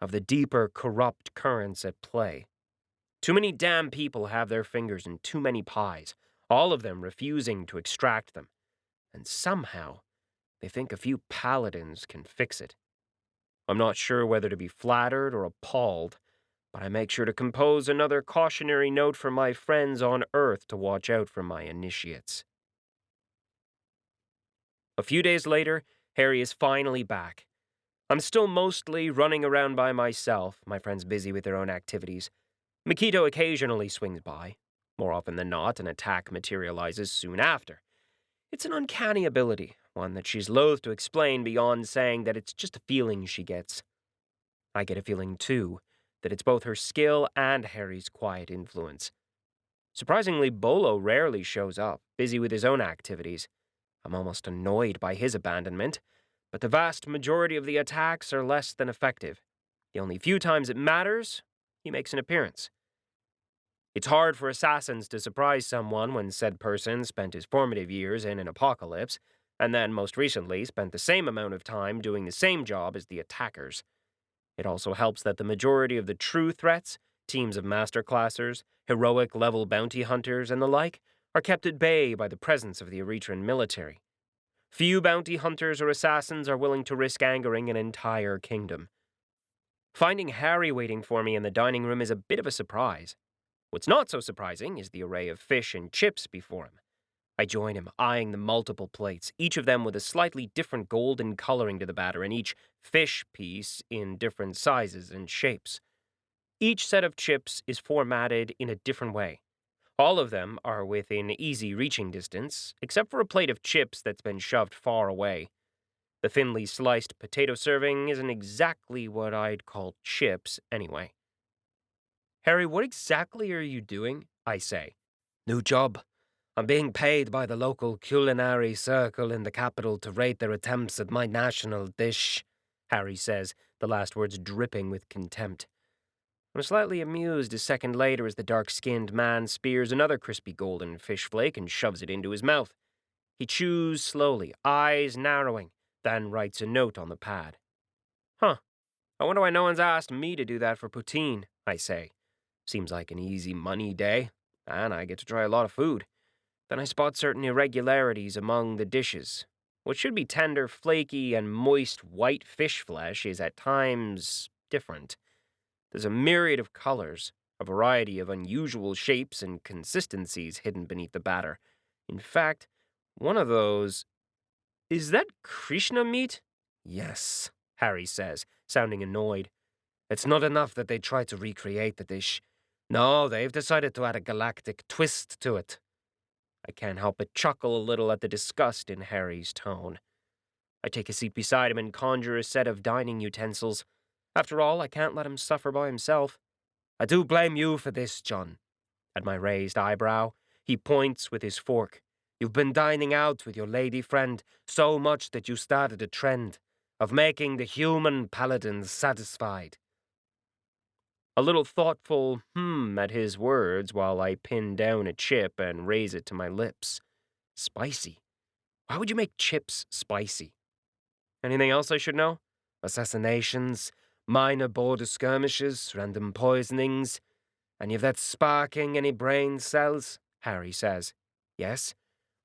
of the deeper corrupt currents at play. Too many damn people have their fingers in too many pies, all of them refusing to extract them. And somehow, they think a few paladins can fix it. I'm not sure whether to be flattered or appalled, but I make sure to compose another cautionary note for my friends on Earth to watch out for my initiates. A few days later, Harry is finally back. I'm still mostly running around by myself, my friends busy with their own activities. 𝐼𝐞𝐸 occasionally swings by. More often than not, an attack materializes soon after. It's an uncanny ability, one that she's loath to explain beyond saying that it's just a feeling she gets. I get a feeling, too, that it's both her skill and Harry's quiet influence. Surprisingly, Bolo rarely shows up, busy with his own activities. I'm almost annoyed by his abandonment, but the vast majority of the attacks are less than effective. The only few times it matters, he makes an appearance. It's hard for assassins to surprise someone when said person spent his formative years in an apocalypse, and then, most recently, spent the same amount of time doing the same job as the attackers. It also helps that the majority of the true threats, teams of masterclassers, heroic-level bounty hunters, and the like, are kept at bay by the presence of the Erethran military. Few bounty hunters or assassins are willing to risk angering an entire kingdom. Finding Harry waiting for me in the dining room is a bit of a surprise. What's not so surprising is the array of fish and chips before him. I join him, eyeing the multiple plates, each of them with a slightly different golden coloring to the batter and each fish piece in different sizes and shapes. Each set of chips is formatted in a different way. All of them are within easy reaching distance, except for a plate of chips that's been shoved far away. The thinly sliced potato serving isn't exactly what I'd call chips, anyway. Harry, what exactly are you doing? I say. New job. I'm being paid by the local culinary circle in the capital to rate their attempts at my national dish, Harry says, the last words dripping with contempt. I'm slightly amused a second later as the dark-skinned man spears another crispy golden fish flake and shoves it into his mouth. He chews slowly, eyes narrowing, then writes a note on the pad. Huh. I wonder why no one's asked me to do that for poutine, I say. Seems like an easy money day, and I get to try a lot of food. Then I spot certain irregularities among the dishes. What should be tender, flaky, and moist white fish flesh is at times different. There's a myriad of colors, a variety of unusual shapes and consistencies hidden beneath the batter. In fact, one of those... Is that Krishna meat? Yes, Harry says, sounding annoyed. It's not enough that they try to recreate the dish. No, they've decided to add a galactic twist to it. I can't help but chuckle a little at the disgust in Harry's tone. I take a seat beside him and conjure a set of dining utensils. After all, I can't let him suffer by himself. I do blame you for this, John. At my raised eyebrow, he points with his fork. You've been dining out with your lady friend so much that you started a trend of making the human paladins satisfied. A little thoughtful at his words while I pin down a chip and raise it to my lips. Spicy. Why would you make chips spicy? Anything else I should know? Assassinations, minor border skirmishes, random poisonings. Any of that sparking any brain cells? Harry says. Yes,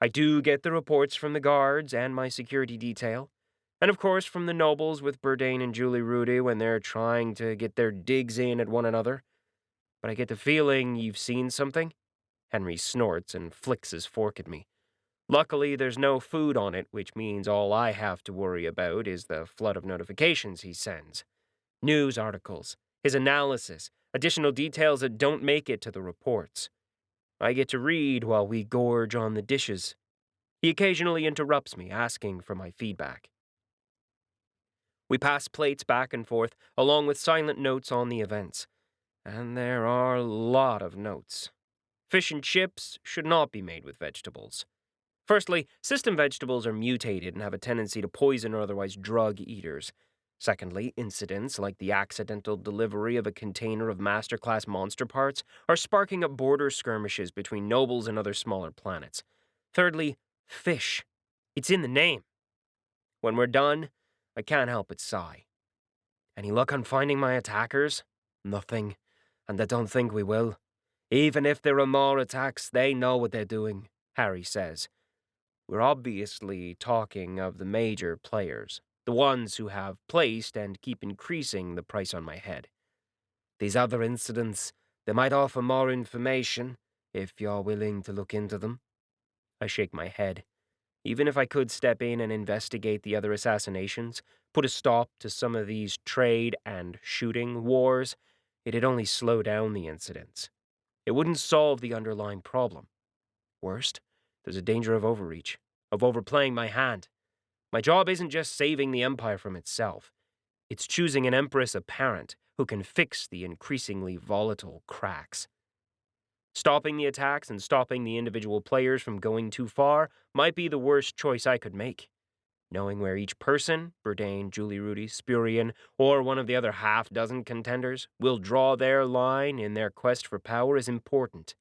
I do get the reports from the guards and my security detail. And of course from the nobles with Bourdain and Julie Rudy when they're trying to get their digs in at one another. But I get the feeling you've seen something? Henry snorts and flicks his fork at me. Luckily, there's no food on it, which means all I have to worry about is the flood of notifications he sends. News articles, his analysis, additional details that don't make it to the reports. I get to read while we gorge on the dishes. He occasionally interrupts me, asking for my feedback. We pass plates back and forth, along with silent notes on the events. And there are a lot of notes. Fish and chips should not be made with vegetables. Firstly, system vegetables are mutated and have a tendency to poison or otherwise drug eaters. Secondly, incidents like the accidental delivery of a container of masterclass monster parts are sparking up border skirmishes between nobles and other smaller planets. Thirdly, fish. It's in the name. When we're done, I can't help but sigh. Any luck on finding my attackers? Nothing, and I don't think we will. Even if there are more attacks, they know what they're doing, Harry says. We're obviously talking of the major players, the ones who have placed and keep increasing the price on my head. These other incidents, they might offer more information, if you're willing to look into them. I shake my head. Even if I could step in and investigate the other assassinations, put a stop to some of these trade and shooting wars, it'd only slow down the incidents. It wouldn't solve the underlying problem. Worst, there's a danger of overreach, of overplaying my hand. My job isn't just saving the Empire from itself. It's choosing an Empress apparent who can fix the increasingly volatile cracks. Stopping the attacks and stopping the individual players from going too far might be the worst choice I could make. Knowing where each person, Bourdain, Julie Rudy, Spurian, or one of the other half-dozen contenders, will draw their line in their quest for power is important,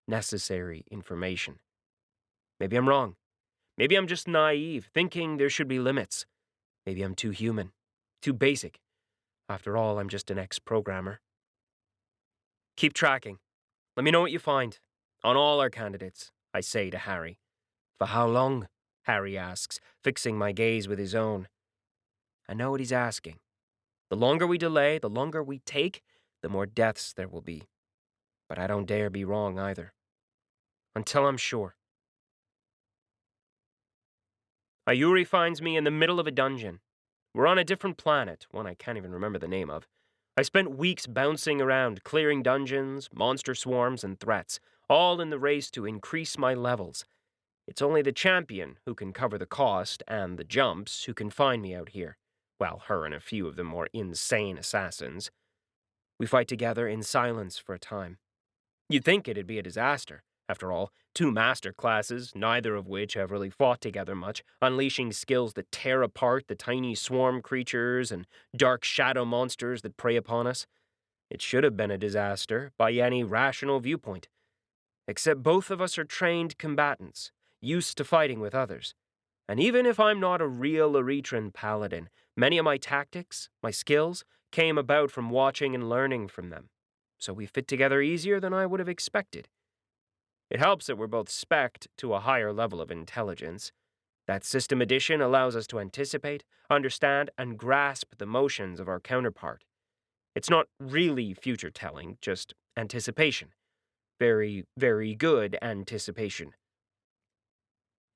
necessary information. Maybe I'm wrong. Maybe I'm just naive, thinking there should be limits. Maybe I'm too human, too basic. After all, I'm just an ex-programmer. Keep tracking. Let me know what you find. On all our candidates, I say to Harry. For how long? Harry asks, fixing my gaze with his own. I know what he's asking. The longer we delay, the longer we take, the more deaths there will be. But I don't dare be wrong either. Until I'm sure. Ayuri finds me in the middle of a dungeon. We're on a different planet, one I can't even remember the name of. I spent weeks bouncing around, clearing dungeons, monster swarms, and threats, all in the race to increase my levels. It's only the champion who can cover the cost, and the jumps who can find me out here. Well, her and a few of the more insane assassins. We fight together in silence for a time. You'd think it'd be a disaster. After all, 2 master classes, neither of which have really fought together much, unleashing skills that tear apart the tiny swarm creatures and dark shadow monsters that prey upon us. It should have been a disaster by any rational viewpoint. Except both of us are trained combatants, used to fighting with others. And even if I'm not a real Erethran paladin, many of my tactics, my skills, came about from watching and learning from them. So we fit together easier than I would have expected. It helps that we're both spec'd to a higher level of intelligence. That system addition allows us to anticipate, understand, and grasp the motions of our counterpart. It's not really future-telling, just anticipation. Very, very good anticipation.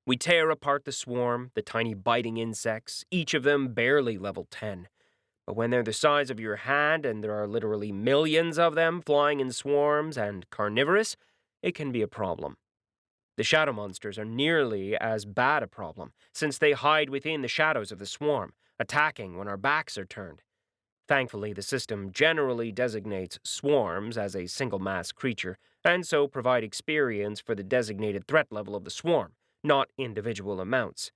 We tear apart the swarm, the tiny biting insects, each of them barely level 10. But when they're the size of your hand and there are literally millions of them flying in swarms and carnivorous, it can be a problem. The shadow monsters are nearly as bad a problem, since they hide within the shadows of the swarm, attacking when our backs are turned. Thankfully, the system generally designates swarms as a single mass creature, and so provide experience for the designated threat level of the swarm, not individual amounts,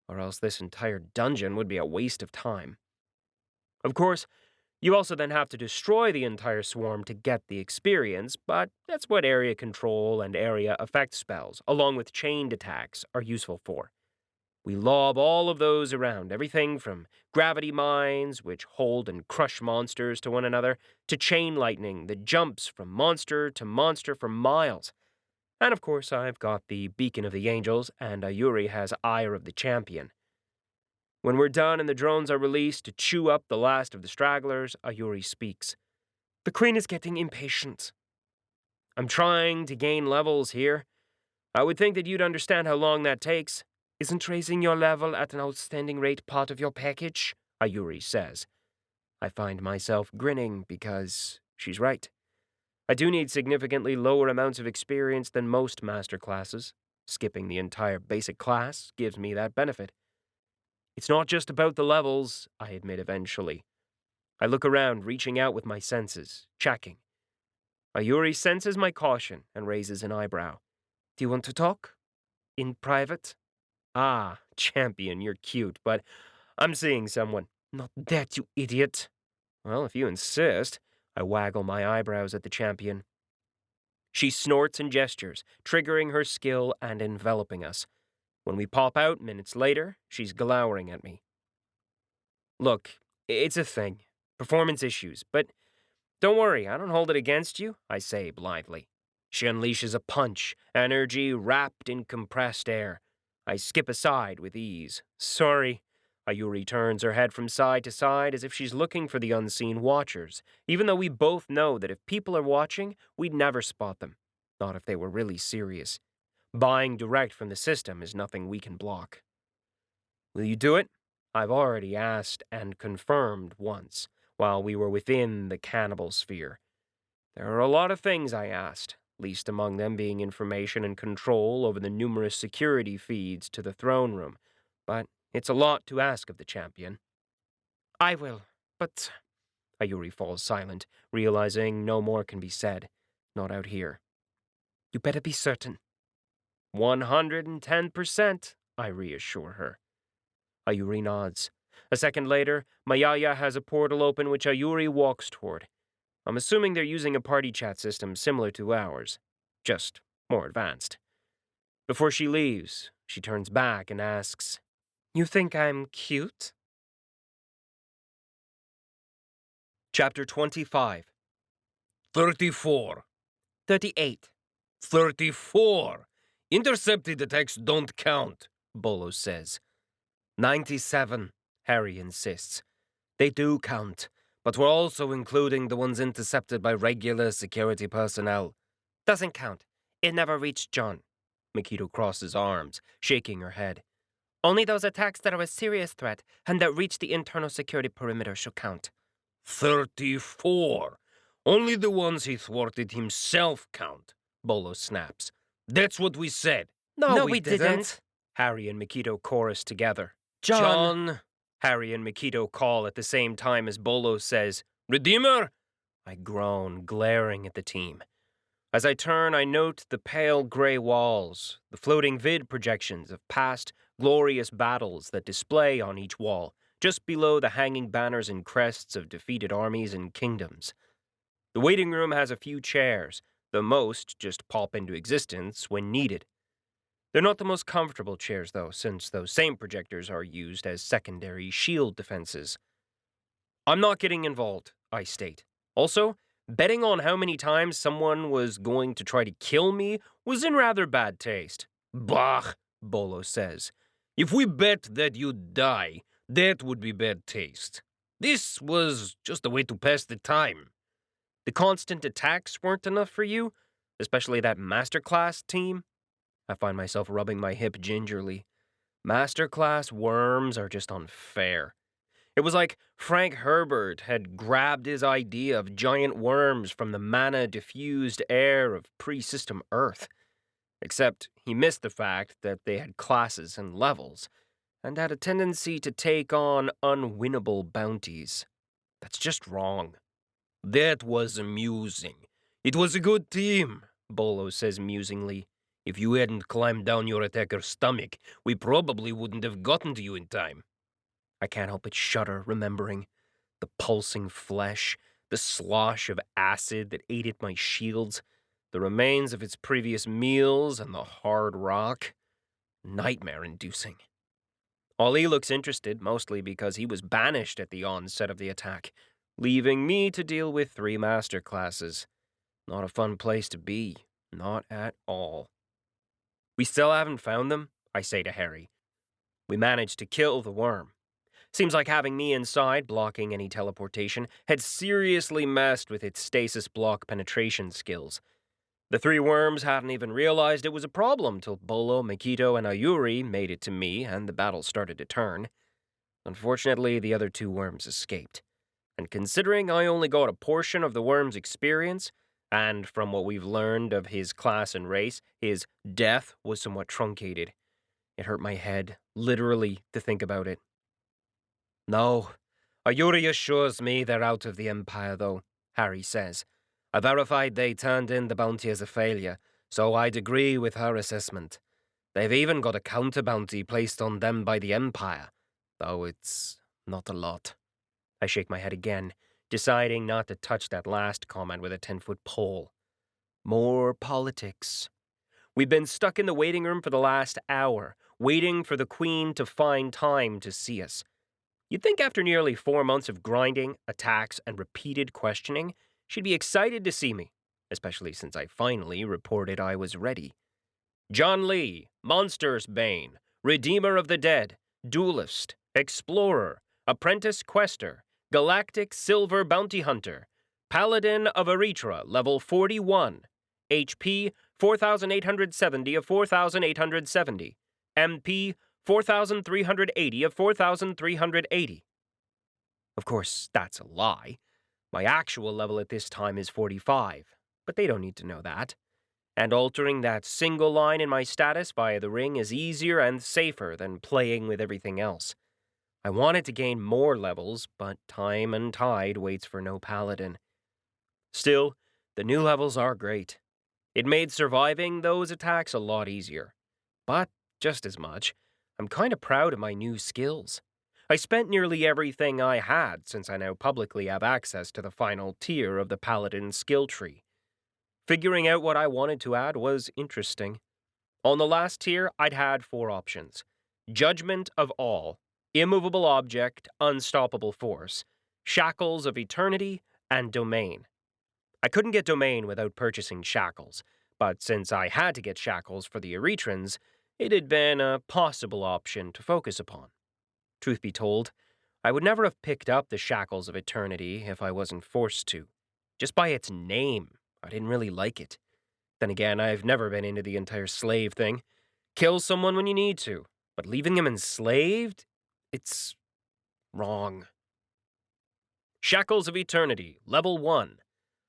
or else this entire dungeon would be a waste of time. Of course, you also then have to destroy the entire swarm to get the experience, but that's what area control and area effect spells, along with chained attacks, are useful for. We lob all of those around, everything from gravity mines, which hold and crush monsters to one another, to chain lightning that jumps from monster to monster for miles. And of course, I've got the Beacon of the Angels, and Ayuri has Ire of the Champion. When we're done and the drones are released to chew up the last of the stragglers, Ayuri speaks. The Queen is getting impatient. I'm trying to gain levels here. I would think that you'd understand how long that takes. Isn't raising your level at an outstanding rate part of your package? Ayuri says. I find myself grinning because she's right. I do need significantly lower amounts of experience than most master classes. Skipping the entire basic class gives me that benefit. It's not just about the levels, I admit eventually. I look around, reaching out with my senses, checking. Ayuri senses my caution and raises an eyebrow. Do you want to talk? In private? Ah, champion, you're cute, but I'm seeing someone. Not that, you idiot. Well, if you insist. I waggle my eyebrows at the champion. She snorts and gestures, triggering her skill and enveloping us. When we pop out minutes later, she's glowering at me. Look, it's a thing. Performance issues, but don't worry, I don't hold it against you, I say blithely. She unleashes a punch, energy wrapped in compressed air. I skip aside with ease. Sorry. Ayuri turns her head from side to side as if she's looking for the unseen watchers, even though we both know that if people are watching, we'd never spot them. Not if they were really serious. Buying direct from the system is nothing we can block. Will you do it? I've already asked and confirmed once, while we were within the cannibal sphere. There are a lot of things I asked, least among them being information and control over the numerous security feeds to the throne room, but it's a lot to ask of the champion. I will, but... Ayuri falls silent, realizing no more can be said. Not out here. You better be certain. 110%, I reassure her. Ayuri nods. A second later, Mayaya has a portal open which Ayuri walks toward. I'm assuming they're using a party chat system similar to ours, just more advanced. Before she leaves, she turns back and asks, You think I'm cute? Chapter 25. 34. 38. 34. Intercepted attacks don't count, Bolo says. 97, Harry insists. They do count, but we're also including the ones intercepted by regular security personnel. Doesn't count. It never reached John. Mikito crosses arms, shaking her head. Only those attacks that are a serious threat and that reach the internal security perimeter should count. 34. Only the ones he thwarted himself count, Bolo snaps. That's what we said. No, we didn't. Harry and 𝗪𝐸𝐸 chorus together. John, Harry and 𝗪𝐸𝐸 call at the same time as Bolo says, Redeemer? I groan, glaring at the team. As I turn, I note the pale gray walls, the floating vid projections of past glorious battles that display on each wall, just below the hanging banners and crests of defeated armies and kingdoms. The waiting room has a few chairs, though most just pop into existence when needed. They're not the most comfortable chairs, though, since those same projectors are used as secondary shield defenses. I'm not getting involved, I state. Also, betting on how many times someone was going to try to kill me was in rather bad taste. Bah, Bolo says. If we bet that you'd die, that would be bad taste. This was just a way to pass the time. The constant attacks weren't enough for you? Especially that masterclass team? I find myself rubbing my hip gingerly. Masterclass worms are just unfair. It was like Frank Herbert had grabbed his idea of giant worms from the mana-diffused air of pre-system Earth. Except he missed the fact that they had classes and levels, and had a tendency to take on unwinnable bounties. That's just wrong. That was amusing. It was a good team, Bolo says musingly. If you hadn't climbed down your attacker's stomach, we probably wouldn't have gotten to you in time. I can't help but shudder, remembering the pulsing flesh, the slosh of acid that ate at my shields, the remains of its previous meals, and the hard rock. Nightmare-inducing. Ali looks interested, mostly because he was banished at the onset of the attack, leaving me to deal with 3 master classes. Not a fun place to be. Not at all. We still haven't found them, I say to Harry. We managed to kill the worm. Seems like having me inside, blocking any teleportation, had seriously messed with its stasis block penetration skills. The 3 worms hadn't even realized it was a problem till Bolo, 𝗪𝐸𝐸𝐸, and Ayuri made it to me and the battle started to turn. Unfortunately, the other 2 worms escaped. And considering I only got a portion of the worm's experience, and from what we've learned of his class and race, his death was somewhat truncated. It hurt my head, literally, to think about it. No, Ayuri assures me they're out of the Empire, though, Harry says. I verified they turned in the bounty as a failure, so I'd agree with her assessment. They've even got a counter-bounty placed on them by the Empire, though it's not a lot. I shake my head again, deciding not to touch that last comment with a 10-foot pole. More politics. We've been stuck in the waiting room for the last hour, waiting for the Queen to find time to see us. You'd think after nearly 4 months of grinding, attacks, and repeated questioning, she'd be excited to see me, especially since I finally reported I was ready. John Lee, Monster's Bane, Redeemer of the Dead, Duelist, Explorer, Apprentice Quester, Galactic Silver Bounty Hunter, Paladin of Erethra, level 41, HP 4,870 of 4,870, MP 4,380 of 4,380. Of course, that's a lie. My actual level at this time is 45, but they don't need to know that. And altering that single line in my status via the ring is easier and safer than playing with everything else. I wanted to gain more levels, but time and tide waits for no paladin. Still, the new levels are great. It made surviving those attacks a lot easier. But, just as much, I'm kind of proud of my new skills. I spent nearly everything I had since I now publicly have access to the final tier of the Paladin skill tree. Figuring out what I wanted to add was interesting. On the last tier, I'd had 4 options. Judgment of All, Immovable Object, Unstoppable Force, Shackles of Eternity, and Domain. I couldn't get Domain without purchasing Shackles, but since I had to get Shackles for the Eretrans, it had been a possible option to focus upon. Truth be told, I would never have picked up the Shackles of Eternity if I wasn't forced to. Just by its name, I didn't really like it. Then again, I've never been into the entire slave thing. Kill someone when you need to, but leaving them enslaved? It's wrong. Shackles of Eternity, Level 1.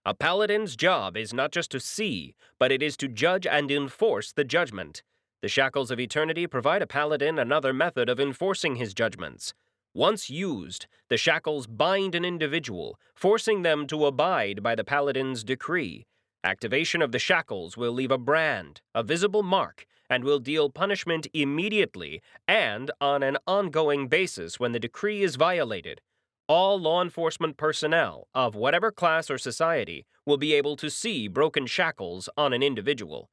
A paladin's job is not just to see, but it is to judge and enforce the judgment. The Shackles of Eternity provide a paladin another method of enforcing his judgments. Once used, the shackles bind an individual, forcing them to abide by the paladin's decree. Activation of the shackles will leave a brand, a visible mark, and will deal punishment immediately and on an ongoing basis when the decree is violated. All law enforcement personnel, of whatever class or society, will be able to see broken shackles on an individual.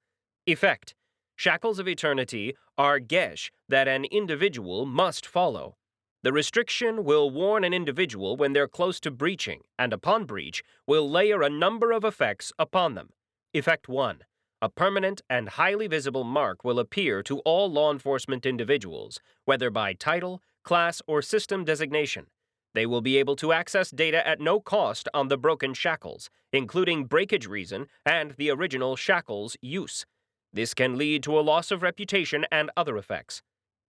Effect: Shackles of Eternity are 𝗧𝐸 that an individual must follow. The restriction will warn an individual when they're close to breaching, and upon breach, will layer a number of effects upon them. Effect 1. A permanent and highly visible mark will appear to all law enforcement individuals, whether by title, class, or system designation. They will be able to access data at no cost on the broken shackles, including breakage reason and the original shackles use. This can lead to a loss of reputation and other effects.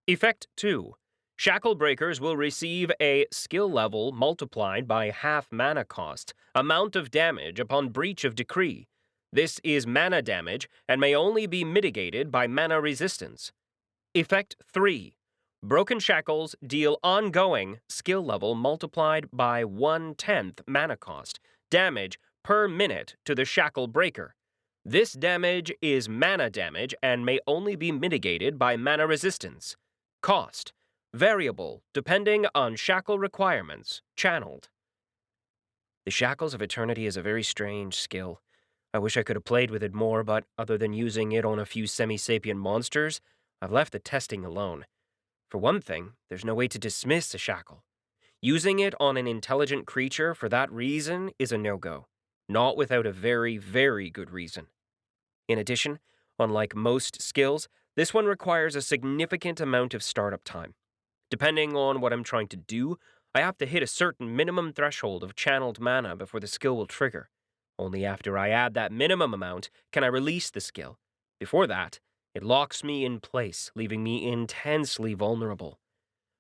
Effect 2. Shackle breakers will receive a skill level multiplied by half mana cost, amount of damage upon breach of decree. This is mana damage and may only be mitigated by mana resistance. Effect 3. Broken shackles deal ongoing skill level multiplied by 1/10 mana cost, damage per minute to the shackle breaker. This damage is mana damage and may only be mitigated by mana resistance. Cost: variable, depending on shackle requirements, channeled. The Shackles of Eternity is a very strange skill. I wish I could have played with it more, but other than using it on a few semi-sapient monsters, I've left the testing alone. For one thing, there's no way to dismiss a shackle. Using it on an intelligent creature for that reason is a no-go, not without a very, very good reason. In addition, unlike most skills, this one requires a significant amount of startup time. Depending on what I'm trying to do, I have to hit a certain minimum threshold of channeled mana before the skill will trigger. Only after I add that minimum amount can I release the skill. Before that, it locks me in place, leaving me intensely vulnerable.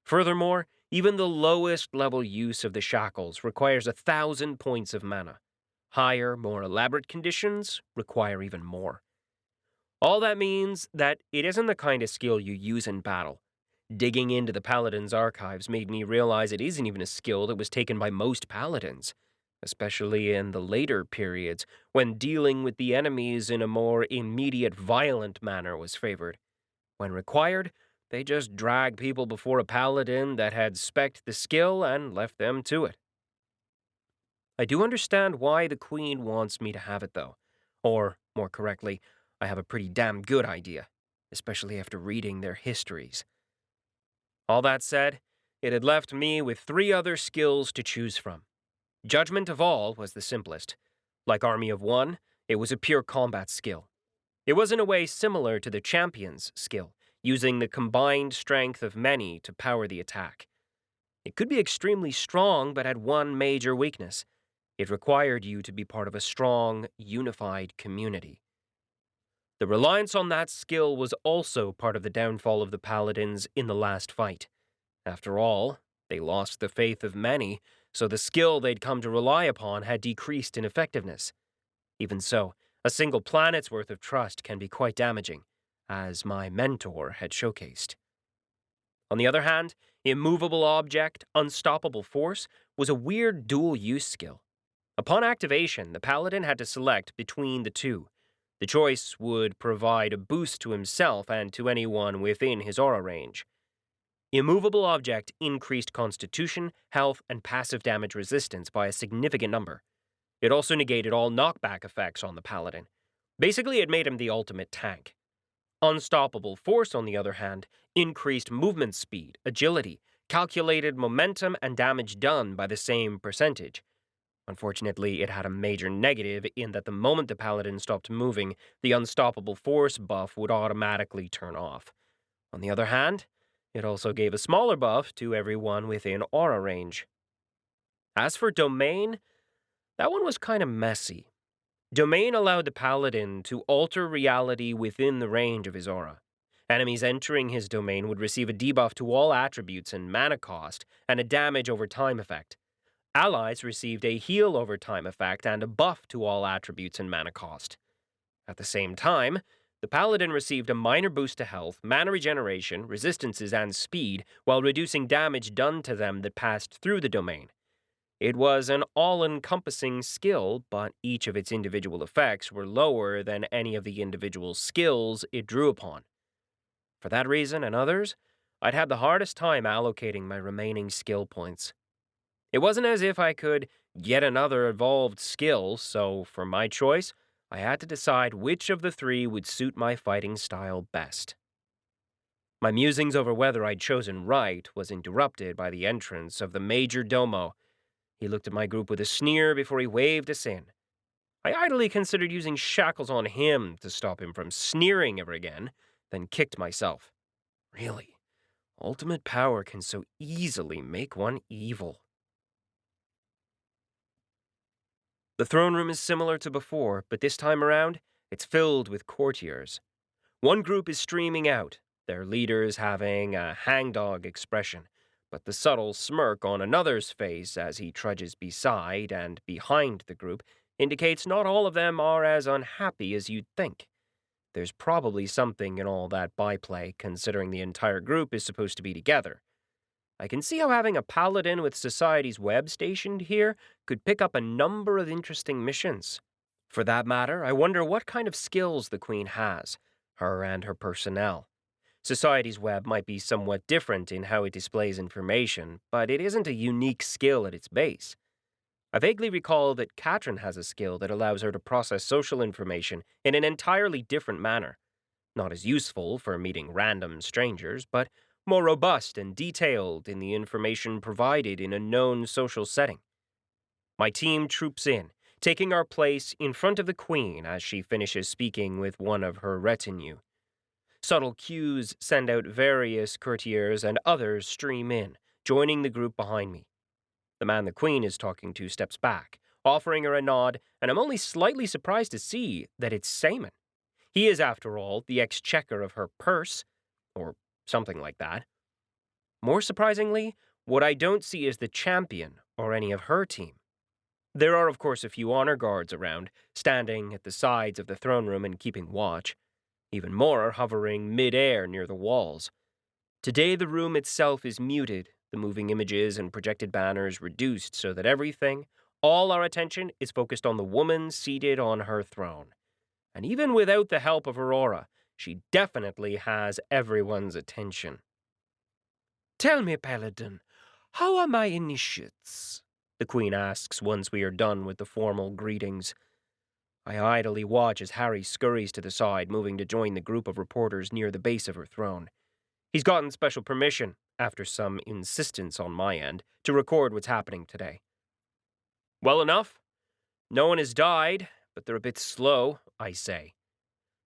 Furthermore, even the lowest level use of the shackles requires 1,000 points of mana. Higher, more elaborate conditions require even more. All that means that it isn't the kind of skill you use in battle. Digging into the Paladin's archives made me realize it isn't even a skill that was taken by most Paladins, especially in the later periods when dealing with the enemies in a more immediate, violent manner was favored. When required, they just dragged people before a Paladin that had spec'd the skill and left them to it. I do understand why the Queen wants me to have it, though. Or, more correctly, I have a pretty damn good idea, especially after reading their histories. All that said, it had left me with 3 other skills to choose from. Judgment of All was the simplest. Like Army of One, it was a pure combat skill. It was in a way similar to the Champion's skill, using the combined strength of many to power the attack. It could be extremely strong, but had one major weakness. It required you to be part of a strong, unified community. The reliance on that skill was also part of the downfall of the Paladins in the last fight. After all, they lost the faith of many, so the skill they'd come to rely upon had decreased in effectiveness. Even so, a single planet's worth of trust can be quite damaging, as my mentor had showcased. On the other hand, Immovable Object, Unstoppable Force was a weird dual-use skill. Upon activation, the Paladin had to select between the two. The choice would provide a boost to himself and to anyone within his aura range. Immovable Object increased Constitution, Health, and passive damage resistance by a significant number. It also negated all knockback effects on the Paladin. Basically, it made him the ultimate tank. Unstoppable Force, on the other hand, increased movement speed, agility, calculated momentum, and damage done by the same percentage. Unfortunately, it had a major negative in that the moment the Paladin stopped moving, the Unstoppable Force buff would automatically turn off. On the other hand, it also gave a smaller buff to everyone within aura range. As for Domain, that one was kind of messy. Domain allowed the Paladin to alter reality within the range of his aura. Enemies entering his domain would receive a debuff to all attributes and mana cost, and a damage over time effect. Allies received a heal over time effect and a buff to all attributes and mana cost. At the same time, the Paladin received a minor boost to health, mana regeneration, resistances, and speed, while reducing damage done to them that passed through the domain. It was an all-encompassing skill, but each of its individual effects were lower than any of the individual skills it drew upon. For that reason and others, I'd had the hardest time allocating my remaining skill points. It wasn't as if I could get another evolved skill, so for my choice, I had to decide which of the three would suit my fighting style best. My musings over whether I'd chosen right was interrupted by the entrance of the Major Domo. He looked at my group with a sneer before he waved us in. I idly considered using shackles on him to stop him from sneering ever again, then kicked myself. Really, ultimate power can so easily make one evil. The throne room is similar to before, but this time around, it's filled with courtiers. One group is streaming out, their leaders having a hangdog expression, but the subtle smirk on another's face as he trudges beside and behind the group indicates not all of them are as unhappy as you'd think. There's probably something in all that byplay, considering the entire group is supposed to be together. I can see how having a paladin with Society's web stationed here could pick up a number of interesting missions. For that matter, I wonder what kind of skills the Queen has, her and her personnel. Society's web might be somewhat different in how it displays information, but it isn't a unique skill at its base. I vaguely recall that 𝐶𝐸𝐿 has a skill that allows her to process social information in an entirely different manner. Not as useful for meeting random strangers, but more robust and detailed in the information provided in a known social setting. My team troops in, taking our place in front of the Queen as she finishes speaking with one of her retinue. Subtle cues send out various courtiers and others stream in, joining the group behind me. The man the Queen is talking to steps back, offering her a nod, and I'm only slightly surprised to see that it's 𝐸𝐭𝐴𝐿. He is, after all, the exchequer of her purse, or something like that. More surprisingly, what I don't see is the champion or any of her team. There are, of course, a few honor guards around, standing at the sides of the throne room and keeping watch. Even more are hovering mid-air near the walls. Today the room itself is muted, the moving images and projected banners reduced so that everything, all our attention, is focused on the woman seated on her throne. And even without the help of Aurora, she definitely has everyone's attention. "Tell me, Paladin, how are my initiates?" the Queen asks once we are done with the formal greetings. I idly watch as Harry scurries to the side, moving to join the group of reporters near the base of her throne. He's gotten special permission, after some insistence on my end, to record what's happening today. "Well enough. No one has died, but they're a bit slow," I say.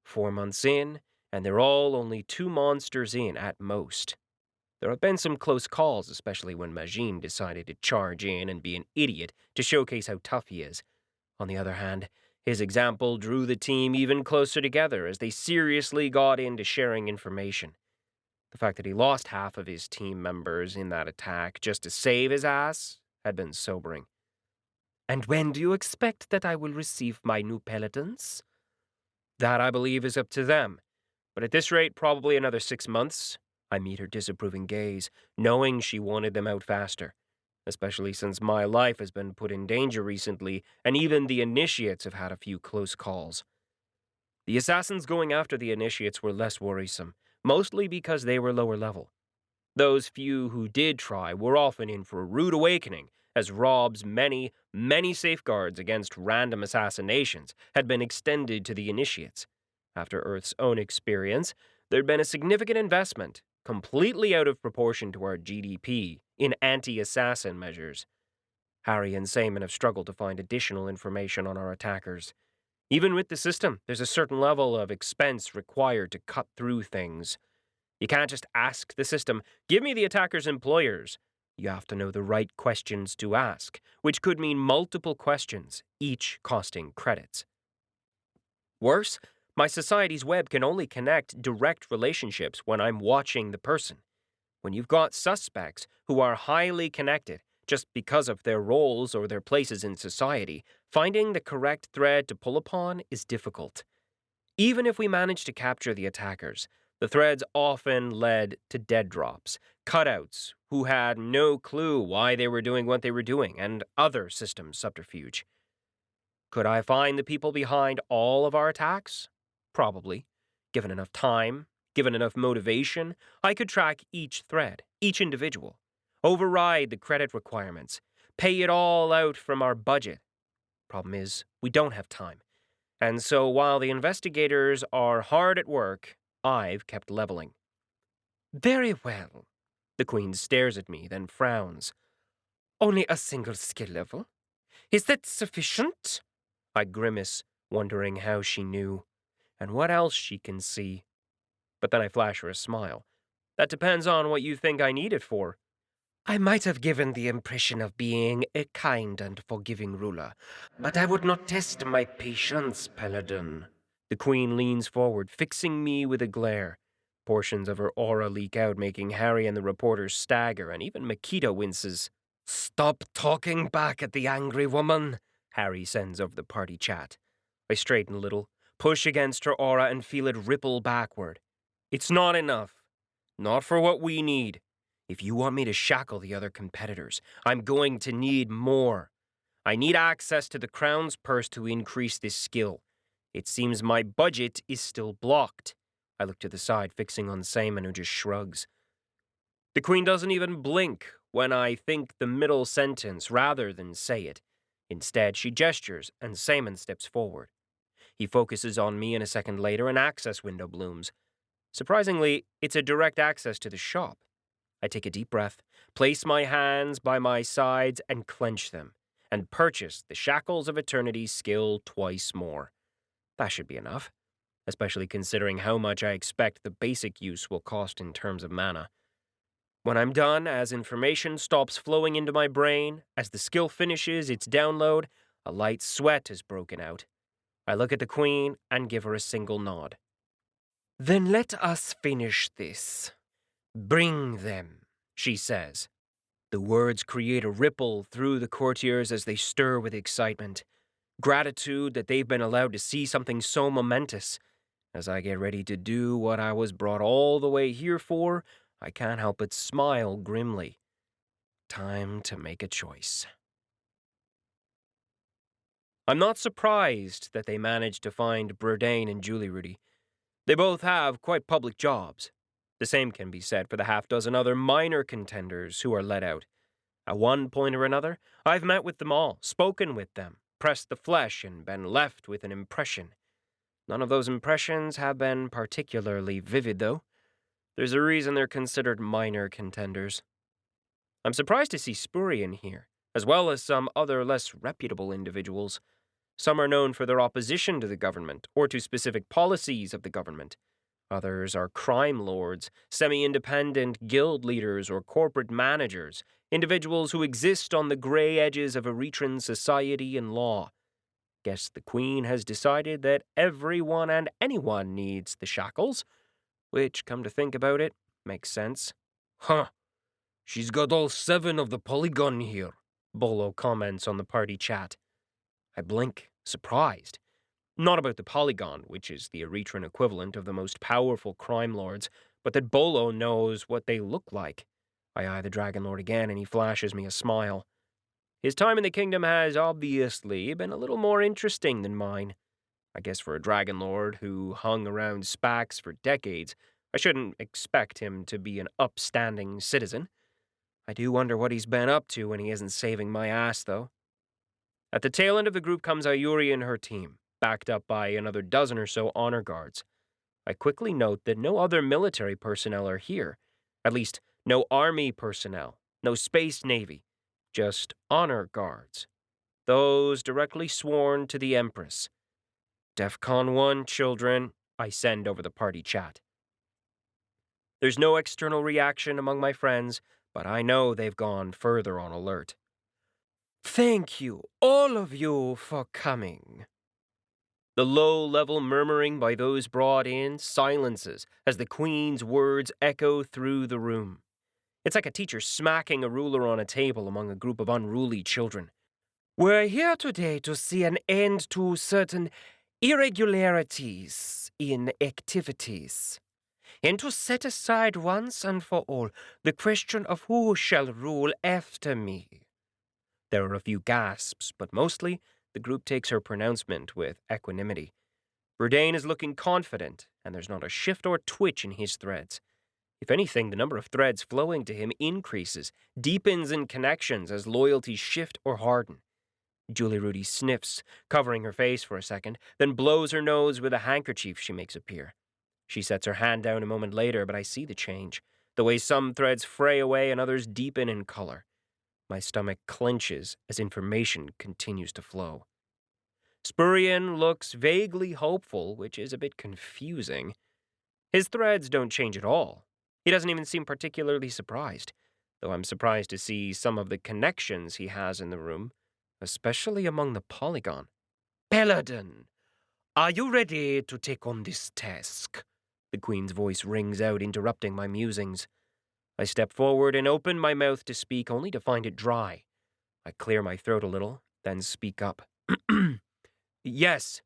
4 months in, and they're all only 2 monsters in at most. There have been some close calls, especially when Majin decided to charge in and be an idiot to showcase how tough he is. On the other hand, his example drew the team even closer together as they seriously got into sharing information. The fact that he lost half of his team members in that attack just to save his ass had been sobering. "And when do you expect that I will receive my new paladins?" "That, I believe, is up to them. But at this rate, probably another 6 months. I meet her disapproving gaze, knowing she wanted them out faster, especially since my life has been put in danger recently, and even the initiates have had a few close calls. The assassins going after the initiates were less worrisome, mostly because they were lower level. Those few who did try were often in for a rude awakening, as Rob's many safeguards against random assassinations had been extended to the initiates. After Earth's own experience, there'd been a significant investment, completely out of proportion to our GDP, in anti-assassin measures. Harry and 𝐸𝐭𝐴𝐿 have struggled to find additional information on our attackers. Even with the system, there's a certain level of expense required to cut through things. You can't just ask the system, "Give me the attacker's employers." You have to know the right questions to ask, which could mean multiple questions, each costing credits. Worse, my Society's web can only connect direct relationships when I'm watching the person. When you've got suspects who are highly connected, just because of their roles or their places in society. Finding the correct thread to pull upon is difficult. Even if we manage to capture the attackers, the threads often led to dead drops, cutouts who had no clue why they were doing what they were doing, and other system subterfuge. Could I find the people behind all of our attacks? Probably. Given enough time, given enough motivation, I could track each thread, each individual, override the credit requirements, pay it all out from our budget. Problem is, we don't have time. And so while the investigators are hard at work, I've kept leveling. Very well. The Queen stares at me, then frowns. Only a single skill level? Is that sufficient? I grimace, wondering how she knew, and what else she can see. But then I flash her a smile. That depends on what you think I need it for. I might have given the impression of being a kind and forgiving ruler, but I would not test my patience, Paladin. The Queen leans forward, fixing me with a glare. Portions of her aura leak out, making Harry and the reporters stagger, and even Makita winces. Stop talking back at the angry woman, Harry sends over the party chat. I straighten a little, push against her aura, and feel it ripple backward. It's not enough. Not for what we need. If you want me to shackle the other competitors, I'm going to need more. I need access to the Crown's purse to increase this skill. It seems my budget is still blocked. I look to the side, fixing on Simon, who just shrugs. The Queen doesn't even blink when I think the middle sentence rather than say it. Instead, she gestures, and Simon steps forward. He focuses on me, and a second later, an access window blooms. Surprisingly, it's a direct access to the shop. I take a deep breath, place my hands by my sides and clench them, and purchase the Shackles of Eternity skill twice more. That should be enough, especially considering how much I expect the basic use will cost in terms of mana. When I'm done, as information stops flowing into my brain, as the skill finishes its download, a light sweat is broken out. I look at the Queen and give her a single nod. Then let us finish this. Bring them, she says. The words create a ripple through the courtiers as they stir with excitement. Gratitude that they've been allowed to see something so momentous. As I get ready to do what I was brought all the way here for, I can't help but smile grimly. Time to make a choice. I'm not surprised that they managed to find Burdain and Julie Rudy. They both have quite public jobs. The same can be said for the half-dozen other minor contenders who are let out. At one point or another, I've met with them all, spoken with them, pressed the flesh, and been left with an impression. None of those impressions have been particularly vivid, though. There's a reason they're considered minor contenders. I'm surprised to see Spurian here, as well as some other less reputable individuals. Some are known for their opposition to the government, or to specific policies of the government. Others are crime lords, semi-independent guild leaders, or corporate managers, individuals who exist on the gray edges of Erethran society and law. Guess the Queen has decided that everyone and anyone needs the shackles, which, come to think about it, makes sense. Huh. She's got all 7 of the polygon here, Bolo comments on the party chat. I blink, surprised. Not about the polygon, which is the Erethran equivalent of the most powerful crime lords, but that Bolo knows what they look like. I eye the Dragon Lord again, and he flashes me a smile. His time in the kingdom has obviously been a little more interesting than mine. I guess for a Dragon Lord who hung around Spax for decades, I shouldn't expect him to be an upstanding citizen. I do wonder what he's been up to when he isn't saving my ass, though. At the tail end of the group comes Ayuri and her team, backed up by another dozen or so honor guards. I quickly note that no other military personnel are here. At least, no army personnel, no space navy, just honor guards. Those directly sworn to the Empress. DEFCON 1, children, I send over the party chat. There's no external reaction among my friends, but I know they've gone further on alert. Thank you, all of you, for coming. The low-level murmuring by those brought in silences as the Queen's words echo through the room. It's like a teacher smacking a ruler on a table among a group of unruly children. We're here today to see an end to certain irregularities in activities, and to set aside once and for all the question of who shall rule after me. There are a few gasps, but mostly the group takes her pronouncement with equanimity. Jourdain is looking confident, and there's not a shift or twitch in his threads. If anything, the number of threads flowing to him increases, deepens in connections as loyalties shift or harden. Julie Rudy sniffs, covering her face for a second, then blows her nose with a handkerchief she makes appear. She sets her hand down a moment later, but I see the change, the way some threads fray away and others deepen in color. My stomach clenches as information continues to flow. Spurian looks vaguely hopeful, which is a bit confusing. His threads don't change at all. He doesn't even seem particularly surprised, though I'm surprised to see some of the connections he has in the room, especially among the polygon. Paladin, are you ready to take on this task? The Queen's voice rings out, interrupting my musings. I step forward and open my mouth to speak, only to find it dry. I clear my throat a little, then speak up. Yes,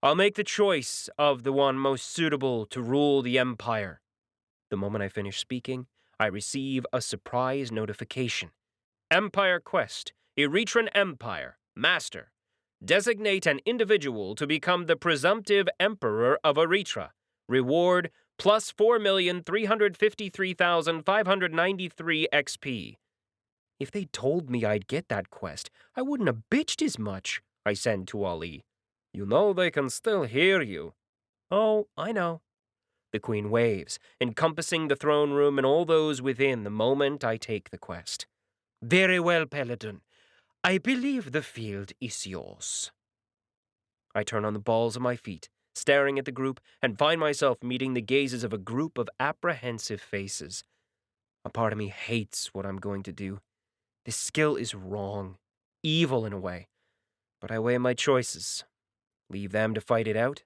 I'll make the choice of the one most suitable to rule the Empire. The moment I finish speaking, I receive a surprise notification. Empire Quest, Erethran Empire, Master. Designate an individual to become the presumptive Emperor of Eretra. Reward plus 4,353,593 XP. If they told me I'd get that quest, I wouldn't have bitched as much, I send to Ali. You know they can still hear you. Oh, I know. The Queen waves, encompassing the throne room and all those within the moment I take the quest. Very well, Paladin. I believe the field is yours. I turn on the balls of my feet, staring at the group, and find myself meeting the gazes of a group of apprehensive faces. A part of me hates what I'm going to do. This skill is wrong, evil in a way, but I weigh my choices. Leave them to fight it out?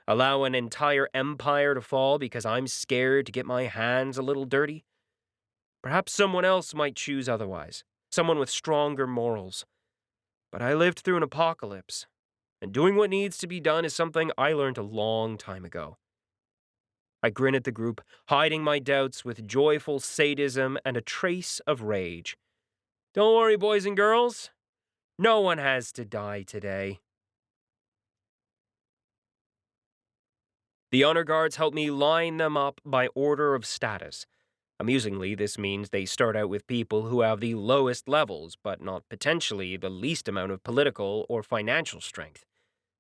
Allow an entire empire to fall because I'm scared to get my hands a little dirty? Perhaps someone else might choose otherwise, someone with stronger morals. But I lived through an apocalypse, and doing what needs to be done is something I learned a long time ago. I grin at the group, hiding my doubts with joyful sadism and a trace of rage. Don't worry, boys and girls. No one has to die today. The honor guards help me line them up by order of status. Amusingly, this means they start out with people who have the lowest levels, but not potentially the least amount of political or financial strength.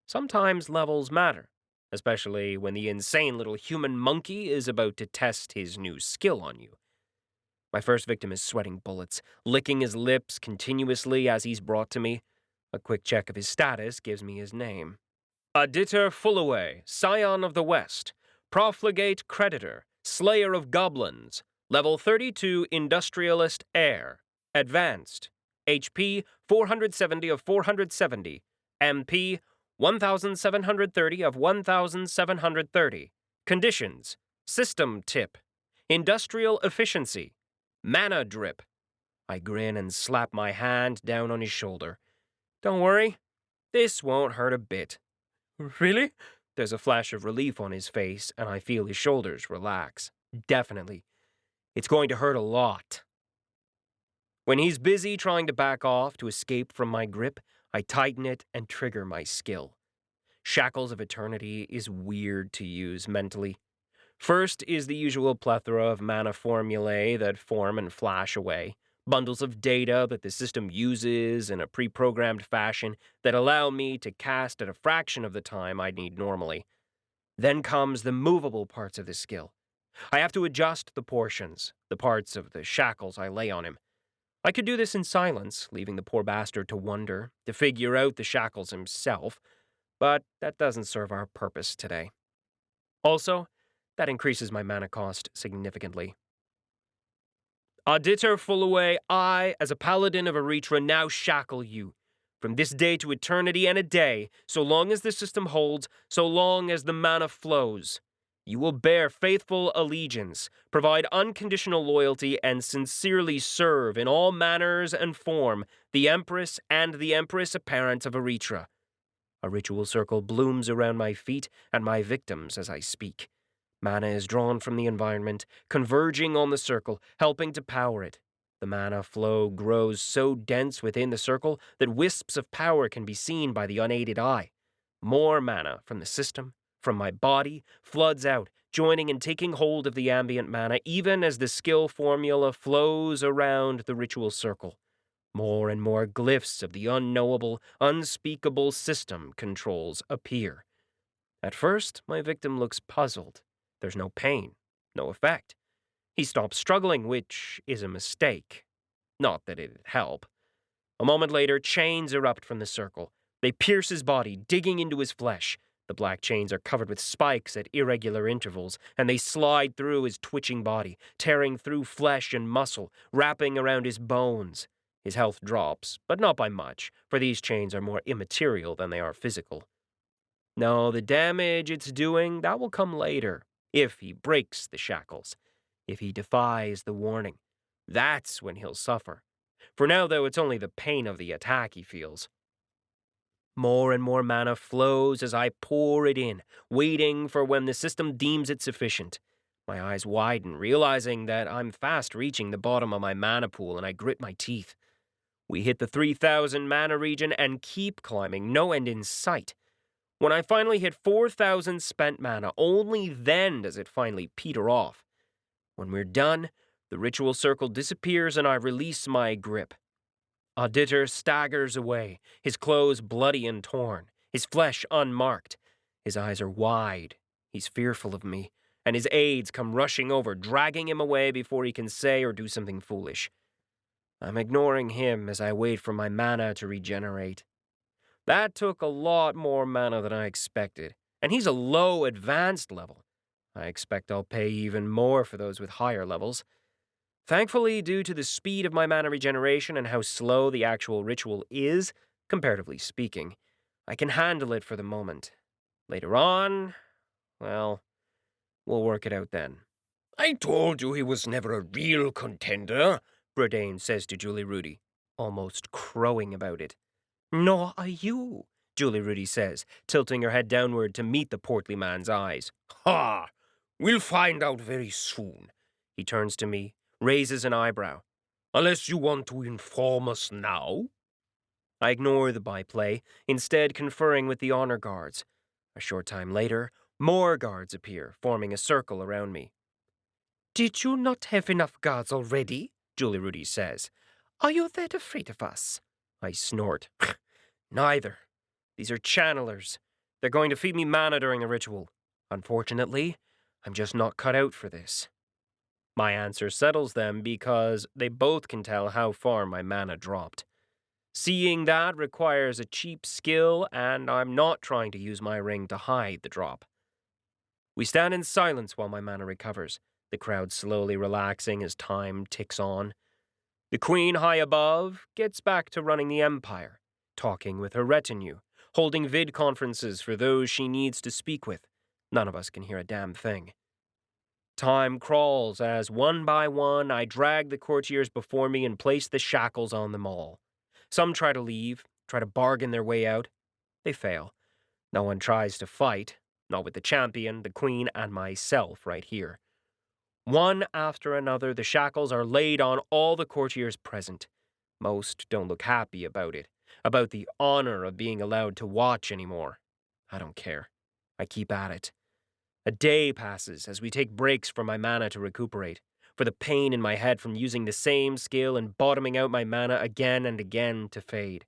Sometimes levels matter, especially when the insane little human monkey is about to test his new skill on you. My first victim is sweating bullets, licking his lips continuously as he's brought to me. A quick check of his status gives me his name. 𝗪𝗔𝗪, Scion of the West, Profligate Creditor, Slayer of Goblins, Level 32 Industrialist Heir, Advanced, HP 470 of 470, MP 1730 of 1730, Conditions, System Tip, Industrial Efficiency, Mana Drip. I grin and slap my hand down on his shoulder. Don't worry, this won't hurt a bit. Really? There's a flash of relief on his face, and I feel his shoulders relax. Definitely. It's going to hurt a lot. When he's busy trying to back off to escape from my grip, I tighten it and trigger my skill. Shackles of Eternity is weird to use mentally. First is the usual plethora of mana formulae that form and flash away. Bundles of data that the system uses in a pre-programmed fashion that allow me to cast at a fraction of the time I'd need normally. Then comes the movable parts of the skill. I have to adjust the portions, the parts of the shackles I lay on him. I could do this in silence, leaving the poor bastard to wonder, to figure out the shackles himself, but that doesn't serve our purpose today. Also, that increases my mana cost significantly. 𝗪𝗔𝗪, I, as a paladin of Eretra, now shackle you. From this day to eternity and a day, so long as the system holds, so long as the mana flows. You will bear faithful allegiance, provide unconditional loyalty, and sincerely serve in all manners and form the Empress and the Empress Apparent of Erythra. A ritual circle blooms around my feet and my victims as I speak. Mana is drawn from the environment, converging on the circle, helping to power it. The mana flow grows so dense within the circle that wisps of power can be seen by the unaided eye. More mana from the system, from my body, floods out, joining and taking hold of the ambient mana even as the skill formula flows around the ritual circle. More and more glyphs of the unknowable, unspeakable system controls appear. At first, my victim looks puzzled. There's no pain, no effect. He stops struggling, which is a mistake. Not that it'd help. A moment later, chains erupt from the circle. They pierce his body, digging into his flesh. The black chains are covered with spikes at irregular intervals, and they slide through his twitching body, tearing through flesh and muscle, wrapping around his bones. His health drops, but not by much, for these chains are more immaterial than they are physical. No, the damage it's doing, that will come later, if he breaks the shackles, if he defies the warning. That's when he'll suffer. For now, though, it's only the pain of the attack he feels. More and more mana flows as I pour it in, waiting for when the system deems it sufficient. My eyes widen, realizing that I'm fast reaching the bottom of my mana pool, and I grit my teeth. We hit the 3,000 mana region and keep climbing, no end in sight. When I finally hit 4,000 spent mana, only then does it finally peter off. When we're done, the ritual circle disappears and I release my grip. Auditor staggers away, his clothes bloody and torn, his flesh unmarked. His eyes are wide. He's fearful of me, and his aides come rushing over, dragging him away before he can say or do something foolish. I'm ignoring him as I wait for my mana to regenerate. That took a lot more mana than I expected, and he's a low advanced level. I expect I'll pay even more for those with higher levels. Thankfully, due to the speed of my mana regeneration and how slow the actual ritual is, comparatively speaking, I can handle it for the moment. Later on, well, we'll work it out then. I told you he was never a real contender, Jourdain says to Julie Rudy, almost crowing about it. Nor are you, Julie Rudy says, tilting her head downward to meet the portly man's eyes. Ha! We'll find out very soon. He turns to me, raises an eyebrow. Unless you want to inform us now? I ignore the byplay, instead conferring with the honor guards. A short time later, more guards appear, forming a circle around me. Did you not have enough guards already? Julie Rudy says. Are you that afraid of us? I snort. Neither. These are channelers. They're going to feed me mana during the ritual. Unfortunately, I'm just not cut out for this. My answer settles them because they both can tell how far my mana dropped. Seeing that requires a cheap skill, and I'm not trying to use my ring to hide the drop. We stand in silence while my mana recovers, the crowd slowly relaxing as time ticks on. The queen high above gets back to running the empire, talking with her retinue, holding vid conferences for those she needs to speak with. None of us can hear a damn thing. Time crawls as, one by one, I drag the courtiers before me and place the shackles on them all. Some try to leave, try to bargain their way out. They fail. No one tries to fight, not with the champion, the queen, and myself right here. One after another, the shackles are laid on all the courtiers present. Most don't look happy about it, about the honor of being allowed to watch anymore. I don't care. I keep at it. A day passes as we take breaks for my mana to recuperate, for the pain in my head from using the same skill and bottoming out my mana again and again to fade.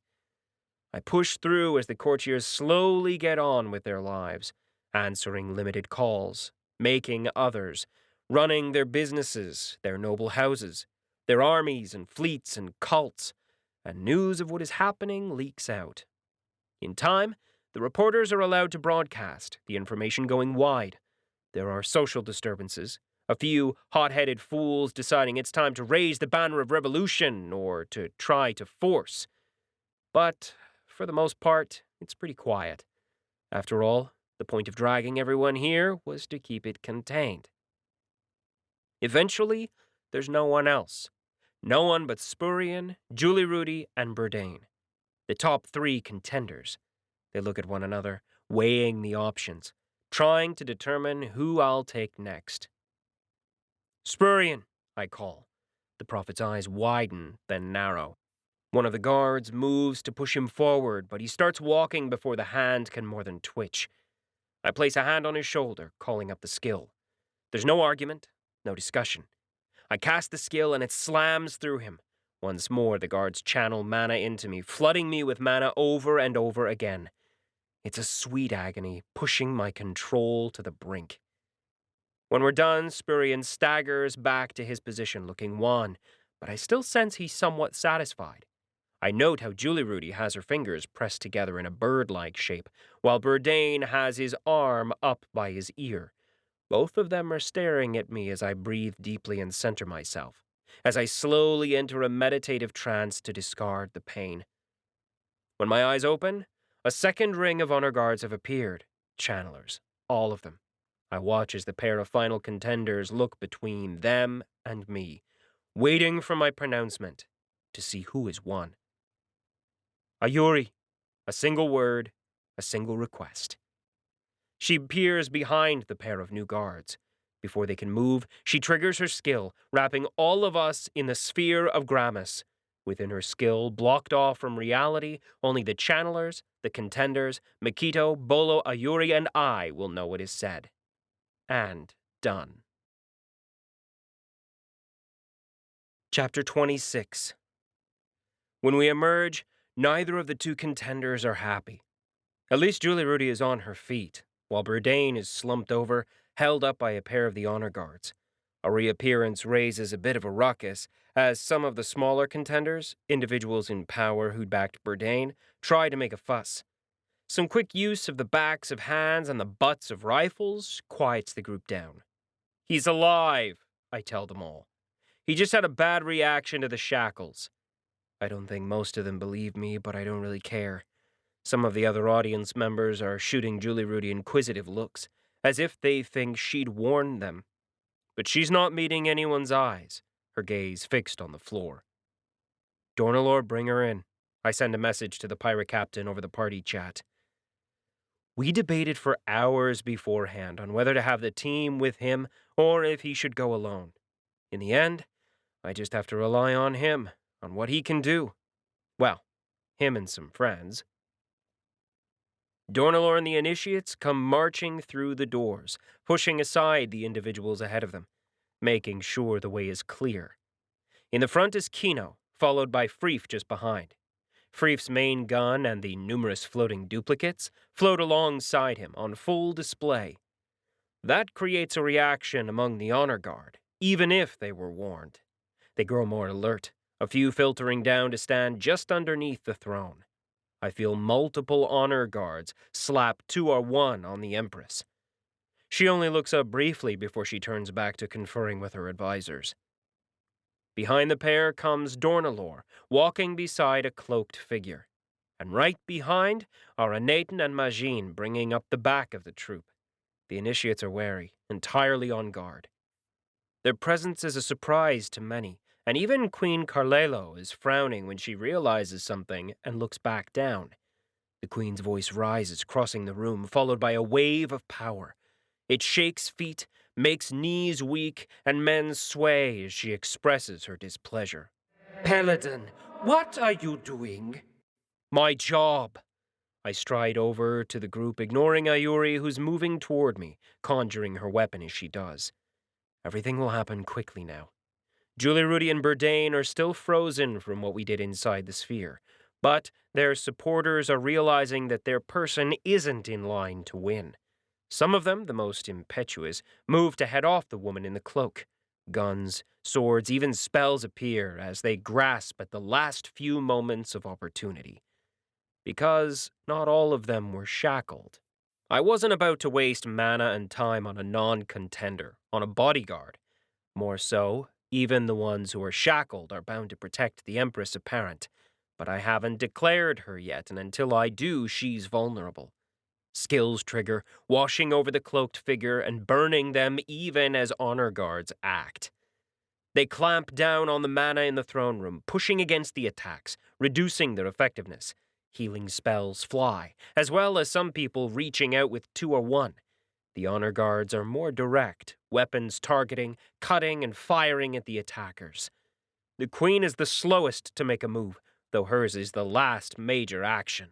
I push through as the courtiers slowly get on with their lives, answering limited calls, making others, running their businesses, their noble houses, their armies and fleets and cults, and news of what is happening leaks out. In time, the reporters are allowed to broadcast, the information going wide. There are social disturbances, a few hot-headed fools deciding it's time to raise the banner of revolution or to try to force. But, for the most part, it's pretty quiet. After all, The point of dragging everyone here was to keep it contained. Eventually, there's no one else. No one but Spurian, 𝗬𝗪𝗠𝗀𝗧, and Jourdain. The top 3 contenders. They look at one another, weighing the options, trying to determine who I'll take next. Spurian, I call. The prophet's eyes widen, then narrow. One of the guards moves to push him forward, but he starts walking before the hand can more than twitch. I place a hand on his shoulder, calling up the skill. There's no argument, no discussion. I cast the skill and it slams through him. Once more, the guards channel mana into me, flooding me with mana over and over again. It's a sweet agony, pushing my control to the brink. When we're done, Spurian staggers back to his position, looking wan, but I still sense he's somewhat satisfied. I note how 𝗬𝗪𝗠𝗀 has her fingers pressed together in a bird-like shape, while Jourdain has his arm up by his ear. Both of them are staring at me as I breathe deeply and center myself, as I slowly enter a meditative trance to discard the pain. When my eyes open, a second ring of honor guards have appeared, channelers, all of them. I watch as the pair of final contenders look between them and me, waiting for my pronouncement to see who is won. Ayuri, a single word, a single request. She appears behind the pair of new guards. Before they can move, she triggers her skill, wrapping all of us in the sphere of Gramus. Within her skill, blocked off from reality, only the channelers, the contenders, Makito, Bolo, Ayuri, and I will know what is said. And done. Chapter 26. When we emerge, neither of the 2 contenders are happy. At least 𝗬𝗪𝗠𝗀 is on her feet, while Jourdain is slumped over, held up by a pair of the honor guards. Our reappearance raises a bit of a ruckus, as some of the smaller contenders, individuals in power who'd backed Jourdain, try to make a fuss. Some quick use of the backs of hands and the butts of rifles quiets the group down. He's alive, I tell them all. He just had a bad reaction to the shackles. I don't think most of them believe me, but I don't really care. Some of the other audience members are shooting 𝗬𝗪𝗠𝗀 inquisitive looks, as if they think she'd warned them. But she's not meeting anyone's eyes, her gaze fixed on the floor. Dornalor, bring her in. I send a message to the pirate captain over the party chat. We debated for hours beforehand on whether to have the team with him or if he should go alone. In the end, I just have to rely on him, on what he can do. Well, him and some friends. Dornalor and the initiates come marching through the doors, pushing aside the individuals ahead of them, making sure the way is clear. In the front is 𝐼𝐭, followed by Ffrief just behind. Ffrief's main gun and the numerous floating duplicates float alongside him on full display. That creates a reaction among the honor guard, even if they were warned. They grow more alert, a few filtering down to stand just underneath the throne. I feel multiple honor guards slap 2 or 1 on the Empress. She only looks up briefly before she turns back to conferring with her advisors. Behind the pair comes Dornalor, walking beside a cloaked figure. And right behind are Aneitin and Majin bringing up the back of the troop. The initiates are wary, entirely on guard. Their presence is a surprise to many, and even Queen Carlelo is frowning when she realizes something and looks back down. The Queen's voice rises, crossing the room, followed by a wave of power. It shakes feet, makes knees weak, and men sway as she expresses her displeasure. Paladin, what are you doing? My job. I stride over to the group, ignoring Ayuri, who's moving toward me, conjuring her weapon as she does. Everything will happen quickly now. 𝗬𝗪𝗠𝗀𝗀 and Jourdain are still frozen from what we did inside the sphere, but their supporters are realizing that their person isn't in line to win. Some of them, the most impetuous, move to head off the woman in the cloak. Guns, swords, even spells appear as they grasp at the last few moments of opportunity. Because not all of them were shackled. I wasn't about to waste mana and time on a non-contender, on a bodyguard. More so, even the ones who are shackled are bound to protect the Empress apparent, but I haven't declared her yet, and until I do, she's vulnerable. skills trigger, washing over the cloaked figure and burning them even as honor guards act. They clamp down on the mana in the throne room, pushing against the attacks, reducing their effectiveness. Healing spells fly, as well as some people reaching out with 2 or 1. The honor guards are more direct, weapons targeting, cutting, and firing at the attackers. The queen is the slowest to make a move, though hers is the last major action.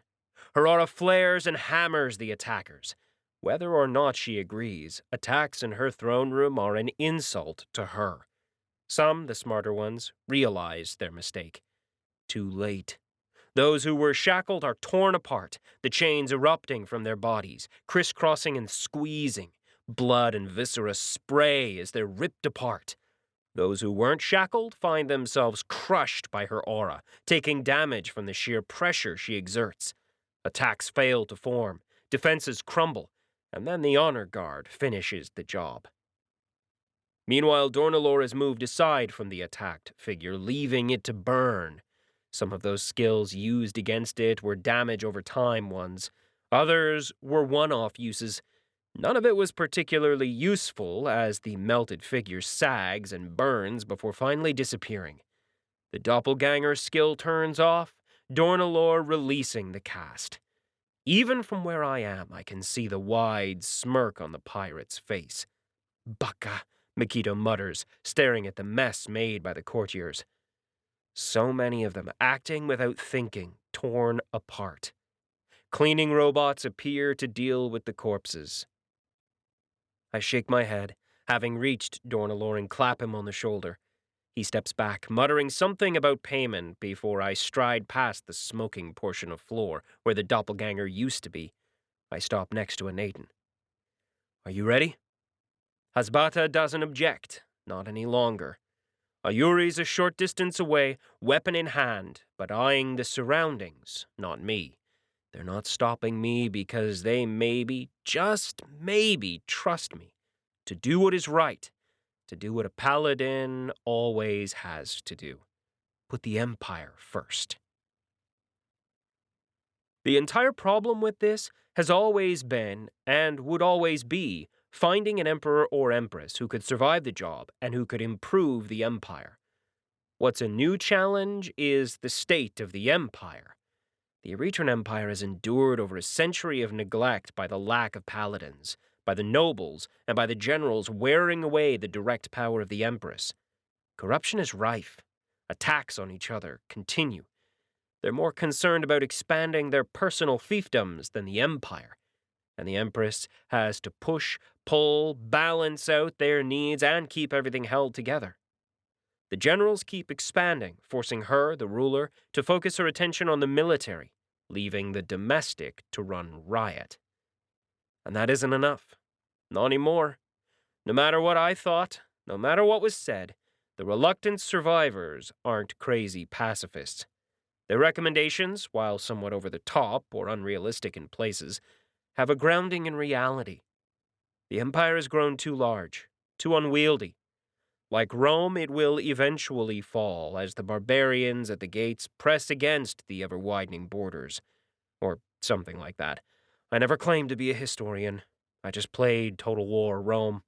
Her aura flares and hammers the attackers. Whether or not she agrees, attacks in her throne room are an insult to her. Some, the smarter ones, realize their mistake. Too late. Those who were shackled are torn apart, the chains erupting from their bodies, crisscrossing and squeezing. Blood and viscera spray as they're ripped apart. Those who weren't shackled find themselves crushed by her aura, taking damage from the sheer pressure she exerts. Attacks fail to form, defenses crumble, and then the honor guard finishes the job. Meanwhile, 𝗪𝗏 has moved aside from the attacked figure, leaving it to burn. Some of those skills used against it were damage over time ones. Others were one-off uses. None of it was particularly useful, as the melted figure sags and burns before finally disappearing. The doppelganger skill turns off, 𝗪𝗏 releasing the cast. Even from where I am, I can see the wide smirk on the pirate's face. "Baka," 𝐼𝐸𝐸 mutters, staring at the mess made by the courtiers. So many of them acting without thinking, torn apart. Cleaning robots appear to deal with the corpses. I shake my head, having reached 𝗪𝗏 and clap him on the shoulder. He steps back, muttering something about payment before I stride past the smoking portion of floor where the doppelganger used to be. I stop next to a Nathan. "Are you ready?" Hasbata doesn't object, not any longer. Ayuri's a short distance away, weapon in hand, but eyeing the surroundings, not me. They're not stopping me because they maybe, just maybe, trust me to do what is right, to do what a paladin always has to do. Put the Empire first. The entire problem with this has always been, and would always be, finding an emperor or empress who could survive the job and who could improve the Empire. What's a new challenge is the state of the Empire. The Erethran Empire has endured over a century of neglect by the lack of paladins, by the nobles, and by the generals wearing away the direct power of the Empress. Corruption is rife. Attacks on each other continue. They're more concerned about expanding their personal fiefdoms than the Empire. And the Empress has to push, pull, balance out their needs, and keep everything held together. The generals keep expanding, forcing her, the ruler, to focus her attention on the military, leaving the domestic to run riot. And that isn't enough. Not anymore. No matter what I thought, no matter what was said, the reluctant survivors aren't crazy pacifists. Their recommendations, while somewhat over the top or unrealistic in places, have a grounding in reality. The Empire has grown too large, too unwieldy. Like Rome, it will eventually fall as the barbarians at the gates press against the ever-widening borders. Or something like that. I never claimed to be a historian. I just played Total War Rome.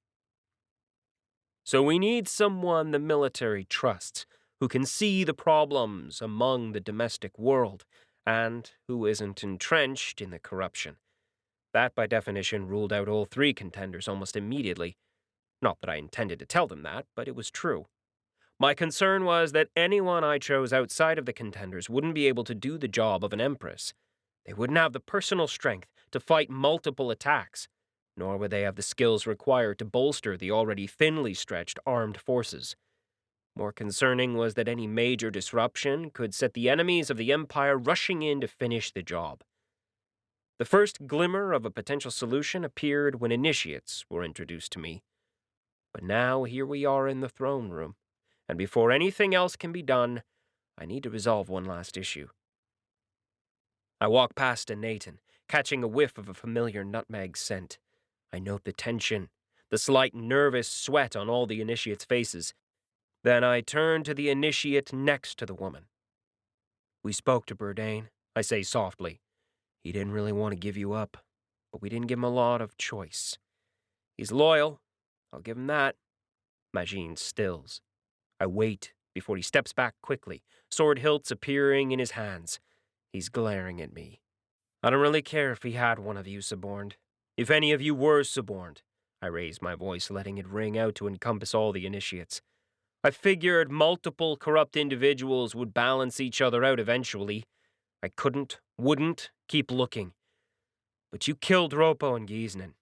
So we need someone the military trusts, who can see the problems among the domestic world, and who isn't entrenched in the corruption. That, by definition, ruled out all 3 contenders almost immediately. Not that I intended to tell them that, but it was true. My concern was that anyone I chose outside of the contenders wouldn't be able to do the job of an empress. They wouldn't have the personal strength to fight multiple attacks, nor would they have the skills required to bolster the already thinly stretched armed forces. More concerning was that any major disruption could set the enemies of the Empire rushing in to finish the job. The first glimmer of a potential solution appeared when initiates were introduced to me. But now here we are in the throne room, and before anything else can be done, I need to resolve one last issue. I walk past a Nathan, catching a whiff of a familiar nutmeg scent. I note the tension, the slight nervous sweat on all the initiates' faces. Then I turn to the initiate next to the woman. "We spoke to Burdain," I say softly. "He didn't really want to give you up, but we didn't give him a lot of choice. He's loyal, I'll give him that. Majin stills. I wait before he steps back quickly, sword hilts appearing in his hands. He's glaring at me. I don't really care if he had one of you suborned. If any of you were suborned, I raised my voice, letting it ring out to encompass all the initiates. I figured multiple corrupt individuals would balance each other out eventually. I wouldn't keep looking. But you killed 𝗏𝗏 and 𝐜𝐸𝐮,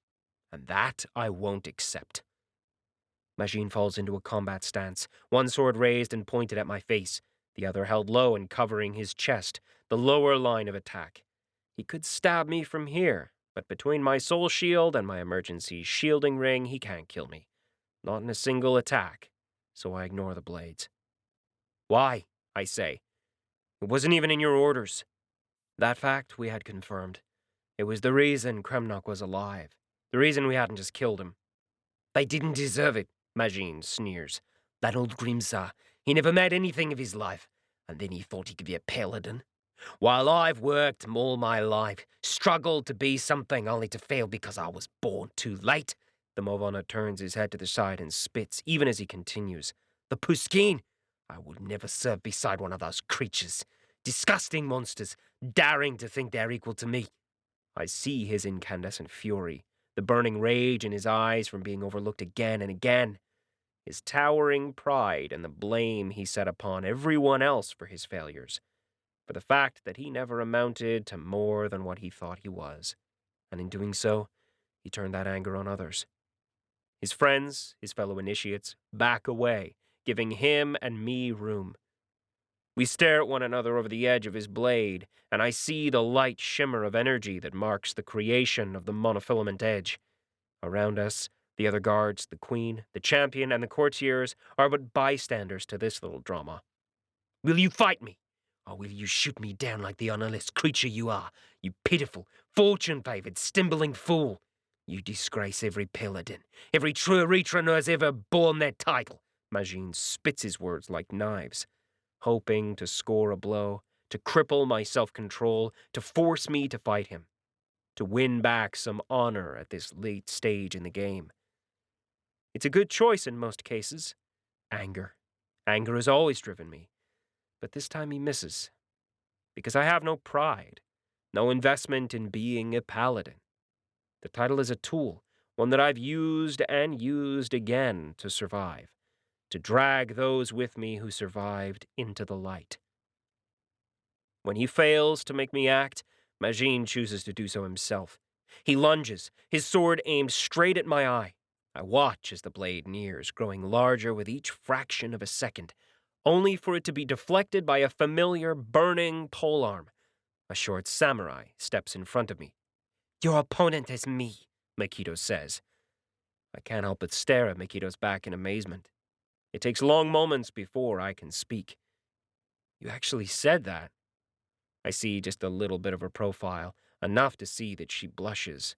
and that I won't accept. Majin falls into a combat stance, one sword raised and pointed at my face, the other held low and covering his chest, the lower line of attack. He could stab me from here, but between my soul shield and my emergency shielding ring, he can't kill me. Not in a single attack, so I ignore the blades. Why? I say. It wasn't even in your orders. That fact we had confirmed. It was the reason 𝗏𝗏 was alive. The reason we hadn't just killed him. They didn't deserve it, Majin sneers. That old 𝗓𝗏𝗄, he never made anything of his life, and then he thought he could be a paladin. While I've worked all my life, struggled to be something only to fail because I was born too late. The Movana turns his head to the side and spits, even as he continues. The Pushkin! I would never serve beside one of those creatures. Disgusting monsters, daring to think they're equal to me. I see his incandescent fury, the burning rage in his eyes from being overlooked again and again, his towering pride and the blame he set upon everyone else for his failures, for the fact that he never amounted to more than what he thought he was, and in doing so, he turned that anger on others. His friends, his fellow initiates, back away, giving him and me room. We stare at one another over the edge of his blade, and I see the light shimmer of energy that marks the creation of the monofilament edge. Around us, the other guards, the queen, the champion, and the courtiers are but bystanders to this little drama. Will you fight me? Or will you shoot me down like the honorless creature you are, you pitiful, fortune-favored, stimbling fool? You disgrace every paladin, every true Erethran who has ever borne that title. Majin spits his words like knives, hoping to score a blow, to cripple my self-control, to force me to fight him, to win back some honor at this late stage in the game. It's a good choice in most cases. Anger. Anger has always driven me. But this time he misses. Because I have no pride, no investment in being a paladin. The title is a tool, one that I've used and used again to survive, to drag those with me who survived into the light. When he fails to make me act, Majin chooses to do so himself. He lunges, his sword aimed straight at my eye. I watch as the blade nears, growing larger with each fraction of a second, only for it to be deflected by a familiar, burning polearm. A short samurai steps in front of me. Your opponent is me, 𝐼𝐸𝐻𝐸 says. I can't help but stare at 𝐼𝐸𝐻𝐸's back in amazement. It takes long moments before I can speak. You actually said that. I see just a little bit of her profile, enough to see that she blushes.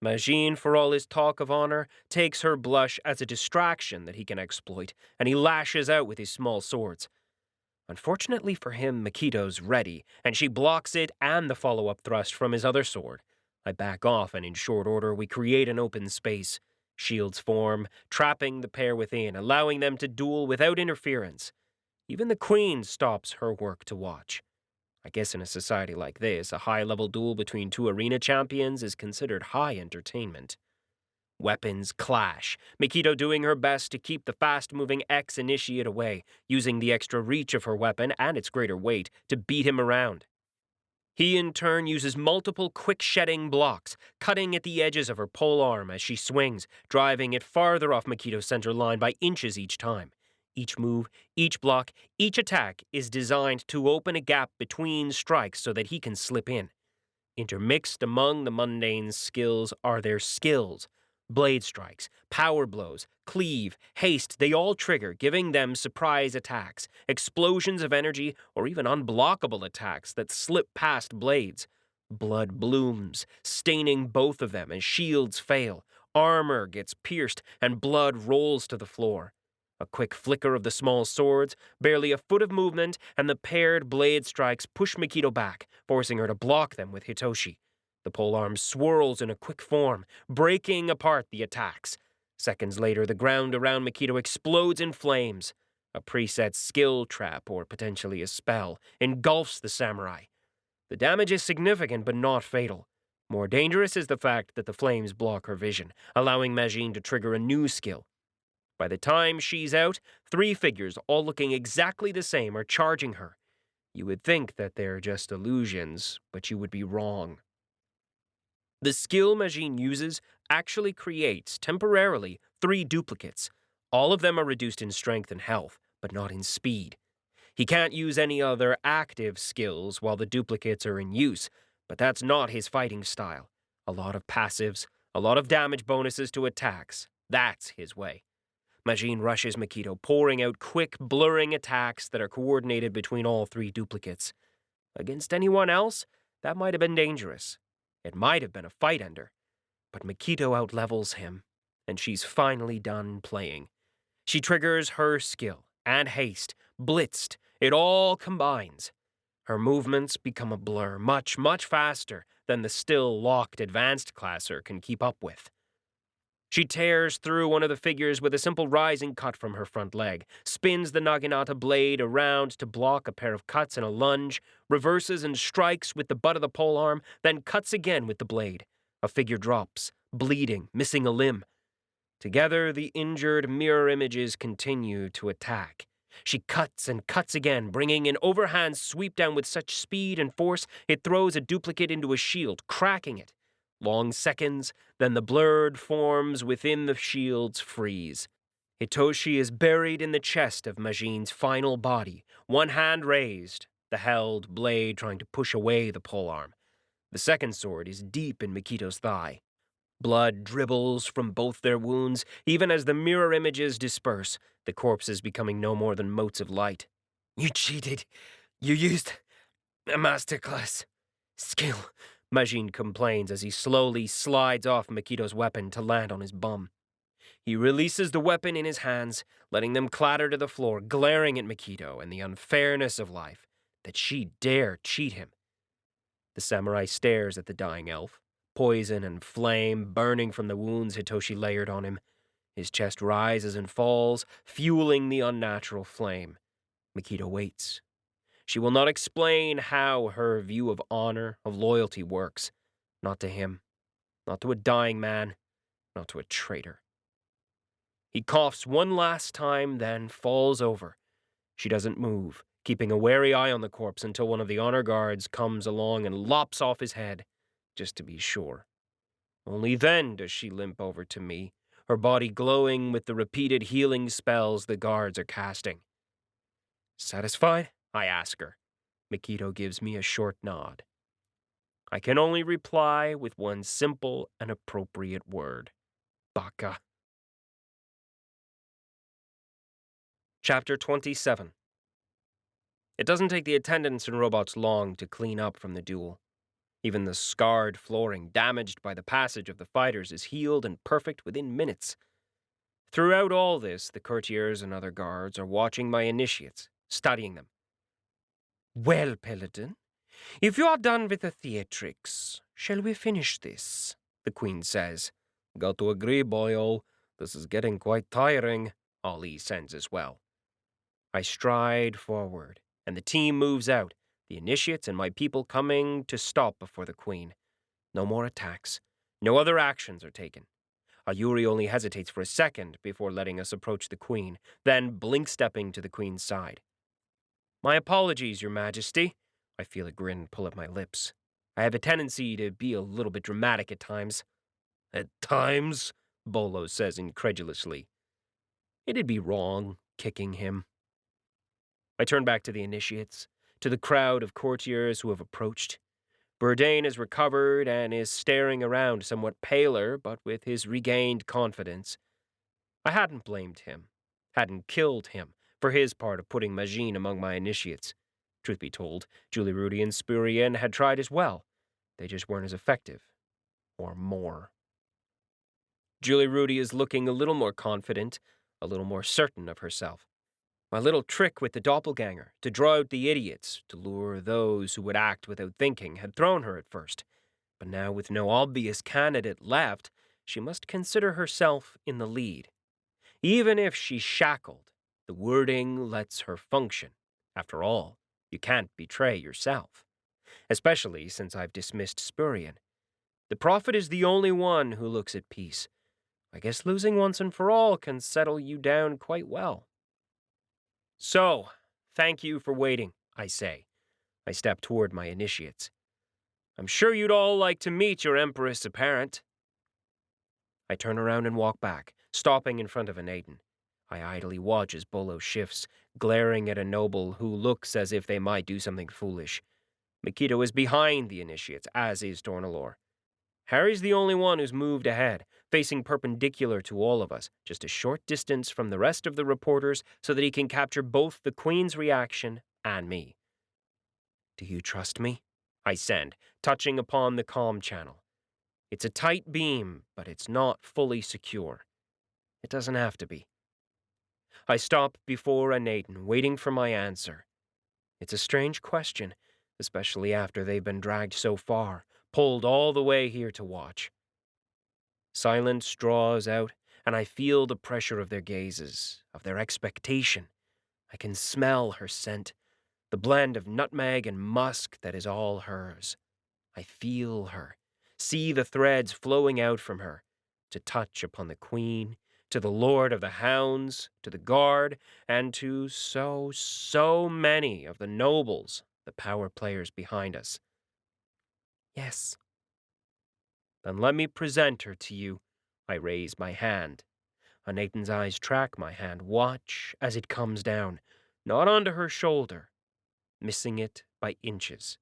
Majin, for all his talk of honor, takes her blush as a distraction that he can exploit, and he lashes out with his small swords. Unfortunately for him, 𝗏𝐸𝐻𝐸's ready, and she blocks it and the follow-up thrust from his other sword. I back off, and in short order, we create an open space. Shields form, trapping the pair within, allowing them to duel without interference. Even the queen stops her work to watch. I guess in a society like this, a high-level duel between two arena champions is considered high entertainment. Weapons clash, 𝗏𝗏𝐻𝐸 doing her best to keep the fast-moving ex-initiate away, using the extra reach of her weapon and its greater weight to beat him around. He, in turn, uses multiple quick-shedding blocks, cutting at the edges of her polearm as she swings, driving it farther off 𝗏𝗏𝐻𝐸's center line by inches each time. Each move, each block, each attack is designed to open a gap between strikes so that he can slip in. Intermixed among the mundane skills are their skills. Blade strikes, power blows, cleave, haste, they all trigger, giving them surprise attacks, explosions of energy, or even unblockable attacks that slip past blades. Blood blooms, staining both of them as shields fail. Armor gets pierced, and blood rolls to the floor. A quick flicker of the small swords, barely a foot of movement, and the paired blade strikes push 𝗏𝗏𝐻𝐸 back, forcing her to block them with 𝗏𝗏𝐻𝗨. The polearm swirls in a quick form, breaking apart the attacks. Seconds later, the ground around 𝐞𝐞𝐫 explodes in flames. A preset skill trap, or potentially a spell, engulfs the samurai. The damage is significant but not fatal. More dangerous is the fact that the flames block her vision, allowing Majin to trigger a new skill. By the time she's out, 3 figures, all looking exactly the same, are charging her. You would think that they're just illusions, but you would be wrong. The skill Majin uses actually creates, temporarily, 3 duplicates. All of them are reduced in strength and health, but not in speed. He can't use any other active skills while the duplicates are in use, but that's not his fighting style. A lot of passives, a lot of damage bonuses to attacks. That's his way. Majin rushes 𝐸𝐞𝐫, pouring out quick, blurring attacks that are coordinated between all 3 duplicates. Against anyone else, that might have been dangerous. It might have been a fight ender. But 𝐸𝐸𝐞𝐫 outlevels him, and she's finally done playing. She triggers her skill, and haste, blitzed. It all combines. Her movements become a blur, much, much faster than the still locked advanced classer can keep up with. She tears through one of the figures with a simple rising cut from her front leg, spins the naginata blade around to block a pair of cuts in a lunge, reverses and strikes with the butt of the polearm, then cuts again with the blade. A figure drops, bleeding, missing a limb. Together, the injured mirror images continue to attack. She cuts and cuts again, bringing an overhand sweep down with such speed and force it throws a duplicate into a shield, cracking it. Long seconds, then the blurred forms within the shields freeze. 𝗕𝐿𝐴 is buried in the chest of Majin's final body, one hand raised, the held blade trying to push away the polearm. The second sword is deep in 𝐸𝐸𝐿's thigh. Blood dribbles from both their wounds, even as the mirror images disperse, the corpses becoming no more than motes of light. You cheated. You used a masterclass skill, Majin complains as he slowly slides off 𝐸𝐸𝐿's weapon to land on his bum. He releases the weapon in his hands, letting them clatter to the floor, glaring at 𝐸𝐸𝐿 and the unfairness of life, that she dare cheat him. The samurai stares at the dying elf, poison and flame burning from the wounds 𝗕𝐿𝐴 layered on him. His chest rises and falls, fueling the unnatural flame. 𝐸𝐸𝐿 waits. She will not explain how her view of honor, of loyalty works. Not to him. Not to a dying man. Not to a traitor. He coughs one last time, then falls over. She doesn't move, keeping a wary eye on the corpse until one of the honor guards comes along and lops off his head, just to be sure. Only then does she limp over to me, her body glowing with the repeated healing spells the guards are casting. Satisfied? I ask her. 𝐸𝐸𝐿 gives me a short nod. I can only reply with one simple and appropriate word. Baka. Chapter 27. It doesn't take the attendants and robots long to clean up from the duel. Even the scarred flooring damaged by the passage of the fighters is healed and perfect within minutes. Throughout all this, the courtiers and other guards are watching my initiates, studying them. Well, Paladin, if you are done with the theatrics, shall we finish this? The queen says. Got to agree, boyo. This is getting quite tiring, Ali sends as well. I stride forward, and the team moves out, the initiates and my people coming to stop before the queen. No more attacks. No other actions are taken. Ayuri only hesitates for a second before letting us approach the queen, then blink-stepping to the queen's side. My apologies, Your Majesty. I feel a grin pull at my lips. I have a tendency to be a little bit dramatic at times. At times? Bolo says incredulously. It'd be wrong, kicking him. I turn back to the initiates, to the crowd of courtiers who have approached. Burdain has recovered and is staring around somewhat paler, but with his regained confidence. I hadn't blamed him, hadn't killed him, for his part of putting Majin among my initiates. Truth be told, 𝗤𝐿𝐴 and 𝗪𝐿𝐴 had tried as well. They just weren't as effective. Or more. 𝗤𝐿𝐴 is looking a little more confident, a little more certain of herself. My little trick with the doppelganger, to draw out the idiots, to lure those who would act without thinking, had thrown her at first. But now with no obvious candidate left, she must consider herself in the lead. Even if she's shackled, the wording lets her function. After all, you can't betray yourself. Especially since I've dismissed 𝗪𝗏. The prophet is the only one who looks at peace. I guess losing once and for all can settle you down quite well. So, thank you for waiting, I say. I step toward my initiates. I'm sure you'd all like to meet your Empress apparent. I turn around and walk back, stopping in front of Anaden. I idly watch as Bolo shifts, glaring at a noble who looks as if they might do something foolish. 𝗪𝐞𝐸 is behind the initiates, as is 𝗪𝗏𝘀. Harry's the only one who's moved ahead, facing perpendicular to all of us, just a short distance from the rest of the reporters so that he can capture both the Queen's reaction and me. Do you trust me? I send, touching upon the comm channel. It's a tight beam, but it's not fully secure. It doesn't have to be. I stop before Anaden, waiting for my answer. It's a strange question, especially after they've been dragged so far, pulled all the way here to watch. Silence draws out, and I feel the pressure of their gazes, of their expectation. I can smell her scent, the blend of nutmeg and musk that is all hers. I feel her, see the threads flowing out from her, to touch upon the Queen, to the Lord of the Hounds, to the Guard, and to so many of the nobles, the power players behind us. Yes. Then let me present her to you. I raise my hand. Anaden's eyes track my hand, watch as it comes down, not onto her shoulder, missing it by inches,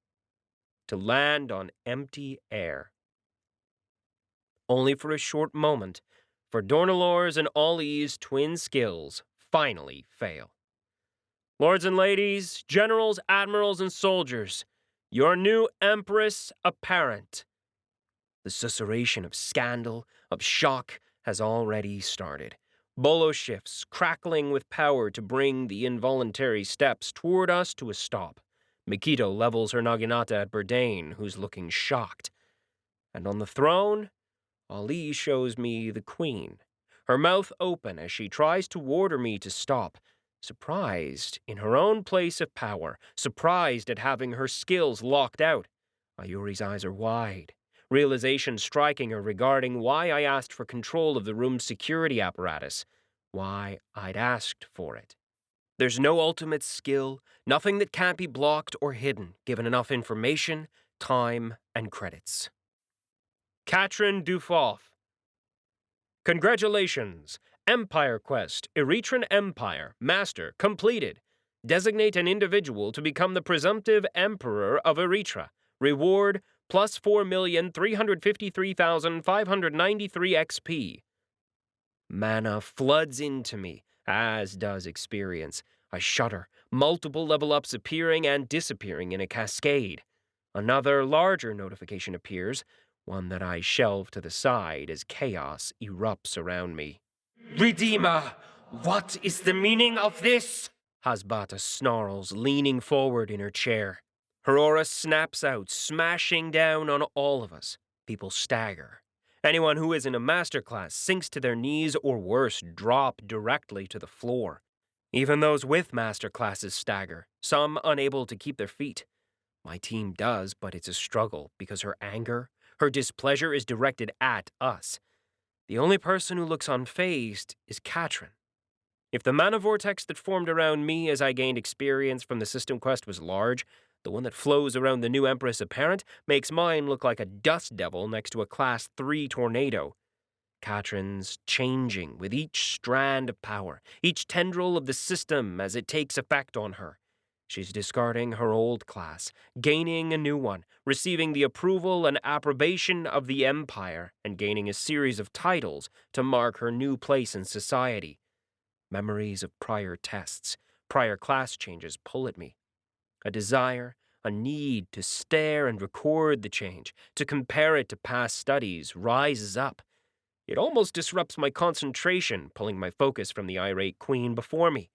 to land on empty air. Only for a short moment, for 𝗪𝗏𝘀's and Ollie's twin skills finally fail. Lords and ladies, generals, admirals, and soldiers, your new Empress apparent. The susurration of scandal, of shock, has already started. Bolo shifts, crackling with power to bring the involuntary steps toward us to a stop. 𝗪𝐞𝐸 levels her naginata at Burdain, who's looking shocked. And on the throne, Ollie shows me the Queen, her mouth open as she tries to order me to stop, surprised in her own place of power, surprised at having her skills locked out. Ayuri's eyes are wide, realization striking her regarding why I asked for control of the room's security apparatus, why I'd asked for it. There's no ultimate skill, nothing that can't be blocked or hidden, given enough information, time, and credits. 𝐾atrin 𝗪. Congratulations! Empire Quest, Erethran Empire, Master, completed. Designate an individual to become the presumptive Emperor of Eretra. Reward, plus 4,353,593 XP. Mana floods into me, as does experience. I shudder, multiple level-ups appearing and disappearing in a cascade. Another larger notification appears, one that I shelve to the side as chaos erupts around me. Redeemer, what is the meaning of this? 𝗪𝗓𝗓 snarls, leaning forward in her chair. Her aura snaps out, smashing down on all of us. People stagger. Anyone who isn't a masterclass sinks to their knees or worse, drop directly to the floor. Even those with masterclasses stagger, some unable to keep their feet. My team does, but it's a struggle because her anger, her displeasure is directed at us. The only person who looks unfazed is 𝗏atrin. If the mana vortex that formed around me as I gained experience from the system quest was large, the one that flows around the new Empress apparent makes mine look like a dust devil next to a Class 3 tornado. 𝗏atrin's changing with each strand of power, each tendril of the system as it takes effect on her. She's discarding her old class, gaining a new one, receiving the approval and approbation of the Empire, and gaining a series of titles to mark her new place in society. Memories of prior tests, prior class changes pull at me. A desire, a need to stare and record the change, to compare it to past studies, rises up. It almost disrupts my concentration, pulling my focus from the irate Queen before me.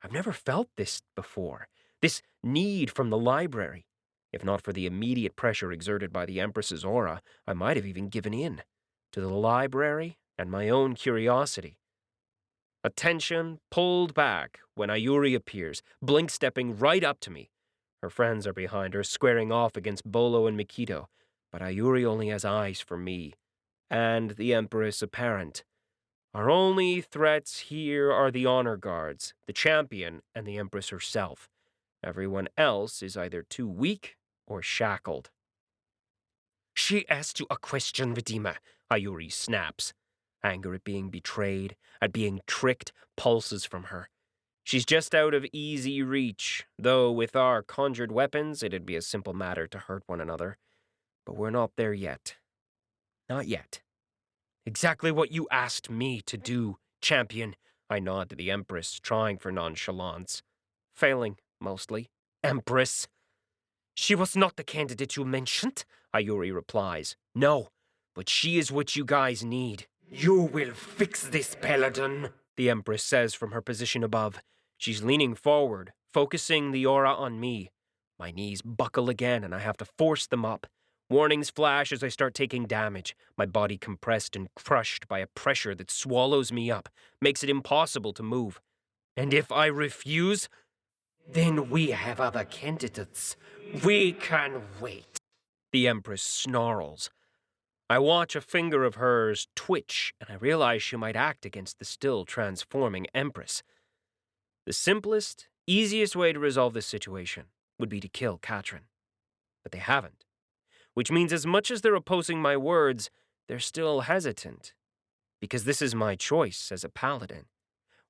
I've never felt this before. This need from the library. If not for the immediate pressure exerted by the Empress's aura, I might have even given in to the library and my own curiosity. Attention pulled back when Ayuri appears, blink-stepping right up to me. Her friends are behind her, squaring off against Bolo and Mikito, but Ayuri only has eyes for me and the Empress apparent. Our only threats here are the honor guards, the champion, and the Empress herself. Everyone else is either too weak or shackled. She asked you a question, Redeemer, Ayuri snaps. Anger at being betrayed, at being tricked, pulses from her. She's just out of easy reach, though with our conjured weapons it'd be a simple matter to hurt one another. But we're not there yet. Not yet. Exactly what you asked me to do, champion. I nod to the Empress, trying for nonchalance. Failing, mostly. Empress. She was not the candidate you mentioned, Ayuri replies. No, but she is what you guys need. You will fix this, Paladin, the Empress says from her position above. She's leaning forward, focusing the aura on me. My knees buckle again and I have to force them up. Warnings flash as I start taking damage, my body compressed and crushed by a pressure that swallows me up, makes it impossible to move. And if I refuse, then we have other candidates. We can wait. The Empress snarls. I watch a finger of hers twitch, and I realize she might act against the still transforming Empress. The simplest, easiest way to resolve this situation would be to kill Katrin. But they haven't. Which means as much as they're opposing my words, they're still hesitant. Because this is my choice as a paladin.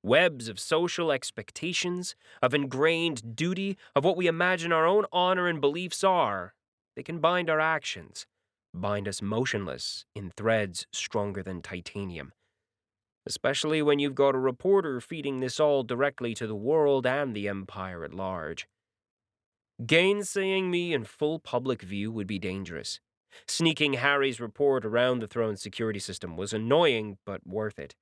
Webs of social expectations, of ingrained duty, of what we imagine our own honor and beliefs are. They can bind our actions, bind us motionless in threads stronger than titanium. Especially when you've got a reporter feeding this all directly to the world and the Empire at large. Gainsaying me in full public view would be dangerous. Sneaking Harry's report around the throne's security system was annoying, but worth it.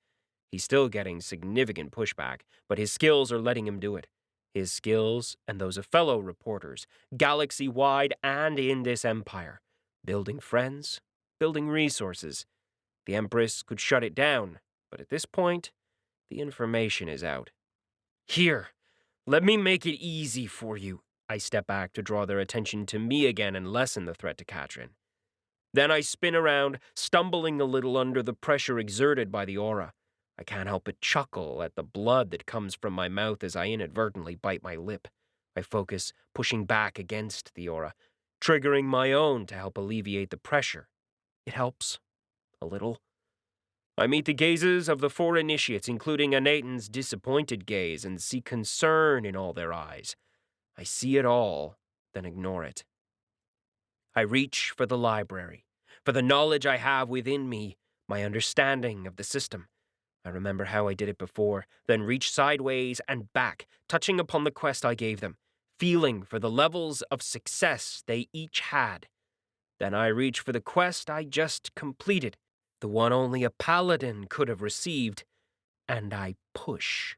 He's still getting significant pushback, but his skills are letting him do it. His skills and those of fellow reporters, galaxy-wide and in this empire. Building friends, building resources. The Empress could shut it down, but at this point, the information is out. Here, let me make it easy for you. I step back to draw their attention to me again and lessen the threat to Katrin. Then I spin around, stumbling a little under the pressure exerted by the aura. I can't help but chuckle at the blood that comes from my mouth as I inadvertently bite my lip. I focus, pushing back against the aura, triggering my own to help alleviate the pressure. It helps. A little. I meet the gazes of the 4 initiates, including Anaton's disappointed gaze, and see concern in all their eyes. I see it all, then ignore it. I reach for the library, for the knowledge I have within me, my understanding of the system. I remember how I did it before, then reach sideways and back, touching upon the quest I gave them, feeling for the levels of success they each had. Then I reach for the quest I just completed, the one only a paladin could have received, and I push.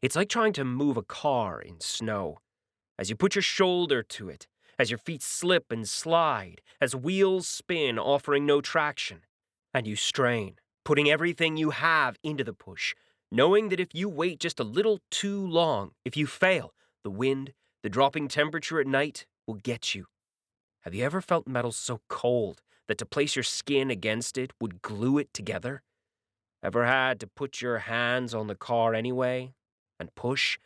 It's like trying to move a car in snow. As you put your shoulder to it, as your feet slip and slide, as wheels spin offering no traction, and you strain, putting everything you have into the push, knowing that if you wait just a little too long, if you fail, the wind, the dropping temperature at night will get you. Have you ever felt metal so cold that to place your skin against it would glue it together? Ever had to put your hands on the car anyway and push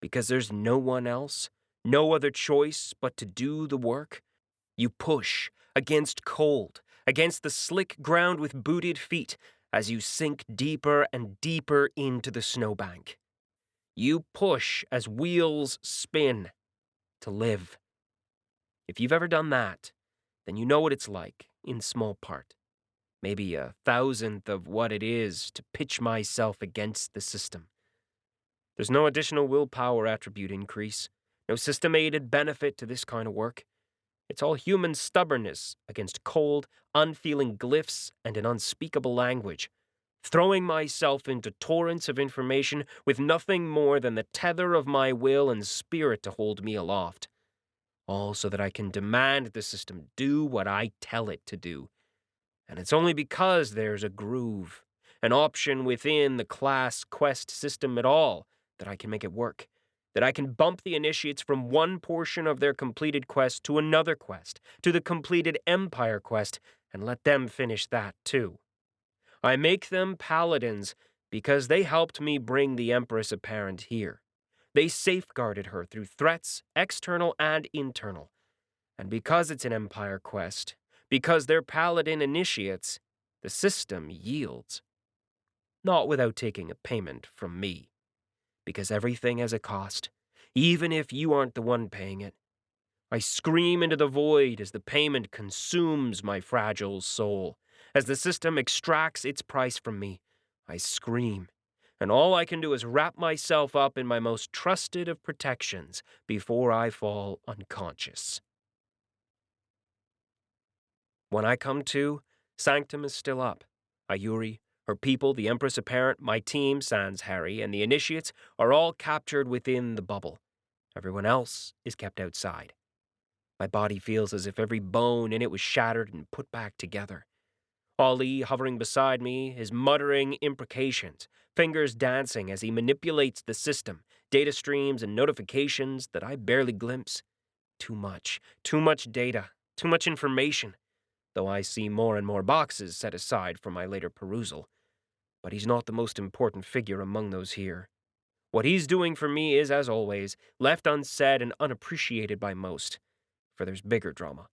because there's no one else? No other choice but to do the work? You push against cold, against the slick ground with booted feet as you sink deeper and deeper into the snowbank. You push as wheels spin to live. If you've ever done that, then you know what it's like, in small part. Maybe 1,000th of what it is to pitch myself against the system. There's no additional willpower attribute increase. No system-aided benefit to this kind of work. It's all human stubbornness against cold, unfeeling glyphs and an unspeakable language. Throwing myself into torrents of information with nothing more than the tether of my will and spirit to hold me aloft. all so that I can demand the system do what I tell it to do. And it's only because there's a groove, an option within the class quest system at all, that I can make it work. That I can bump the initiates from one portion of their completed quest to another quest, to the completed Empire quest, and let them finish that too. I make them paladins because they helped me bring the Empress Apparent here. They safeguarded her through threats, external and internal. And because it's an Empire quest, because they're paladin initiates, the system yields. Not without taking a payment from me. Because everything has a cost, even if you aren't the one paying it. I scream into the void as the payment consumes my fragile soul. As the system extracts its price from me, I scream. And all I can do is wrap myself up in my most trusted of protections before I fall unconscious. When I come to, Sanctum is still up. Ayuri, her people, the Empress Apparent, my team, sans Harry, and the Initiates are all captured within the bubble. Everyone else is kept outside. My body feels as if every bone in it was shattered and put back together. Ali, hovering beside me, is muttering imprecations, fingers dancing as he manipulates the system, data streams and notifications that I barely glimpse. Too much data, too much information, though I see more and more boxes set aside for my later perusal. But he's not the most important figure among those here. What he's doing for me is, as always, left unsaid and unappreciated by most, for there's bigger drama.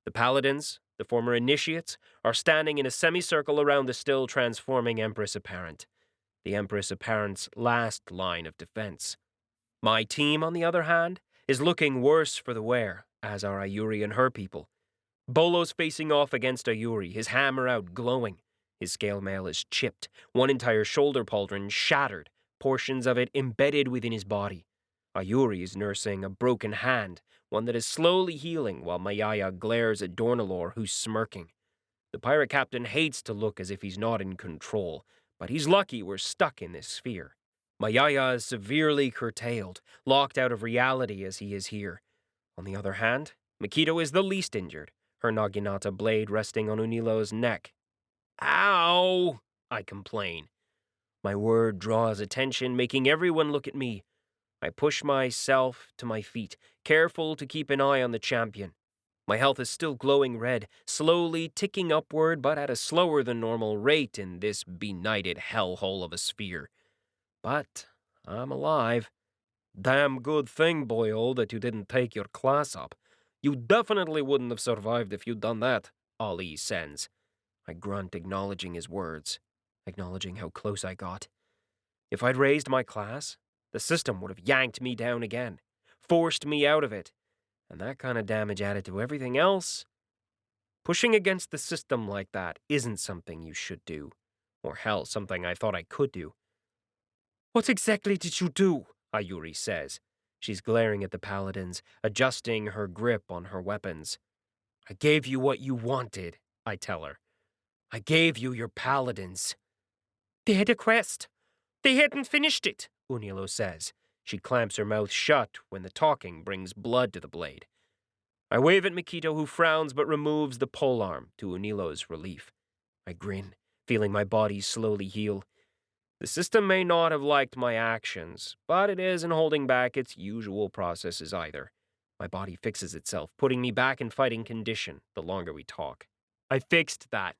The Paladins, the former Initiates, are standing in a semicircle around the still transforming Empress Apparent, the Empress Apparent's last line of defense. My team, on the other hand, is looking worse for the wear, as are Ayuri and her people. Bolo's facing off against Ayuri, his hammer out glowing. His scale mail is chipped, one entire shoulder pauldron shattered, portions of it embedded within his body. Ayuri is nursing a broken hand, one that is slowly healing while Mayaya glares at Dornalor, who's smirking. The pirate captain hates to look as if he's not in control, but he's lucky we're stuck in this sphere. Mayaya is severely curtailed, locked out of reality as he is here. On the other hand, Mikito is the least injured, her Naginata blade resting on Unilo's neck. Ow! I complain. My word draws attention, making everyone look at me. I push myself to my feet, careful to keep an eye on the champion. My health is still glowing red, slowly ticking upward, but at a slower than normal rate in this benighted hellhole of a sphere. But I'm alive. Damn good thing, boyo, that you didn't take your class up. You definitely wouldn't have survived if you'd done that, Ali sends. I grunt, acknowledging his words, acknowledging how close I got. If I'd raised my class, the system would have yanked me down again, forced me out of it, and that kind of damage added to everything else. Pushing against the system like that isn't something you should do, or hell, something I thought I could do. What exactly did you do? Ayuri says. She's glaring at the paladins, adjusting her grip on her weapons. I gave you what you wanted, I tell her. I gave you your paladins. They had a quest. They hadn't finished it, Unilo says. She clamps her mouth shut when the talking brings blood to the blade. I wave at Mikito, who frowns but removes the polearm, to Unilo's relief. I grin, feeling my body slowly heal. The system may not have liked my actions, but it isn't holding back its usual processes either. My body fixes itself, putting me back in fighting condition the longer we talk. I fixed that.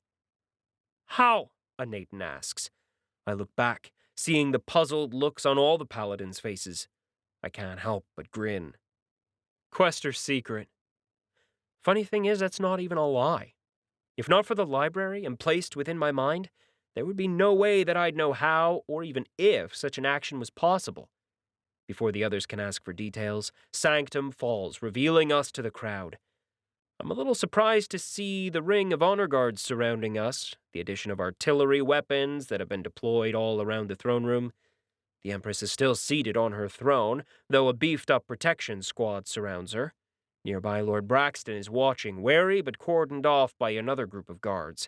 How? A Nathan asks. I look back, seeing the puzzled looks on all the paladins' faces. I can't help but grin. Quest or secret? Funny thing is, that's not even a lie. If not for the library and placed within my mind, there would be no way that I'd know how or even if such an action was possible. Before the others can ask for details, Sanctum falls, revealing us to the crowd. I'm a little surprised to see the ring of honor guards surrounding us, the addition of artillery weapons that have been deployed all around the throne room. The Empress is still seated on her throne, though a beefed-up protection squad surrounds her. Nearby, Lord Braxton is watching, wary but cordoned off by another group of guards.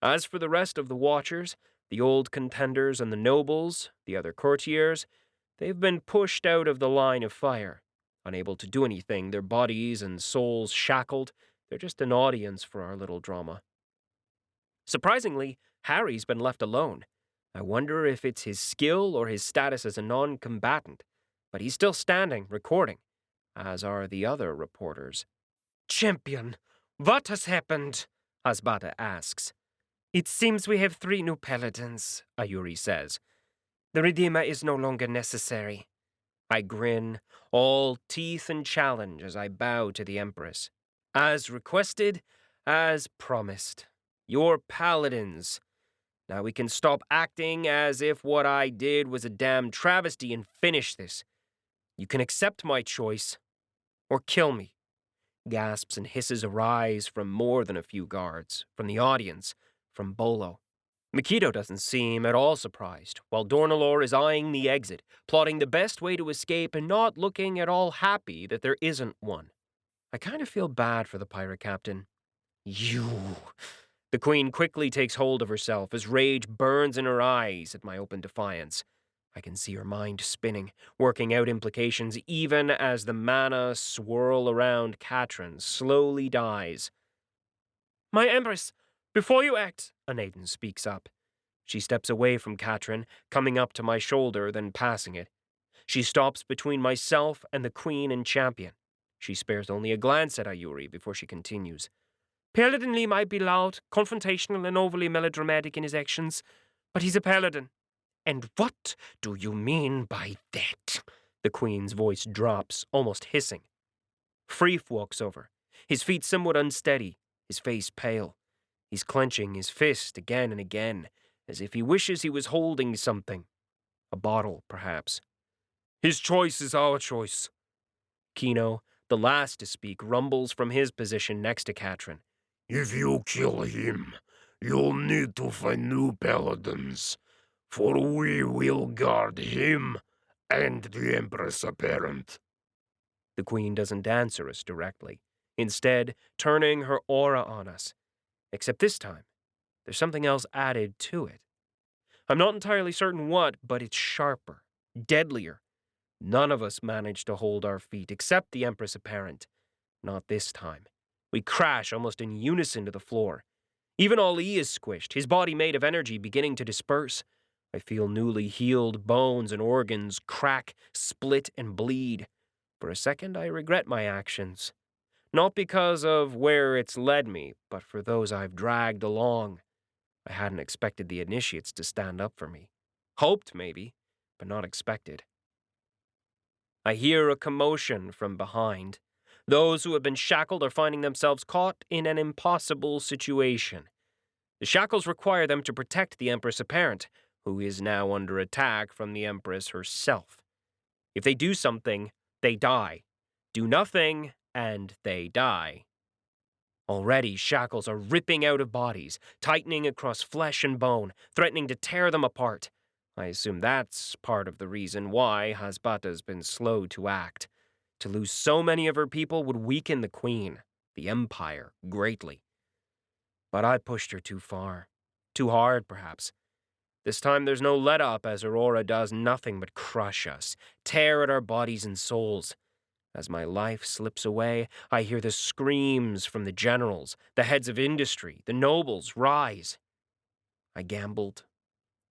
As for the rest of the Watchers, the old contenders and the nobles, the other courtiers, they've been pushed out of the line of fire. Unable to do anything, their bodies and souls shackled, they're just an audience for our little drama. Surprisingly, Harry's been left alone. I wonder if it's his skill or his status as a non-combatant, but he's still standing, recording, as are the other reporters. Champion, what has happened? 𝗪𝗲𝗪 asks. It seems we have 3 new paladins, 𝗪𝗆 says. The Redeemer is no longer necessary. I grin, all teeth and challenge as I bow to the Empress. As requested, as promised. You're paladins. Now we can stop acting as if what I did was a damn travesty and finish this. You can accept my choice, or kill me. Gasps and hisses arise from more than a few guards, from the audience, from Bolo. 𝐼𝐸𝐸 doesn't seem at all surprised, while Dornalor is eyeing the exit, plotting the best way to escape and not looking at all happy that there isn't one. I kind of feel bad for the pirate captain. You. The Queen quickly takes hold of herself as rage burns in her eyes at my open defiance. I can see her mind spinning, working out implications even as the mana swirl around Katrin slowly dies. My Empress, before you act, Anaden speaks up. She steps away from Katrin, coming up to my shoulder, then passing it. She stops between myself and the Queen and Champion. She spares only a glance at Ayuri before she continues. Paladin Lee might be loud, confrontational, and overly melodramatic in his actions, but he's a paladin. And what do you mean by that? The Queen's voice drops, almost hissing. Freef walks over, his feet somewhat unsteady, his face pale. He's clenching his fist again and again, as if he wishes he was holding something. A bottle, perhaps. His choice is our choice. Kino, the last to speak, rumbles from his position next to Katrin. If you kill him, you'll need to find new paladins, for we will guard him and the Empress Apparent. The Queen doesn't answer us directly, instead turning her aura on us. Except this time, there's something else added to it. I'm not entirely certain what, but it's sharper, deadlier. None of us managed to hold our feet, except the Empress Apparent. Not this time. We crash almost in unison to the floor. Even Ali is squished, his body made of energy beginning to disperse. I feel newly healed bones and organs crack, split, and bleed. For a second, I regret my actions. Not because of where it's led me, but for those I've dragged along. I hadn't expected the initiates to stand up for me. Hoped, maybe, but not expected. I hear a commotion from behind. Those who have been shackled are finding themselves caught in an impossible situation. The shackles require them to protect the Empress Apparent, who is now under attack from the Empress herself. If they do something, they die. Do nothing, and they die. Already, shackles are ripping out of bodies, tightening across flesh and bone, threatening to tear them apart. I assume that's part of the reason why 𝗪𝗲𝗪's been slow to act. To lose so many of her people would weaken the Queen, the Empire, greatly. But I pushed her too far. Too hard, perhaps. This time there's no let-up as her aura does nothing but crush us, tear at our bodies and souls. As my life slips away, I hear the screams from the generals, the heads of industry, the nobles rise. I gambled,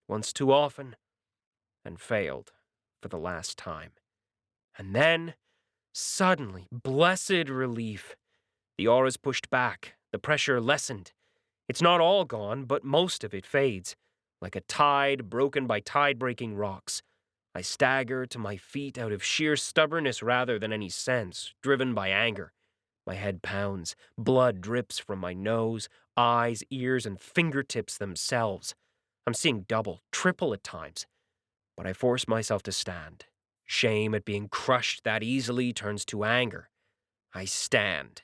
once too often, and failed for the last time. And then, suddenly, blessed relief. The aura's pushed back, the pressure lessened. It's not all gone, but most of it fades, like a tide broken by tide-breaking rocks. I stagger to my feet out of sheer stubbornness rather than any sense, driven by anger. My head pounds, blood drips from my nose, eyes, ears, and fingertips themselves. I'm seeing double, triple at times. But I force myself to stand. Shame at being crushed that easily turns to anger. I stand.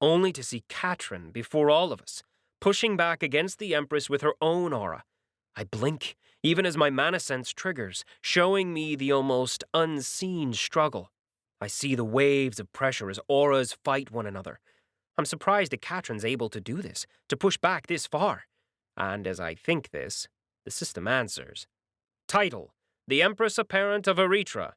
Only to see Katrin before all of us, pushing back against the Empress with her own aura. I blink, even as my mana sense triggers, showing me the almost unseen struggle. I see the waves of pressure as auras fight one another. I'm surprised that Katrin's able to do this, to push back this far. And as I think this, the system answers. Title: The Empress Apparent of Erythra.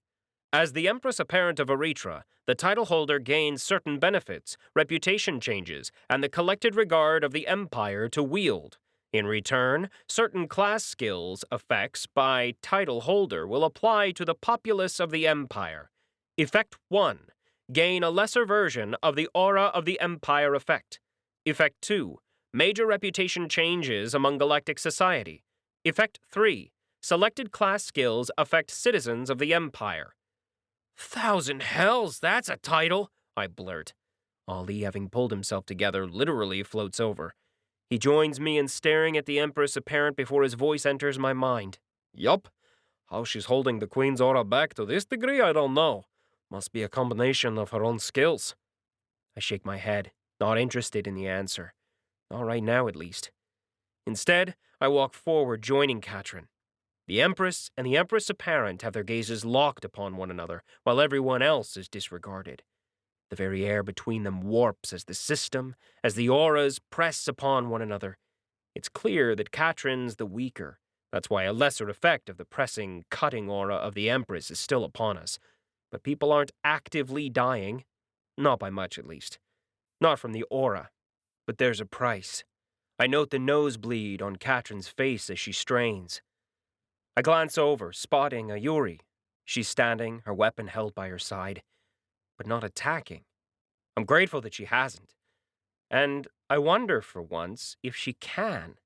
As the Empress Apparent of Erethra, the title holder gains certain benefits, reputation changes, and the collected regard of the Empire to wield. In return, certain class skills effects by title holder will apply to the populace of the Empire. Effect 1. Gain a lesser version of the Aura of the Empire effect. Effect 2. Major reputation changes among galactic society. Effect 3. Selected class skills affect citizens of the Empire. "Thousand hells, that's a title," I blurt. Ali, having pulled himself together, literally floats over. He joins me in staring at the Empress Apparent before his voice enters my mind. "Yup. How she's holding the Queen's aura back to this degree, I don't know. Must be a combination of her own skills." I shake my head, not interested in the answer. Not right now, at least. Instead, I walk forward, joining Katrin. The Empress and the Empress Apparent have their gazes locked upon one another, while everyone else is disregarded. The very air between them warps as the auras press upon one another. It's clear that Katrin's the weaker. That's why a lesser effect of the pressing, cutting aura of the Empress is still upon us. But people aren't actively dying. Not by much, at least. Not from the aura. But there's a price. I note the nosebleed on Katrin's face as she strains. I glance over, spotting a Yuri. She's standing, her weapon held by her side, but not attacking. I'm grateful that she hasn't. And I wonder, for once, if she can.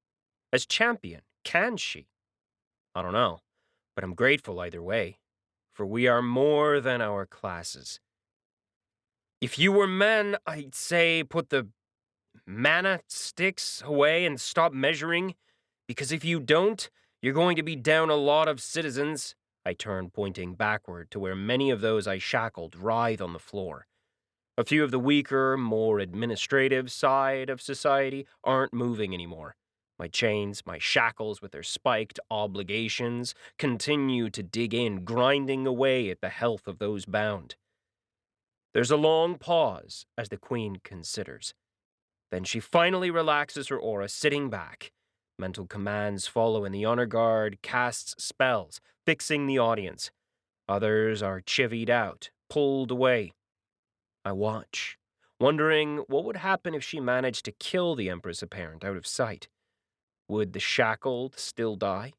As champion, can she? I don't know, but I'm grateful either way, for we are more than our classes. If you were men, I'd say put the mana sticks away and stop measuring, because if you don't, you're going to be down a lot of citizens. I turn, pointing backward to where many of those I shackled writhe on the floor. A few of the weaker, more administrative side of society aren't moving anymore. My chains, my shackles with their spiked obligations, continue to dig in, grinding away at the health of those bound. There's a long pause as the Queen considers. Then she finally relaxes her aura, sitting back. Mental commands follow, and the honor guard casts spells, fixing the audience. Others are chivied out, pulled away. I watch, wondering what would happen if she managed to kill the Empress Apparent out of sight. Would the shackled still die?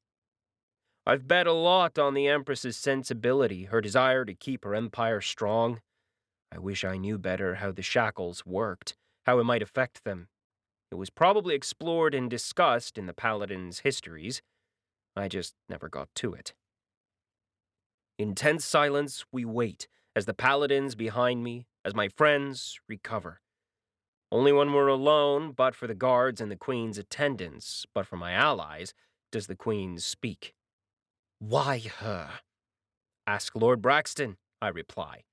I've bet a lot on the Empress's sensibility, her desire to keep her empire strong. I wish I knew better how the shackles worked, how it might affect them. It was probably explored and discussed in the Paladins' histories. I just never got to it. In tense silence, we wait, as the Paladins behind me, as my friends, recover. Only when we're alone, but for the guards and the Queen's attendants, but for my allies, does the Queen speak. "Why her?" "Ask Lord Braxton," I reply.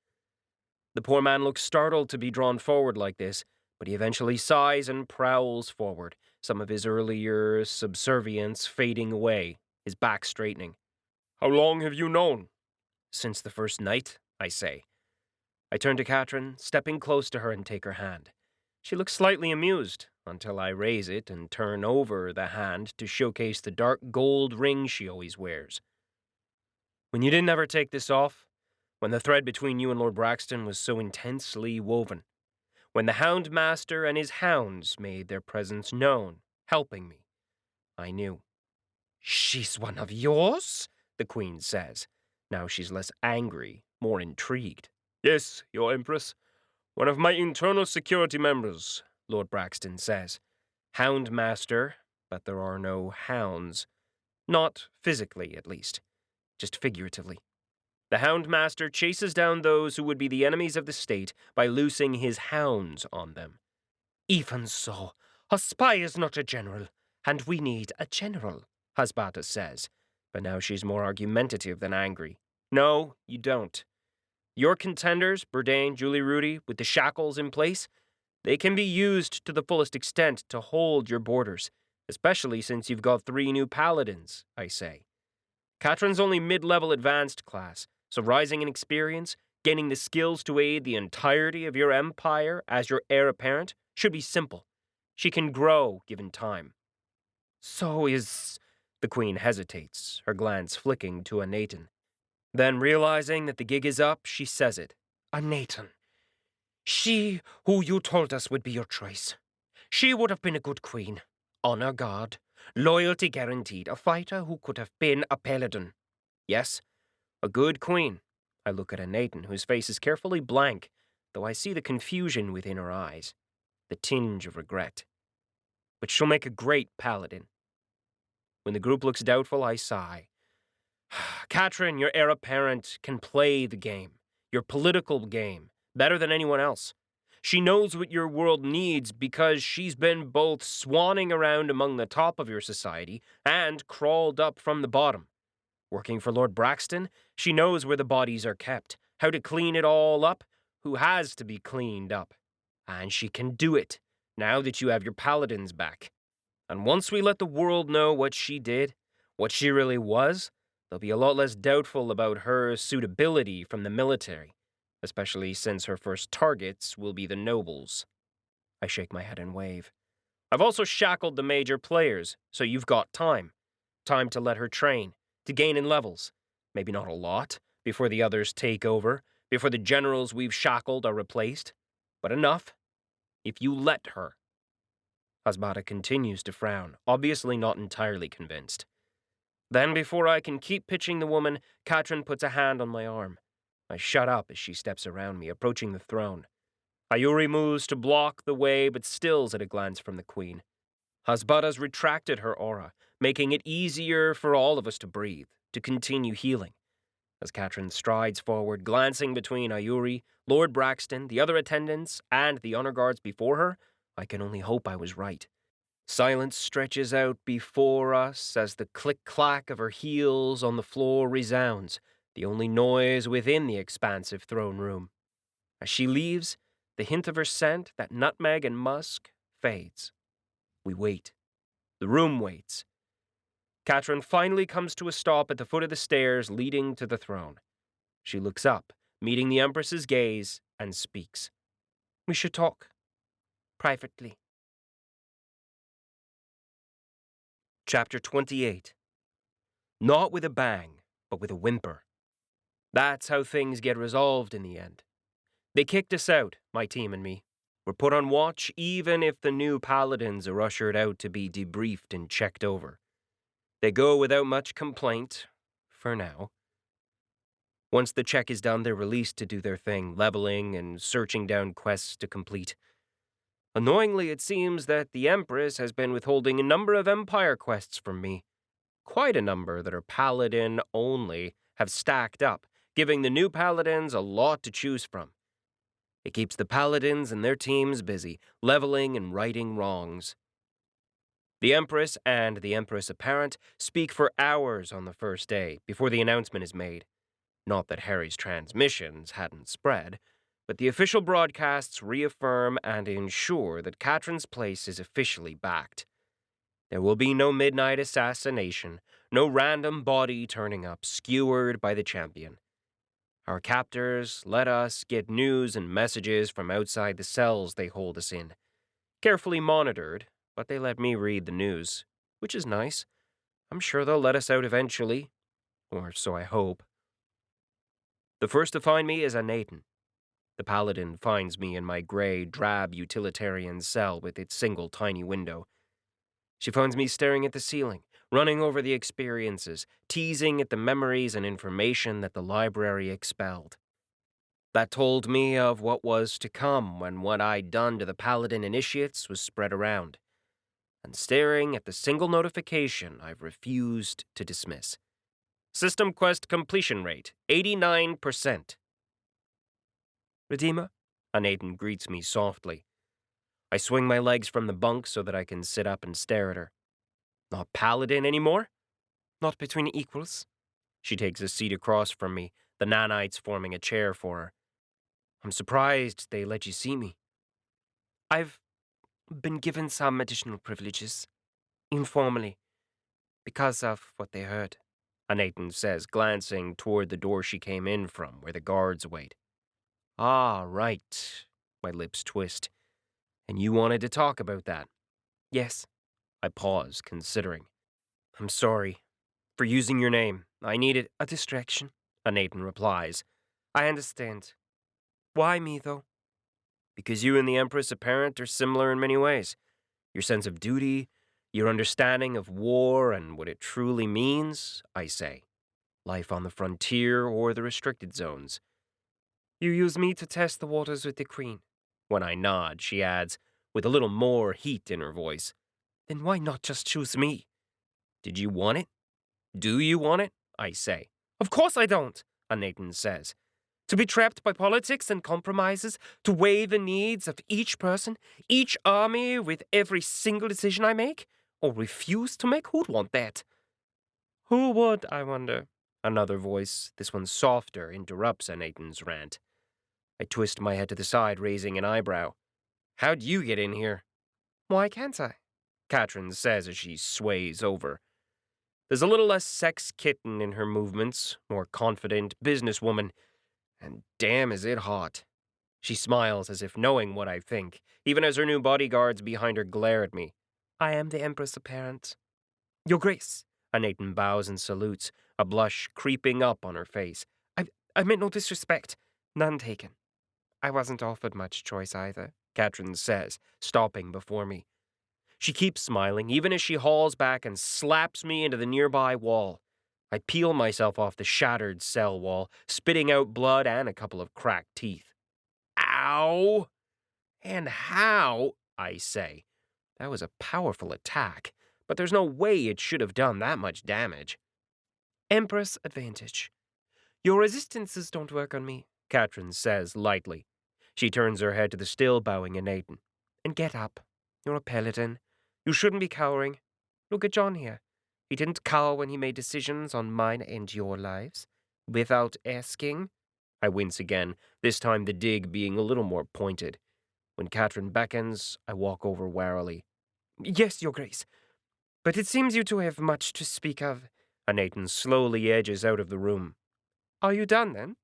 The poor man looks startled to be drawn forward like this, but he eventually sighs and prowls forward, some of his earlier subservience fading away, his back straightening. "How long have you known?" "Since the first night," I say. I turn to Katrin, stepping close to her, and take her hand. She looks slightly amused, until I raise it and turn over the hand to showcase the dark gold ring she always wears. "When you didn't ever take this off, when the thread between you and Lord Braxton was so intensely woven, when the Hound Master and his hounds made their presence known, helping me, I knew." "She's one of yours?" the Queen says. Now she's less angry, more intrigued. "Yes, Your Empress. One of my internal security members," Lord Braxton says. "Hound Master, but there are no hounds. Not physically, at least. Just figuratively. The Hound Master chases down those who would be the enemies of the state by loosing his hounds on them." "Even so, a spy is not a general, and we need a general," 𝗪𝗓𝗪 says, but now she's more argumentative than angry. "No, you don't. Your contenders, Burdain, Julie Rudy, with the shackles in place, they can be used to the fullest extent to hold your borders, especially since you've got 3 new paladins," I say. "Katrin's only mid-level advanced class, so rising in experience, gaining the skills to aid the entirety of your empire as your heir apparent, should be simple. She can grow, given time." "So is..." The Queen hesitates, her glance flicking to Anatan. Then, realizing that the gig is up, she says it. Nathan, she who you told us would be your choice. She would have been a good queen. Honor guard, loyalty guaranteed, a fighter who could have been a paladin. Yes, a good queen. I look at Nathan, whose face is carefully blank, though I see the confusion within her eyes, the tinge of regret. But she'll make a great paladin. When the group looks doubtful, I sigh. Katrin, your heir apparent, can play the game, your political game, better than anyone else. She knows what your world needs because she's been both swanning around among the top of your society and crawled up from the bottom. Working for Lord Braxton, she knows where the bodies are kept, how to clean it all up, who has to be cleaned up. And she can do it, now that you have your paladins back. And once we let the world know what she did, what she really was, they'll be a lot less doubtful about her suitability from the military, especially since her first targets will be the nobles. I shake my head and wave. I've also shackled the major players, so you've got time. Time to let her train, to gain in levels. Maybe not a lot, before the others take over, before the generals we've shackled are replaced, but enough, if you let her. 𝗧𝗪 continues to frown, obviously not entirely convinced. Then, before I can keep pitching the woman, Katrin puts a hand on my arm. I shut up as she steps around me, approaching the throne. Ayuri moves to block the way, but stills at a glance from the queen. 𝗧𝗪's retracted her aura, making it easier for all of us to breathe, to continue healing. As Katrin strides forward, glancing between Ayuri, Lord Braxton, the other attendants, and the honor guards before her, I can only hope I was right. Silence stretches out before us as the click-clack of her heels on the floor resounds, the only noise within the expansive throne room. As she leaves, the hint of her scent, that nutmeg and musk, fades. We wait. The room waits. Katrin finally comes to a stop at the foot of the stairs leading to the throne. She looks up, meeting the Empress's gaze, and speaks. We should talk. Privately. Chapter 28. Not with a bang, but with a whimper. That's how things get resolved in the end. They kicked us out, my team and me. We're put on watch even if the new paladins are ushered out to be debriefed and checked over. They go without much complaint, for now. Once the check is done, they're released to do their thing, leveling and searching down quests to complete. Annoyingly, it seems that the Empress has been withholding a number of Empire quests from me. Quite a number that are Paladin only have stacked up, giving the new Paladins a lot to choose from. It keeps the Paladins and their teams busy, leveling and righting wrongs. The Empress and the Empress Apparent speak for hours on the first day, before the announcement is made. Not that Harry's transmissions hadn't spread, but the official broadcasts reaffirm and ensure that Katrin's place is officially backed. There will be no midnight assassination, no random body turning up, skewered by the champion. Our captors let us get news and messages from outside the cells they hold us in. Carefully monitored, but they let me read the news, which is nice. I'm sure they'll let us out eventually, or so I hope. The first to find me is Nathan. The paladin finds me in my gray, drab utilitarian cell with its single tiny window. She finds me staring at the ceiling, running over the experiences, teasing at the memories and information that the library expelled. That told me of what was to come when what I'd done to the paladin initiates was spread around, and staring at the single notification I've refused to dismiss. System quest completion rate, 89%. Redeemer? Nathan greets me softly. I swing my legs from the bunk so that I can sit up and stare at her. Not paladin anymore? Not between equals. She takes a seat across from me, the nanites forming a chair for her. I'm surprised they let you see me. I've been given some additional privileges, informally, because of what they heard, Nathan says, glancing toward the door she came in from, where the guards wait. Ah, right. My lips twist. And you wanted to talk about that? Yes. I pause, considering. I'm sorry for using your name. I needed a distraction. 𝗏𝗡n replies. I understand. Why me, though? Because you and the Empress Apparent are similar in many ways. Your sense of duty, your understanding of war and what it truly means, I say. Life on the frontier or the restricted zones. You use me to test the waters with the Queen. When I nod, she adds, with a little more heat in her voice. Then why not just choose me? Did you want it? Do you want it? I say. Of course I don't, 𝗏𝗡n says. To be trapped by politics and compromises, to weigh the needs of each person, each army with every single decision I make, or refuse to make, who'd want that? Who would, I wonder? Another voice, this one softer, interrupts 𝗏𝗡n's rant. I twist my head to the side, raising an eyebrow. How'd you get in here? Why can't I? 𝗏𝗏ryn says as she sways over. There's a little less sex kitten in her movements, more confident businesswoman, and damn is it hot. She smiles as if knowing what I think, even as her new bodyguards behind her glare at me. I am the Empress Apparent. Your Grace, 𝗏𝗏n bows and salutes, a blush creeping up on her face. I meant no disrespect, none taken. I wasn't offered much choice either, 𝗏𝗏ryn says, stopping before me. She keeps smiling, even as she hauls back and slaps me into the nearby wall. I peel myself off the shattered cell wall, spitting out blood and a couple of cracked teeth. Ow! And how? I say. That was a powerful attack, but there's no way it should have done that much damage. Empress advantage. Your resistances don't work on me, 𝗏𝗏ryn says lightly. She turns her head to the still bowing 𝗏𝗏n. And get up. You're a paladin. You shouldn't be cowering. Look at John here. He didn't cower when he made decisions on mine and your lives. Without asking. I wince again, this time the dig being a little more pointed. When 𝗏𝗏ryn beckons, I walk over warily. Yes, Your Grace. But it seems you two have much to speak of. 𝗏𝗏n slowly edges out of the room. Are you done, then?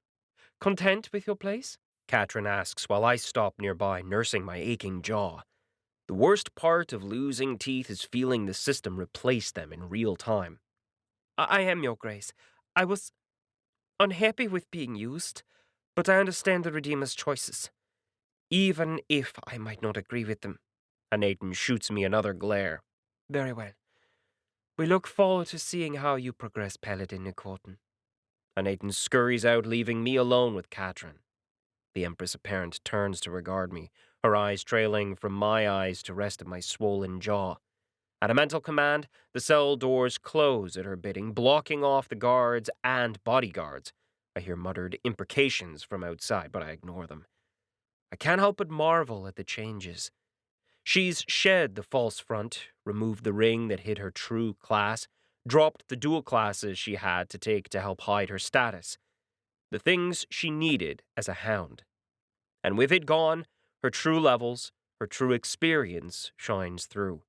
Content with your place? 𝗏𝗏ryn asks while I stop nearby, nursing my aching jaw. The worst part of losing teeth is feeling the system replace them in real time. I am, Your Grace. I was unhappy with being used, but I understand the Redeemer's choices, even if I might not agree with them. 𝗏𝗏n shoots me another glare. Very well. We look forward to seeing how you progress, Paladin 𝗏𝗏ryn. 𝗏𝗏n scurries out, leaving me alone with 𝗏𝗏ryn. The Empress Apparent turns to regard me, her eyes trailing from my eyes to rest of my swollen jaw. At a mental command, the cell doors close at her bidding, blocking off the guards and bodyguards. I hear muttered imprecations from outside, but I ignore them. I can't help but marvel at the changes. She's shed the false front, removed the ring that hid her true class, dropped the dual classes she had to take to help hide her status. The things she needed as a hound. And with it gone, her true levels, her true experience shines through.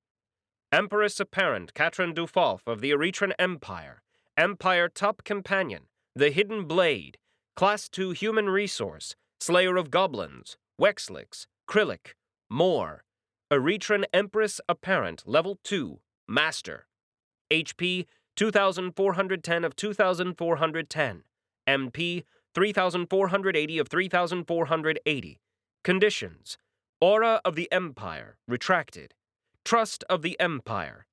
Empress Apparent 𝗏𝗏ryn Dufalf of the Erethran Empire, Empire Top Companion, the Hidden Blade, Class 2 Human Resource, Slayer of Goblins, 𝗪𝗟𝗪𝗀, Krillic, More, Erethran Empress Apparent Level 2, Master, HP 2410 of 2410, MP 3480 of 3480, Conditions, Aura of the Empire, Retracted, Trust of the Empire,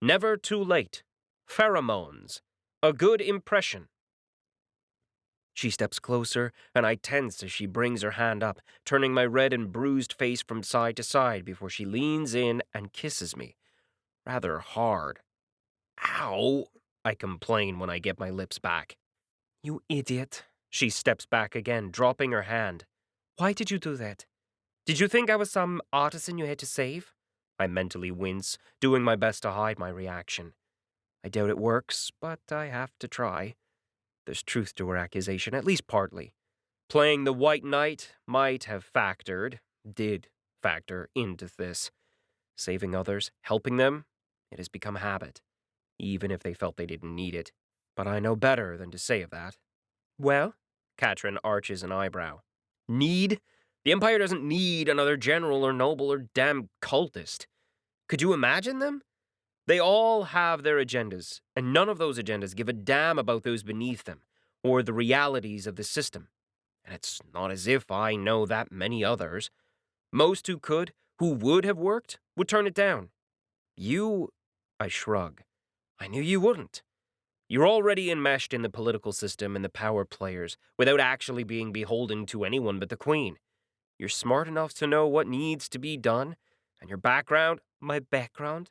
Never Too Late, Pheromones, A Good Impression. She steps closer, and I tense as she brings her hand up, turning my red and bruised face from side to side before she leans in and kisses me. Rather hard. Ow! I complain when I get my lips back. You idiot. She steps back again, dropping her hand. Why did you do that? Did you think I was some artisan you had to save? I mentally wince, doing my best to hide my reaction. I doubt it works, but I have to try. There's truth to her accusation, at least partly. Playing the White Knight did factor into this. Saving others, helping them, it has become habit, even if they felt they didn't need it. But I know better than to say of that. Well? 𝗏𝗏ryn arches an eyebrow. Need? The Empire doesn't need another general or noble or damn cultist. Could you imagine them? They all have their agendas, and none of those agendas give a damn about those beneath them, or the realities of the system. And it's not as if I know that many others. Most who would have worked, would turn it down. You, I shrug. I knew you wouldn't. You're already enmeshed in the political system and the power players, without actually being beholden to anyone but the Queen. You're smart enough to know what needs to be done, and your background, my background?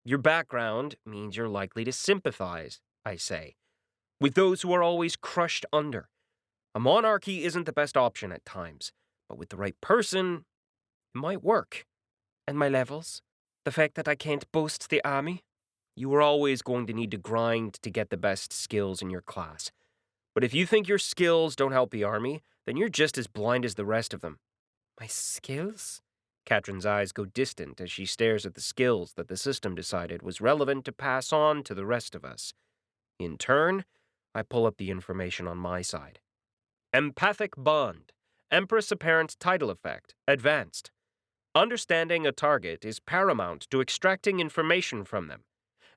Your background means you're likely to sympathize, I say, with those who are always crushed under. A monarchy isn't the best option at times, but with the right person, it might work. And my levels? The fact that I can't boast the army? You are always going to need to grind to get the best skills in your class. But if you think your skills don't help the army, then you're just as blind as the rest of them. My skills? Katrin's eyes go distant as she stares at the skills that the system decided was relevant to pass on to the rest of us. In turn, I pull up the information on my side. Empathic Bond. Empress Apparent Title Effect. Advanced. Understanding a target is paramount to extracting information from them.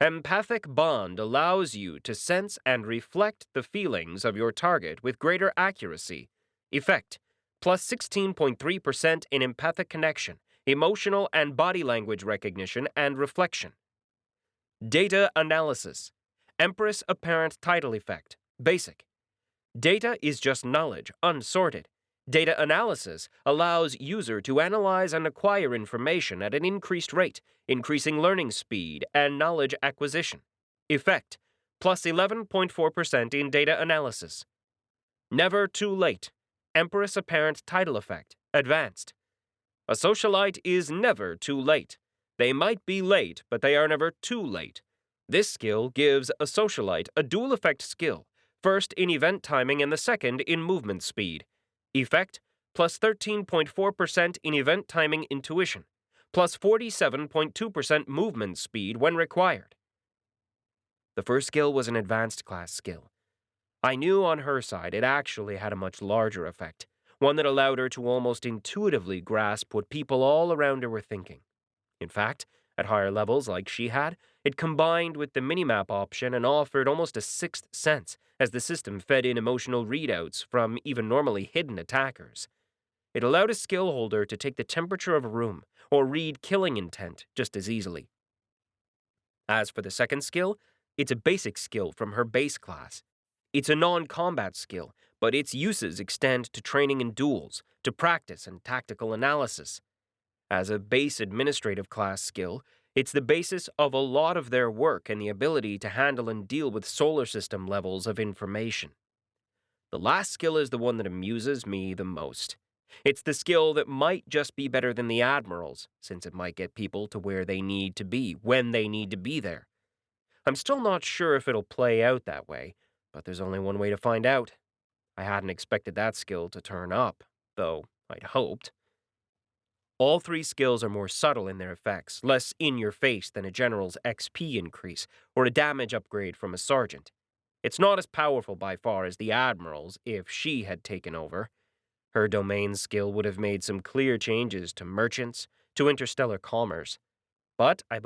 Empathic Bond allows you to sense and reflect the feelings of your target with greater accuracy. Effect: plus 16.3% in empathic connection, emotional and body language recognition and reflection. Data Analysis. Empress Apparent Title Effect. Basic. Data is just knowledge, unsorted. Data analysis allows user to analyze and acquire information at an increased rate, increasing learning speed and knowledge acquisition. Effect: plus 11.4% in data analysis. Never too late. Empress Apparent Title Effect. Advanced. A socialite is never too late. They might be late, but they are never too late. This skill gives a socialite a dual effect skill, first in event timing and the second in movement speed. Effect: plus 13.4% in event timing intuition, plus 47.2% movement speed when required. The first skill was an advanced class skill. I knew on her side it actually had a much larger effect, one that allowed her to almost intuitively grasp what people all around her were thinking. In fact, at higher levels like she had, it combined with the minimap option and offered almost a sixth sense as the system fed in emotional readouts from even normally hidden attackers. It allowed a skill holder to take the temperature of a room or read killing intent just as easily. As for the second skill, it's a basic skill from her base class. It's a non-combat skill, but its uses extend to training in duels, to practice and tactical analysis. As a base administrative class skill, it's the basis of a lot of their work and the ability to handle and deal with solar system levels of information. The last skill is the one that amuses me the most. It's the skill that might just be better than the Admiral's, since it might get people to where they need to be, when they need to be there. I'm still not sure if it'll play out that way, but there's only one way to find out. I hadn't expected that skill to turn up, though I'd hoped. All three skills are more subtle in their effects, less in-your-face than a general's XP increase or a damage upgrade from a sergeant. It's not as powerful by far as the Admiral's if she had taken over. Her domain skill would have made some clear changes to merchants, to interstellar commerce. But I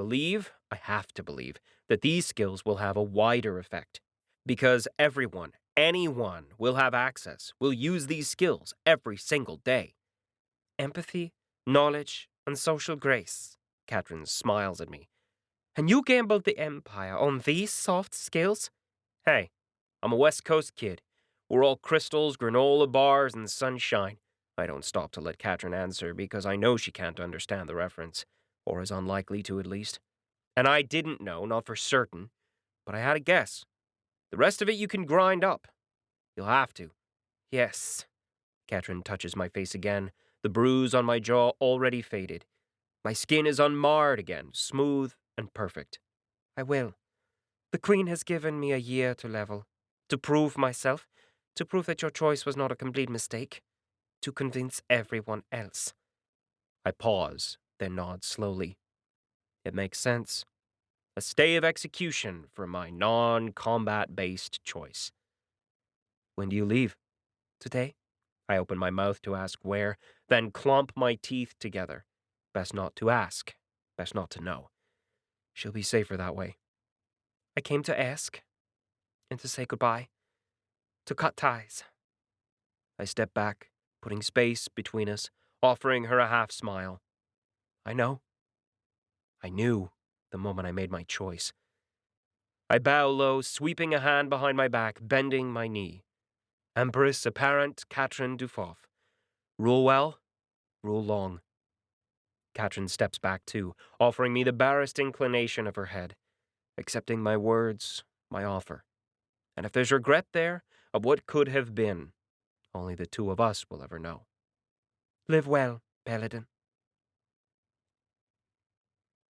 have to believe, that these skills will have a wider effect. Because everyone, anyone, will have access, will use these skills every single day. Empathy, knowledge, and social grace. Katrin smiles at me. And you gambled the Empire on these soft skills? Hey, I'm a West Coast kid. We're all crystals, granola bars, and sunshine. I don't stop to let Katrin answer because I know she can't understand the reference, or is unlikely to at least. And I didn't know, not for certain, but I had a guess. The rest of it you can grind up. You'll have to. Yes. Katrin touches my face again, the bruise on my jaw already faded. My skin is unmarred again, smooth and perfect. I will. The Queen has given me a year to level, to prove myself, to prove that your choice was not a complete mistake, to convince everyone else. I pause, then nod slowly. It makes sense. A stay of execution for my non-combat-based choice. When do you leave? Today? I open my mouth to ask where, then clomp my teeth together. Best not to ask. Best not to know. She'll be safer that way. I came to ask. And to say goodbye. to cut ties. I stepped back, putting space between us, offering her a half smile. I know. I knew the moment I made my choice. I bow low, sweeping a hand behind my back, bending my knee. Empress apparent 𝐼𝐸𝐿 𝐷𝐵. Rule well, rule long. 𝐼𝐸𝐿 steps back too, offering me the barest inclination of her head, accepting my words, my offer. And if there's regret there of what could have been, only the two of us will ever know. Live well, Paladin.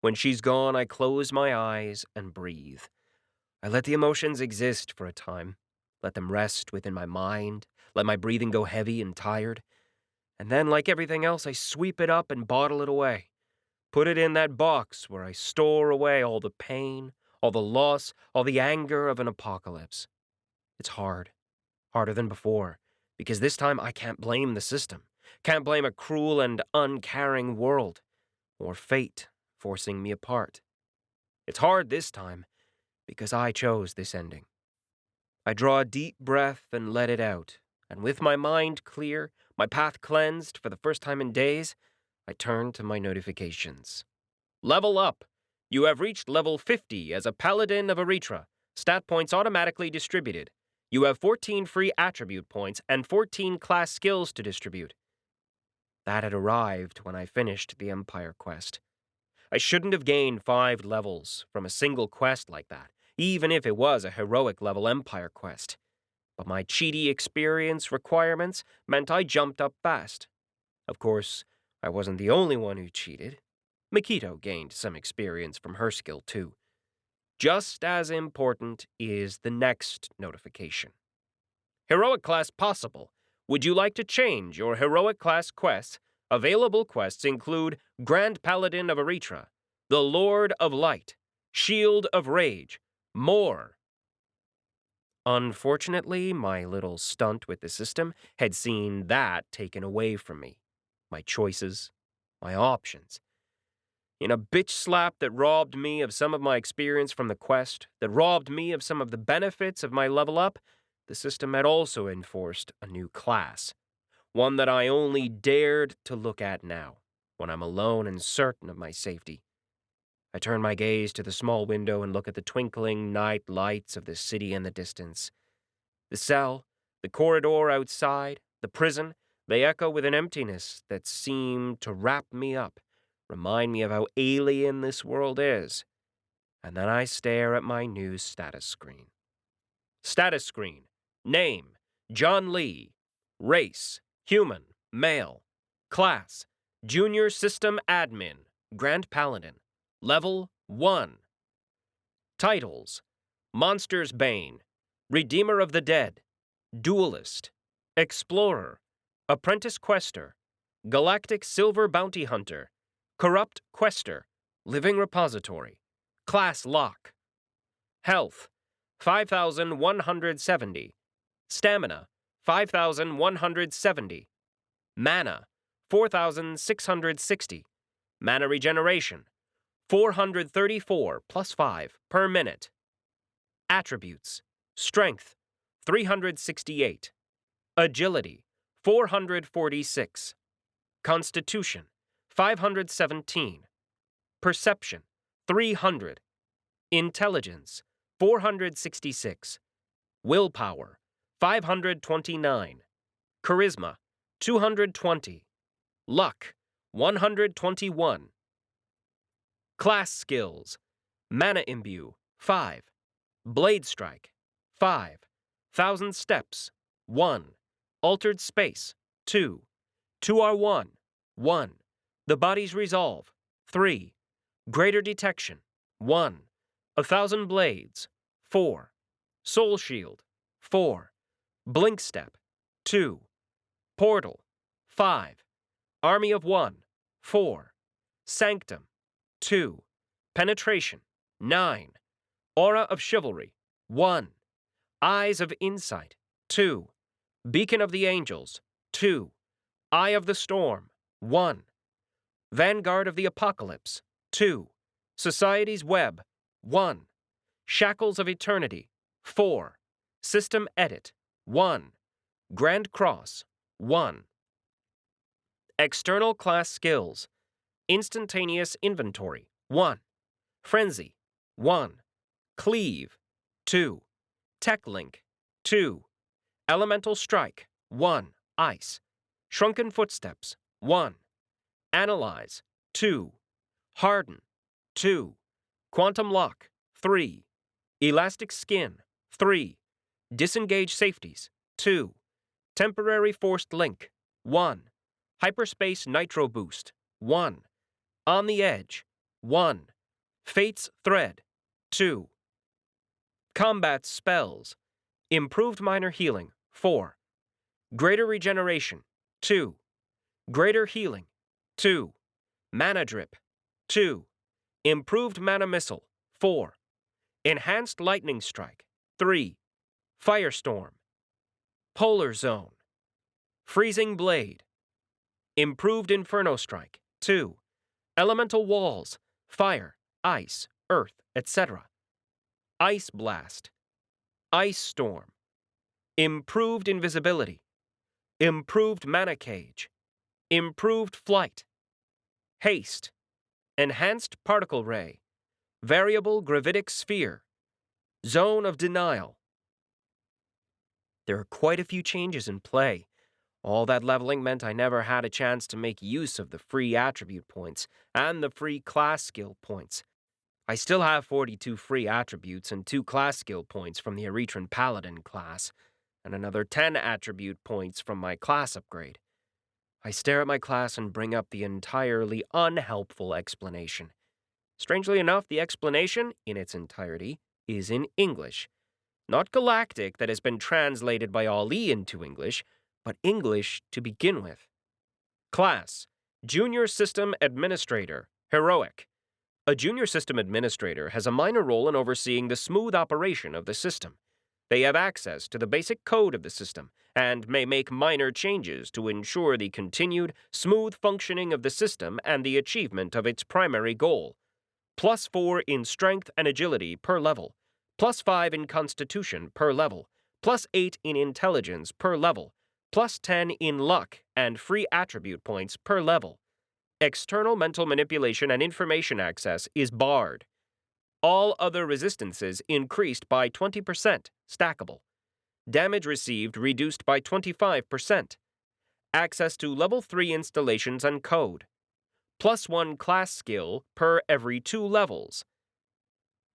When she's gone, I close my eyes and breathe. I let the emotions exist for a time, let them rest within my mind, let my breathing go heavy and tired, and then, like everything else, I sweep it up and bottle it away. Put it in that box where I store away all the pain, all the loss, all the anger of an apocalypse. It's hard, harder than before, because this time I can't blame the system, can't blame a cruel and uncaring world, or fate forcing me apart. It's hard this time, because I chose this ending. I draw a deep breath and let it out, and with my mind clear, my path cleansed for the first time in days, I turn to my notifications. Level up! You have reached level 50 as a Paladin of Erethra. Stat points automatically distributed. You have 14 free attribute points and 14 class skills to distribute. That had arrived when I finished the Empire quest. I shouldn't have gained 5 levels from a single quest like that, even if it was a heroic level Empire quest. But my 𝗕cie experience requirements meant I jumped up fast. Of course, I wasn't the only one who cheated. 𝐒𝐞𝐵 gained some experience from her skill too. Just as important is the next notification. Heroic class possible. Would you like to change your heroic class quests? Available quests include Grand Paladin of Erethra, the Lord of Light, Shield of Rage, more. Unfortunately, my little stunt with the system had seen that taken away from me. My choices, my options. In a bitch slap that robbed me of some of my experience from the quest, that robbed me of some of the benefits of my level up, the system had also enforced a new class. One that I only dared to look at now, when I'm alone and certain of my safety. I turn my gaze to the small window and look at the twinkling night lights of the city in the distance. The cell, the corridor outside, the prison, they echo with an emptiness that seemed to wrap me up, remind me of how alien this world is. And then I stare at my news status screen. Status screen. Name, John Lee. Race, human, male. Class, Junior System Admin, Grand Paladin. Level 1. Titles: Monster's Bane, Redeemer of the Dead, Duelist, Explorer, Apprentice Quester, Galactic Silver Bounty Hunter, Corrupt Quester, Living Repository, Class Lock. Health: 5,170. Stamina: 5,170. Mana: 4,660. Mana regeneration: 434 plus 5 per minute. Attributes: Strength, 368. Agility, 446. Constitution, 517. Perception, 300. Intelligence, 466. Willpower, 529. Charisma, 220. Luck, 121. Class skills: Mana Imbue, 5. Blade Strike, 5. 1,000 Steps, 1. Altered Space, 2. 2R1, 1. The Body's Resolve, 3. Greater Detection, 1. 1,000 Blades, 4. Soul Shield, 4. Blink Step, 2. Portal, 5. Army of 1, 4. Sanctum, 2. Penetration, 9. Aura of Chivalry, 1. Eyes of Insight, 2. Beacon of the Angels, 2. Eye of the Storm, 1. Vanguard of the Apocalypse, 2. Society's Web, 1. Shackles of Eternity, 4. System Edit, 1. Grand Cross, 1. External class skills. Instantaneous inventory, 1. Frenzy, 1. Cleave, 2. Tech Link, 2. Elemental Strike, 1. Ice. Shrunken Footsteps, 1. Analyze, 2. Harden, 2. Quantum Lock, 3. Elastic Skin, 3. Disengage Safeties, 2. Temporary Forced Link, 1. Hyperspace Nitro Boost, 1. On the Edge, 1. Fate's Thread, 2. Combat Spells. Improved Minor Healing, 4. Greater Regeneration, 2. Greater Healing, 2. Mana Drip, 2. Improved Mana Missile, 4. Enhanced Lightning Strike, 3. Firestorm. Polar Zone. Freezing Blade. Improved Inferno Strike, 2. Elemental Walls, Fire, Ice, Earth, etc. Ice Blast. Ice Storm. Improved Invisibility. Improved Mana Cage. Improved Flight. Haste. Enhanced Particle Ray. Variable Gravitic Sphere. Zone of Denial. There are quite a few changes in play. All that leveling meant I never had a chance to make use of the free attribute points and the free class skill points. I still have 42 free attributes and 2 class skill points from the Erethran Paladin class, and another 10 attribute points from my class upgrade. I stare at my class and bring up the entirely unhelpful explanation. Strangely enough, the explanation, in its entirety, is in English. Not Galactic that has been translated by Ali into English, but English to begin with. Class: Junior System Administrator, Heroic. A Junior System Administrator has a minor role in overseeing the smooth operation of the system. They have access to the basic code of the system and may make minor changes to ensure the continued, smooth functioning of the system and the achievement of its primary goal. +4 in Strength and Agility per level, +5 in Constitution per level, +8 in Intelligence per level, +10 in Luck and free attribute points per level. External mental manipulation and information access is barred. All other resistances increased by 20%, stackable. Damage received reduced by 25%. Access to level 3 installations and code. +1 class skill per every 2 levels.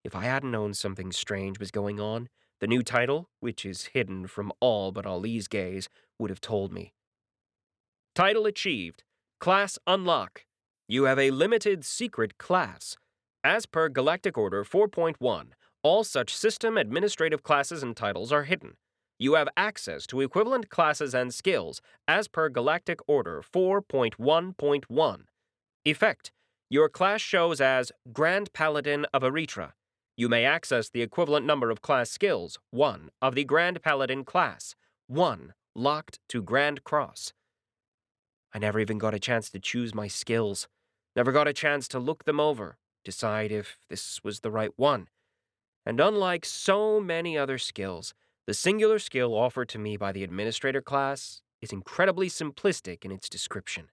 If I hadn't known something strange was going on, the new title, which is hidden from all but Ali's gaze, would have told me. Title achieved. Class unlock. You have a limited secret class. As per Galactic Order 4.1, all such system administrative classes and titles are hidden. You have access to equivalent classes and skills as per Galactic Order 4.1.1. Effect: your class shows as Grand Paladin of Erethra. You may access the equivalent number of class skills, 1, of the Grand Paladin class, 1, locked to Grand Cross. I never even got a chance to choose my skills. Never got a chance to look them over, decide if this was the right one. And unlike so many other skills, the singular skill offered to me by the Administrator class is incredibly simplistic in its description.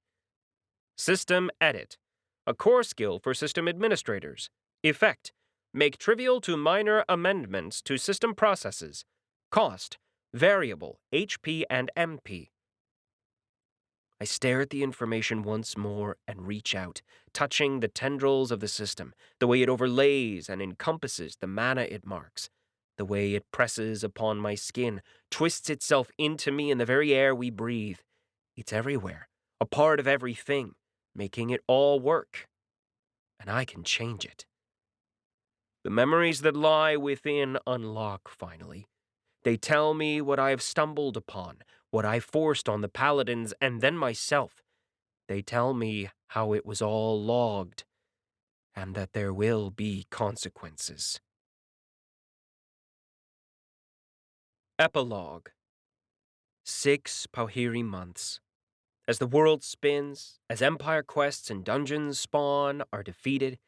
System Edit. A core skill for system administrators. Effect: make trivial to minor amendments to system processes. Cost: variable, HP and MP. I stare at the information once more and reach out, touching the tendrils of the system, the way it overlays and encompasses the mana it marks, the way it presses upon my skin, twists itself into me in the very air we breathe. It's everywhere, a part of everything, making it all work. And I can change it. The memories that lie within unlock finally. They tell me what I have stumbled upon, what I forced on the paladins and then myself. They tell me how it was all logged, and that there will be consequences. Epilogue. 6 Pauhiri months. As the world spins, as empire quests and dungeons spawn are defeated,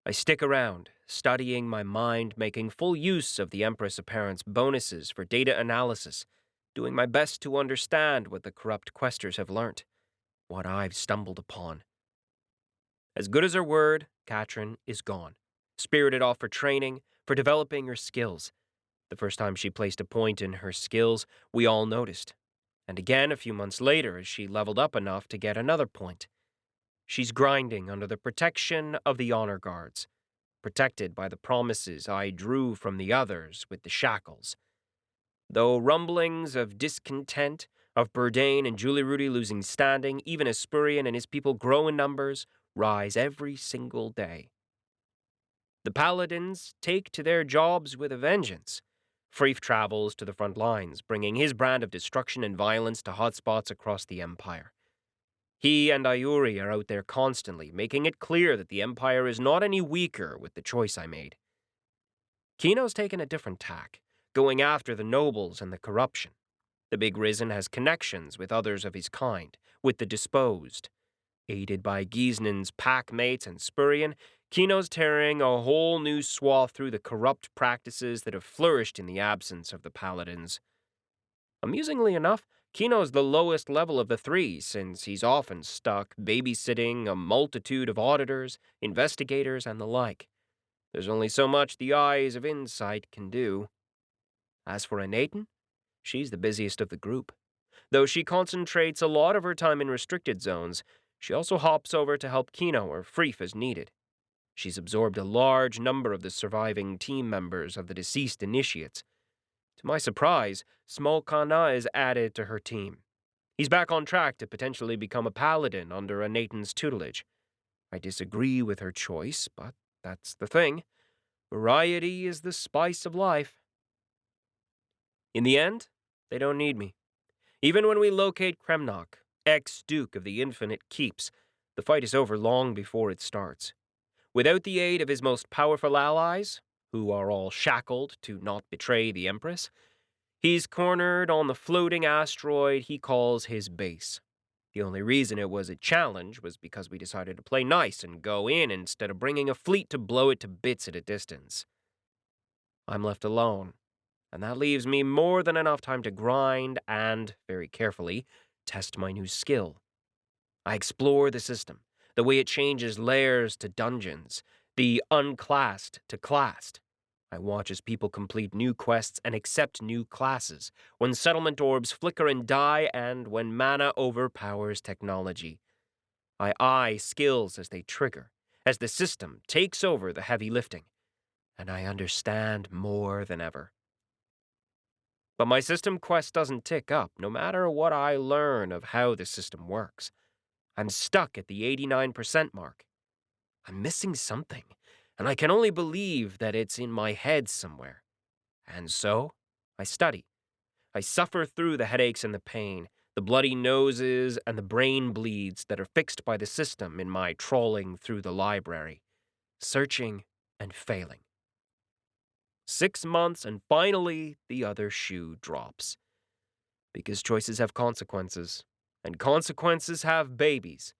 I stick around, studying my mind, making full use of the Empress Apparent's bonuses for data analysis, doing my best to understand what the corrupt questers have learnt, what I've stumbled upon. As good as her word, Katrin is gone, spirited off for training, for developing her skills. The first time she placed a point in her skills, we all noticed. And again a few months later as she leveled up enough to get another point. She's grinding under the protection of the honor guards, protected by the promises I drew from the others with the shackles. Though rumblings of discontent, of Burdain and Julie Rudy losing standing, even as Spurian and his people grow in numbers, rise every single day. The paladins take to their jobs with a vengeance. Freef travels to the front lines, bringing his brand of destruction and violence to hotspots across the Empire. He and Ayuri are out there constantly, making it clear that the Empire is not any weaker with the choice I made. Kino's taken a different tack, going after the nobles and the corruption. The Big Risen has connections with others of his kind, with the disposed. Aided by Ghiznan's pack mates and Spurian, Kino's tearing a whole new swath through the corrupt practices that have flourished in the absence of the paladins. Amusingly enough, Kino's the lowest level of the three, since he's often stuck babysitting a multitude of auditors, investigators, and the like. There's only so much the eyes of insight can do. As for Anaten, she's the busiest of the group. Though she concentrates a lot of her time in restricted zones, she also hops over to help Kino or Freef as needed. She's absorbed a large number of the surviving team members of the deceased initiates. To my surprise, 𝗪𝗀𝐾𝐻𝐿 is added to her team. He's back on track to potentially become a paladin under Anaten's tutelage. I disagree with her choice, but that's the thing. Variety is the spice of life. In the end, they don't need me. Even when we locate Kremnock, ex-Duke of the Infinite Keeps, the fight is over long before it starts. Without the aid of his most powerful allies, who are all shackled to not betray the Empress, he's cornered on the floating asteroid he calls his base. The only reason it was a challenge was because we decided to play nice and go in instead of bringing a fleet to blow it to bits at a distance. I'm left alone, and that leaves me more than enough time to grind and, very carefully, test my new skill. I explore the system, the way it changes layers to dungeons, the unclassed to classed. I watch as people complete new quests and accept new classes, when settlement orbs flicker and die, and when mana overpowers technology. I eye skills as they trigger, as the system takes over the heavy lifting, and I understand more than ever. But my system quest doesn't tick up, no matter what I learn of how the system works. I'm stuck at the 89% mark. I'm missing something, and I can only believe that it's in my head somewhere. And so, I study. I suffer through the headaches and the pain, the bloody noses and the brain bleeds that are fixed by the system in my trawling through the library, searching and failing. 6 months, and finally the other shoe drops. Because choices have consequences, and consequences have babies.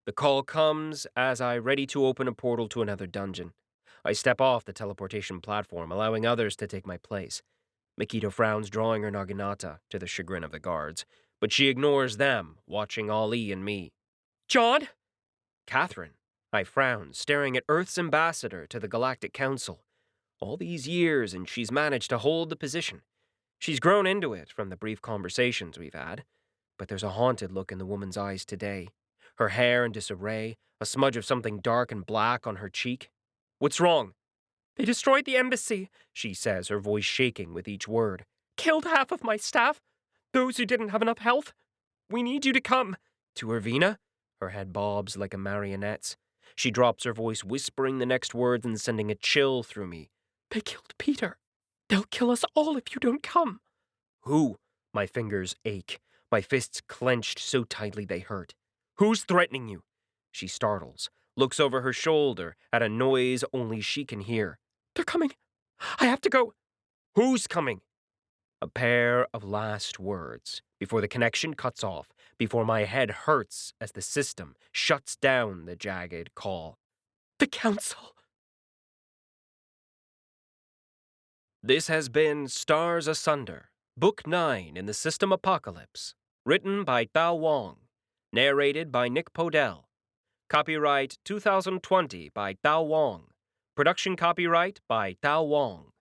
The call comes as I ready to open a portal to another dungeon. I step off the teleportation platform, allowing others to take my place. Mikito frowns, drawing her naginata, to the chagrin of the guards, but she ignores them, watching Ali and me. John? Catherine. I frown, staring at Earth's ambassador to the Galactic Council. All these years, and she's managed to hold the position. She's grown into it from the brief conversations we've had, but there's a haunted look in the woman's eyes today. Her hair in disarray, a smudge of something dark and black on her cheek. What's wrong? They destroyed the embassy, she says, her voice shaking with each word. Killed half of my staff. Those who didn't have enough health. We need you to come. To Ervina? Her head bobs like a marionette's. She drops her voice, whispering the next words and sending a chill through me. They killed Peter. They'll kill us all if you don't come. Who? My fingers ache, my fists clenched so tightly they hurt. Who's threatening you? She startles, looks over her shoulder at a noise only she can hear. They're coming. I have to go. Who's coming? A pair of last words, before the connection cuts off, before my head hurts as the system shuts down the jagged call. The Council. This has been Stars Asunder Book 9 in the System Apocalypse. Written by Thao Wong. Narrated by 𝐤𝐞𝐿. Copyright 2020 by Thao Wong. Production copyright by Thao Wong.